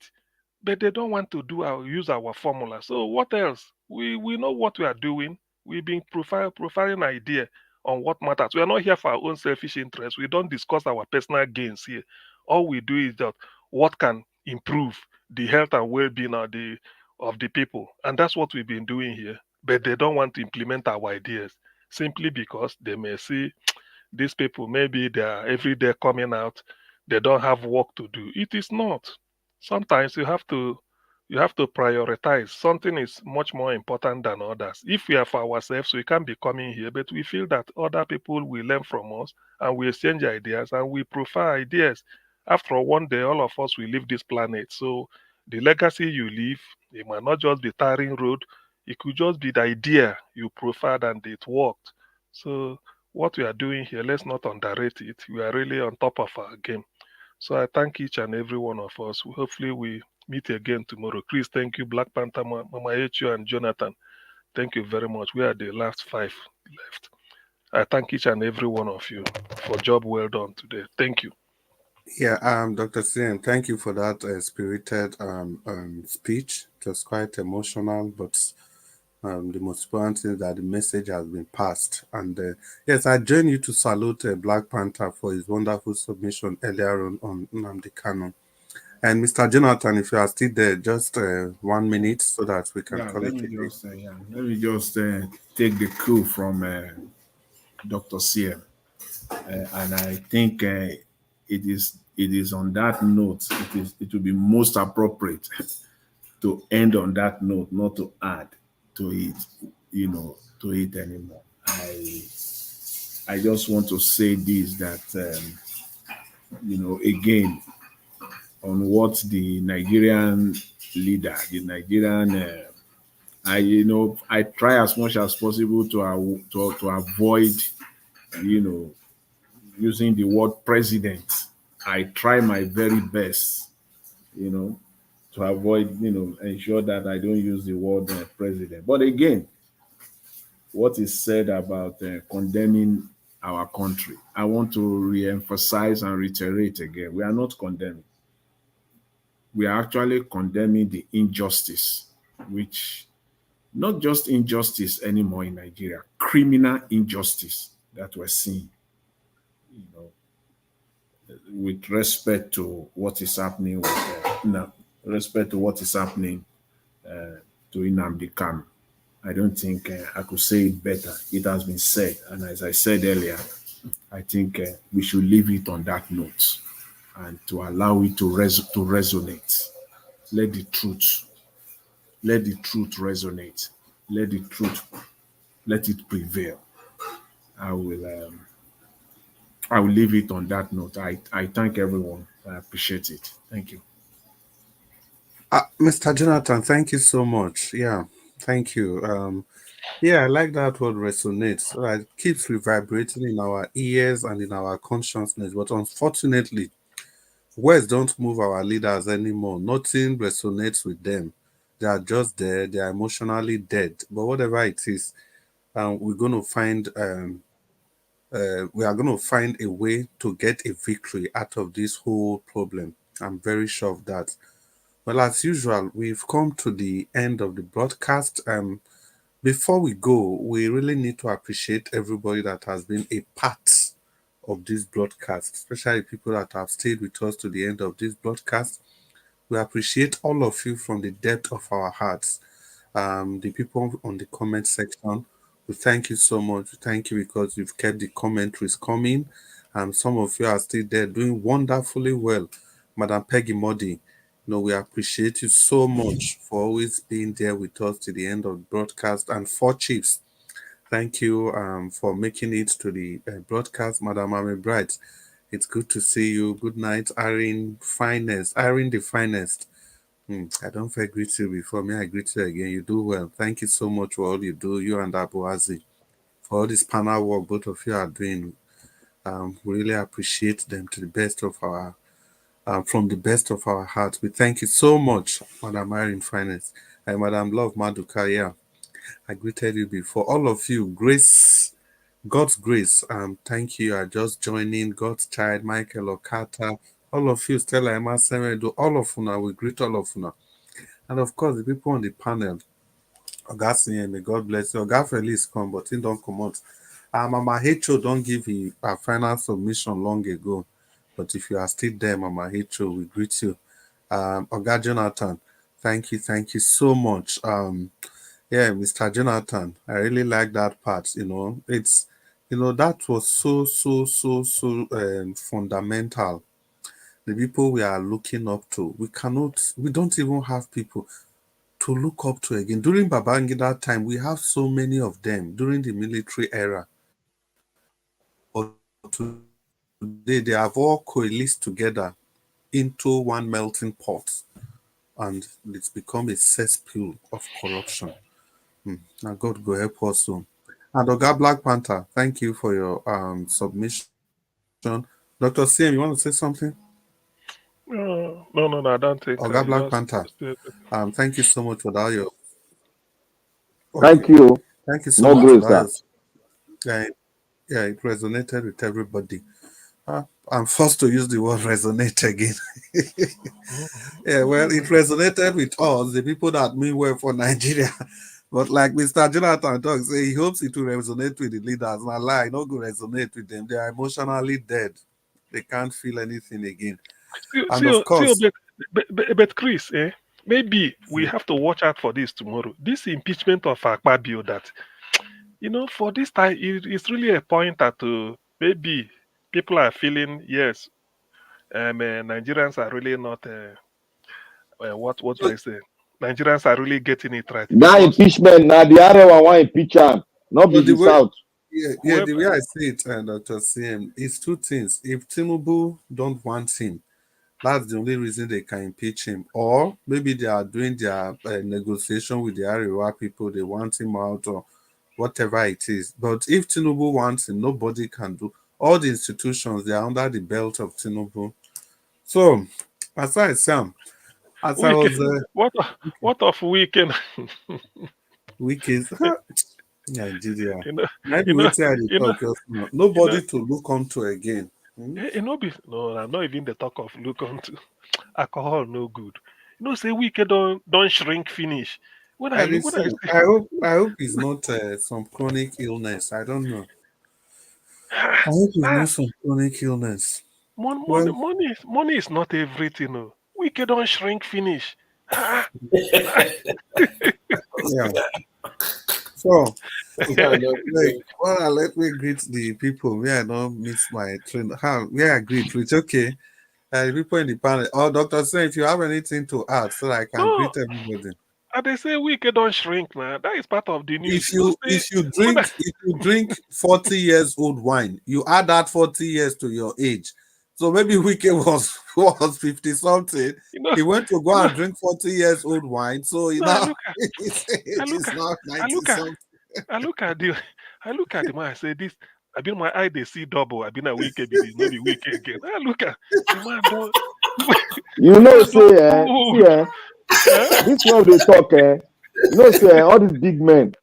Speaker 7: but they don't want to use our formula. So what else? We know what we are doing. We've been profiling idea on what matters. We are not here for our own selfish interests. We don't discuss our personal gains here. All we do is that what can improve the health and well-being of the people, and that's what we've been doing here. But they don't want to implement our ideas simply because they may see these people, maybe they are every day coming out, they don't have work to do. It is not. Sometimes you have to prioritize. Something is much more important than others. If we are for ourselves, we can't be coming here, but we feel that other people will learn from us and we exchange ideas and we prefer ideas. After all, one day, all of us will leave this planet. So the legacy you leave, it might not just be tarring road. It could just be the idea you preferred and it worked. So what we are doing here, let's not underrate it. We are really on top of our game. So I thank each and every one of us. Hopefully we meet again tomorrow. Chris, thank you. Black Panther, Mama Echu, and Jonathan, thank you very much. We are the last 5 left. I thank each and every one of you for job well done today. Thank you.
Speaker 8: Yeah, Dr. Sien, thank you for that spirited speech. It was quite emotional, but The most important thing is that the message has been passed. And yes, I join you to salute Black Panther for his wonderful submission earlier on Nnamdi Kanu. And Mr. Jonathan, if you are still there, just 1 minute so that we can
Speaker 17: Yeah,
Speaker 8: call
Speaker 17: let
Speaker 8: it
Speaker 17: me
Speaker 8: a day.
Speaker 17: just take the cue from Dr. CM. And I think it is on that note, it will be most appropriate to end on that note, not to add to it, to it anymore. I just want to say this, that again, on what the Nigerian leader, the Nigerian I try as much as possible to avoid, using the word president. I try my very best, to avoid, ensure that I don't use the word president. But again, what is said about condemning our country, I want to re-emphasize and reiterate again. We are not condemning. We are actually condemning the injustice, which not just injustice anymore in Nigeria, criminal injustice that we're seeing, with respect to what is happening to Nnamdi Kanu. I don't think I could say it better. It has been said, and as I said earlier, I think we should leave it on that note and to allow it to resonate. Let the truth resonate. Let it prevail. I will leave it on that note. I thank everyone. I appreciate it. Thank you.
Speaker 8: Mr. Jonathan, thank you so much. Yeah, thank you. Yeah, I like that word resonate. So it keeps reverberating in our ears and in our consciousness. But unfortunately, words don't move our leaders anymore. Nothing resonates with them. They are just there. They are emotionally dead. But whatever it is, we're going to find we are going to find a way to get a victory out of this whole problem. I'm very sure of that. Well, as usual, we've come to the end of the broadcast. Before we go, we really need to appreciate everybody that has been a part of this broadcast, especially people that have stayed with us to the end of this broadcast. We appreciate all of you from the depth of our hearts. The people on the comment section, we thank you so much. We thank you because you've kept the commentaries coming. Some of you are still there doing wonderfully well. Madam Peggy Modi, we appreciate you so much for always being there with us to the end of the broadcast. And Four Chiefs, thank you for making it to the broadcast. Madam Amy Bright, it's good to see you. Good night, Irene the finest. I don't forget greet you before me. I greet you again. You do well. Thank you so much for all you do, you and Abuazi, for all this panel work both of you are doing. We really appreciate them to the best of our from the best of our hearts. We thank you so much, Madam Irene Finance and Madam Love Maduka. Yeah, I greeted you before. All of you, God's grace. Thank you. I just joining. God's child, Michael Okata. All of you, Stella Emma Semedo, all of you now, we greet all of you now. And of course, the people on the panel, Oga may God bless you. Oga Felix come, but he don't come out. Mama Hecho don't give a final submission long ago. But if you are still there, Mama Hecho, we greet you. Oga Jonathan, thank you so much. Yeah, Mr. Jonathan, I really like that part. It's that was so fundamental. The people we are looking up to, we don't even have people to look up to again. During Babangida time, we have so many of them during the military era. But today, they have all coalesced together into one melting pot, and it's become a cesspool of corruption. Now God go help us soon. And Oga Black Panther, thank you for your submission. Dr. CM, you want to say something?
Speaker 7: No, I don't think.
Speaker 8: Oga Black Panther, thank you so much for that.
Speaker 9: Thank you.
Speaker 8: Thank you so
Speaker 9: More
Speaker 8: much
Speaker 9: grace,
Speaker 8: for
Speaker 9: sir.
Speaker 8: that. Yeah, it resonated with everybody. I'm forced to use the word resonate again. Yeah, well, it resonated with us, the people that mean well for Nigeria. But like Mr. Jonathan talks, say he hopes it will resonate with the leaders. Not lie, not go resonate with them. They are emotionally dead. They can't feel anything again. And of course,
Speaker 7: But Chris, maybe we have to watch out for this tomorrow. This impeachment of Akpabio, that for this time, it's really a pointer to maybe people are feeling yes, Nigerians are really not what do I say? Nigerians are really getting it right.
Speaker 9: That
Speaker 7: Because
Speaker 9: impeachment, now the Arewa want impeach him, not be the South.
Speaker 8: the way I see it, Dr. CM, is two things. If Tinubu don't want him, that's the only reason they can impeach him. Or maybe they are doing their negotiation with the Arewa people. They want him out or whatever it is. But if Tinubu wants him, nobody can do. All the institutions, they are under the belt of Tinubu. So, as I say, as I was...
Speaker 7: what of weekend?
Speaker 8: Weekend? Nigeria. Nobody to look onto again.
Speaker 7: No, I'm not even the talk of look onto. Alcohol no good. Say weekend don't shrink finish.
Speaker 8: I hope it's not some chronic illness. I don't know. I hope it's not some chronic illness.
Speaker 7: Money is not everything. No. Weekend don't shrink finish.
Speaker 8: Yeah. So, let me greet the people. Where I don't miss my train. Where I greet, which okay. People in the panel. Oh, Dr. Sen, if you have anything to add, so I can greet everybody.
Speaker 7: They say weekend don't shrink, man. That is part of the news.
Speaker 8: If you drink 40 years old wine, you add that 40 years to your age. So maybe Wike was 50 something. He went to go and drink 40 years old wine. So now it's not 90 something.
Speaker 7: I look at the man. I say this. I been my eye they see double. I been a weekend, maybe weekend again. I look at the man.
Speaker 9: This one they talk. Say all these big men,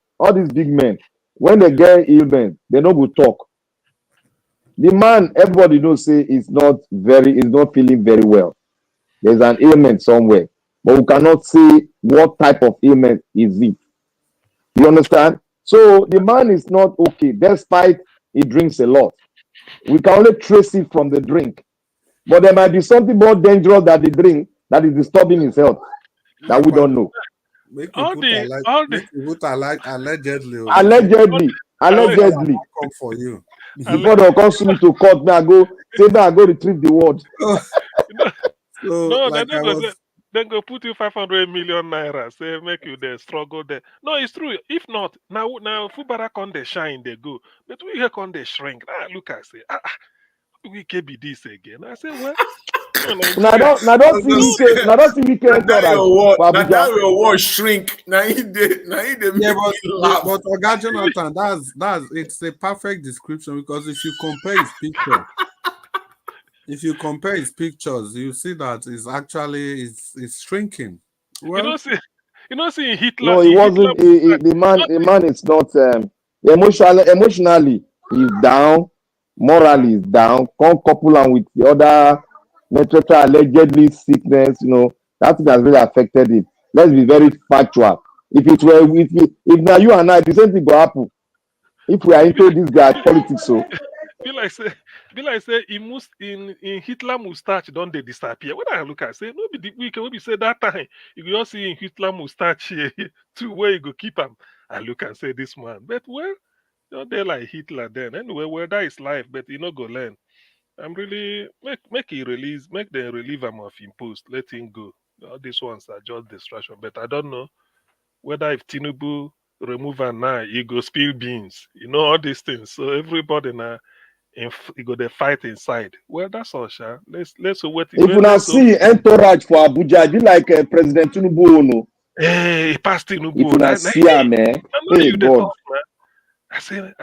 Speaker 9: when they get ailment, they don't go talk. The man, everybody knows say is not feeling very well. There's an ailment somewhere, but we cannot say what type of ailment is it. You understand? So the man is not okay, despite he drinks a lot. We can only trace it from the drink, but there might be something more dangerous that the drink that is disturbing his health that we don't know. Allegedly.
Speaker 8: Come for you.
Speaker 9: Before they come to me to court, now go retrieve the word.
Speaker 7: Then go put you 500 million naira. Say make you there struggle there. No, it's true. If not, now Fubara con they shine, they go. But we here con they shrink. Look, I say, we can be this again. I say, well.
Speaker 9: Now don't see we can
Speaker 17: do that. Now your word shrink. Now he did.
Speaker 8: But Oga Jonathan, that's it's a perfect description, because if you compare his pictures, you see that it's shrinking. Well,
Speaker 7: you know, see Hitler.
Speaker 9: No, he wasn't. The man is not emotionally he's down, morally he's down. Come couple and with the other mental allegedly sickness, that thing has really affected him. Let's be very factual. If now you and I, the same thing will happen. If we are into this guy politics, so.
Speaker 7: Be like say in Hitler mustache don't they disappear? When I look at say no be the weekend when we say that time you go see in Hitler mustache here to where you go keep him. I look and say this man, but well, they're like Hitler then. Anyway, well that is life, but go learn. I'm really make them relieve him of him post, let him go. All these ones are just distraction, but I don't know whether if Tinubu remove him now, he go spill beans. All these things. So everybody now. You go they fight inside. Well, that's all, Sha. Let's wait.
Speaker 9: If you now see entourage for Abuja, be like President Tinubu, no?
Speaker 7: Hey, past Tinubu.
Speaker 9: If you now see him, hey God.
Speaker 7: I say,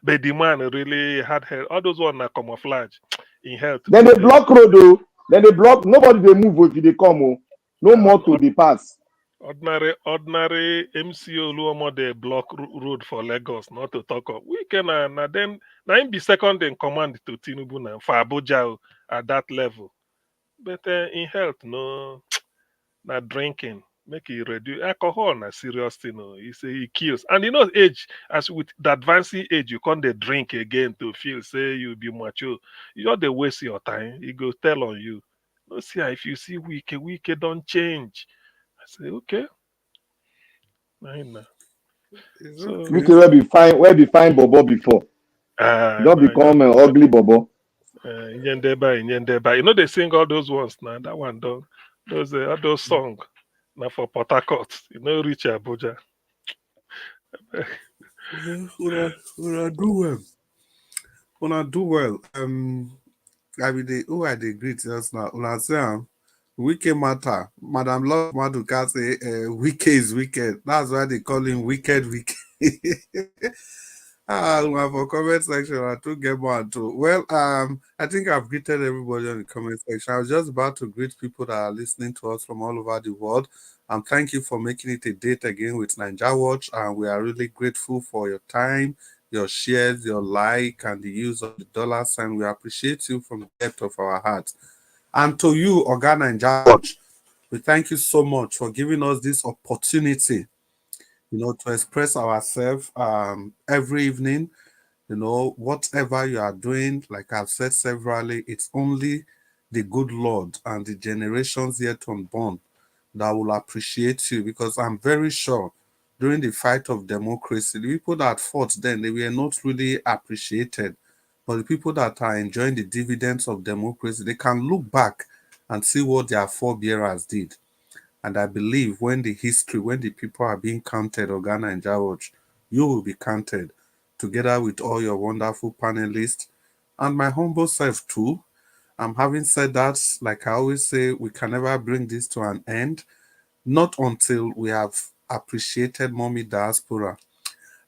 Speaker 7: but the man really had health. All those ones are camouflage in health.
Speaker 9: Then they block road, though. Then they block. Nobody they move if they come. No more to the pass.
Speaker 7: Ordinary MCO Luomo they block road for Lagos, not to talk of. We can then be second in command to Tinubu now for Abuja at that level. But in health, no, not drinking. Make it reduce alcohol na serious thing. He say he kills. And you know age, as with the advancing age, you can't dey drink again to feel say you be mature. You just dey waste your time. He go tell on you. No see if you see Wike don't change. I say okay. Nah.
Speaker 8: It's
Speaker 7: So
Speaker 9: Wike
Speaker 8: okay.
Speaker 9: where be fine bobo before. Don't become an ugly bobo.
Speaker 7: Nyendeba. You know they sing all those ones now. That one don't those all those songs. Now for Port Harcourt. You know reach Abuja.
Speaker 8: Una do well. Una do well. I mean, who are the greet just now? Una say, Wike matter. Madam Love Maduka say, Wike is wicked. That's why they call him Wicked. For comment section, I took get more too. Well, I think I've greeted everybody on the comment section. I was just about to greet people that are listening to us from all over the world. Thank you for making it a date again with Ninja Watch. And we are really grateful for your time, your shares, your like, and the use of the dollar sign. We appreciate you from the depth of our hearts. And to you, Oga Ninja Watch, we thank you so much for giving us this opportunity, to express ourselves every evening. Whatever you are doing, like I've said severally, it's only the good Lord and the generations yet unborn that will appreciate you, because I'm very sure during the fight of democracy, the people that fought then, they were not really appreciated. But the people that are enjoying the dividends of democracy, they can look back and see what their forebearers did. And I believe when the people are being counted, Organa and Jawaj, you will be counted together with all your wonderful panelists and my humble self too. Having said that, like I always say, we can never bring this to an end, not until we have appreciated Mommy Diaspora.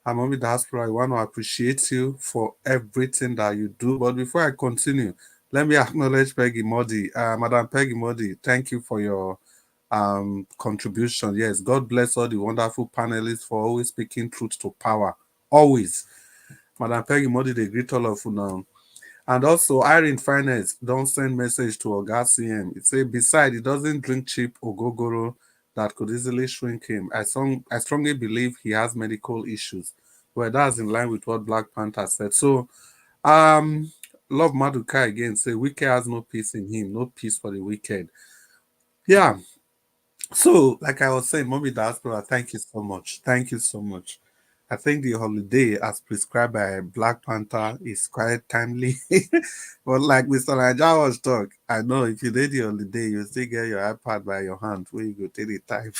Speaker 8: And Mommy Diaspora, I want to appreciate you for everything that you do. But before I continue, let me acknowledge Peggy Modi. Madam Peggy Modi, thank you for your contribution. Yes, God bless all the wonderful panelists for always speaking truth to power. Always. Madam Peggy Modi, they greet all of you now. And also, Irene Finance, don't send message to Oga CM. It say, besides, he doesn't drink cheap ogogoro that could easily shrink him. I strongly believe he has medical issues. Well, that's in line with what Black Panther said. So, Love Maduka again say, Wicked has no peace in him, no peace for the wicked. Yeah. So, like I was saying, Mommy Diaspora, thank you so much. Thank you so much. I think the holiday, as prescribed by Black Panther, is quite timely. But like Mr. Naija was talk, I know if you did the holiday, you still get your iPad by your hand where you go take the time.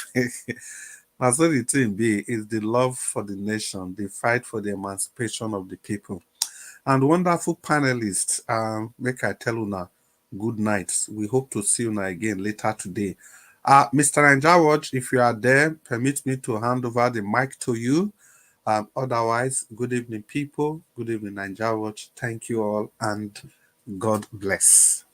Speaker 8: Now, so the thing be is the love for the nation, the fight for the emancipation of the people. And wonderful panelists, make I tell you now, good night. We hope to see you now again later today. Mr. Naija Watch, if you are there, permit me to hand over the mic to you. Otherwise, good evening, people. Good evening, Naija Watch. Thank you all, and God bless.